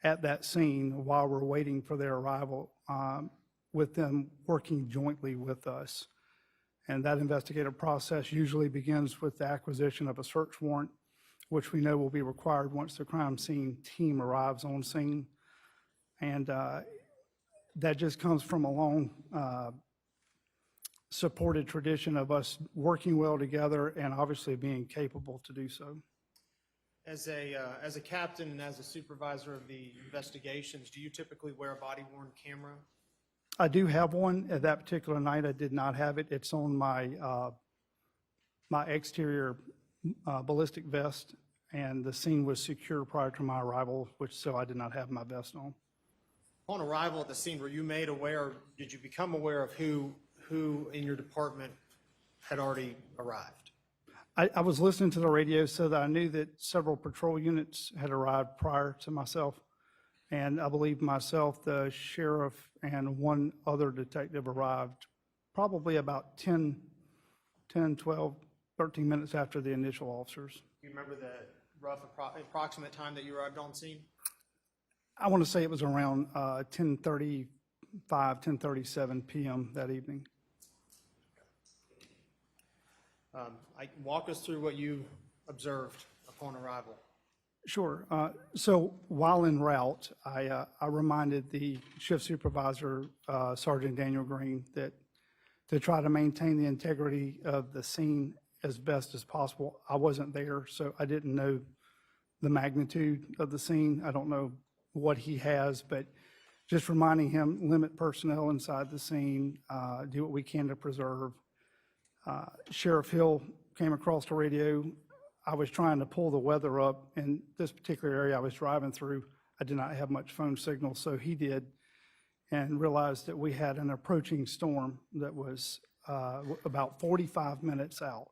at that scene while we're waiting for their arrival, with them working jointly with us. And that investigative process usually begins with the acquisition of a search warrant, which we know will be required once the crime scene team arrives on scene. And that just comes from a long supported tradition of us working well together and obviously being capable to do so. As a captain and as a supervisor of the investigations, do you typically wear a body-worn camera? I do have one. At that particular night, I did not have it. It's on my my exterior ballistic vest, and the scene was secure prior to my arrival, so I did not have my vest on. Upon arrival at the scene, were you made aware, did you become aware of who in your department had already arrived? I was listening to the radio so that I knew that several patrol units had arrived prior to myself. And I believe myself, the sheriff, and one other detective arrived probably about 10, 12, 13 minutes after the initial officers. Do you remember the rough approximate time that you arrived on scene? I want to say it was around 10:35, 10:37 p.m. that evening. Walk us through what you observed upon arrival. Sure. So while en route, I reminded the shift supervisor, Sergeant Daniel Green, that to try to maintain the integrity of the scene as best as possible. I wasn't there, so I didn't know the magnitude of the scene. I don't know what he has, but just reminding him, limit personnel inside the scene, do what we can to preserve. Sheriff Hill came across the radio. I was trying to pull the weather up. In this particular area I was driving through, I did not have much phone signal, so he did, and realized that we had an approaching storm that was about 45 minutes out.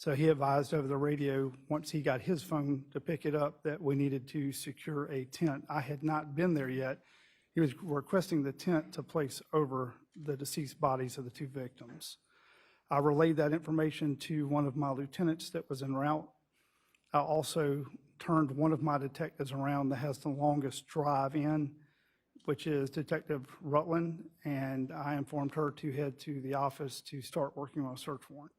So he advised over the radio, once he got his phone to pick it up, that we needed to secure a tent. I had not been there yet. He was requesting the tent to place over the deceased bodies of the two victims. I relayed that information to one of my lieutenants that was en route. I also turned one of my detectives around that has the longest drive in, which is Detective Rutland, and I informed her to head to the office to start working on a search warrant.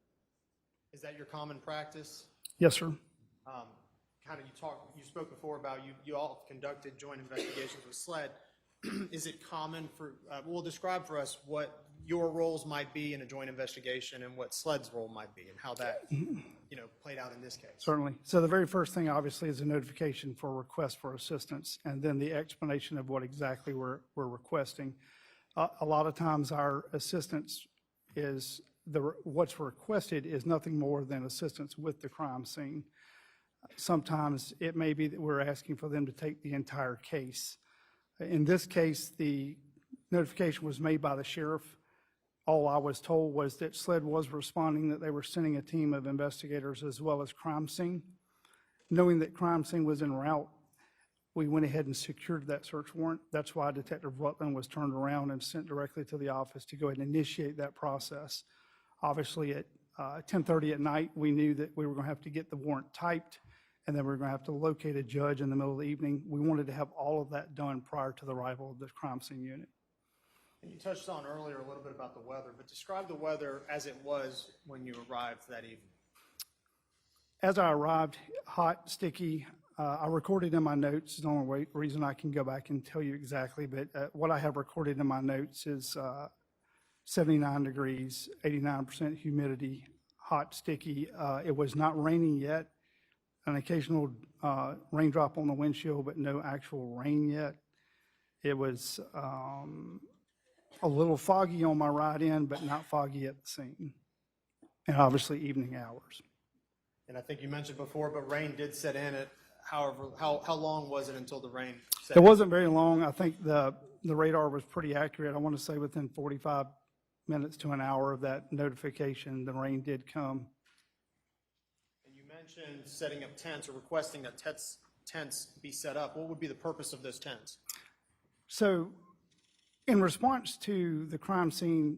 Is that your common practice? Yes, sir. Kind of you spoke before about you all conducted joint investigations with SLED. Is it common for, well, describe for us what your roles might be in a joint investigation and what SLED's role might be and how that, played out in this case? Certainly. So the very first thing, obviously, is a notification for a request for assistance, and then the explanation of what exactly we're requesting. A lot of times our assistance is, what's requested is nothing more than assistance with the crime scene. Sometimes it may be that we're asking for them to take the entire case. In this case, the notification was made by the sheriff. All I was told was that SLED was responding, that they were sending a team of investigators as well as crime scene. Knowing that crime scene was en route, we went ahead and secured that search warrant. That's why Detective Rutland was turned around and sent directly to the office to go ahead and initiate that process. Obviously, at 10:30 at night, we knew that we were going to have to get the warrant typed, and then we were going to have to locate a judge in the middle of the evening. We wanted to have all of that done prior to the arrival of the crime scene unit. And you touched on earlier a little bit about the weather, but describe the weather as it was when you arrived that evening. As I arrived, hot, sticky, I recorded in my notes. It's the only reason I can go back and tell you exactly, but what I have recorded in my notes is 79 degrees, 89% humidity, hot, sticky. It was not raining yet. An occasional raindrop on the windshield, but no actual rain yet. It was a little foggy on my ride in, but not foggy at the scene. And obviously evening hours. And I think you mentioned before, but rain did set in at however, how long was it until the rain set It in? wasn't very long. I think the radar was pretty accurate. I want to say within 45 minutes to an hour of that notification, the rain did come. And you mentioned setting up tents or requesting that tents be set up. What would be the purpose of those tents? So in response to the crime scene,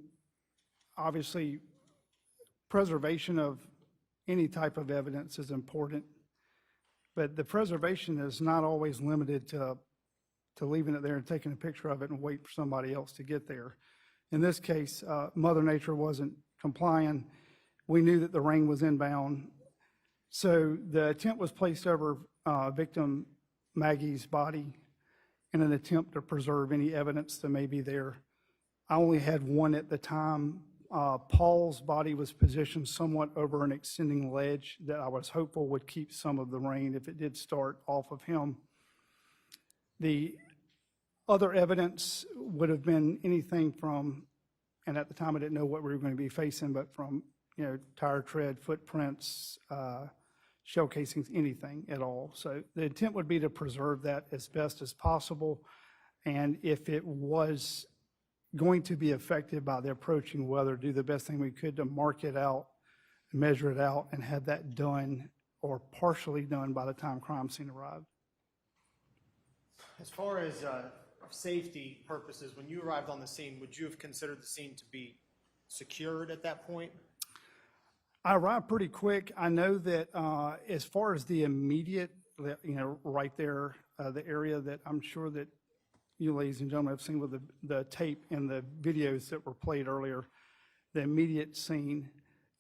obviously preservation of any type of evidence is important, but the preservation is not always limited to leaving it there and taking a picture of it and wait for somebody else to get there. In this case, Mother Nature wasn't complying. We knew that the rain was inbound. So the tent was placed over victim Maggie's body in an attempt to preserve any evidence that may be there. I only had one at the time. Paul's body was positioned somewhat over an extending ledge that I was hopeful would keep some of the rain if it did start off of him. The other evidence would have been anything from, and at the time I didn't know what we were going to be facing, but from, tire tread, footprints, shell casings, anything at all. So the intent would be to preserve that as best as possible. And if it was going to be affected by the approaching weather, do the best thing we could to mark it out, measure it out, and have that done or partially done by the time crime scene arrived. As far as safety purposes, when you arrived on the scene, would you have considered the scene to be secured at that point? I arrived pretty quick. I know that as far as the immediate, right there, the area that I'm sure that you ladies and gentlemen have seen with the tape and the videos that were played earlier, the immediate scene,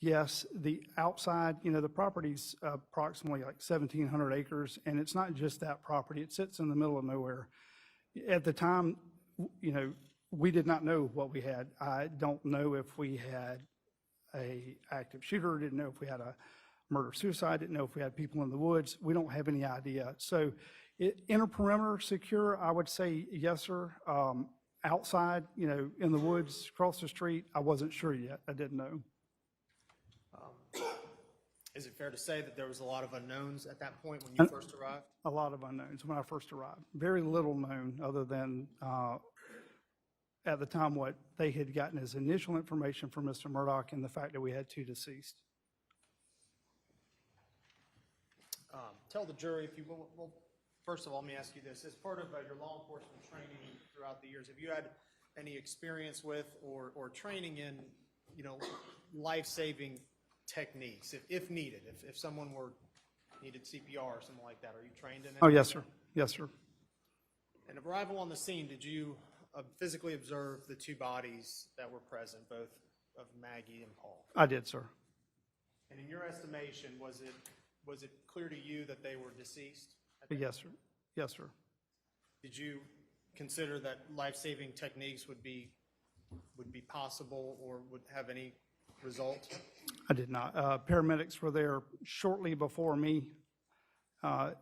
yes. The outside, the property's approximately like 1,700 acres, and it's not just that property. It sits in the middle of nowhere. At the time, we did not know what we had. I don't know if we had a active shooter, didn't know if we had a murder-suicide, didn't know if we had people in the woods. We don't have any idea. So inner perimeter secure, I would say yes, sir. Outside, in the woods, across the street, I wasn't sure yet. I didn't know. Is it fair to say that there was a lot of unknowns at that point when you first arrived? A lot of unknowns when I first arrived. Very little known other than at the time what they had gotten as initial information from Mr. Murdaugh and the fact that we had two deceased. tell the jury, if you will, well, first of all, let me ask you this. As part of your law enforcement training throughout the years, have you had any experience with or training in, life-saving techniques, if needed? If someone needed CPR or something like that, are you trained in it? Oh, yes, sir. Yes, sir. And arrival on the scene, did you physically observe the two bodies that were present, both of Maggie and Paul? I did, sir. And in your estimation, was it clear to you that they were deceased? Yes, sir. Yes, sir. Did you consider that life-saving techniques would be possible or would have any result? I did not. Paramedics were there shortly before me. Got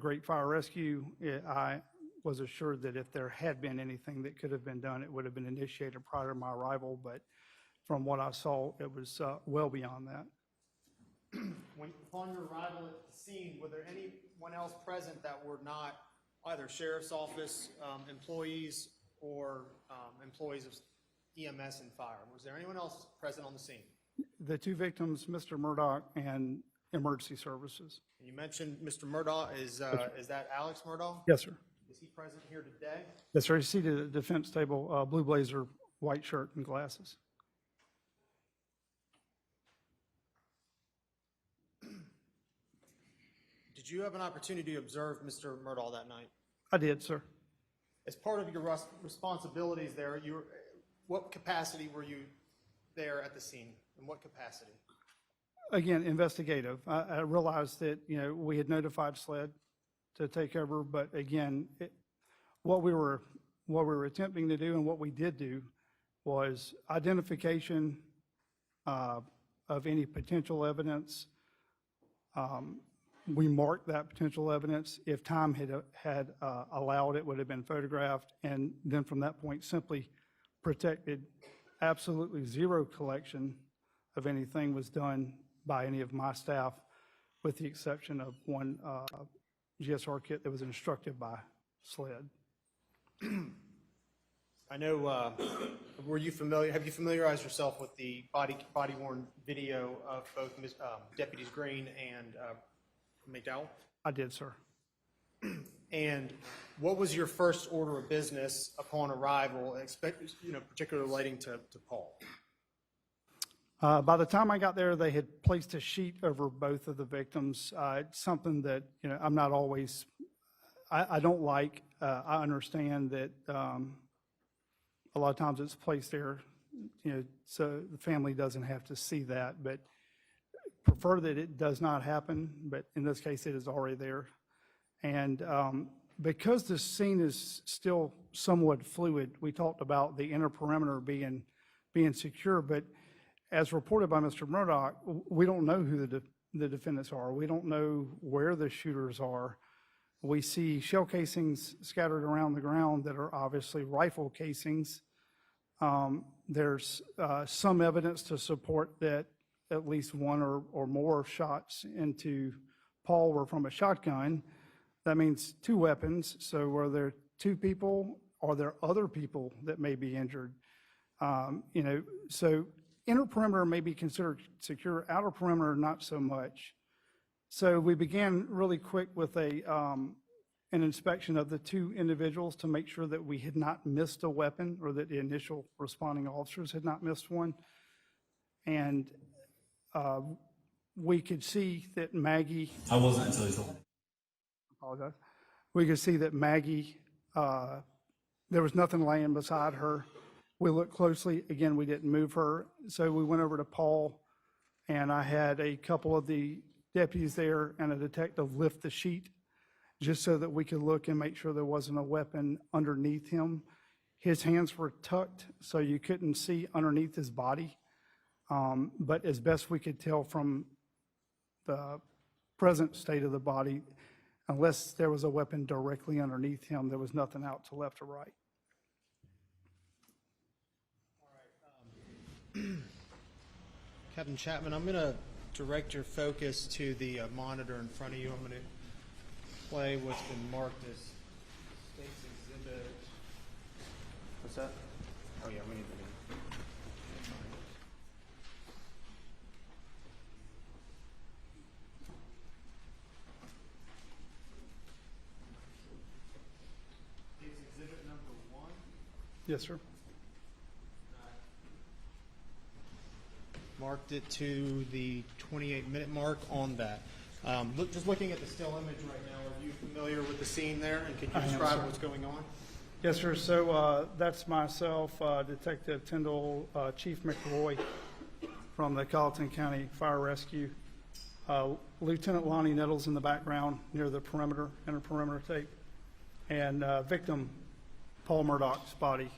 great fire rescue. I was assured that if there had been anything that could have been done, it would have been initiated prior to my arrival, but from what I saw, it was well beyond that. Upon your arrival at the scene, were there anyone else present that were not either sheriff's office employees or employees of EMS and fire? Was there anyone else present on the scene? The two victims, Mr. Murdaugh and emergency services. And you mentioned Mr. Murdaugh. Is that Alex Murdaugh? Yes, sir. Is he present here today? Yes, sir. He's seated at the defense table, blue blazer, white shirt, and glasses. Did you have an opportunity to observe Mr. Murdaugh that night? I did, sir. As part of your responsibilities there, what capacity were you there at the scene? In what capacity? Again, investigative. I realized that, we had notified SLED to take over, but again, what we were attempting to do and what we did do was identification of any potential evidence. We marked that potential evidence. If time had allowed, it would have been photographed, and then from that point simply protected. Absolutely zero collection of anything was done by any of my staff, with the exception of one GSR kit that was instructed by SLED. I know, have you familiarized yourself with the body-worn video of both Deputies Green and McDowell? I did, sir. And what was your first order of business upon arrival, particularly relating to Paul? By the time I got there, they had placed a sheet over both of the victims. It's something that, I'm not always, I don't like. I understand that a lot of times it's placed there, so the family doesn't have to see that, but prefer that it does not happen, but in this case, it is already there. And because the scene is still somewhat fluid, we talked about the inner perimeter being secure, but as reported by Mr. Murdaugh, we don't know who the defendants are. We don't know where the shooters are. We see shell casings scattered around the ground that are obviously rifle casings. There's some evidence to support that at least one or more shots into Paul were from a shotgun. That means two weapons. So were there two people? Are there other people that may be injured? So inner perimeter may be considered secure, outer perimeter not so much. So we began really quick with an inspection of the two individuals to make sure that we had not missed a weapon, or that the initial responding officers had not missed one. And we could see that Maggie... I wasn't until he told me. Apologize. We could see that Maggie, there was nothing laying beside her. We looked closely. Again, we didn't move her. So we went over to Paul, and I had a couple of the deputies there and a detective lift the sheet just so that we could look and make sure there wasn't a weapon underneath him. His hands were tucked, so you couldn't see underneath his body. But as best we could tell from the present state of the body, unless there was a weapon directly underneath him, there was nothing out to left or right. Captain Chapman, I'm going to direct your focus to the monitor in front of you. I'm going to play what's been marked as State's Exhibit. What's that? Oh, yeah, we need the name. Yes, sir. Marked it to the 28-minute mark on that. Just looking at the still image right now, are you familiar with the scene there, and can you I am, describe sir. what's going on? Yes, sir. So that's myself, Detective Tyndall, Chief McRoy from the Colleton County Fire Rescue. Lieutenant Lonnie Nettles in the background near the perimeter, inner perimeter tape, and victim Paul Murdaugh's body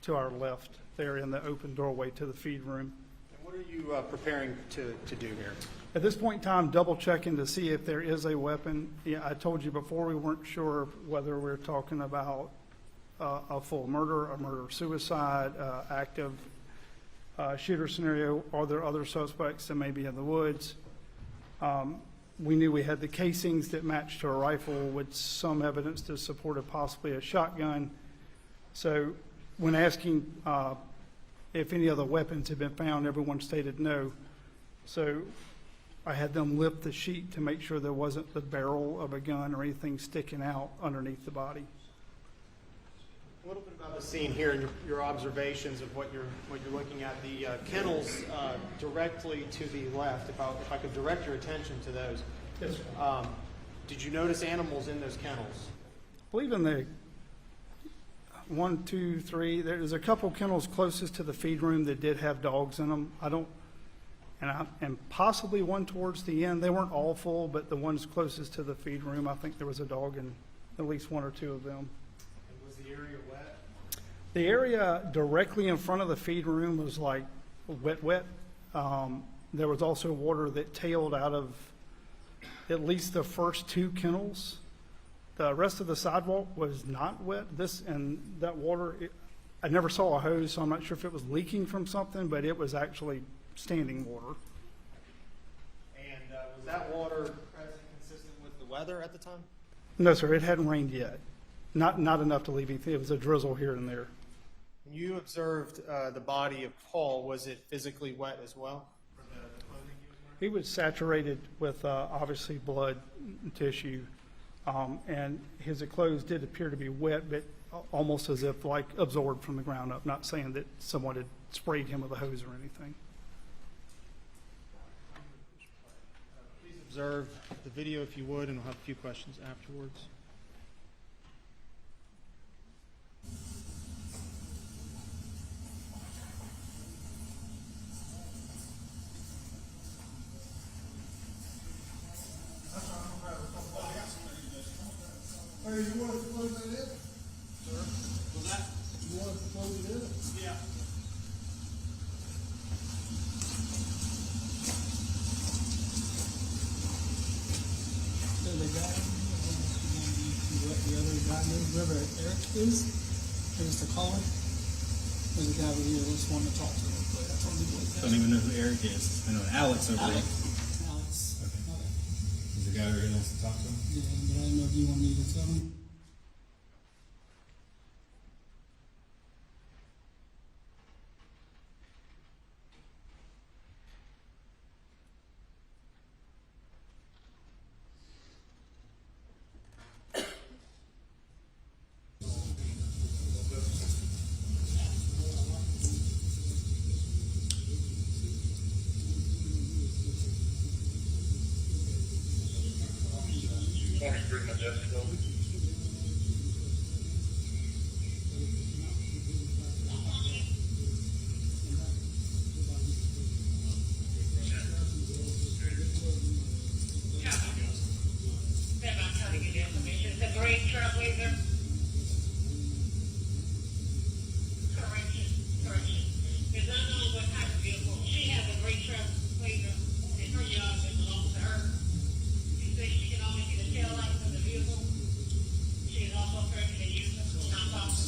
to our left there in the open doorway to the feed room. And what are you preparing to do here? At this point in time, double checking to see if there is a weapon. Yeah, I told you before we weren't sure whether we're talking about a full murder, a murder-suicide, active shooter scenario. Are there other suspects that may be in the woods? We knew we had the casings that matched to a rifle with some evidence to support possibly a shotgun. So when asking if any other weapons had been found, everyone stated no. So I had them lift the sheet to make sure there wasn't the barrel of a gun or anything sticking out underneath the body. A little bit about the scene here and your observations of what you're looking at. The kennels directly to the left. If I could direct your attention to those. Yes, did you notice animals in those kennels? I believe in the 1, 2, 3. There's a couple kennels closest to the feed room that did have dogs in them. And possibly one towards the end. They weren't all full, but the ones closest to the feed room, I think there was a dog in at least 1 or 2 of them. And was the area wet? The area directly in front of the feed room was like wet. There was also water that tailed out of at least the first 2 kennels. The rest of the sidewalk was not wet. That water, I never saw a hose, so I'm not sure if it was leaking from something, but it was actually standing water. And was that water present consistent with the weather at the time? No, sir, it hadn't rained yet. Not enough to leave anything. It was a drizzle here and there. When you observed the body of Paul, was it physically wet as well? For the clothing he was wearing? He was saturated with obviously blood tissue, and his clothes did appear to be wet, but almost as if like absorbed from the ground up. Not saying that someone had sprayed him with a hose or anything. Please observe the video if you would, and we'll have a few questions afterwards. Hey, you want us to close that in? Sir? Was that? You want us to close it in? Yeah. So the guy, the other guy, whoever Eric is, there's the caller. There's a guy over here that's wanting to talk to him. Don't even know who Eric is. I know Alex over there. Alex. Okay. Is the guy over here wants to talk to him? Yeah, but I don't know if you want me to tell him. The great trailblazer. Correction. It's not knowing what type of vehicle. She has a great trailblazer in her yard that belongs to her. She says she can only see the tail lights of the vehicle. She is also a person that uses not possible.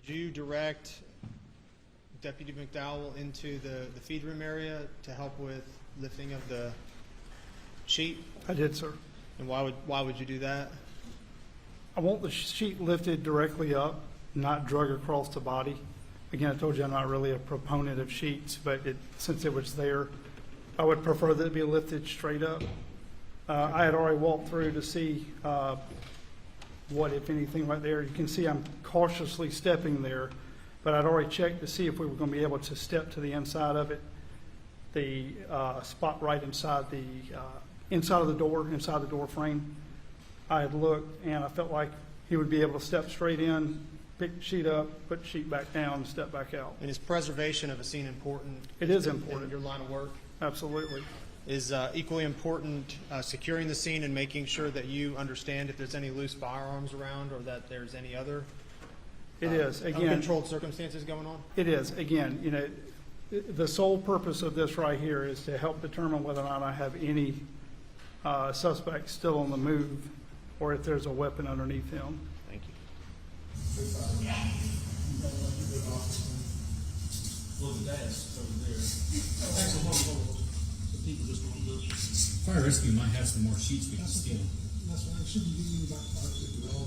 Did you direct Deputy McDowell into the feed room area to help with lifting of the sheet? I did, sir. And why would you do that? I want the sheet lifted directly up, not drug across the body. Again, I told you I'm not really a proponent of sheets, but since it was there, I would prefer that it be lifted straight up. I had already walked through to see what, if anything, right there. You can see I'm cautiously stepping there, but I'd already checked to see if we were going to be able to step to the inside of it. The spot right inside the inside of the door frame. I had looked, and I felt like he would be able to step straight in, pick the sheet up, put the sheet back down, and step back out. And is preservation of a scene important? It is in important. your line of work? Absolutely. Is equally important securing the scene and making sure that you understand if there's any loose firearms around or that there's any other It is. Again, uncontrolled circumstances going on? It is. Again, you know, the sole purpose of this right here is to help determine whether or not I have any suspects still on the move or if there's a weapon underneath him. Thank you. Well, the desk over there. The people just don't look. Fire rescue might have some more sheets we can steal. That's why it shouldn't be about the wall.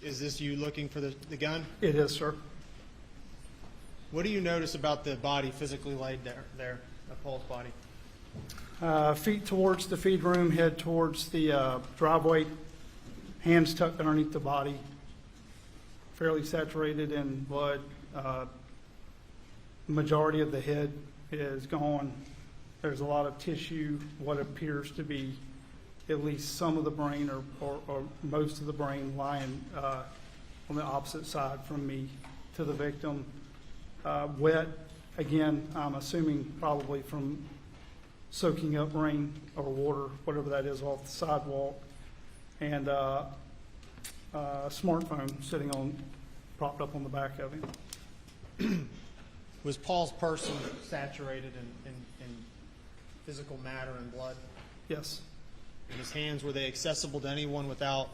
Is this you looking for the gun? It is, sir. What do you notice about the body physically laid there, Paul's body? Feet towards the feed room, head towards the driveway, hands tucked underneath the body, fairly saturated in blood. Majority of the head is gone. There's a lot of tissue, what appears to be at least some of the brain or most of the brain lying on the opposite side from me to the victim. Wet, again, I'm assuming probably from soaking up rain or water, whatever that is, off the sidewalk, and a smartphone sitting propped up on the back of him. Was Paul's person saturated in physical matter and blood? Yes. And his hands, were they accessible to anyone without,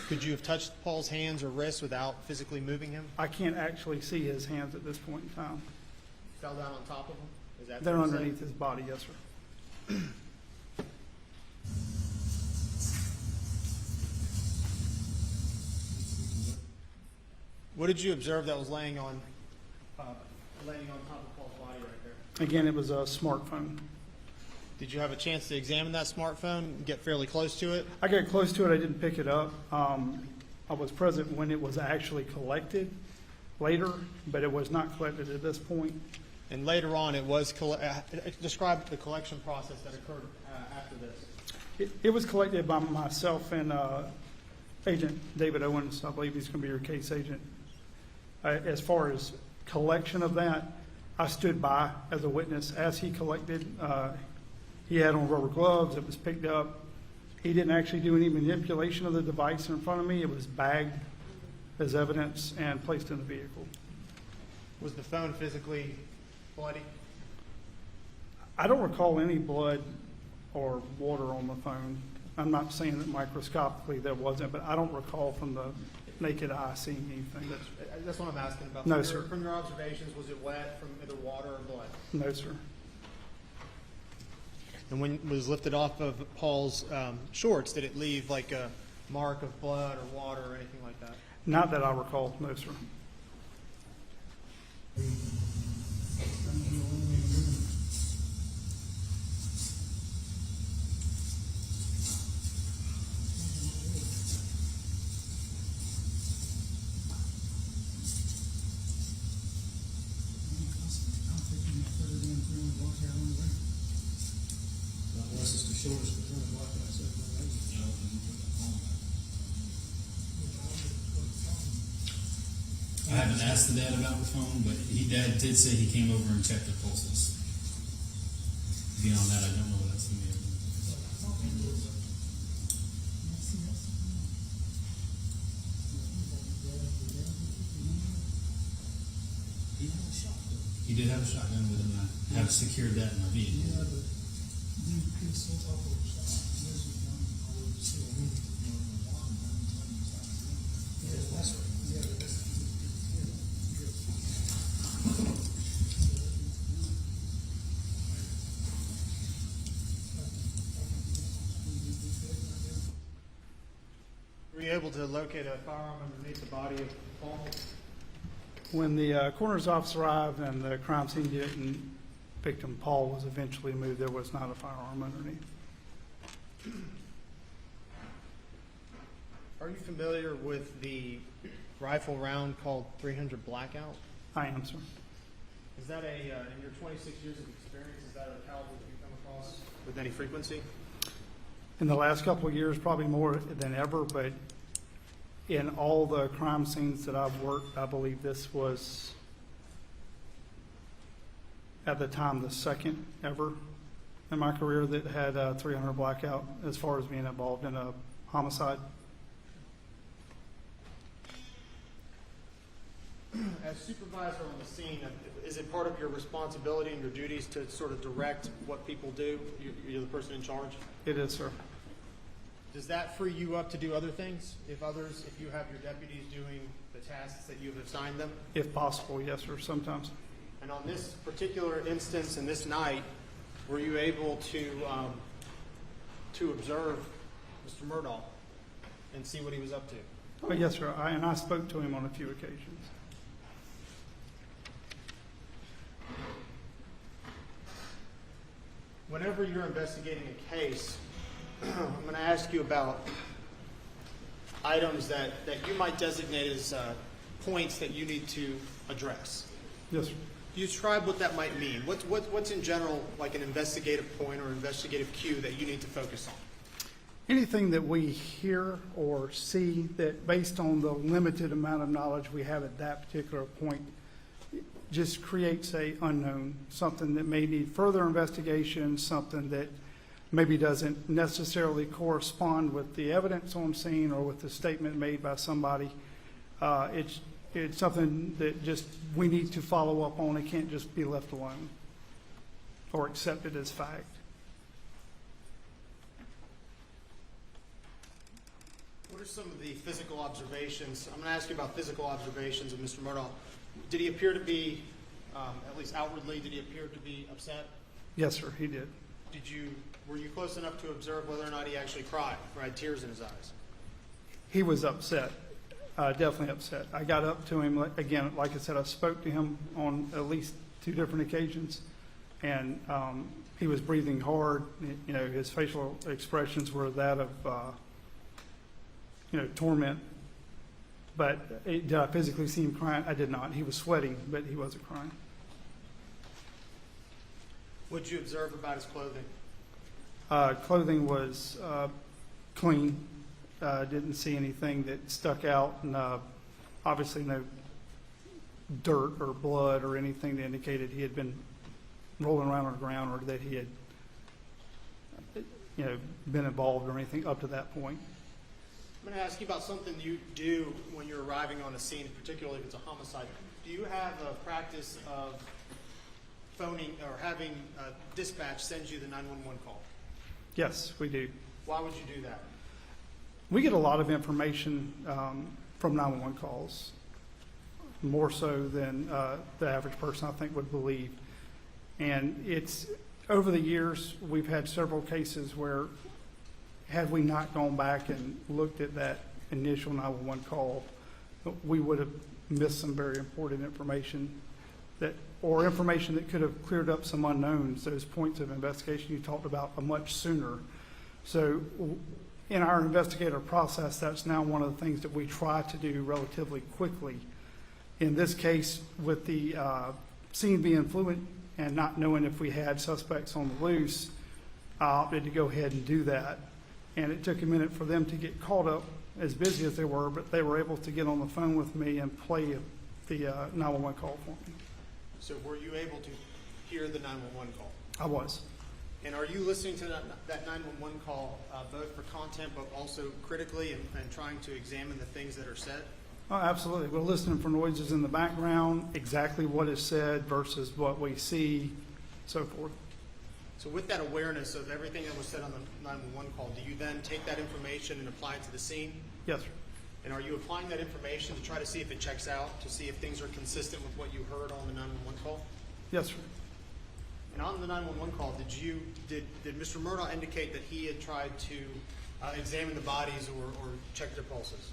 could you have touched Paul's hands or wrists without physically moving him? I can't actually see his hands at this point in time. Fell down on top of him? Is that They're what you said? underneath his body, yes, sir. What did you observe that was laying on top of Paul's body right there? Again, it was a smartphone. Did you have a chance to examine that smartphone and get fairly close to it? I got close to it. I didn't pick it up. I was present when it was actually collected later, but it was not collected at this point. And later on, it was describe the collection process that occurred after this. It was collected by myself and Agent David Owens. I believe he's going to be your case agent. As far as collection of that, I stood by as a witness as he collected. He had on rubber gloves. It was picked up. He didn't actually do any manipulation of the device in front of me. It was bagged as evidence and placed in the vehicle. Was the phone physically bloody? I don't recall any blood or water on the phone. I'm not saying that microscopically there wasn't, but I don't recall from the naked eye seeing anything. That's what I'm asking about. No, sir. From your observations, was it wet from either water or blood? No, sir. And when it was lifted off of Paul's shorts, did it leave like a mark of blood or water or anything like that? Not that I recall, no, sir. I haven't asked the dad about the phone, but dad did say he came over and checked the pulses. Beyond that, I don't know what else he may have done. He did have a shotgun with him. I have secured that in my vehicle. able to locate a firearm underneath the body of Paul? When the coroner's office arrived and the crime scene unit and victim Paul was eventually moved, there was not a firearm underneath. Are you familiar with the rifle round called 300 Blackout? I am, sir. Is that in your 26 years of experience, is that a caliber that you come across with any frequency? In the last couple of years, probably more than ever, but in all the crime scenes that I've worked, I believe this was, at the time, the second ever in my career that had a 300 Blackout as far as being involved in a homicide. As supervisor on the scene, is it part of your responsibility and your duties to sort of direct what people do? You're the person in charge? It is, sir. Does that free you up to do other things if you have your deputies doing the tasks that you've assigned them? If possible, yes, sir, sometimes. And on this particular instance and this night, were you able to observe Mr. Murdaugh and see what he was up to? Oh, yes, sir. I spoke to him on a few occasions. Whenever you're investigating a case, I'm going to ask you about items that you might designate as points that you need to address. Yes, sir. Describe what that might mean. What's in general like an investigative point or investigative cue that you need to focus on? Anything that we hear or see that, based on the limited amount of knowledge we have at that particular point, just creates a unknown, something that may need further investigation, something that maybe doesn't necessarily correspond with the evidence on scene or with the statement made by somebody. It's something that just we need to follow up on. It can't just be left alone or accepted as fact. What are some of the physical observations? I'm going to ask you about physical observations of Mr. Murdaugh. Did he appear to be, at least outwardly, did he appear to be upset? Yes, sir, he did. Were you close enough to observe whether or not he actually cried or had tears in his eyes? He was upset, definitely upset. I got up to him, again, like I said, I spoke to him on at least 2 different occasions, and he was breathing hard. You know, his facial expressions were that of, torment. But did I physically see him crying? I did not. He was sweating, but he wasn't crying. What did you observe about his clothing? Clothing was clean. Didn't see anything that stuck out, and obviously no dirt or blood or anything that indicated he had been rolling around on the ground or that he had, been involved or anything up to that point. I'm going to ask you about something you do when you're arriving on a scene, particularly if it's a homicide. Do you have a practice of phoning or having dispatch send you the 911 call? Yes, we do. Why would you do that? We get a lot of information from 911 calls, more so than the average person, I think, would believe. And it's, over the years, we've had several cases where, had we not gone back and looked at that initial 911 call, we would have missed some very important information or information that could have cleared up some unknowns, those points of investigation you talked about much sooner. So in our investigative process, that's now one of the things that we try to do relatively quickly. In this case, with the scene being fluid and not knowing if we had suspects on the loose, I opted to go ahead and do that. And it took a minute for them to get caught up, as busy as they were, but they were able to get on the phone with me and play the 911 call for me. So were you able to hear the 911 call? I was. And are you listening to that 911 call both for content but also critically and trying to examine the things that are said? Oh, absolutely. We're listening for noises in the background, exactly what is said versus what we see, so forth. So with that awareness of everything that was said on the 911 call, do you then take that information and apply it to the scene? Yes, sir. And are you applying that information to try to see if it checks out, to see if things are consistent with what you heard on the 911 call? Yes, sir. And on the 911 call, did Mr. Murdaugh indicate that he had tried to examine the bodies or check their pulses?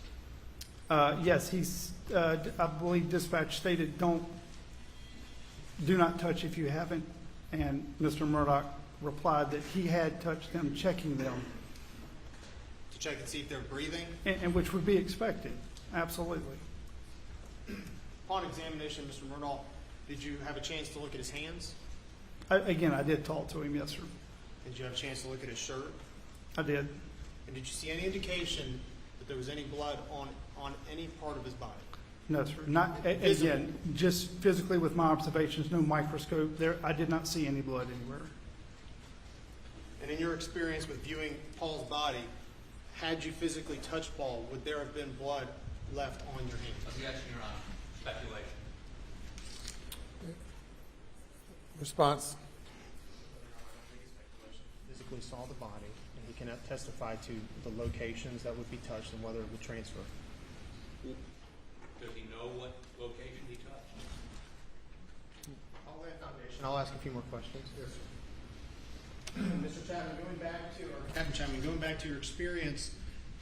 Yes, I believe dispatch stated, do not touch if you haven't, and Mr. Murdaugh replied that he had touched them, checking them, To check and see if they're breathing? and which would be expected, absolutely. Upon examination, Mr. Murdaugh, did you have a chance to look at his hands? Again, I did talk to him, yes, sir. Did you have a chance to look at his shirt? I did. And did you see any indication that there was any blood on any part of his body? No, sir. Not, again, just physically with my observations, no microscope there. I did not see any blood anywhere. And in your experience with viewing Paul's body, had you physically touched Paul, would there have been blood left on your hands? Objection, Your Honor. Speculation. Response. Physically saw the body, and he cannot testify to the locations that would be touched and whether it would transfer. Does he know what location he touched? I'll lay a foundation. I'll ask a few more questions. Yes, sir. Mr. Chapman, going back to your experience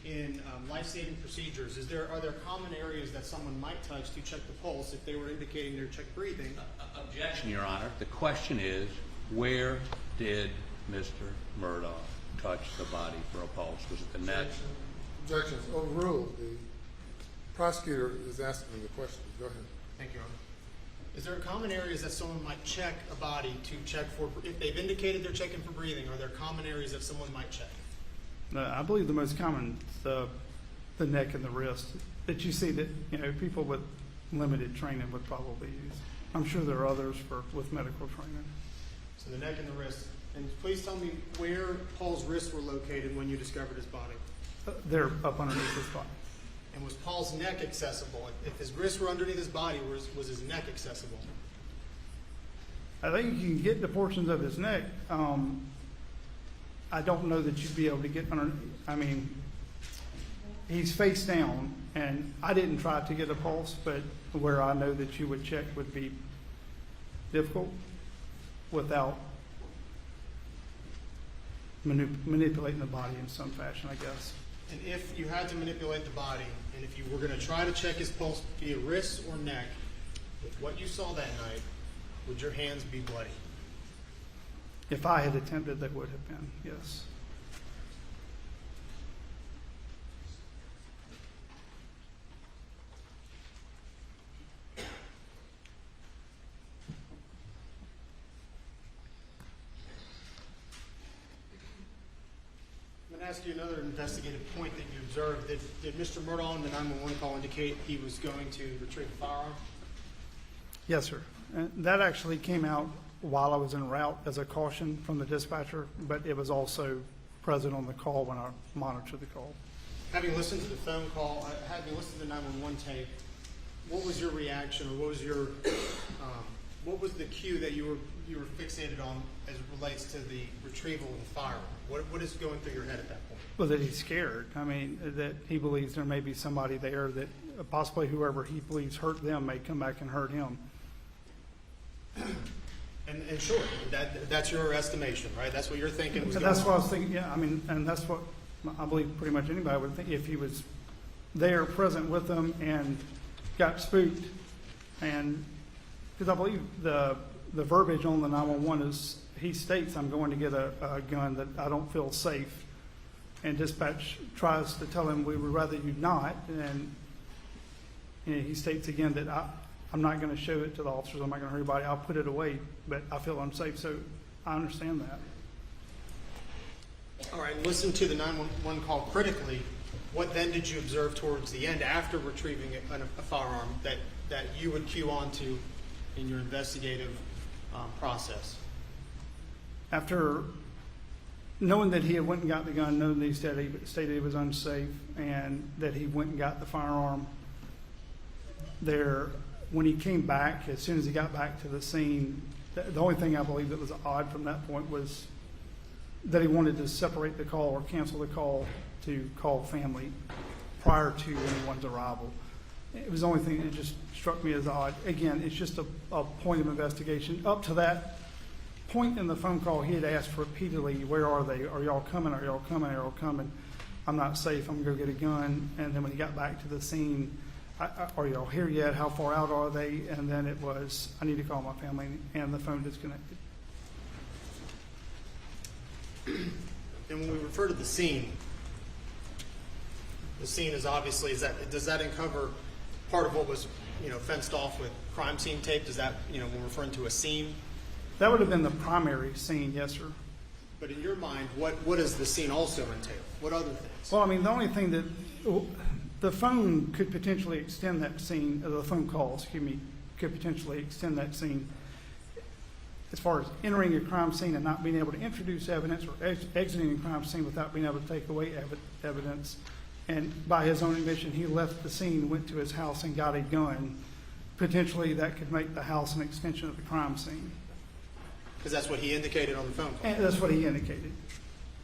in life-saving procedures, are there common areas that someone might touch to check the pulse if they were indicating their check breathing? Objection, Your Honor. The question is, where did Mr. Murdaugh touch the body for a pulse? Was it the neck? Objection is overruled. The prosecutor is asking the question. Go ahead. Thank you, Your Honor. Is there common areas that someone might check a body to check for, if they've indicated they're checking for breathing, are there common areas that someone might check? I believe the most common, the neck and the wrist, that you see that, people with limited training would probably use. I'm sure there are others with medical training. So the neck and the wrist. And please tell me where Paul's wrists were located when you discovered his body. They're up underneath his body. And was Paul's neck accessible? If his wrists were underneath his body, was his neck accessible? I think you can get the portions of his neck. I don't know that you'd be able to get under. I mean, he's face down, and I didn't try to get a pulse, but where I know that you would check would be difficult without manipulating the body in some fashion, I guess. And if you had to manipulate the body, and if you were going to try to check his pulse via wrists or neck, with what you saw that night, would your hands be bloody? If I had attempted, they would have been, yes. I'm going to ask you another investigative point that you observed. Did Mr. Murdaugh in the 911 call indicate he was going to retrieve a firearm? Yes, sir. And that actually came out while I was en route as a caution from the dispatcher, but it was also present on the call when I monitored the call. Having listened to the phone call, having listened to the 911 tape, what was your reaction, or what was the cue that you were fixated on as it relates to the retrieval of the firearm? What is going through your head at that point? Well, that he's scared. I mean, that he believes there may be somebody there that possibly whoever he believes hurt them may come back and hurt him. And sure, that's your estimation, right? That's what you're thinking was going on. That's what I was thinking, yeah. I mean, and that's what I believe pretty much anybody would think if he was there present with them and got spooked. And because I believe the verbiage on the 911 is, he states, I'm going to get a gun that I don't feel safe. And dispatch tries to tell him we would rather you not. And he states again that I'm not going to show it to the officers. I'm not going to hurt anybody. I'll put it away, but I feel unsafe. So I understand that. All right, listen to the 911 call critically. What then did you observe towards the end after retrieving a firearm that you would cue on to in your investigative process? After knowing that he had went and got the gun, knowing that he stated he was unsafe, and that he went and got the firearm, when he came back, as soon as he got back to the scene, the only thing I believe that was odd from that point was that he wanted to separate the call or cancel the call to call family prior to anyone's arrival. It was the only thing that just struck me as odd. Again, it's just a point of investigation. Up to that point in the phone call, he had asked repeatedly, where are they? Are y'all coming? Are y'all coming? Are y'all coming? I'm not safe, I'm gonna go get a gun. And then when he got back to the scene, are y'all here yet? How far out are they? And then it was, I need to call my family, and the phone disconnected. And when we refer to the scene is obviously, does that uncover part of what was, fenced off with crime scene tape? Does that, when we're referring to a scene? That would have been the primary scene, yes, sir. But in your mind, what does the scene also entail? What other things? Well, I mean, the only thing that, the phone could potentially extend that scene, the phone call, could potentially extend that scene as far as entering a crime scene and not being able to introduce evidence, or exiting a crime scene without being able to take away evidence. And by his own admission, he left the scene, went to his house and got a gun. Potentially that could make the house an extension of the crime scene. Because that's what he indicated on the phone call. And that's what he indicated.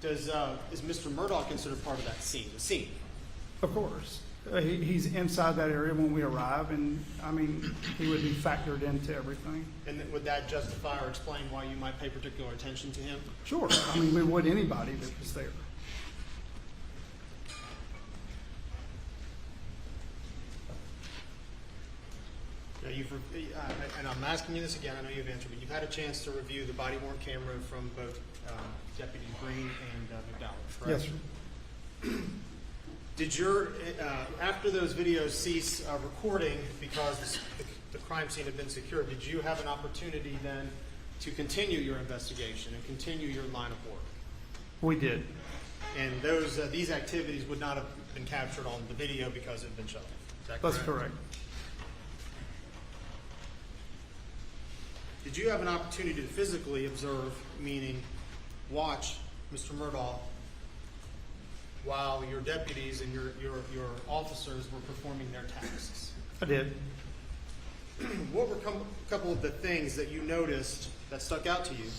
Is Mr. Murdaugh considered part of that scene, the scene? Of course. He's inside that area when we arrive, and I mean, he would be factored into everything. And would that justify or explain why you might pay particular attention to him? Sure. I mean, we would anybody that was there. Now and I'm asking you this again, I know you've answered, but you've had a chance to review the body-worn camera from both Deputy Green and Murdaugh, correct? Yes, sir. Did after those videos cease recording because the crime scene had been secured, did you have an opportunity then to continue your investigation and continue your line of work? We did. And these activities would not have been captured on the video because it had been shut off. Is that correct? That's correct. Did you have an opportunity to physically observe, meaning watch Mr. Murdaugh while your deputies and your officers were performing their tasks? I did. What were a couple of the things that you noticed that stuck out to you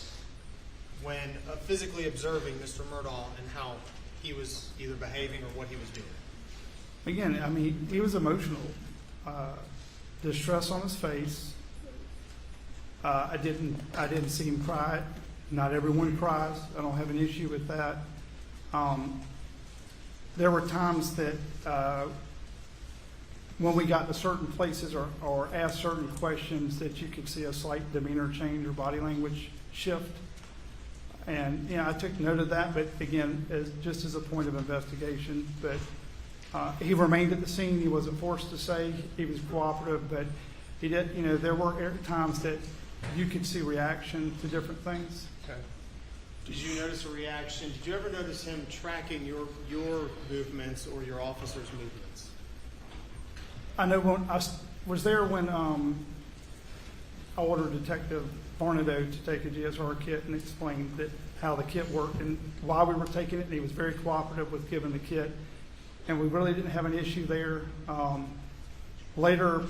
when physically observing Mr. Murdaugh and how he was either behaving or what he was doing? Again, I mean, he was emotional. Distress on his face. I didn't see him cry. Not everyone cries. I don't have an issue with that. There were times that when we got to certain places or asked certain questions that you could see a slight demeanor change or body language shift. And, I took note of that, but again, just as a point of investigation. But he remained at the scene. He wasn't forced to say. He was cooperative, but he did, there were times that you could see reaction to different things. Okay. Did you notice a reaction? Did you ever notice him tracking your movements or your officers' movements? I know when I was there when I ordered Detective Biunno to take a GSR kit and explain how the kit worked and why we were taking it, and he was very cooperative with giving the kit, and we really didn't have an issue there. Later,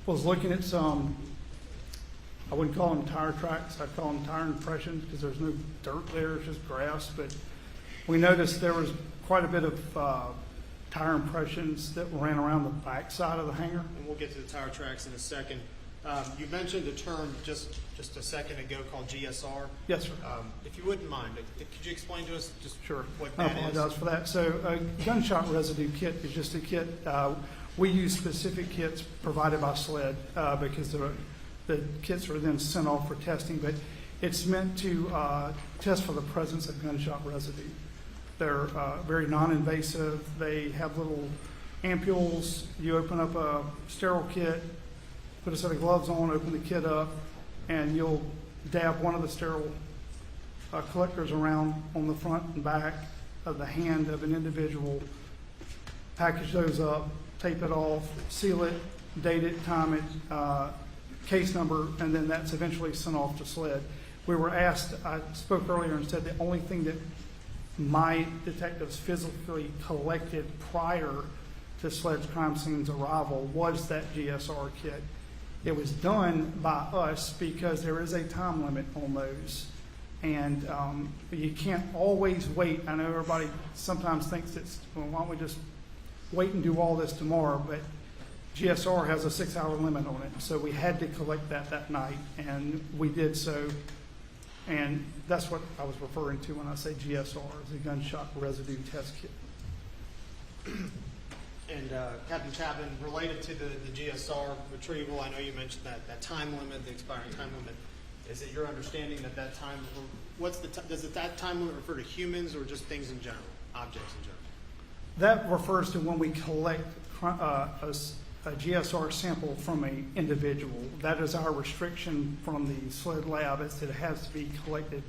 was looking at some, I wouldn't call them tire tracks, I'd call them tire impressions because there's no dirt there, it's just grass. But we noticed there was quite a bit of tire impressions that ran around the back side of the hangar. And we'll get to the tire tracks in a second. You mentioned a term just a second ago called GSR. Yes, sir. If you wouldn't mind, could you explain to us just what I that is? apologize for that. So a gunshot residue kit is just a kit. We use specific kits provided by SLED because the kits are then sent off for testing, but it's meant to test for the presence of gunshot residue. They're very non-invasive. They have little ampules. You open up a sterile kit, put a set of gloves on, open the kit up, and you'll dab one of the sterile collectors around on the front and back of the hand of an individual, package those up, tape it off, seal it, date it, time it, case number, and then that's eventually sent off to SLED. We were asked, I spoke earlier and said the only thing that my detectives physically collected prior to SLED's crime scene's arrival was that GSR kit. It was done by us because there is a time limit on those. And you can't always wait. I know everybody sometimes thinks it's, well, why don't we just wait and do all this tomorrow? But GSR has a 6-hour limit on it. So we had to collect that night, and we did so And that's what I was referring to when I say GSR, is a gunshot residue test kit. And Captain Chapman, related to the GSR retrieval, I know you mentioned that time limit, the expiring time limit. Is it your understanding that that time, does that time limit refer to humans or just things in general, objects in general? That refers to when we collect a GSR sample from an individual. That is our restriction from the SLED lab, is that it has to be collected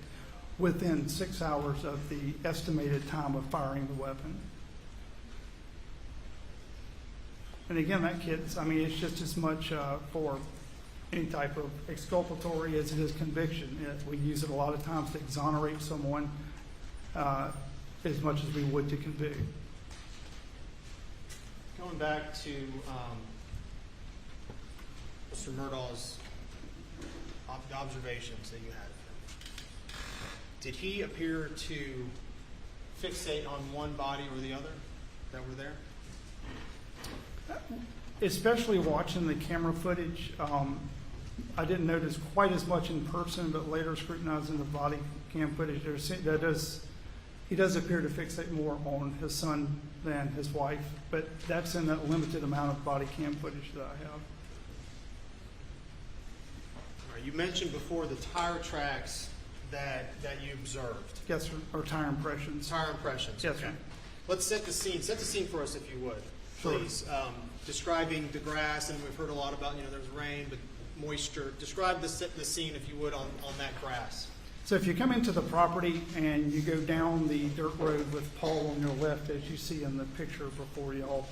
within 6 hours of the estimated time of firing the weapon. And again, that kit's, I mean, it's just as much for any type of exculpatory as it is conviction. We use it a lot of times to exonerate someone as much as we would to convict. Going back to Mr. Murdaugh's observations that you had, did he appear to fixate on one body or the other that were there? Especially watching the camera footage, I didn't notice quite as much in person, but later scrutinizing the body cam footage, he does appear to fixate more on his son than his wife, but that's in that limited amount of body cam footage that I have. All right, you mentioned before the tire tracks that you observed. Yes, sir, or tire impressions. Tire impressions. Yes, okay. sir. Let's set the scene. Set the scene for us, if you would, Sure. please. Describing the grass, and we've heard a lot about, there's rain, but moisture. Describe the scene, if you would, on that grass. So if you come into the property and you go down the dirt road with Paul on your left, as you see in the picture before y'all,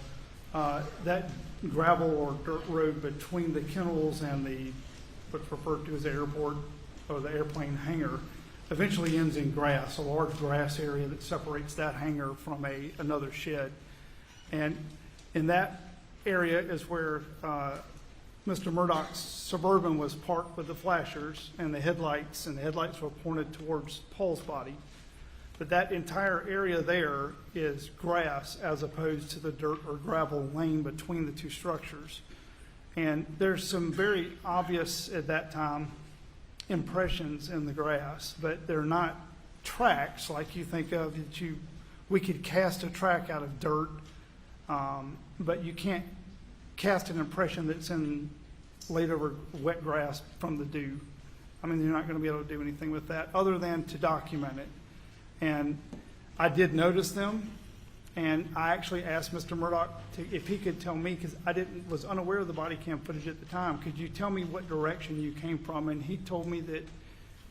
that gravel or dirt road between the kennels and what's referred to as the airport or the airplane hangar eventually ends in grass, a large grass area that separates that hangar from another shed. And in that area is where Mr. Murdaugh's Suburban was parked with the flashers and the headlights were pointed towards Paul's body. But that entire area there is grass as opposed to the dirt or gravel lane between the two structures. And there's some very obvious at that time impressions in the grass, but they're not tracks like you think of that we could cast a track out of dirt, but you can't cast an impression that's laid over wet grass from the dew. I mean, you're not going to be able to do anything with that other than to document it. And I did notice them, and I actually asked Mr. Murdaugh if he could tell me, because I was unaware of the body cam footage at the time. Could you tell me what direction you came from? And he told me that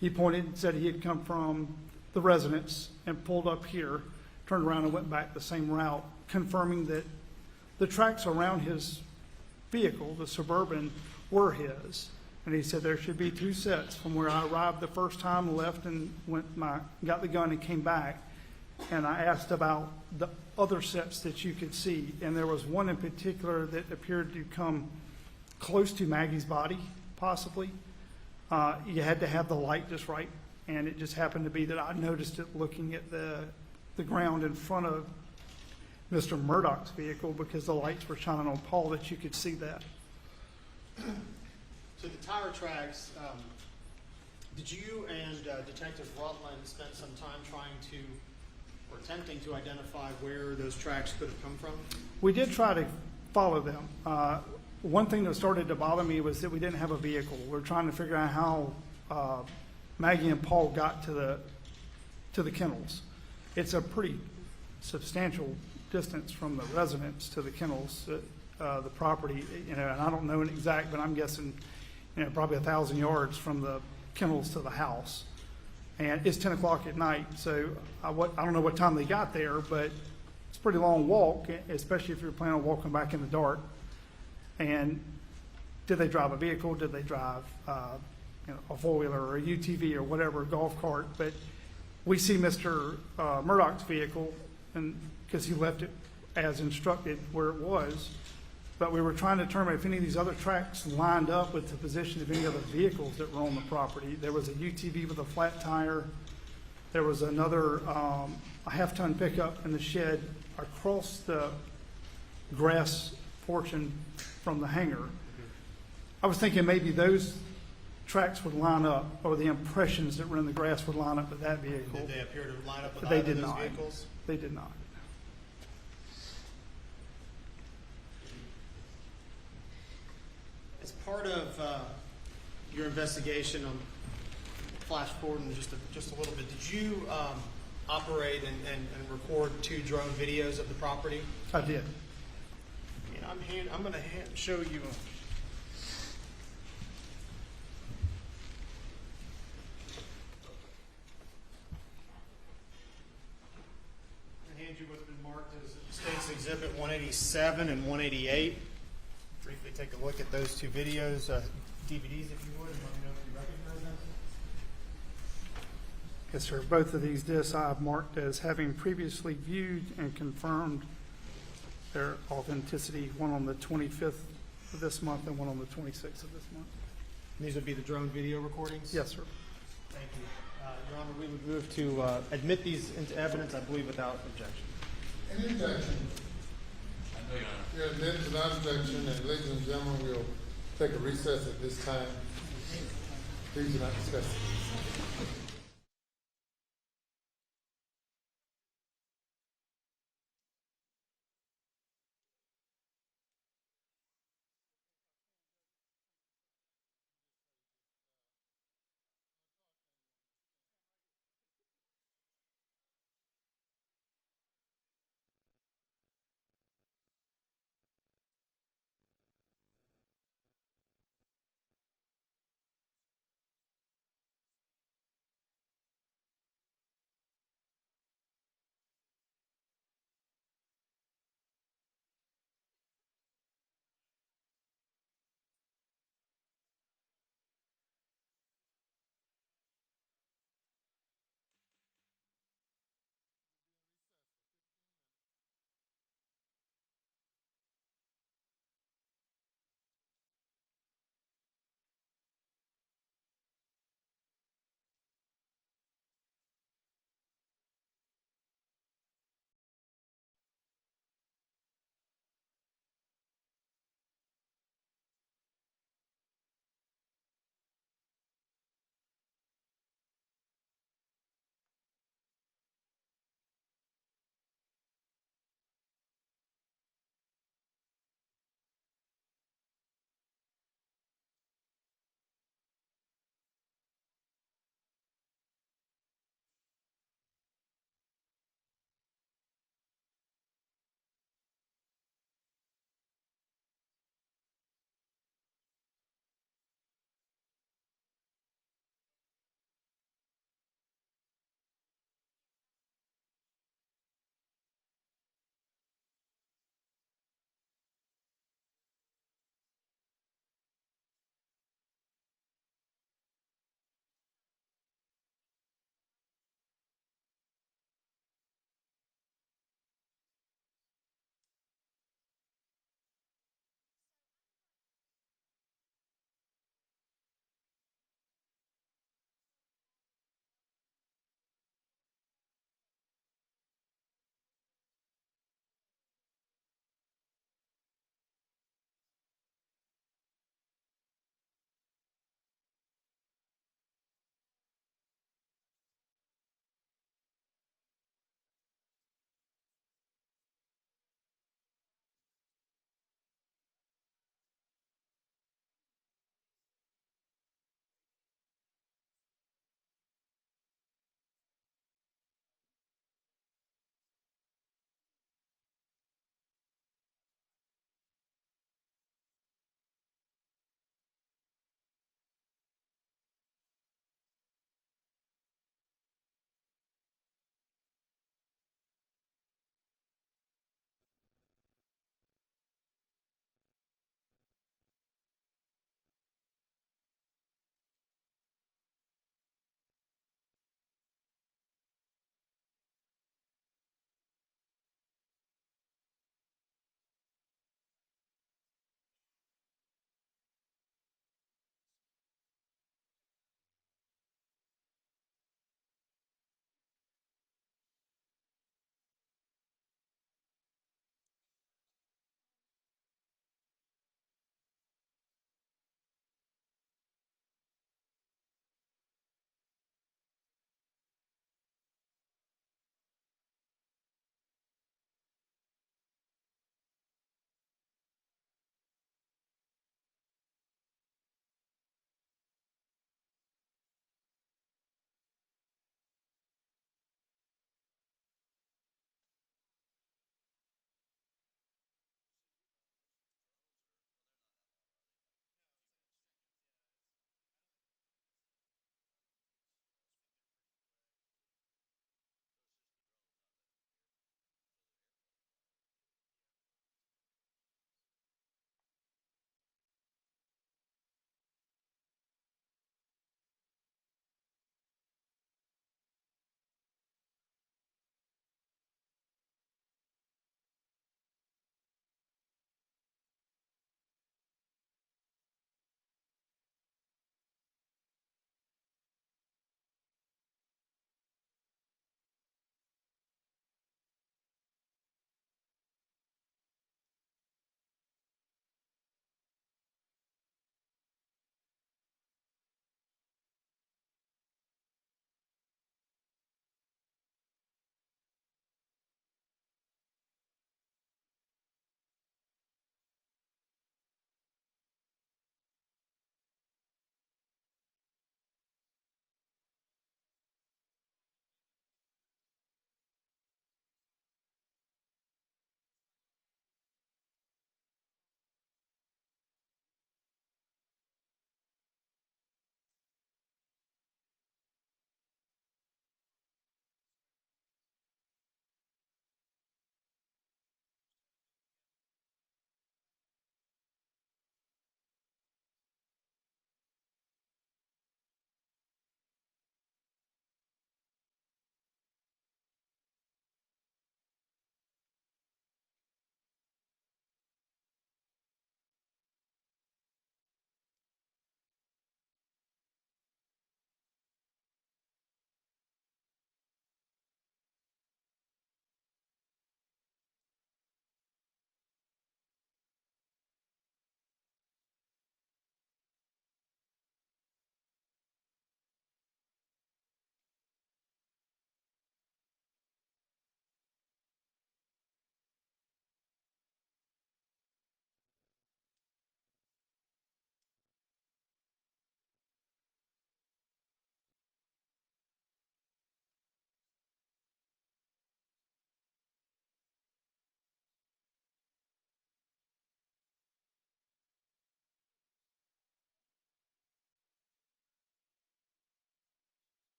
he pointed and said he had come from the residence and pulled up here, turned around and went back the same route, confirming that the tracks around his vehicle, the Suburban, were his. And he said there should be 2 sets from where I arrived the first time, left and got the gun and came back. And I asked about the other sets that you could see. And there was one in particular that appeared to come close to Maggie's body, possibly. You had to have the light just right. And it just happened to be that I noticed it looking at the ground in front of Mr. Murdaugh's vehicle, because the lights were shining on Paul, that you could see that. So the tire tracks, did you and Detective Rutland spend some time trying to, or attempting to identify where those tracks could have come from? We did try to follow them. One thing that started to bother me was that we didn't have a vehicle. We were trying to figure out how Maggie and Paul got to the kennels. It's a pretty substantial distance from the residence to the kennels, the property, and I don't know an exact, but I'm guessing, probably 1,000 yards from the kennels to the house. And it's 10 o'clock at night, so I don't know what time they got there, but it's a pretty long walk, especially if you're planning on walking back in the dark. And did they drive a vehicle? Did they drive a four-wheeler or a UTV or whatever, a golf cart? But we see Mr. Murdaugh's vehicle, and because he left it as instructed where it was. But we were trying to determine if any of these other tracks lined up with the position of any other vehicles that were on the property. There was a UTV with a flat tire. There was another a half-ton pickup in the shed across the grass portion from the hangar. I was thinking maybe those tracks would line up, or the impressions that were in the grass would line up with that vehicle. Did they appear to line up with They either did of those not. vehicles? They did not. As part of your investigation, flash forward in just a little bit, did you operate and record 2 drone videos of the property? I did. And I'm going to show you. I hand you what's been marked as State's Exhibit 187 and 188. Briefly take a look at those 2 videos, DVDs if you would, and let me know if you recognize them. Yes, sir. Both of these discs I have marked as having previously viewed and confirmed their authenticity, one on the 25th of this month and one on the 26th of this month. These would be the drone video recordings? Yes, sir. Thank you. Your Honor, we would move to admit these into evidence, I believe, without objection. Any objection? You're admitted to non-objection, and ladies and gentlemen, we'll take a recess at this time. Please do not discuss it.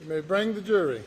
You may bring the jury.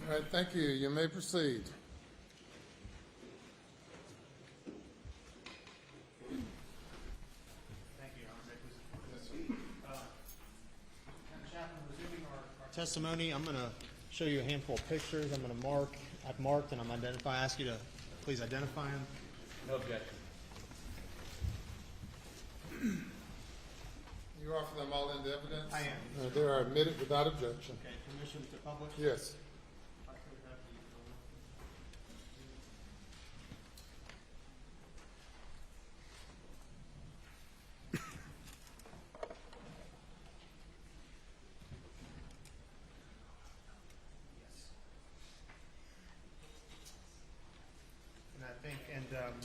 All right, thank you. You may proceed. Thank you, Your Honor. Chaplain, resuming our testimony, I'm going to show you a handful of pictures. I've marked and I'm identifying. I ask you to please identify them. No objection. You offer them all into evidence? I am. They are admitted without objection. Okay, permission to publish? Yes.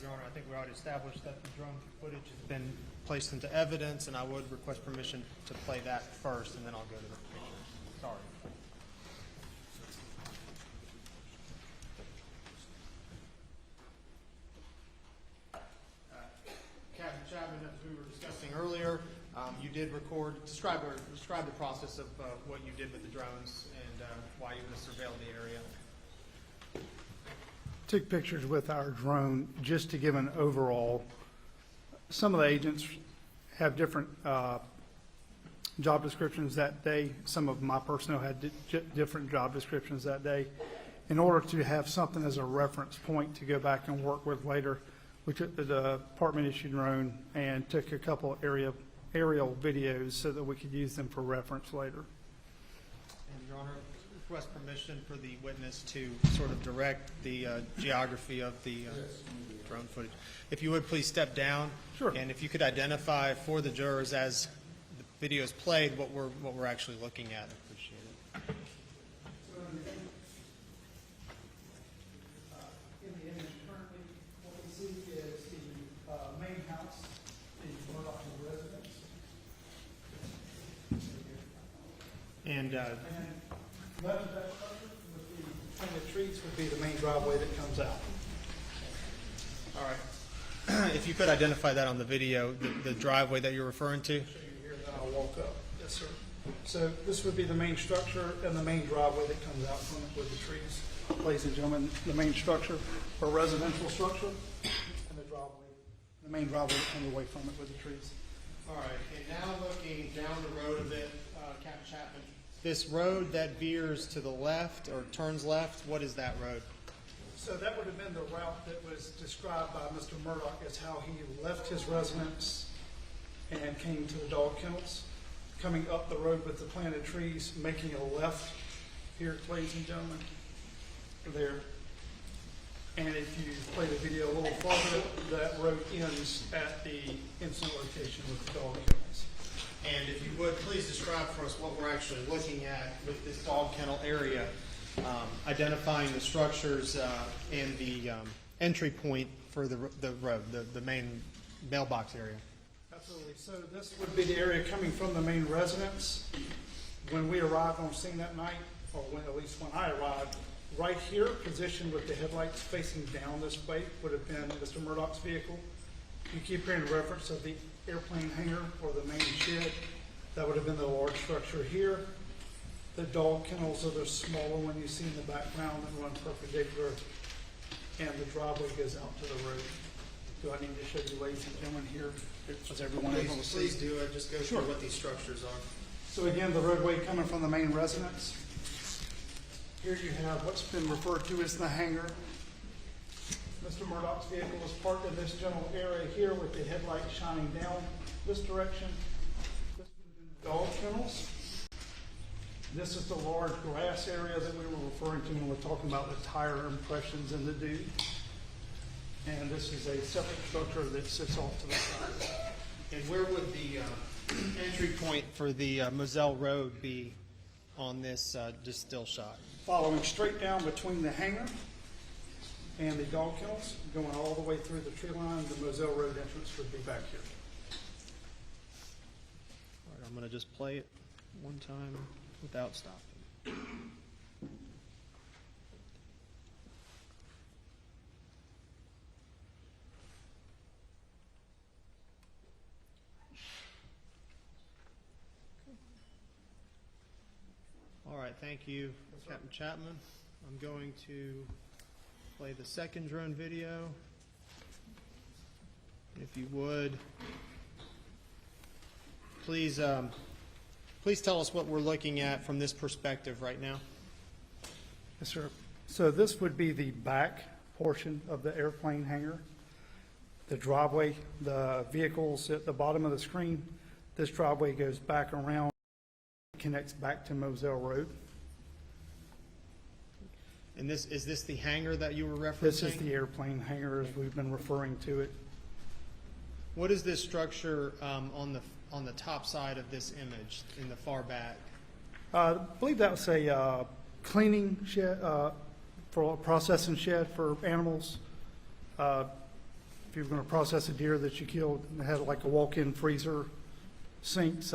Your Honor, I think we already established that the drone footage has been placed into evidence, and I would request permission to play that first, and then I'll go to the pictures. Sorry. Captain Chapman, as we were discussing earlier, you did describe the process of what you did with the drones and why you surveilled the area. Took pictures with our drone just to give an overall. Some of the agents have different job descriptions that day. Some of my personnel had different job descriptions that day. In order to have something as a reference point to go back and work with later, we took the department issued drone and took a couple aerial videos so that we could use them for reference later. And Your Honor, request permission for the witness to sort of direct the geography of the drone footage. If you would please step down. Sure. And if you could identify for the jurors as the video is played what we're actually looking at. I appreciate it. In the image currently, what we see is the main house, the Murdaugh residence. And left of that structure would be, between the trees would be the main driveway that comes out. all right. If you could identify that on the video, the driveway that you're referring to. Show you here, then I'll walk up. Yes, sir. So this would be the main structure and the main driveway that comes out from it with the trees. Ladies and gentlemen, the main structure, or residential structure, and the driveway, the main driveway that comes away from it with the trees. All right. And now looking down the road a bit, Captain Chapman. This road that veers to the left or turns left, what is that road? So that would have been the route that was described by Mr. Murdaugh as how he left his residence and came to the dog kennels, coming up the road with the planted trees, making a left here, ladies and gentlemen, there. And if you play the video a little farther, that road ends at the incident location with the dog kennels. And if you would, please describe for us what we're actually looking at with this dog kennel area, identifying the structures and the entry point for the road, the main mailbox area. Absolutely. So this would be the area coming from the main residence. When we arrived on scene that night, or when, at least when I arrived, Right here, positioned with the headlights facing down this way, would have been Mr. Murdaugh's vehicle. You keep hearing reference of the airplane hangar or the main shed. That would have been the large structure here. The dog kennels are the smaller one you see in the background that run perpendicular, and the driveway goes out to the road. Do I need to show you, ladies and gentlemen, here? Was everyone able to see? Please do it. Just go Sure. through what these structures are. So again, the roadway coming from the main residence. Here you have what's been referred to as the hangar. Mr. Murdaugh's vehicle was parked in this general area here with the headlight shining down this direction. This would have been the dog kennels. This is the large grass area that we were referring to when we were talking about the tire impressions in the dew. And this is a separate structure that sits off to the side. And where would the entry point for the Moselle Road be on this just still shot? Following straight down between the hangar and the dog kennels, going all the way through the tree line, the Moselle Road entrance would be back here. All right, I'm going to just play it one time without stopping. All right, thank you, Captain Chapman. I'm going to play the second drone video. If you would, please tell us what we're looking at from this perspective right now. Yes, sir. So this would be the back portion of the airplane hangar. The driveway, the vehicles at the bottom of the screen. This driveway goes back around, connects back to Moselle Road. And is this the hangar that you were referencing? This is the airplane hangar as we've been referring to it. What is this structure on the top side of this image in the far back? I believe that was a cleaning shed, for a processing shed for animals. If you were going to process a deer that you killed, it had like a walk-in freezer, sinks,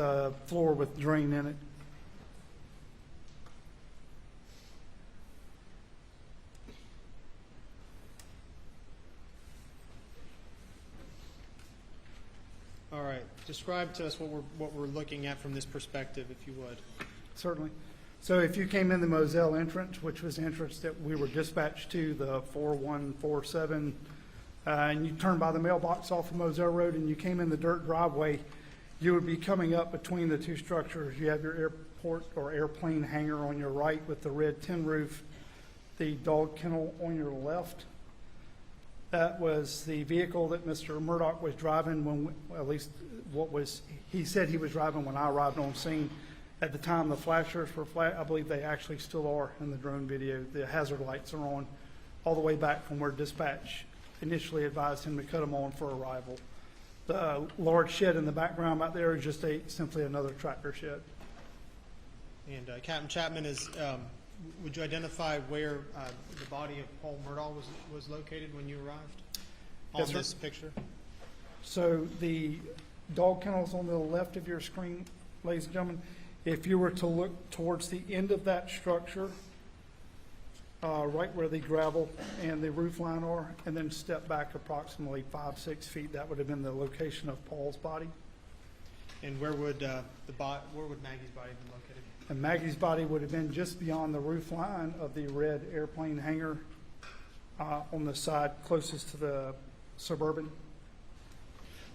floor with drain in it. All right, describe to us what we're looking at from this perspective, if you would. Certainly. So if you came in the Moselle entrance, which was the entrance that we were dispatched to, the 4147, and you turned by the mailbox off of Moselle Road and you came in the dirt driveway, you would be coming up between the two structures. You have your airport or airplane hangar on your right with the red tin roof, the dog kennel on your left. That was the vehicle that Mr. Murdaugh was driving when, at least he said he was driving when I arrived on scene. At the time, the flashers were I believe they actually still are in the drone video. The hazard lights are on all the way back from where dispatch initially advised him to cut them on for arrival. The large shed in the background out there is just simply another tractor shed. And Captain Chapman, would you identify where the body of Paul Murdaugh was located when you arrived on Yes, sir. this picture? So the dog kennels on the left of your screen, ladies and gentlemen, if you were to look towards the end of that structure, right where the gravel and the roof line are, and then step back approximately 5-6 feet, that would have been the location of Paul's body. And where would Maggie's body be located? And Maggie's body would have been just beyond the roof line of the red airplane hangar on the side closest to the Suburban.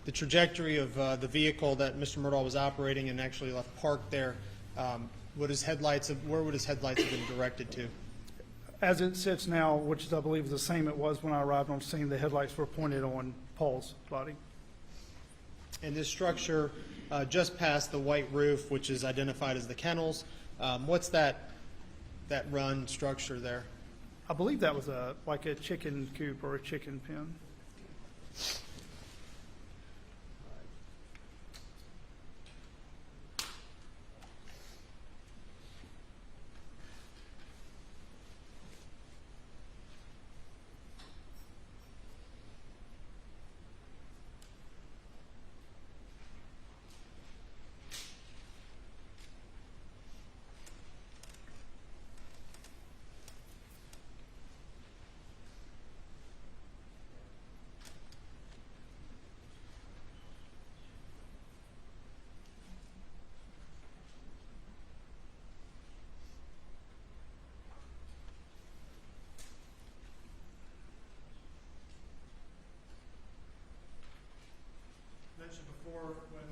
The trajectory of the vehicle that Mr. Murdaugh was operating and actually left parked there, where would his headlights have been directed to? As it sits now, which I believe is the same it was when I arrived on scene, the headlights were pointed on Paul's body. And this structure just past the white roof, which is identified as the kennels, what's that run structure there? I believe that was like a chicken coop or a chicken pen.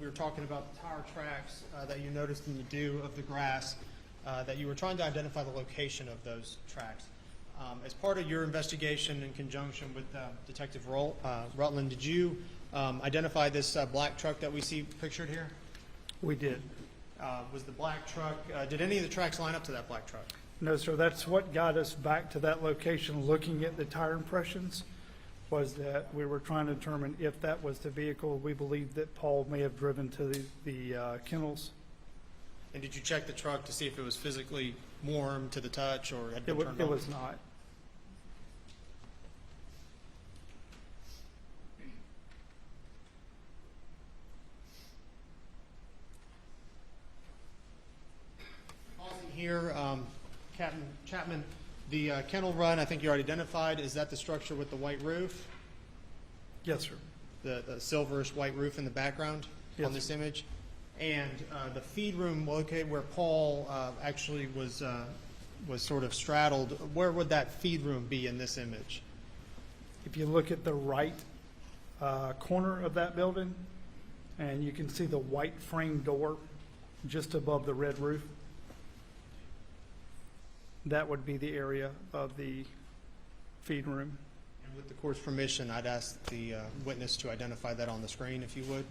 were talking about the tire tracks that you noticed in the dew of the grass, that you were trying to identify the location of those tracks. As part of your investigation in conjunction with Detective Rutland, did you identify this black truck that we see pictured here? We did. Was the black truck, did any of the tracks line up to that black truck? No, sir, that's what got us back to that location, looking at the tire impressions, was that we were trying to determine if that was the vehicle we believed that Paul may have driven to the kennels. And did you check the truck to see if it was physically warm to the touch or had been turned on? It was not. Pausing here, Captain Chapman, the kennel run, I think you already identified, is that the structure with the white roof? Yes, sir. The silverish white roof in the background on this image? And the feed room located where Paul actually was sort of straddled, where would that feed room be in this image? If you look at the right corner of that building, and you can see the white frame door just above the red roof, that would be the area of the feed room. And with the court's permission, I'd ask the witness to identify that on the screen, if you would.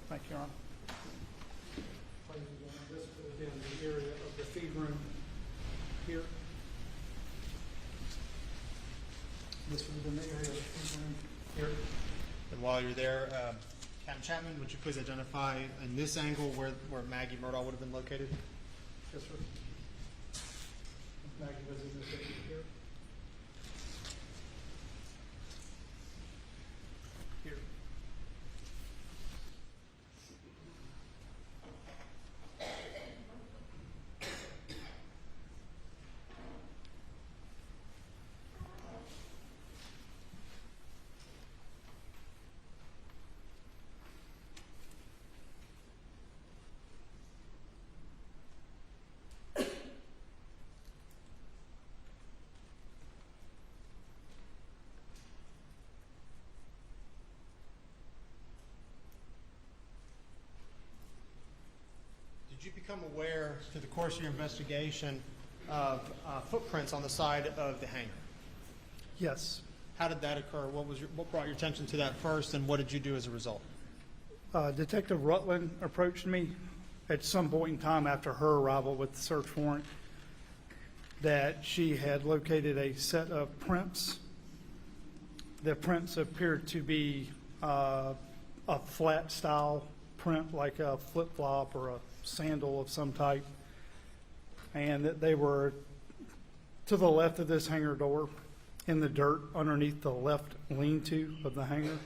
Thank you, Your Honor. This would have been the area of the feed room here. This would have been the area of the feed room here. And while you're there, Captain Chapman, would you please identify in this angle where Maggie Murdaugh would have been located? Yes, sir. Maggie was in this area here. Here. Did you become aware, through the course of your investigation, of footprints on the side of the hangar? Yes. How did that occur? What brought your attention to that first, and what did you do as a result? Detective Rutland approached me at some point in time after her arrival with the search warrant that she had located a set of prints. The prints appeared to be a flat style print, like a flip-flop or a sandal of some type, and that they were to the left of this hangar door in the dirt underneath the left lean-to of the hangar.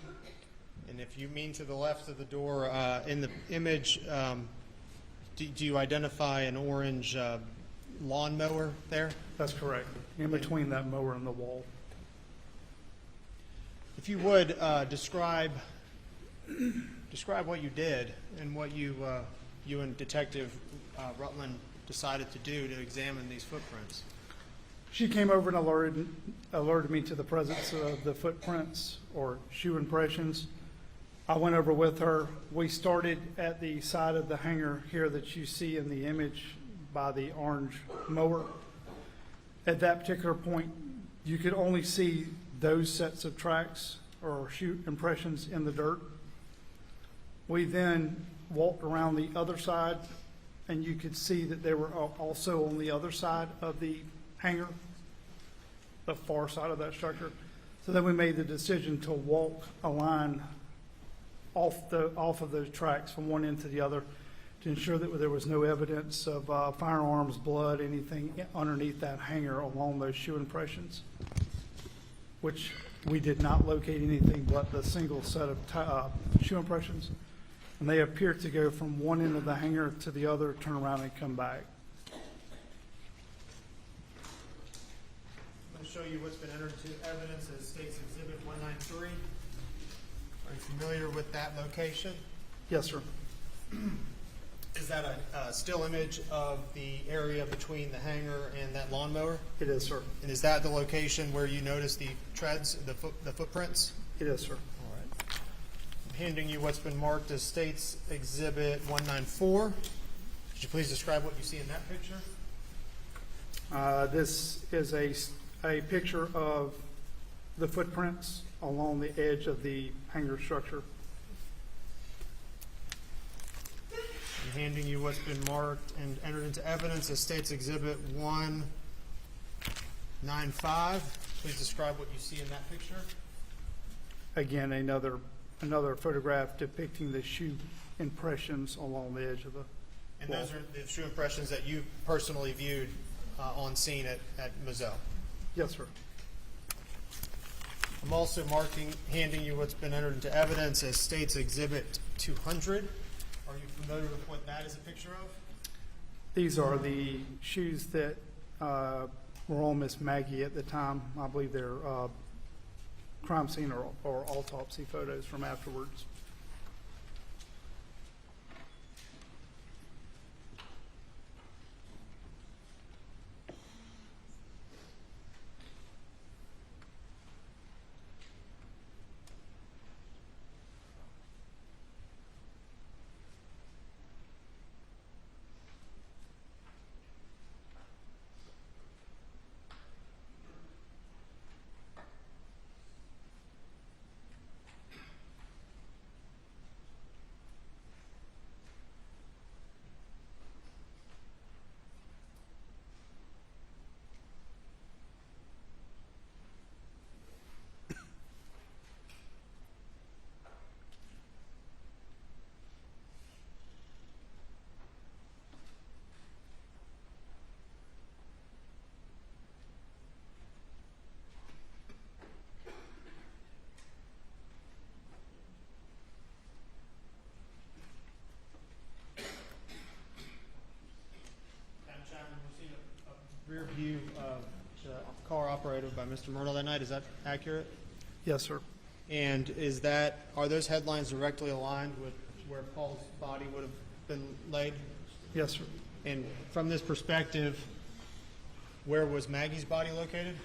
And if you mean to the left of the door, in the image, do you identify an orange lawnmower there? That's correct, in between that mower and the wall. If you would, describe what you did and what you and Detective Rutland decided to do to examine these footprints. She came over and alerted me to the presence of the footprints or shoe impressions. I went over with her. We started at the side of the hangar here that you see in the image by the orange mower. At that particular point, you could only see those sets of tracks or shoe impressions in the dirt. We then walked around the other side, and you could see that they were also on the other side of the hangar, the far side of that structure. So then we made the decision to walk a line off of those tracks from one end to the other to ensure that there was no evidence of firearms, blood, anything underneath that hangar along those shoe impressions, which we did not locate anything but the single set of shoe impressions. And they appear to go from one end of the hangar to the other, turn around and come back. I'm going to show you what's been entered into evidence as State's Exhibit 193. Are you familiar with that location? Yes, sir. Is that a still image of the area between the hangar and that lawnmower? It is, sir. And is that the location where you notice the treads, the footprints? It is, sir. All right. I'm handing you what's been marked as State's Exhibit 194. Could you please describe what you see in that picture? This is a picture of the footprints along the edge of the hangar structure. I'm handing you what's been marked and entered into evidence as State's Exhibit 195. Please describe what you see in that picture. Again, another photograph depicting the shoe impressions along the edge of the And wall. those are the shoe impressions that you personally viewed on scene at Murdaugh. Yes, sir. I'm also handing you what's been entered into evidence as State's Exhibit 200. Are you familiar with what that is a picture of? These are the shoes that were on Miss Maggie at the time. I believe they're crime scene or autopsy photos from afterwards. Rear view of the car operated by Mr. Murdaugh that night. Is that accurate? Yes, sir. And are those headlines directly aligned with where Paul's body would have been laid? Yes, sir. And from this perspective, where was Maggie's body located?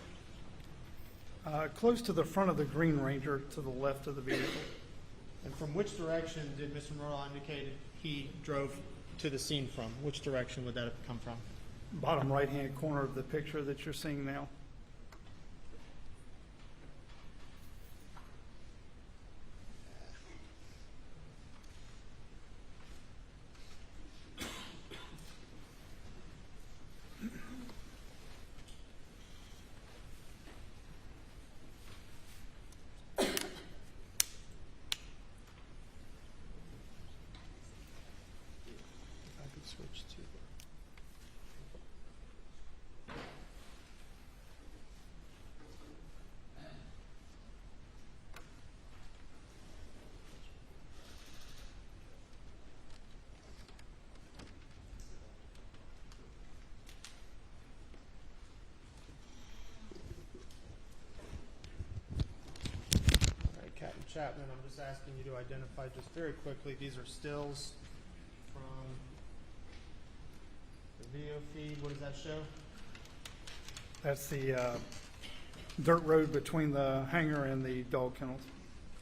Close to the front of the Green Ranger to the left of the vehicle. And from which direction did Mr. Murdaugh indicate he drove to the scene from? Which direction would that have come from? Bottom right-hand corner of the picture that you're seeing now. I could switch to Captain Chapman, I'm just asking you to identify just very quickly, these are stills from the video feed. What does that show? That's the dirt road between the hangar and the dog kennels.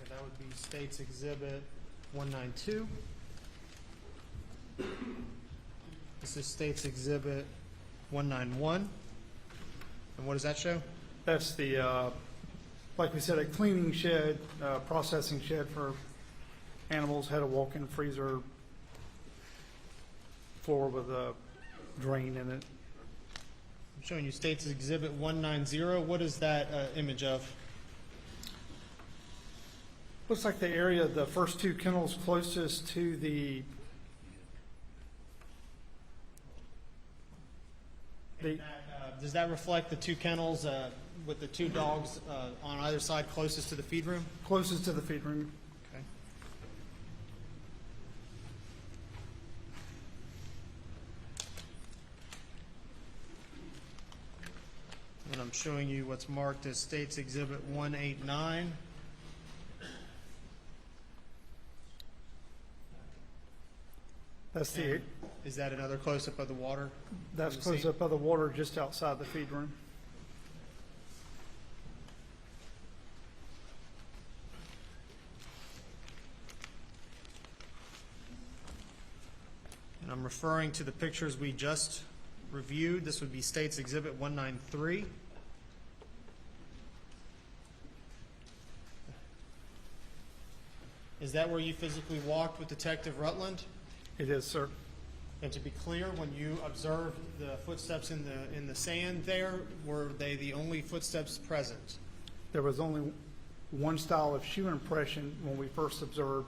Okay, that would be State's Exhibit 192. This is State's Exhibit 191. And what does that show? That's the, like we said, a cleaning shed, processing shed for animals, had a walk-in freezer, floor with a drain in it. I'm showing you State's Exhibit 190. What is that image of? Looks like the area, the first two kennels closest to the Does that reflect the two kennels with the two dogs on either side closest to the feed room? closest to the feed room. Okay. And I'm showing you what's marked as State's Exhibit 189. That's the, Is that another close-up of the water? that's on the scene? close up of the water just outside the feed room. I'm referring to the pictures we just reviewed. This would be State's Exhibit 193. Is that where you physically walked with Detective Rutland? It is, sir. And to be clear, when you observed the footsteps in the sand there, were they the only footsteps present? There was only one style of shoe impression when we first observed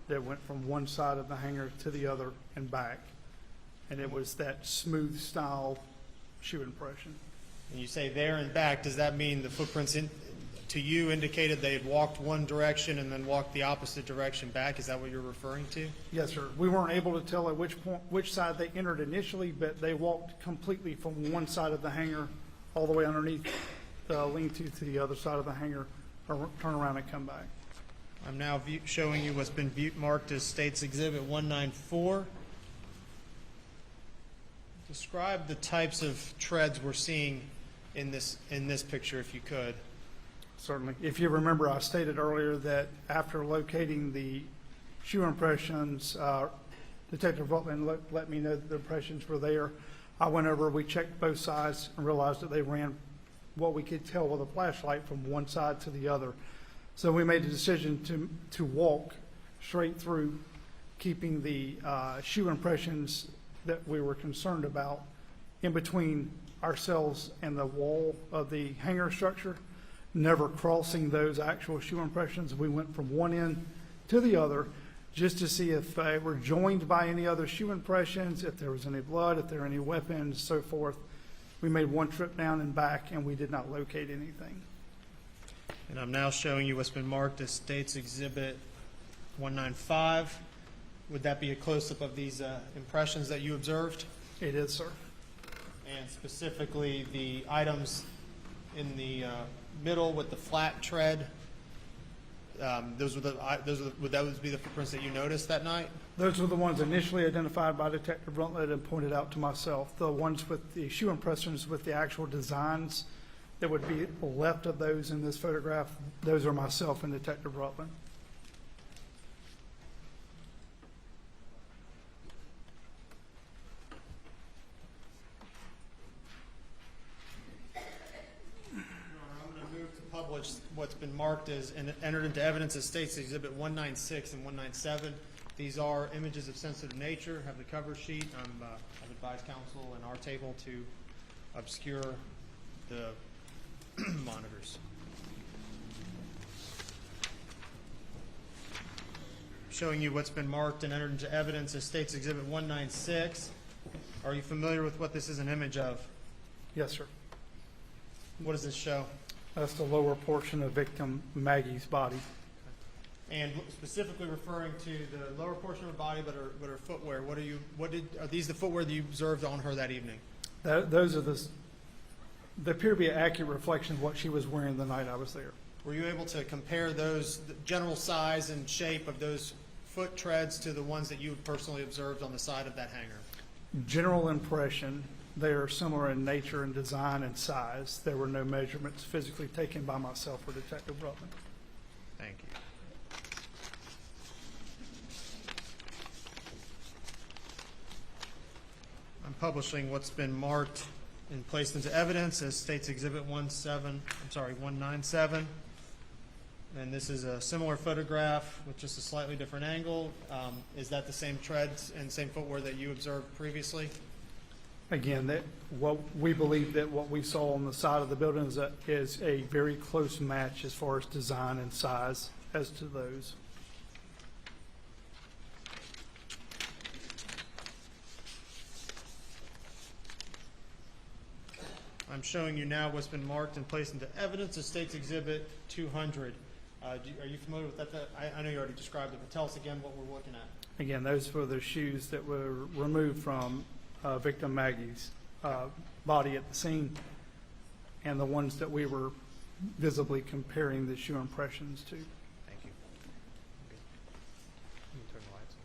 that went from one side of the hanger to the other and back. And it was that smooth style shoe impression. And you say there and back, does that mean the footprints to you indicated they had walked one direction and then walked the opposite direction back? Is that what you're referring to? Yes, sir. We weren't able to tell at which side they entered initially, but they walked completely from one side of the hangar all the way underneath the lean-to the other side of the hangar, or turn around and come back. I'm now showing you what's been marked as State's Exhibit 194. Describe the types of treads we're seeing in this picture, if you could. Certainly. If you remember, I stated earlier that after locating the shoe impressions, Detective Rutland let me know that the impressions were there. I went over, we checked both sides and realized that they ran what we could tell with a flashlight from one side to the other. So we made the decision to walk straight through, keeping the shoe impressions that we were concerned about in between ourselves and the wall of the hangar structure, never crossing those actual shoe impressions. We went from one end to the other just to see if they were joined by any other shoe impressions, if there was any blood, if there were any weapons, so forth. We made one trip down and back, and we did not locate anything. And I'm now showing you what's been marked as State's Exhibit 195. Would that be a close-up of these impressions that you observed? It is, sir. And specifically the items in the middle with the flat tread, would those be the footprints that you noticed that night? Those were the ones initially identified by Detective Rutland and pointed out to myself. The ones with the shoe impressions with the actual designs that would be left of those in this photograph, those are myself and Detective Rutland. Published what's been marked as and entered into evidence as State's Exhibit 196 and 197. These are images of sensitive nature, have the cover sheet. I've advised counsel and our table to obscure the monitors. Showing you what's been marked and entered into evidence as State's Exhibit 196. Are you familiar with what this is an image of? Yes, sir. What does this show? That's the lower portion of victim Maggie's body. And specifically referring to the lower portion of her body, but her footwear. Are these the footwear that you observed on her that evening? Those are they appear to be an accurate reflection of what she was wearing the night I was there. Were you able to compare the general size and shape of those foot treads to the ones that you personally observed on the side of that hangar? General impression, they are similar in nature and design and size. There were no measurements physically taken by myself or Detective Rutland. Thank you. I'm publishing what's been marked and placed into evidence as State's Exhibit 197. And this is a similar photograph with just a slightly different angle. Is that the same treads and same footwear that you observed previously? Again, what we believe that what we saw on the side of the building is a very close match as far as design and size as to those. I'm showing you now what's been marked and placed into evidence as State's Exhibit 200. Are you familiar with that? I know you already described it, but tell us again what we're looking at. Again, those were the shoes that were removed from victim Maggie's body at the scene, and the ones that we were visibly comparing the shoe impressions to. Thank you. Okay. Let me turn the lights on.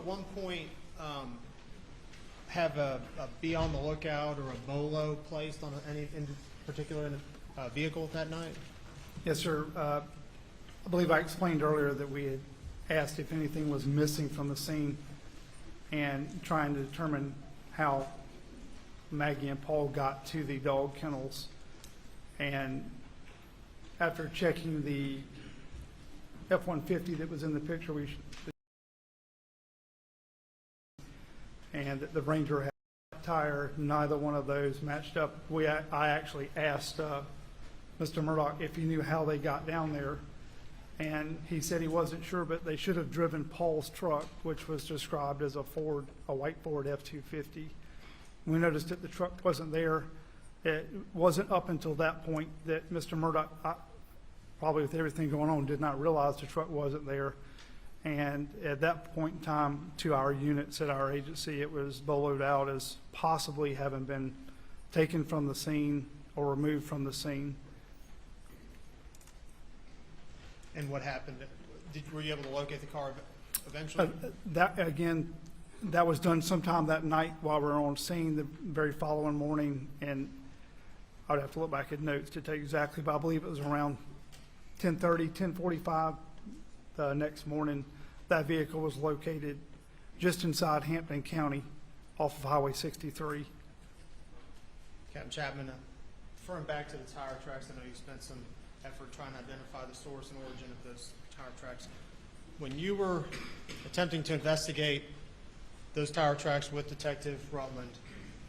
one point have a be on the lookout or a bolo placed on any in particular vehicle that night? Yes, sir. I believe I explained earlier that we had asked if anything was missing from the scene and trying to determine how Maggie and Paul got to the dog kennels. And after checking the F-150 that was in the picture, and the Ranger had a tire, neither one of those matched up. I actually asked Mr. Murdaugh if he knew how they got down there, and he said he wasn't sure, but they should have driven Paul's truck, which was described as a white Ford F-250. We noticed that the truck wasn't there. It wasn't up until that point that Mr. Murdaugh, probably with everything going on, did not realize the truck wasn't there. And at that point in time, to our units at our agency, it was boloed out as possibly having been taken from the scene or removed from the scene. And what happened? Were you able to locate the car eventually? That was done sometime that night while we were on scene the very following morning, and I'd have to look back at notes to tell you exactly, but I believe it was around 10:30, 10:45 the next morning. That vehicle was located just inside Hampton County off of Highway 63. Captain Chapman, referring back to the tire tracks, I know you spent some effort trying to identify the source and origin of those tire tracks. When you were attempting to investigate those tire tracks with Detective Rutland,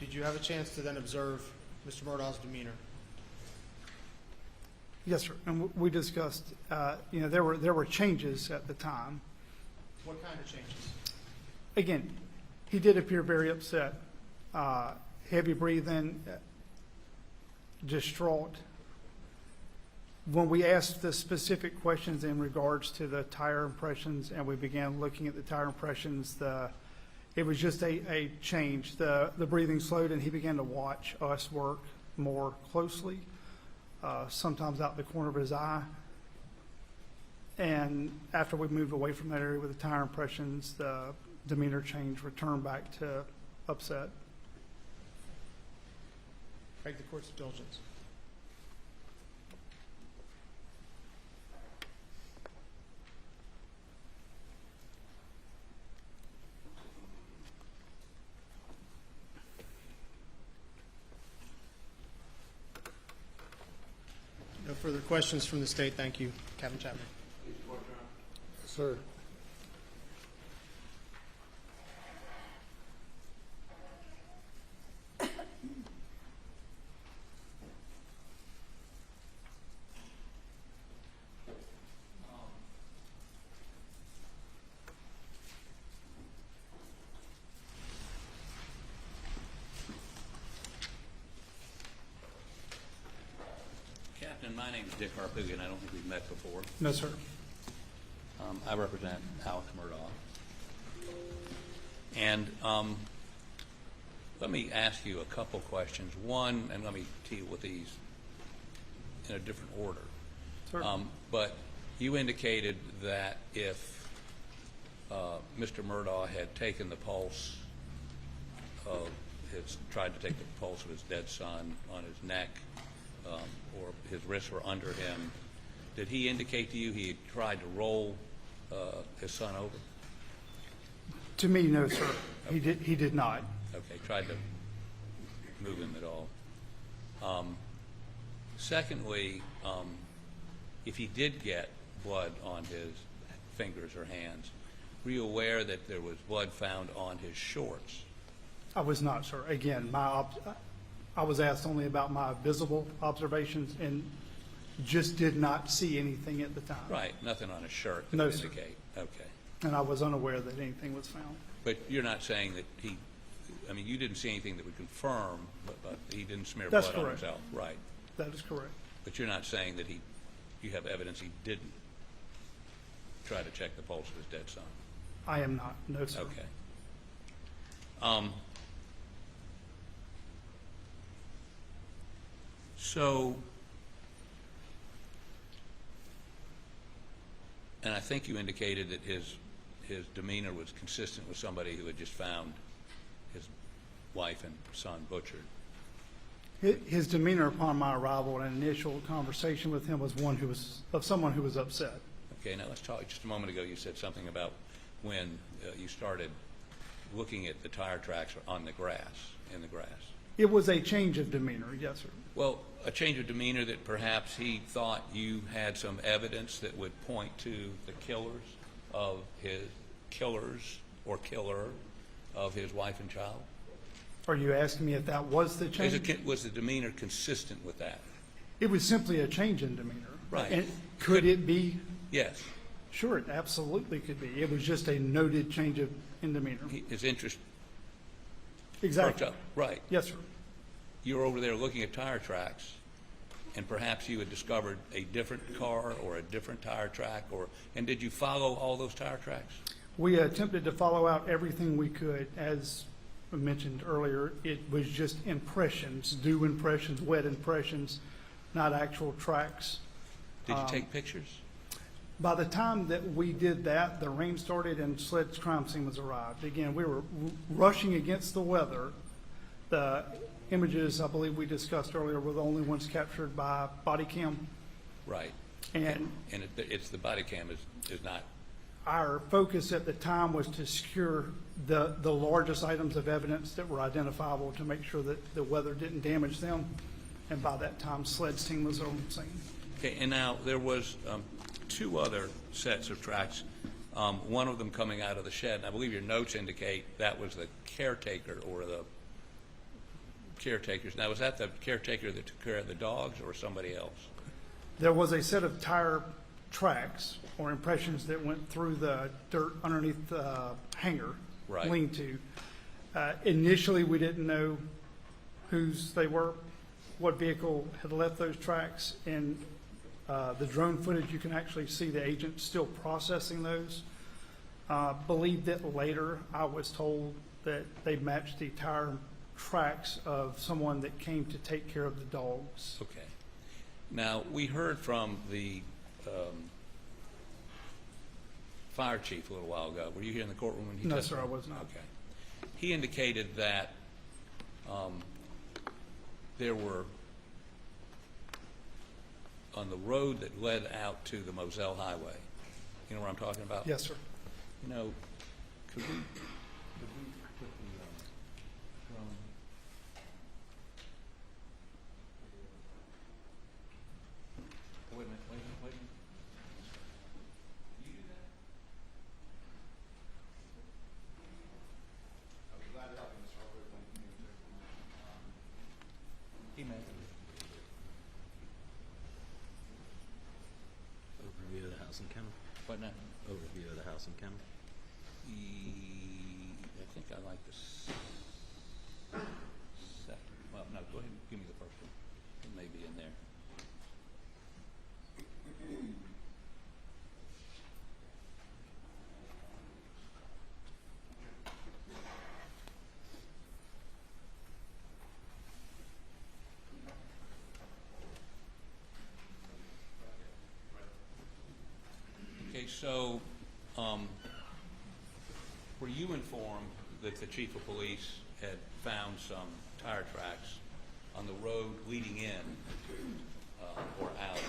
did you have a chance to then observe Mr. Murdaugh's demeanor? Yes, sir. And we discussed, there were changes at the time. What kind of changes? Again, he did appear very upset, heavy breathing, distraught. When we asked the specific questions in regards to the tire impressions and we began looking at the tire impressions, it was just a change. The breathing slowed and he began to watch us work more closely, sometimes out the corner of his eye. And after we moved away from that area with the tire impressions, the demeanor change returned back to upset. Beg the court's indulgence. No further questions from the state. Thank you, Captain Chapman. Sir. Captain, my name is Dick Harpoogan. I don't think we've met before. No, sir. I represent Alex Murdaugh. And let me ask you a couple questions. One, and let me deal with these in a different order. Sure. But you indicated that if Mr. Murdaugh had taken the pulse tried to take the pulse of his dead son on his neck, or his wrists were under him, did he indicate to you he had tried to roll his son over? To me, no, sir. Okay. He did not. Okay, tried to move him at all. Secondly, if he did get blood on his fingers or hands, were you aware that there was blood found on his shorts? I was not, sir. Again, I was asked only about my visible observations and just did not see anything at the time. Right, nothing on his shirt that No, would sir. indicate. Okay. And I was unaware that anything was found. But you're not saying that you didn't see anything that would confirm, but he didn't smear That's blood on correct. himself, right? That is correct. But you're not saying that you have evidence he didn't try to check the pulse of his dead son? I am not. No, sir. Okay. So, and I think you indicated that his demeanor was consistent with somebody who had just found his wife and son butchered. His demeanor upon my arrival and initial conversation with him was someone who was upset. Okay, now let's talk. Just a moment ago, you said something about when you started looking at the tire tracks on the grass, in the grass. It was a change of demeanor, yes, sir. Well, a change of demeanor that perhaps he thought you had some evidence that would point to the killer of his wife and child? Are you asking me if that was the change? Was the demeanor consistent with that? It was simply a change in demeanor. Right. And could it be? Yes. Sure, it absolutely could be. It was just a noted change in demeanor. His interest. Exactly. Right. Yes, sir. You were over there looking at tire tracks, and perhaps you had discovered a different car or a different tire track, and did you follow all those tire tracks? We attempted to follow out everything we could. As I mentioned earlier, it was just impressions, dew impressions, wet impressions, not actual tracks. Did you take pictures? By the time that we did that, the rain started and SLED's crime scene was arrived. Again, we were rushing against the weather. The images, I believe we discussed earlier, were the only ones captured by body cam. Right. And it's the body cam is not. Our focus at the time was to secure the largest items of evidence that were identifiable to make sure that the weather didn't damage them. And by that time, SLED's team was on scene. Okay, and now there was two other sets of tracks, one of them coming out of the shed, and I believe your notes indicate that was the caretaker or the caretakers. Now, was that the caretaker that took care of the dogs or somebody else? There was a set of tire tracks or impressions that went through the dirt underneath the hangar, Right. lean-to. Initially, we didn't know whose they were, what vehicle had left those tracks. In the drone footage, you can actually see the agent still processing those. Believed that later, I was told that they matched the tire tracks of someone that came to take care of the dogs. Okay. Now, we heard from the fire chief a little while ago. Were you here in the courtroom when he No, testified? sir, I was not. Okay. He indicated that there were, on the road that led out to the Moselle Highway, you know where I'm talking about? Yes, sir. You know, could we put the drone? Wait a minute. You do that? I'll be glad to help you, Mr. Harper, when you need to. Email. Overview of the house and kennel. What now? Overview of the house and kennel. I think I like this second. Well, no, go ahead and give me the first one. It may be in there. Okay, so were you informed that the chief of police had found some tire tracks on the road leading in or out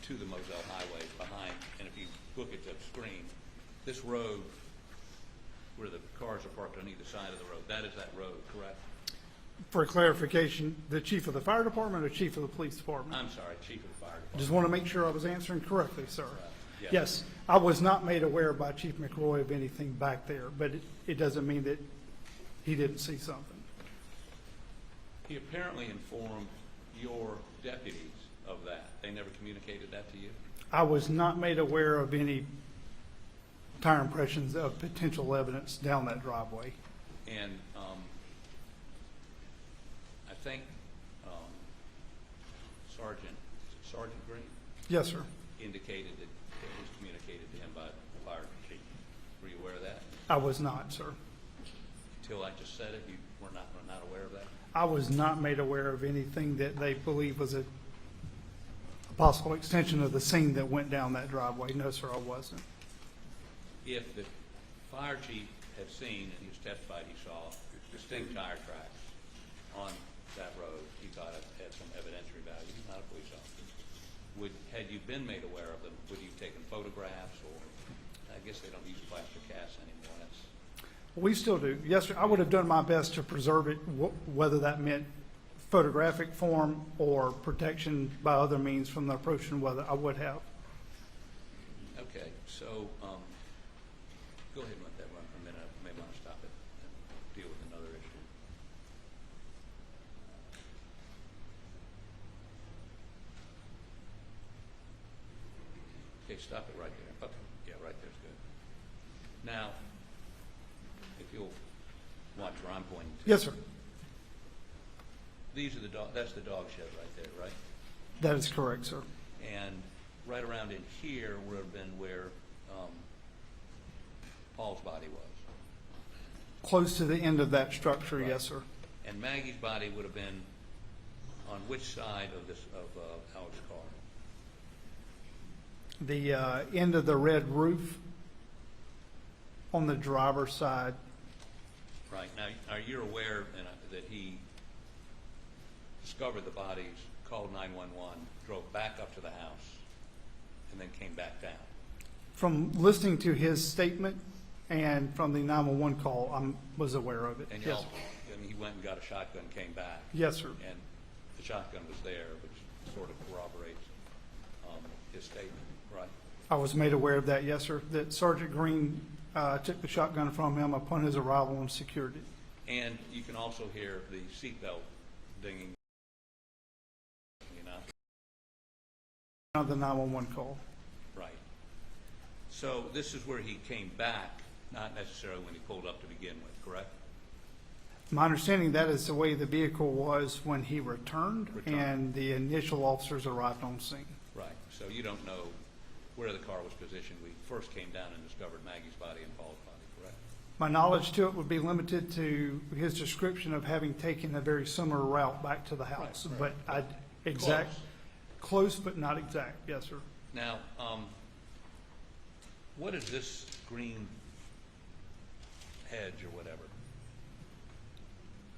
to the Moselle Highway behind? And if you look at the screen, this road where the cars are parked on either side of the road, that is that road, correct? For clarification, the chief of the fire department or chief of the police department? I'm sorry, chief of the fire department. Just want to make sure I was answering correctly, sir. Yes. Yes, I was not made aware by Chief McRoy of anything back there, but it doesn't mean that he didn't see something. He apparently informed your deputies of that. They never communicated that to you? I was not made aware of any tire impressions of potential evidence down that driveway. And I think Sergeant Green? Yes, sir. Indicated that it was communicated to him by the fire chief. Were you aware of that? I was not, sir. Until I just said it, you were not aware of that? I was not made aware of anything that they believe was a possible extension of the scene that went down that driveway. No, sir, I wasn't. If the fire chief had seen, and he was testified he saw distinct tire tracks on that road. He thought it had some evidentiary value. He's not a police officer. Had you been made aware of them, would you have taken photographs, or I guess they don't use plaster casts anymore. We still do. Yes, sir. I would have done my best to preserve it, whether that meant photographic form or protection by other means from the approach and whether I would have. Okay, so go ahead and let that run for a minute. I may want to stop it and deal with another issue. Okay, stop it right there. Okay, yeah, right there's good. Now, if you'll watch where I'm pointing to. Yes, sir. These are the dog. That's the dog shed right there, right? That is correct, sir. And right around in here would have been where Paul's body was. Close to the end of that structure, Right. yes, sir. And Maggie's body would have been on which side of this Alex's car? The end of the red roof on the driver's side. Right. Now, are you aware that he discovered the bodies, called 911, drove back up to the house, and then came back down? From listening to his statement and from the 911 call, I was aware of it. And Yes. he went and got a shotgun, came back. Yes, sir. And the shotgun was there, which sort of corroborates his statement, right? I was made aware of that, yes, sir, that Sergeant Green took the shotgun from him upon his arrival and secured it. And you can also hear the seatbelt dinging, you know? Of the 911 call. Right. So this is where he came back, not necessarily when he pulled up to begin with, correct? My understanding, that is the way the vehicle was when he returned. And the initial officers arrived on scene. Right. So you don't know where the car was positioned. We first came down and discovered Maggie's body and Paul's body, correct? My knowledge to it would be limited to his description of having taken a very similar route back to the house. Right. But close but not exact, yes, sir. Now, what is this green hedge or whatever?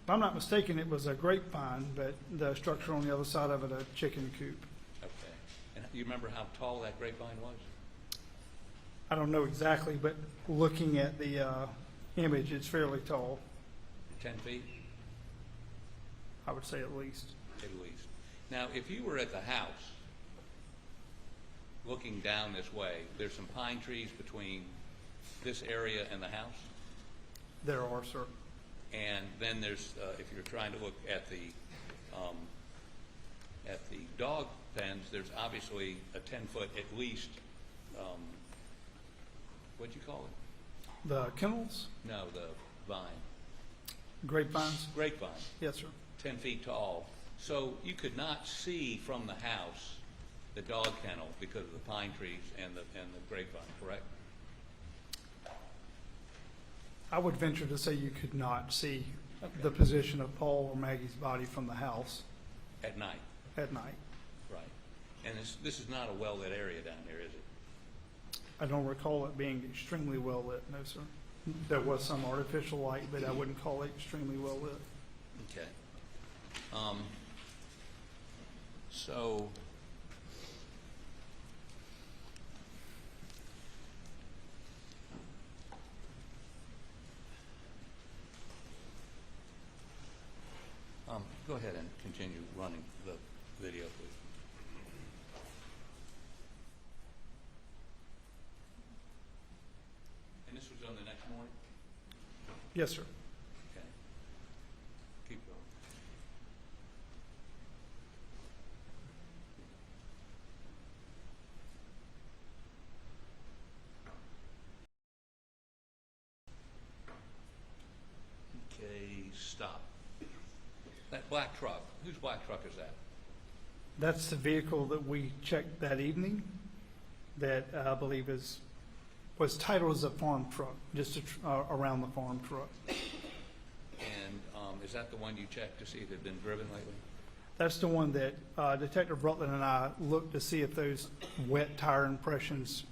If I'm not mistaken, it was a grapevine, but the structure on the other side of it, a chicken coop. Okay. And you remember how tall that grapevine was? I don't know exactly, but looking at the image, it's fairly tall. 10 feet? I would say at least. At least. Now, if you were at the house, looking down this way, there's some pine trees between this area and the house? There are, sir. And then there's, if you're trying to look at the dog pens, there's obviously a 10-foot at least, what'd you call it? The kennels? No, the vine. Grapevines? Grapevine. Yes, sir. 10 feet tall. So you could not see from the house the dog kennel because of the pine trees and the grapevine, correct? I would venture to say you could not see the position of Paul or Maggie's body from the house At night. at night. Right. And this is not a well-lit area down here, is it? I don't recall it being extremely well lit, no, sir. There was some artificial light, but I wouldn't call it extremely well lit. Okay. So go ahead and continue running the video, please. And this was on the next morning? Yes, sir. Okay. Keep going. Okay, stop. That black truck, whose black truck is that? That's the vehicle that we checked that evening that I believe was titled as a farm truck, just around the farm truck. And is that the one you checked to see if it had been driven lately? That's the one that Detective Rutland and I looked to see if those wet tire impressions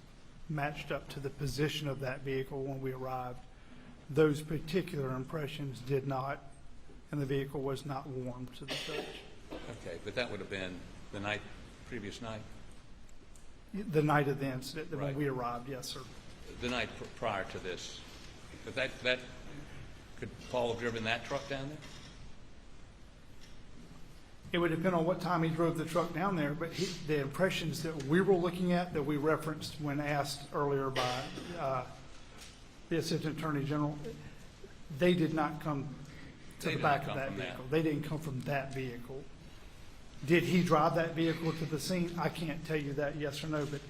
matched up to the position of that vehicle when we arrived. Those particular impressions did not, and the vehicle was not warm to the search. Okay, but that would have been the previous night? The night of the incident, when Right. we arrived, yes, sir. The night prior to this? But could Paul have driven that truck down there? It would depend on what time he drove the truck down there, but the impressions that we were looking at, that we referenced when asked earlier by the Assistant Attorney General, they did not come to They the did back not of come that from that. vehicle. They didn't come from that vehicle. Did he drive that vehicle to the scene? I can't tell you that, yes or no, but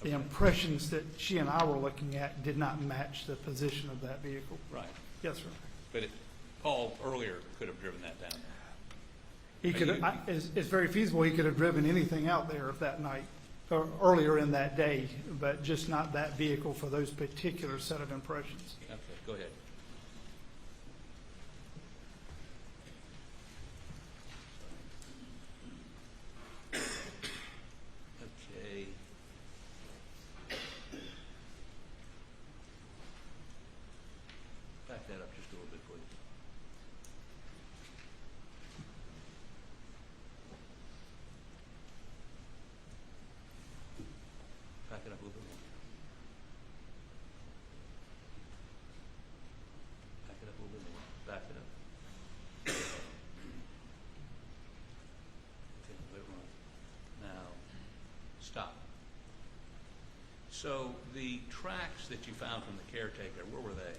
the impressions that she and I were looking at did not match the position of that vehicle. Right. Yes, sir. But Paul earlier could have driven that down there. He could have, it's very feasible he could have driven anything out there that night, or earlier in that day, but just not that vehicle for those particular set of impressions. Okay, go ahead. Okay. Back that up just a little bit, please. Back it up a little bit more. Back it up a little bit more. Back it up. Okay, let it run. Now, stop. So the tracks that you found from the caretaker, where were they?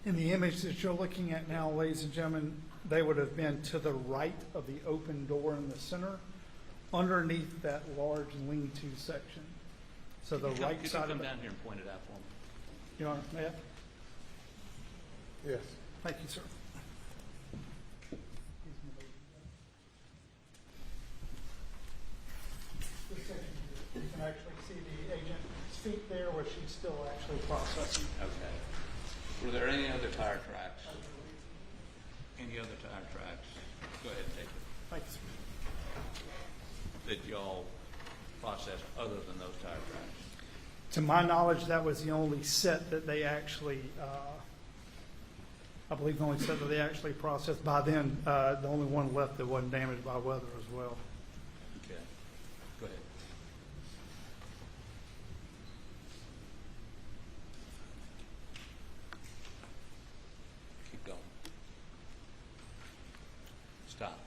In the image that you're looking at now, ladies and gentlemen, they would have been to the right of the open door in the center, underneath that large lean-to section. So the right Could you side come of it. down here and point it out for me? Your Honor, may I? Yes. Thank you, sir. This section, you can actually see the agent's feet there, where she's still actually processing. Okay. Were there any other tire tracks? Any other tire tracks? Go ahead, take it. Thank you, sir. That y'all processed other than those tire tracks? To my knowledge, that was the only set that they actually, I believe the only set that they actually processed. By then, the only one left that wasn't damaged by weather as well. Okay. Go ahead. Keep going. Stop.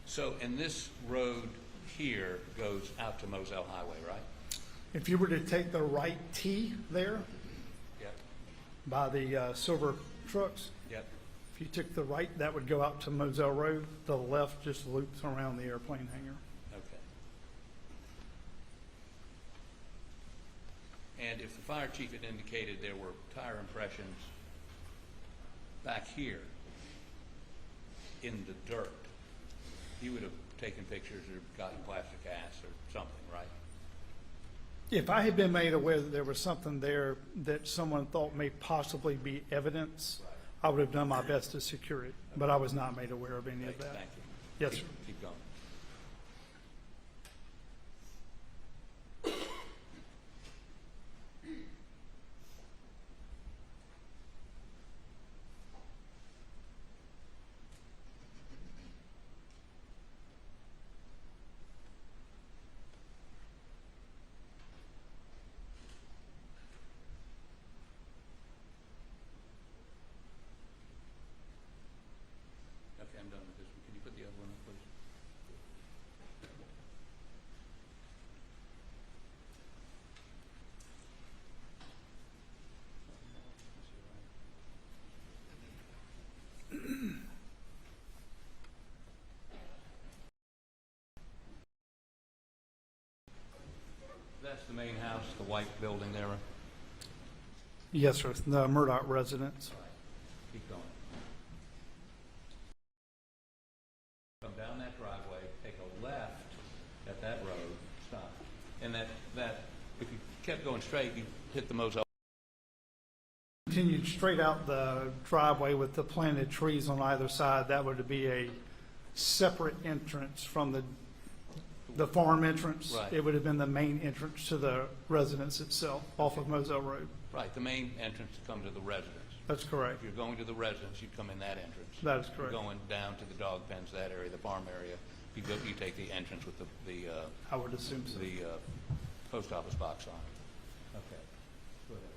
So, and this road here goes out to Moselle Highway, right? If you were to take the right T there Yep. by the silver trucks, Yep. if you took the right, that would go out to Moselle Road. The left just loops around the airplane hangar. Okay. And if the fire chief had indicated there were tire impressions back here in the dirt, he would have taken pictures or gotten plastic cast or something, right? If I had been made aware that there was something there that someone thought may possibly be evidence, I would have done my best to secure it, but I was not made aware of any of that. Thank you. Yes, sir. Keep going. Okay, I'm done with this one. Can you put the other one up, please? That's the main house, the white building there. Yes, sir. The Murdaugh residence. Keep going. Come down that driveway, take a left at that road, stop. And that if you kept going straight, you hit the Moselle. Continued straight out the driveway with the planted trees on either side. That would be a separate entrance from the The farm entrance. Right. It would have been the main entrance to the residence itself, off of Moselle Road. Right, the main entrance to come to the residence. That's correct. If you're going to the residence, you'd come in that entrance. That is correct. If you're going down to the dog pens, that area, the farm area, you take the entrance with the I would assume so. the post office box on it. Okay. Go ahead.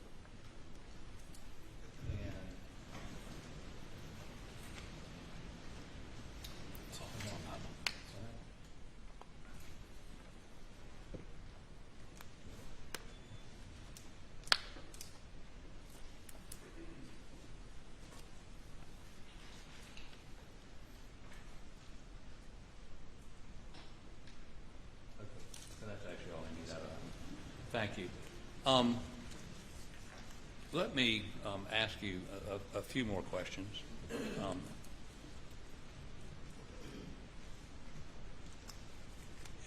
And so that's actually all I need out of that. Thank you. Let me ask you a few more questions. If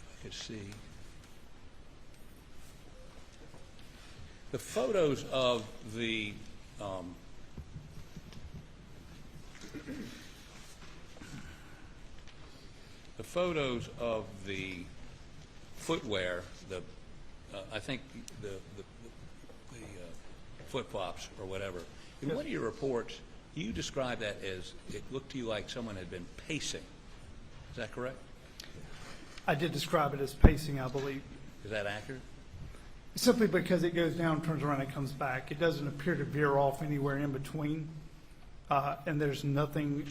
I could see. The photos of the footwear, I think the flip-flops or whatever. In one of your reports, you described that as it looked to you like someone had been pacing. Is that correct? I did describe it as pacing, I believe. Is that accurate? Simply because it goes down, turns around, and comes back. It doesn't appear to veer off anywhere in between. And there's nothing,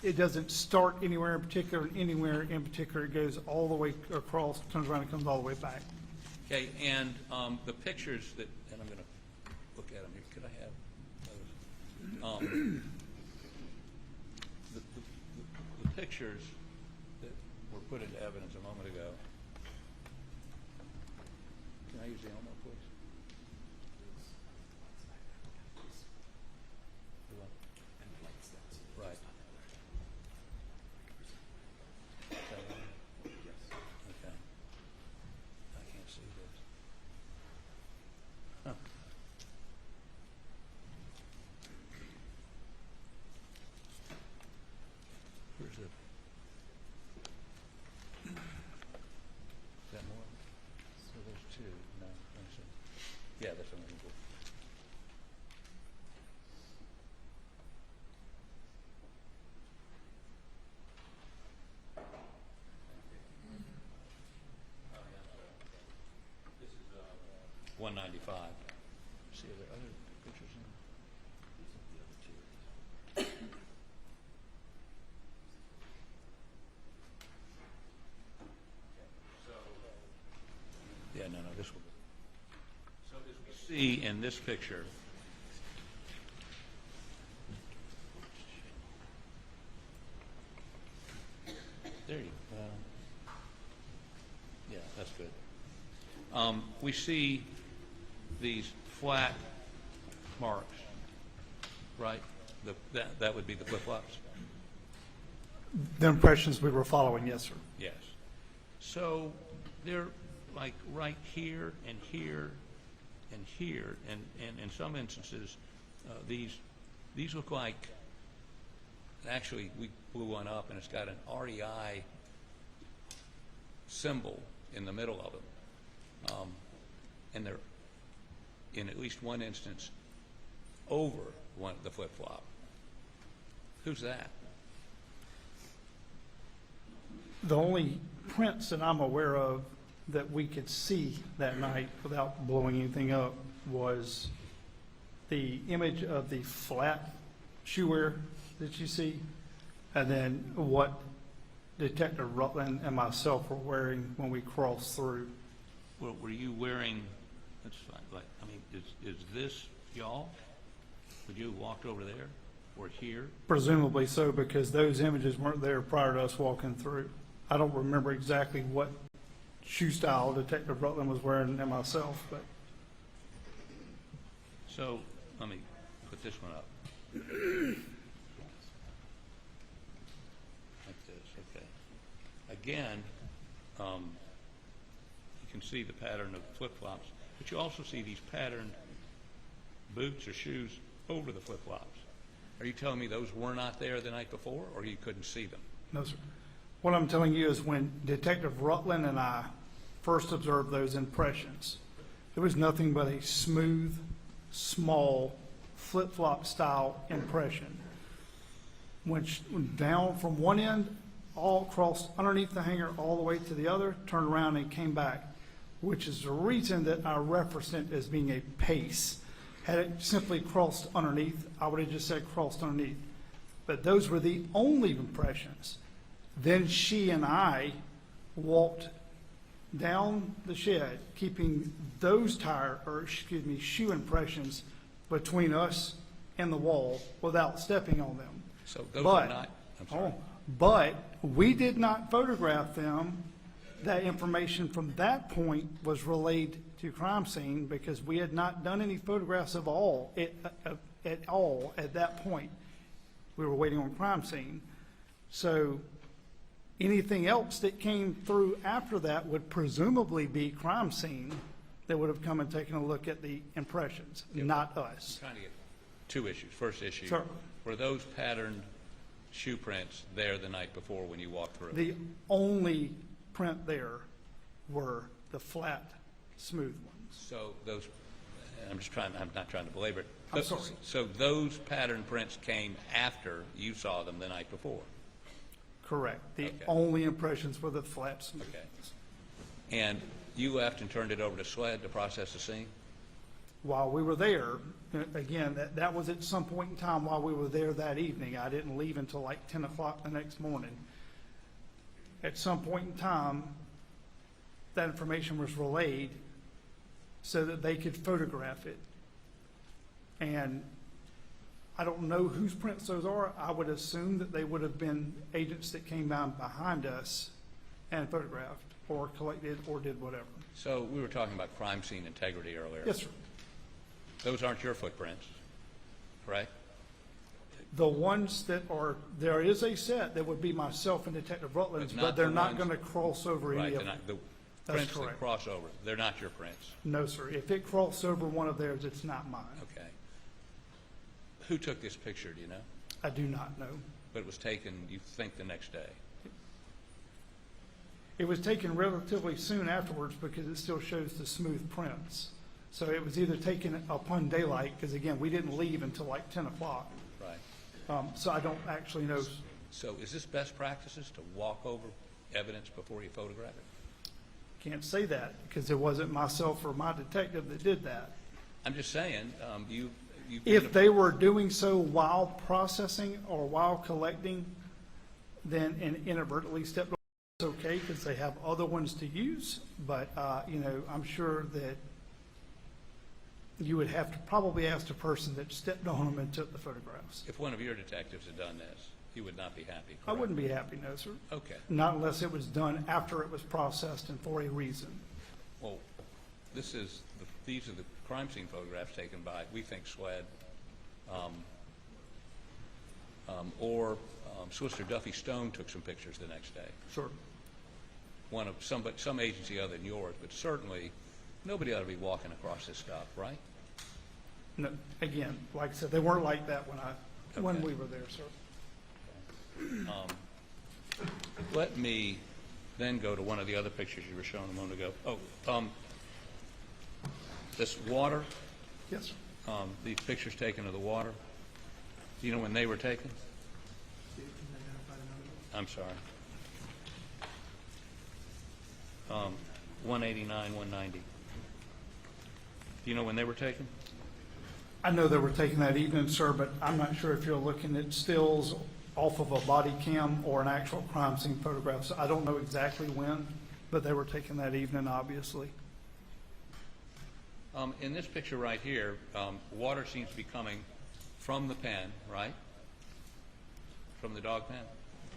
it doesn't start anywhere in particular, and anywhere in particular. It goes all the way across, turns around, and comes all the way back. Okay, and the pictures that, and I'm going to look at them here. Could I have those? The pictures that were put into evidence a moment ago. Can I use the Elmo, please? Right. Okay. I can't see this. Huh. Where's the? Is that more? So there's two. No, let me see. Yeah, that's what I'm looking for. This is 195. See, are there other pictures in? These are the other two. Yeah, no, this will. So as we see in this picture, there you go. Yeah, that's good. We see these flat marks, right? That would be the flip-flops. The impressions we were following, yes, sir. Yes. So they're like right here and here and here, and in some instances, these look like, actually, we blew one up and it's got an REI symbol in the middle of them. And they're, in at least one instance, over the flip-flop. Who's that? The only prints that I'm aware of that we could see that night without blowing anything up was the image of the flat shoe wear that you see, and then what Detective Rutland and myself were wearing when we crossed through. Well, were you wearing, that's fine, like, I mean, is this y'all? Would you have walked over there or here? Presumably so, because those images weren't there prior to us walking through. I don't remember exactly what shoe style Detective Rutland was wearing and myself, but. So, let me put this one up. Like this, okay. Again, you can see the pattern of flip-flops, but you also see these patterned boots or shoes over the flip-flops. Are you telling me those were not there the night before, or you couldn't see them? No, sir. What I'm telling you is when Detective Rutland and I first observed those impressions, it was nothing but a smooth, small, flip-flop style impression. Went down from one end, all crossed underneath the hanger all the way to the other, turned around and came back, which is the reason that I referenced it as being a pace. Had it simply crossed underneath, I would have just said crossed underneath. But those were the only impressions. Then she and I walked down the shed, keeping those shoe impressions between us and the wall without stepping on them. So those are not, I'm sorry. But we did not photograph them. That information from that point was relayed to crime scene because we had not done any photographs at all at that point. We were waiting on crime scene. So anything else that came through after that would presumably be crime scene that would have come and taken a look at the impressions, not us. I'm trying to get two issues. First issue, Sure. were those patterned shoe prints there the night before when you walked through? The only print there were the flat, smooth ones. So those, I'm not trying to belabor it. I'm sorry. So those pattern prints came after you saw them the night before? Correct. The Okay. only impressions were the flat, smooth Okay. ones. And you left and turned it over to SLED to process the scene? While we were there, again, that was at some point in time while we were there that evening. I didn't leave until like 10 o'clock the next morning. At some point in time, that information was relayed so that they could photograph it. And I don't know whose prints those are. I would assume that they would have been agents that came down behind us and photographed or collected or did whatever. So we were talking about crime scene integrity earlier. Yes, sir. Those aren't your footprints, correct? The ones that are, there is a set that would be myself and Detective Rutland's, But but not they're the not ones- going to cross over Right, any of they're them. not, the That's prints that correct. cross over, they're not your prints. No, sir. If it crossed over one of theirs, it's not mine. Okay. Who took this picture, do you know? I do not know. But it was taken, you think, the next day? It was taken relatively soon afterwards because it still shows the smooth prints. So it was either taken upon daylight, because again, we didn't leave until like 10 o'clock. Right. So I don't actually know. So is this best practices to walk over evidence before you photograph it? Can't say that because it wasn't myself or my detective that did that. I'm just saying, you. If they were doing so while processing or while collecting, then and inadvertently stepped on, it's okay because they have other ones to use. But, you know, I'm sure that you would have to probably ask the person that stepped on them and took the photographs. If one of your detectives had done this, you would not be happy, correct? I wouldn't be happy, no, sir. Okay. Not unless it was done after it was processed and for a reason. Well, these are the crime scene photographs taken by, we think, SLED, or Solicitor Duffy Stone took some pictures the next day. Sure. One of some agency other than yours, but certainly nobody ought to be walking across this stuff, right? No, again, like I said, they weren't like that when Okay. we were there, sir. Let me then go to one of the other pictures you were showing a moment ago. Oh, this water, Yes, sir. these pictures taken of the water, do you know when they were taken? I'm sorry. 189, 190. Do you know when they were taken? I know they were taken that evening, sir, but I'm not sure if you're looking at stills off of a body cam or an actual crime scene photograph. So I don't know exactly when, but they were taken that evening, obviously. In this picture right here, water seems to be coming from the pen, right? From the dog pen?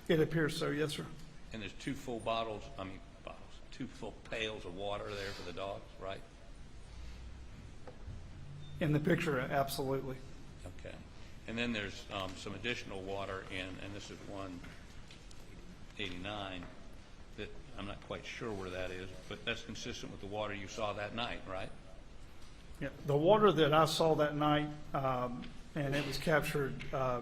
It appears so, yes, sir. And there's two full two full pails of water there for the dogs, right? In the picture, absolutely. Okay. And then there's some additional water and this is 189, that I'm not quite sure where that is, but that's consistent with the water you saw that night, right? Yeah, the water that I saw that night and it was captured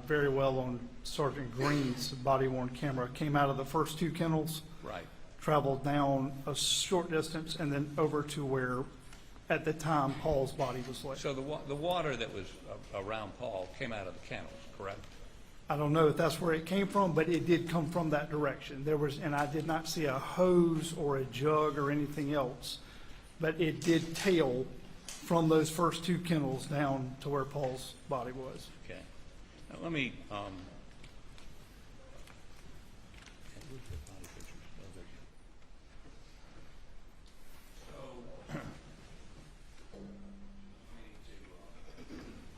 very well on Sergeant Green's body-worn camera. It came out of the first two kennels, Right. traveled down a short distance, and then over to where, at the time, Paul's body was laid. So the water that was around Paul came out of the kennels, correct? I don't know if that's where it came from, but it did come from that direction. There was, and I did not see a hose or a jug or anything else, but it did tail from those first two kennels down to where Paul's body was. Okay. Now, let me,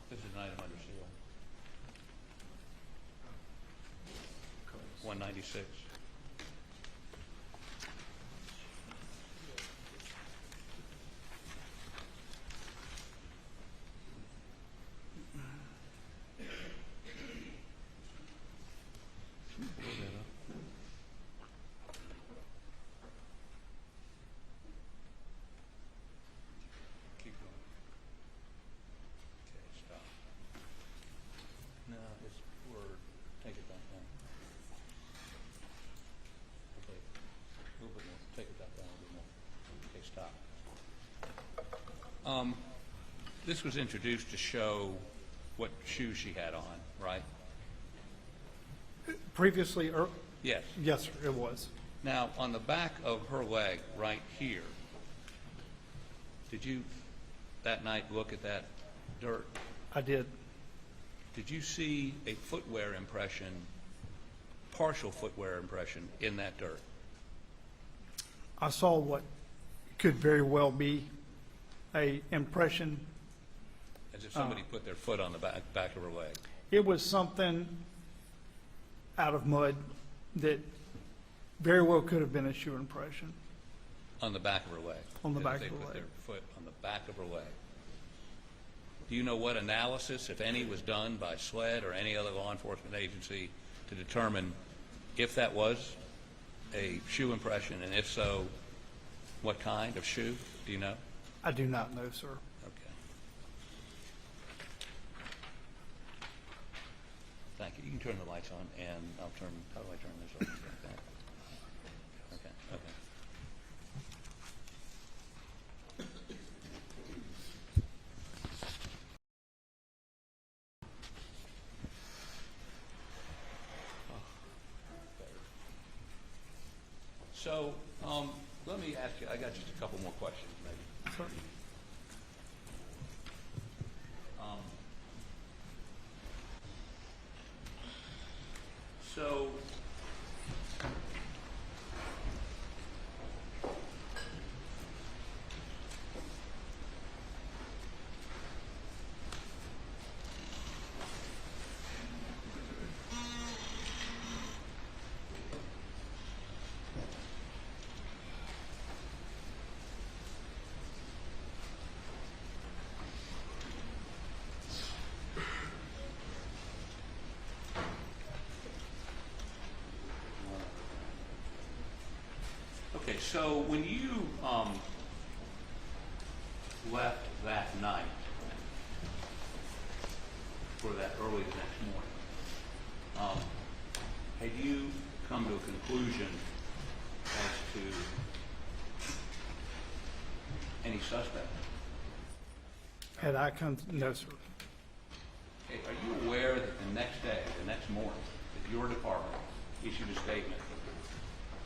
this is an item under seal. 196. Keep going. Okay, stop. No, it's word. Take it back down. Okay, a little bit more. Take it back down a little more. Okay, stop. This was introduced to show what shoes she had on, right? Previously, Yes. yes, sir, it was. Now, on the back of her leg, right here, did you that night look at that dirt? I did. Did you see a footwear impression, partial footwear impression in that dirt? I saw what could very well be a impression. As if somebody put their foot on the back of her leg. It was something out of mud that very well could have been a shoe impression. On the back of her leg. On the As back if of her They put leg. their foot on the back of her leg. Do you know what analysis, if any, was done by SLED or any other law enforcement agency to determine if that was a shoe impression, and if so, what kind of shoe? Do you know? I do not know, sir. Okay. Thank you. You can turn the lights on, and how do I turn this on? Okay, okay. So, let me ask you, I got just a couple more questions, maybe. Sure. So, okay, so when you left that night for that early the next morning, had you come to a conclusion as to any suspect? Had I come, no, sir. Okay, are you aware that the next day, the next morning, that your department issued a statement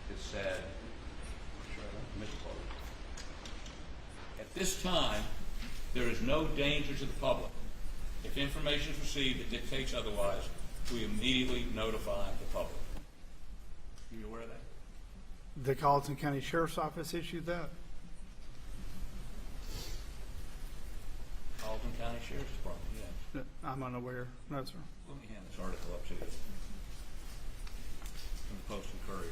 that said, at this time, there is no danger to the public. If information is received that dictates otherwise, we immediately notify the public. Are you aware of that? The Colleton County Sheriff's Office issued that? Colleton County Sheriff's Department, yes. I'm unaware, no, sir. Let me hand this article up to you. From the Post and Courier.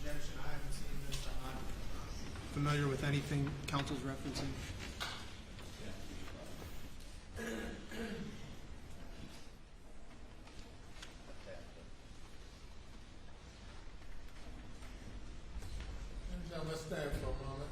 Objection, I haven't seen this. I'm not familiar with anything council's referencing. Let's stand for a moment.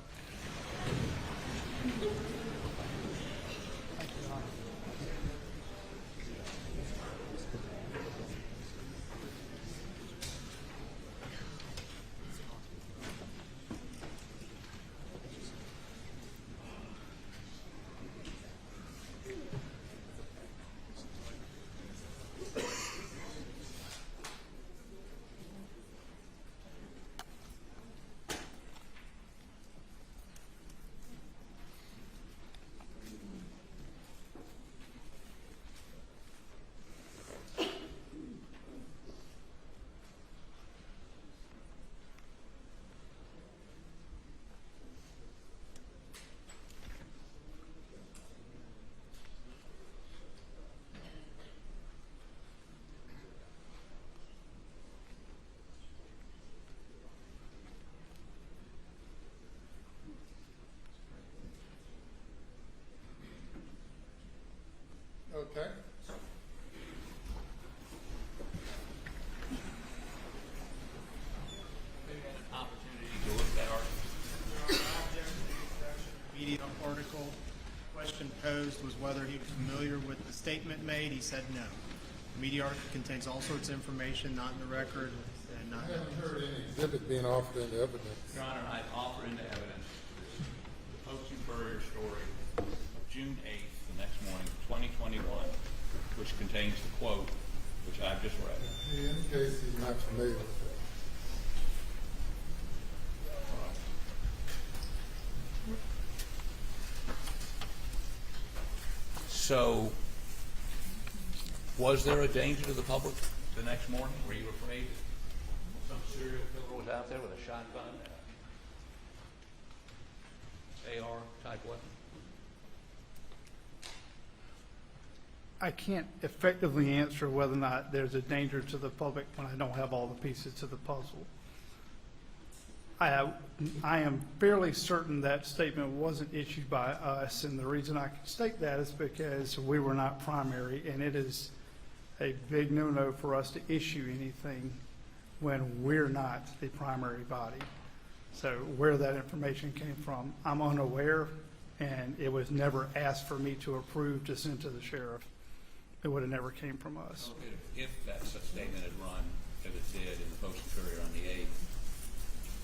posed was whether he was familiar with the statement made. He said no. The media article contains all sorts of information not in the record and not. I haven't heard any exhibit being offered into evidence. Your Honor, I offer into evidence the Post and Courier story of June 8th, the next morning, 2021, which contains the quote which I've just read. He indicates he's not familiar with that. So, was there a danger to the public the next morning? Were you afraid that some serial killer was out there with a shotgun and AR type weapon? I can't effectively answer whether or not there's a danger to the public when I don't have all the pieces to the puzzle. I am fairly certain that statement wasn't issued by us, and the reason I can state that is because we were not primary, and it is a big no-no for us to issue anything when we're not the primary body. So where that information came from, I'm unaware, and it was never asked for me to approve to send to the sheriff. It would have never came from us. If that such statement had run, if it did, in the Post and Courier on the 8th,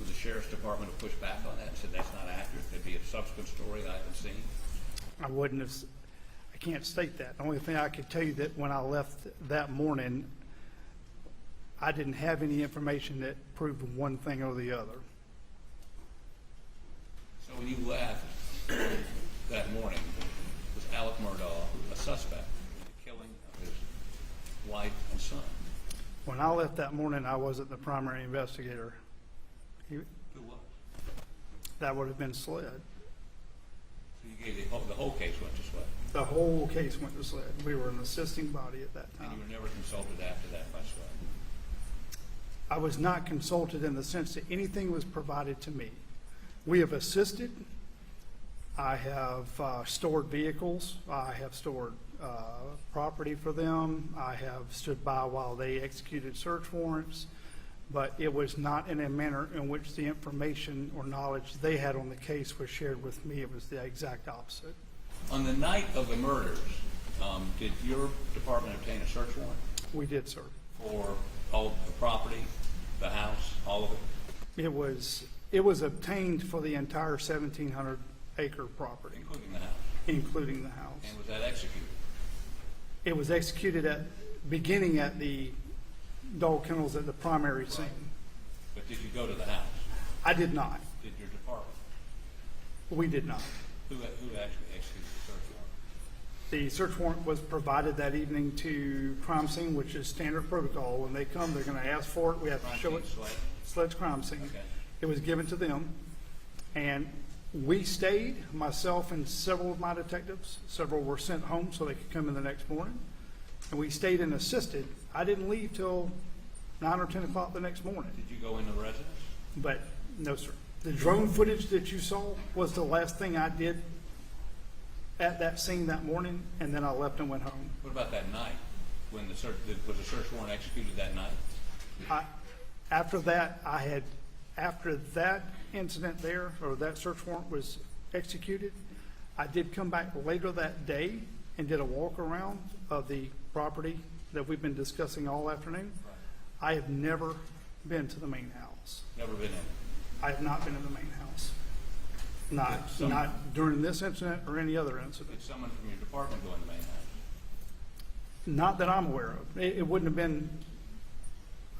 would the Sheriff's Department have pushed back on that and said that's not accurate? There'd be a subsequent story I haven't seen? I wouldn't have, I can't state that. The only thing I could tell you that when I left that morning, I didn't have any information that proved one thing or the other. So when you left that morning, was Alec Murdaugh a suspect in the killing of his wife and son? When I left that morning, I wasn't the primary investigator. Who was? That would have been SLED. So you gave the whole case went to SLED? The whole case went to SLED. We were an assisting body at that time. And you were never consulted after that by SLED? I was not consulted in the sense that anything was provided to me. We have assisted. I have stored vehicles. I have stored property for them. I have stood by while they executed search warrants. But it was not in a manner in which the information or knowledge they had on the case was shared with me. It was the exact opposite. On the night of the murders, did your department obtain a search warrant? We did, sir. For all the property, the house, all of it? It was obtained for the entire 1,700-acre property. Including the house? Including the house. And was that executed? It was executed beginning at the dog kennels at the primary scene. But did you go to the house? I did not. Did your department? We did not. Who actually executed the search warrant? The search warrant was provided that evening to crime scene, which is standard protocol. When they come, they're going to ask for it. We have to show it. SLED's crime scene. Okay. It was given to them, and we stayed, myself and several of my detectives. Several were sent home so they could come in the next morning, and we stayed and assisted. I didn't leave till 9 or 10 o'clock the next morning. Did you go in the residence? But no, sir. The drone footage that you saw was the last thing I did at that scene that morning, and then I left and went home. What about that night? When was the search warrant executed that night? After that incident there, or that search warrant was executed, I did come back later that day and did a walk around of the property that we've been discussing all afternoon. Right. I have never been to the main house. Never been in? I have not been in the main house. Not during this incident or any other incident. Did someone from your department go in the main house? Not that I'm aware of. It wouldn't have been,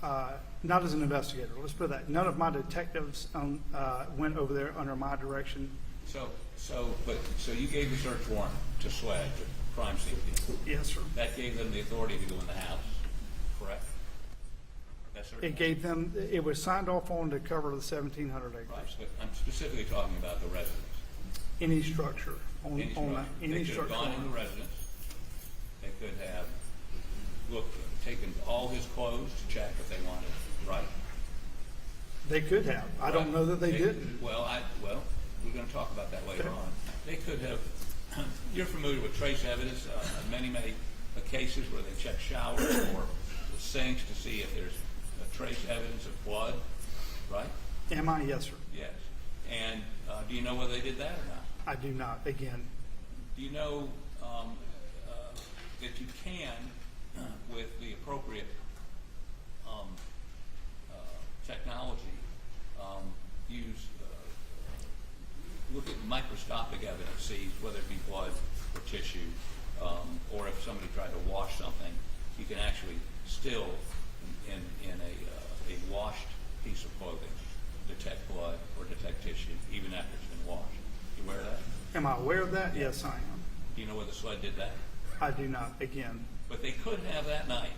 not as an investigator. Let's put that. None of my detectives went over there under my direction. So you gave the search warrant to SLED, to crime scene people? Yes, sir. That gave them the authority to go in the house, correct? It gave them, it was signed off on to cover the 1,700 acres. Right, but I'm specifically talking about the residence. Any structure. They could have gone in the residence. They could have taken all his clothes to check if they wanted, right? They could have. I don't know that they didn't. Well, we're going to talk about that later on. They could have. You're familiar with trace evidence. Many cases where they check showers or the sinks to see if there's trace evidence of blood, right? Am I? Yes, sir. Yes. And do you know whether they did that or not? I do not. Again, Do you know that you can, with the appropriate technology, use look at microscopic evidence, see whether it be blood or tissue, or if somebody tried to wash something, you can actually still, in a washed piece of clothing, detect blood or detect tissue, even after it's been washed. You aware of that? Am I aware of that? Yes, I am. Do you know whether SLED did that? I do not, again. But they could have that night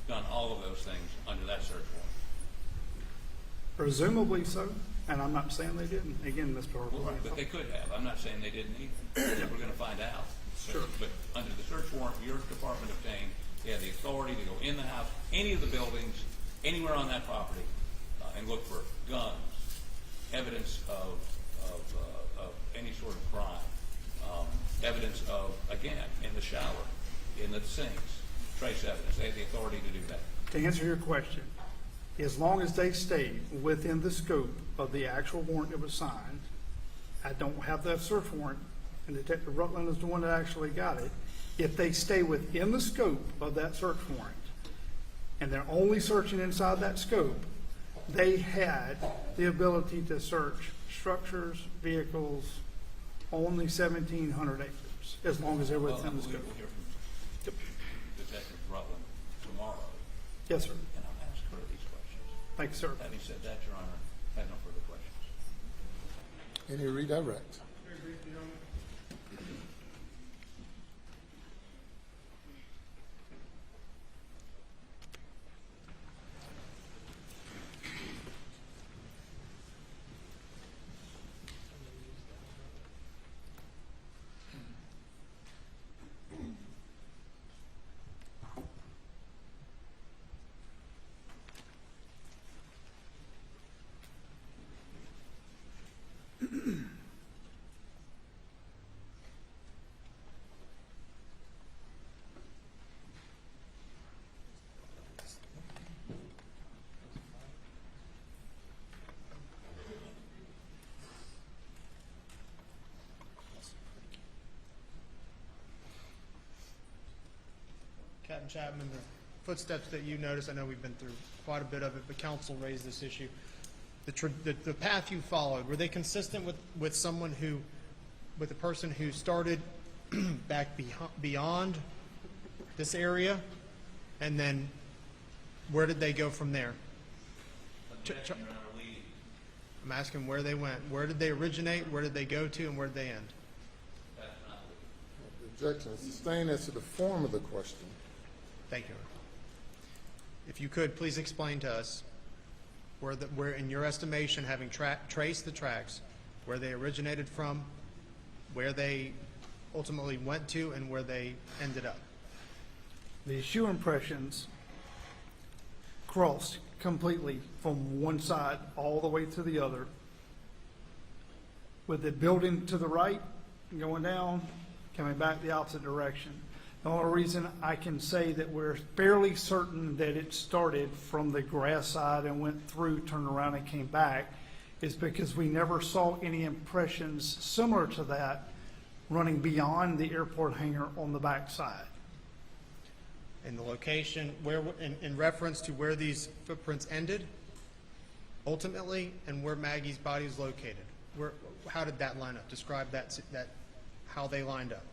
done all of those things under that search warrant. Presumably so, and I'm not saying they didn't. Again, Mr. Harper. Well, but they could have. I'm not saying they didn't either. We're going to find out. Sure. But under the search warrant your department obtained, they had the authority to go in the house, any of the buildings, anywhere on that property, and look for guns, evidence of any sort of crime, evidence of, again, in the shower, in the sinks, trace evidence. They had the authority to do that. To answer your question, as long as they stay within the scope of the actual warrant that was signed, I don't have that search warrant, and Detective Rutland is the one that actually got it. If they stay within the scope of that search warrant, and they're only searching inside that scope, they had the ability to search structures, vehicles, on the 1,700 acres, as long as they're within the scope. We'll hear from Detective Rutland tomorrow. Yes, sir. And I'll ask her these questions. Thank you, sir. Having said that, Your Honor, I have no further questions. Any redirect? Captain Chapman, the footsteps that you noticed, I know we've been through quite a bit of it, but counsel raised this issue. The path you followed, were they consistent with someone who, with a person who started back beyond this area, and then where did they go from there? I'm asking where they went. Where did they originate? Where did they go to? And where did they end? Objection is sustained as to the form of the question. Thank you. If you could, please explain to us where in your estimation, having traced the tracks, where they originated from, where they ultimately went to, and where they ended up. The shoe impressions crossed completely from one side all the way to the other, with the building to the right, going down, coming back the opposite direction. The only reason I can say that we're fairly certain that it started from the grass side and went through, turned around, and came back is because we never saw any impressions similar to that running beyond the airport hangar on the back side. And the location, where in reference to where these footprints ended, ultimately, and where Maggie's body is located. How did that line up? Describe that how they lined up.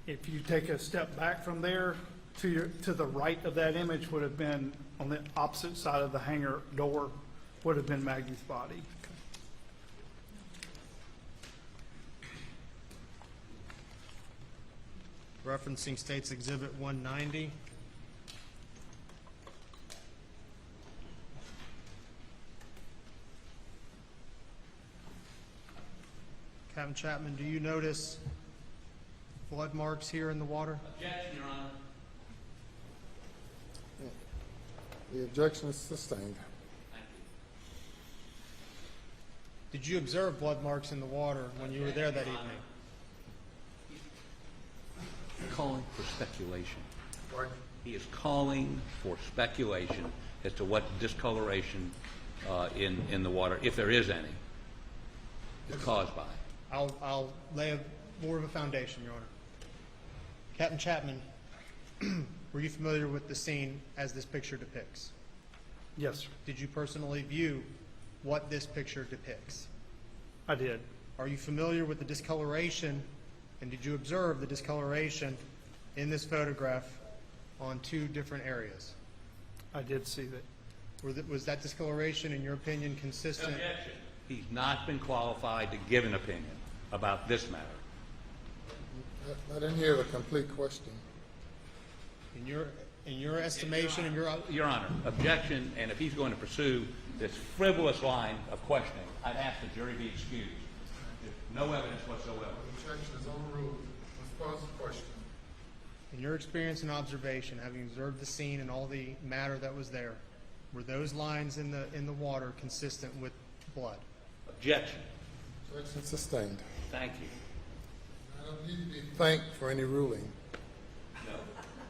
If you take a step back from there, to the right of that image would have been, on the opposite side of the hangar door, would have been Maggie's body. Referencing State's Exhibit 190. Captain Chapman, do you notice blood marks here in the water? Objection, Your Honor. The objection is sustained. Did you observe blood marks in the water when you were there that evening? Calling for speculation. He is calling for speculation as to what discoloration in the water, if there is any, is caused by. I'll lay more of a foundation, Your Honor. Captain Chapman, were you familiar with the scene as this picture depicts? Yes, sir. Did you personally view what this picture depicts? I did. Are you familiar with the discoloration, and did you observe the discoloration in this photograph on two different areas? I did see that. Was that discoloration, in your opinion, consistent? Objection. He's not been qualified to give an opinion about this matter. I didn't hear the complete question. In your estimation, in Your Honor, objection, and if he's going to pursue this frivolous line of questioning, I'd ask the jury be excused. No evidence whatsoever. Objection is overruled. Let's pause the question. In your experience and observation, having observed the scene and all the matter that was there, were those lines in the water consistent with blood? Objection. Objection sustained. Thank you. I don't need to be thanked for any ruling. No,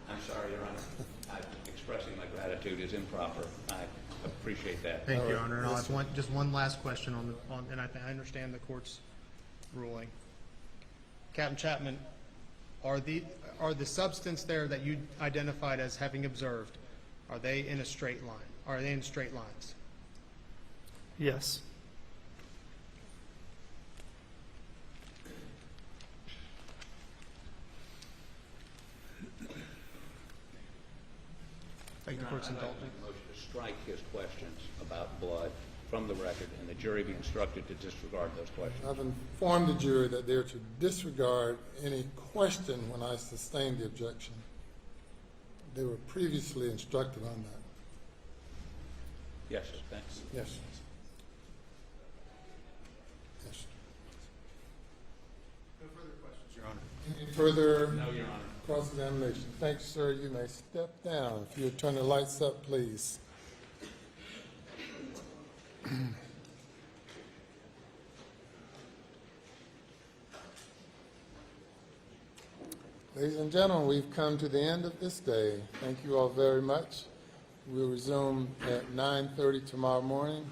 I'm sorry, Your Honor. Expressing my gratitude is improper. I appreciate that. Thank you, Your Honor. And I'll have just one last question and I understand the court's ruling. Captain Chapman, are the substance there that you identified as having observed, are they in a straight line? Are they in straight lines? Yes. Thank you, court's indulgence. I'd like to make a motion to strike his questions about blood from the record, and the jury be instructed to disregard those questions. I've informed the jury that they're to disregard any question when I sustain the objection. They were previously instructed on that. Yes, sir. Thanks. Yes. Yes. No further questions, Your Honor. Any further No, Your Honor. cross-examination? Thanks, sir. You may step down. If you would turn the lights up, please. Ladies and gentlemen, we've come to the end of this day. Thank you all very much. We'll resume at 9:30 tomorrow morning.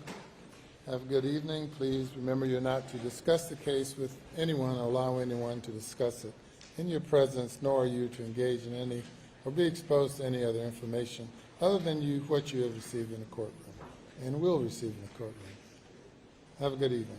Have a good evening. Please remember you're not to discuss the case with anyone or allow anyone to discuss it in your presence, nor are you to engage in any or be exposed to any other information other than what you have received in the courtroom and will receive in the courtroom. Have a good evening.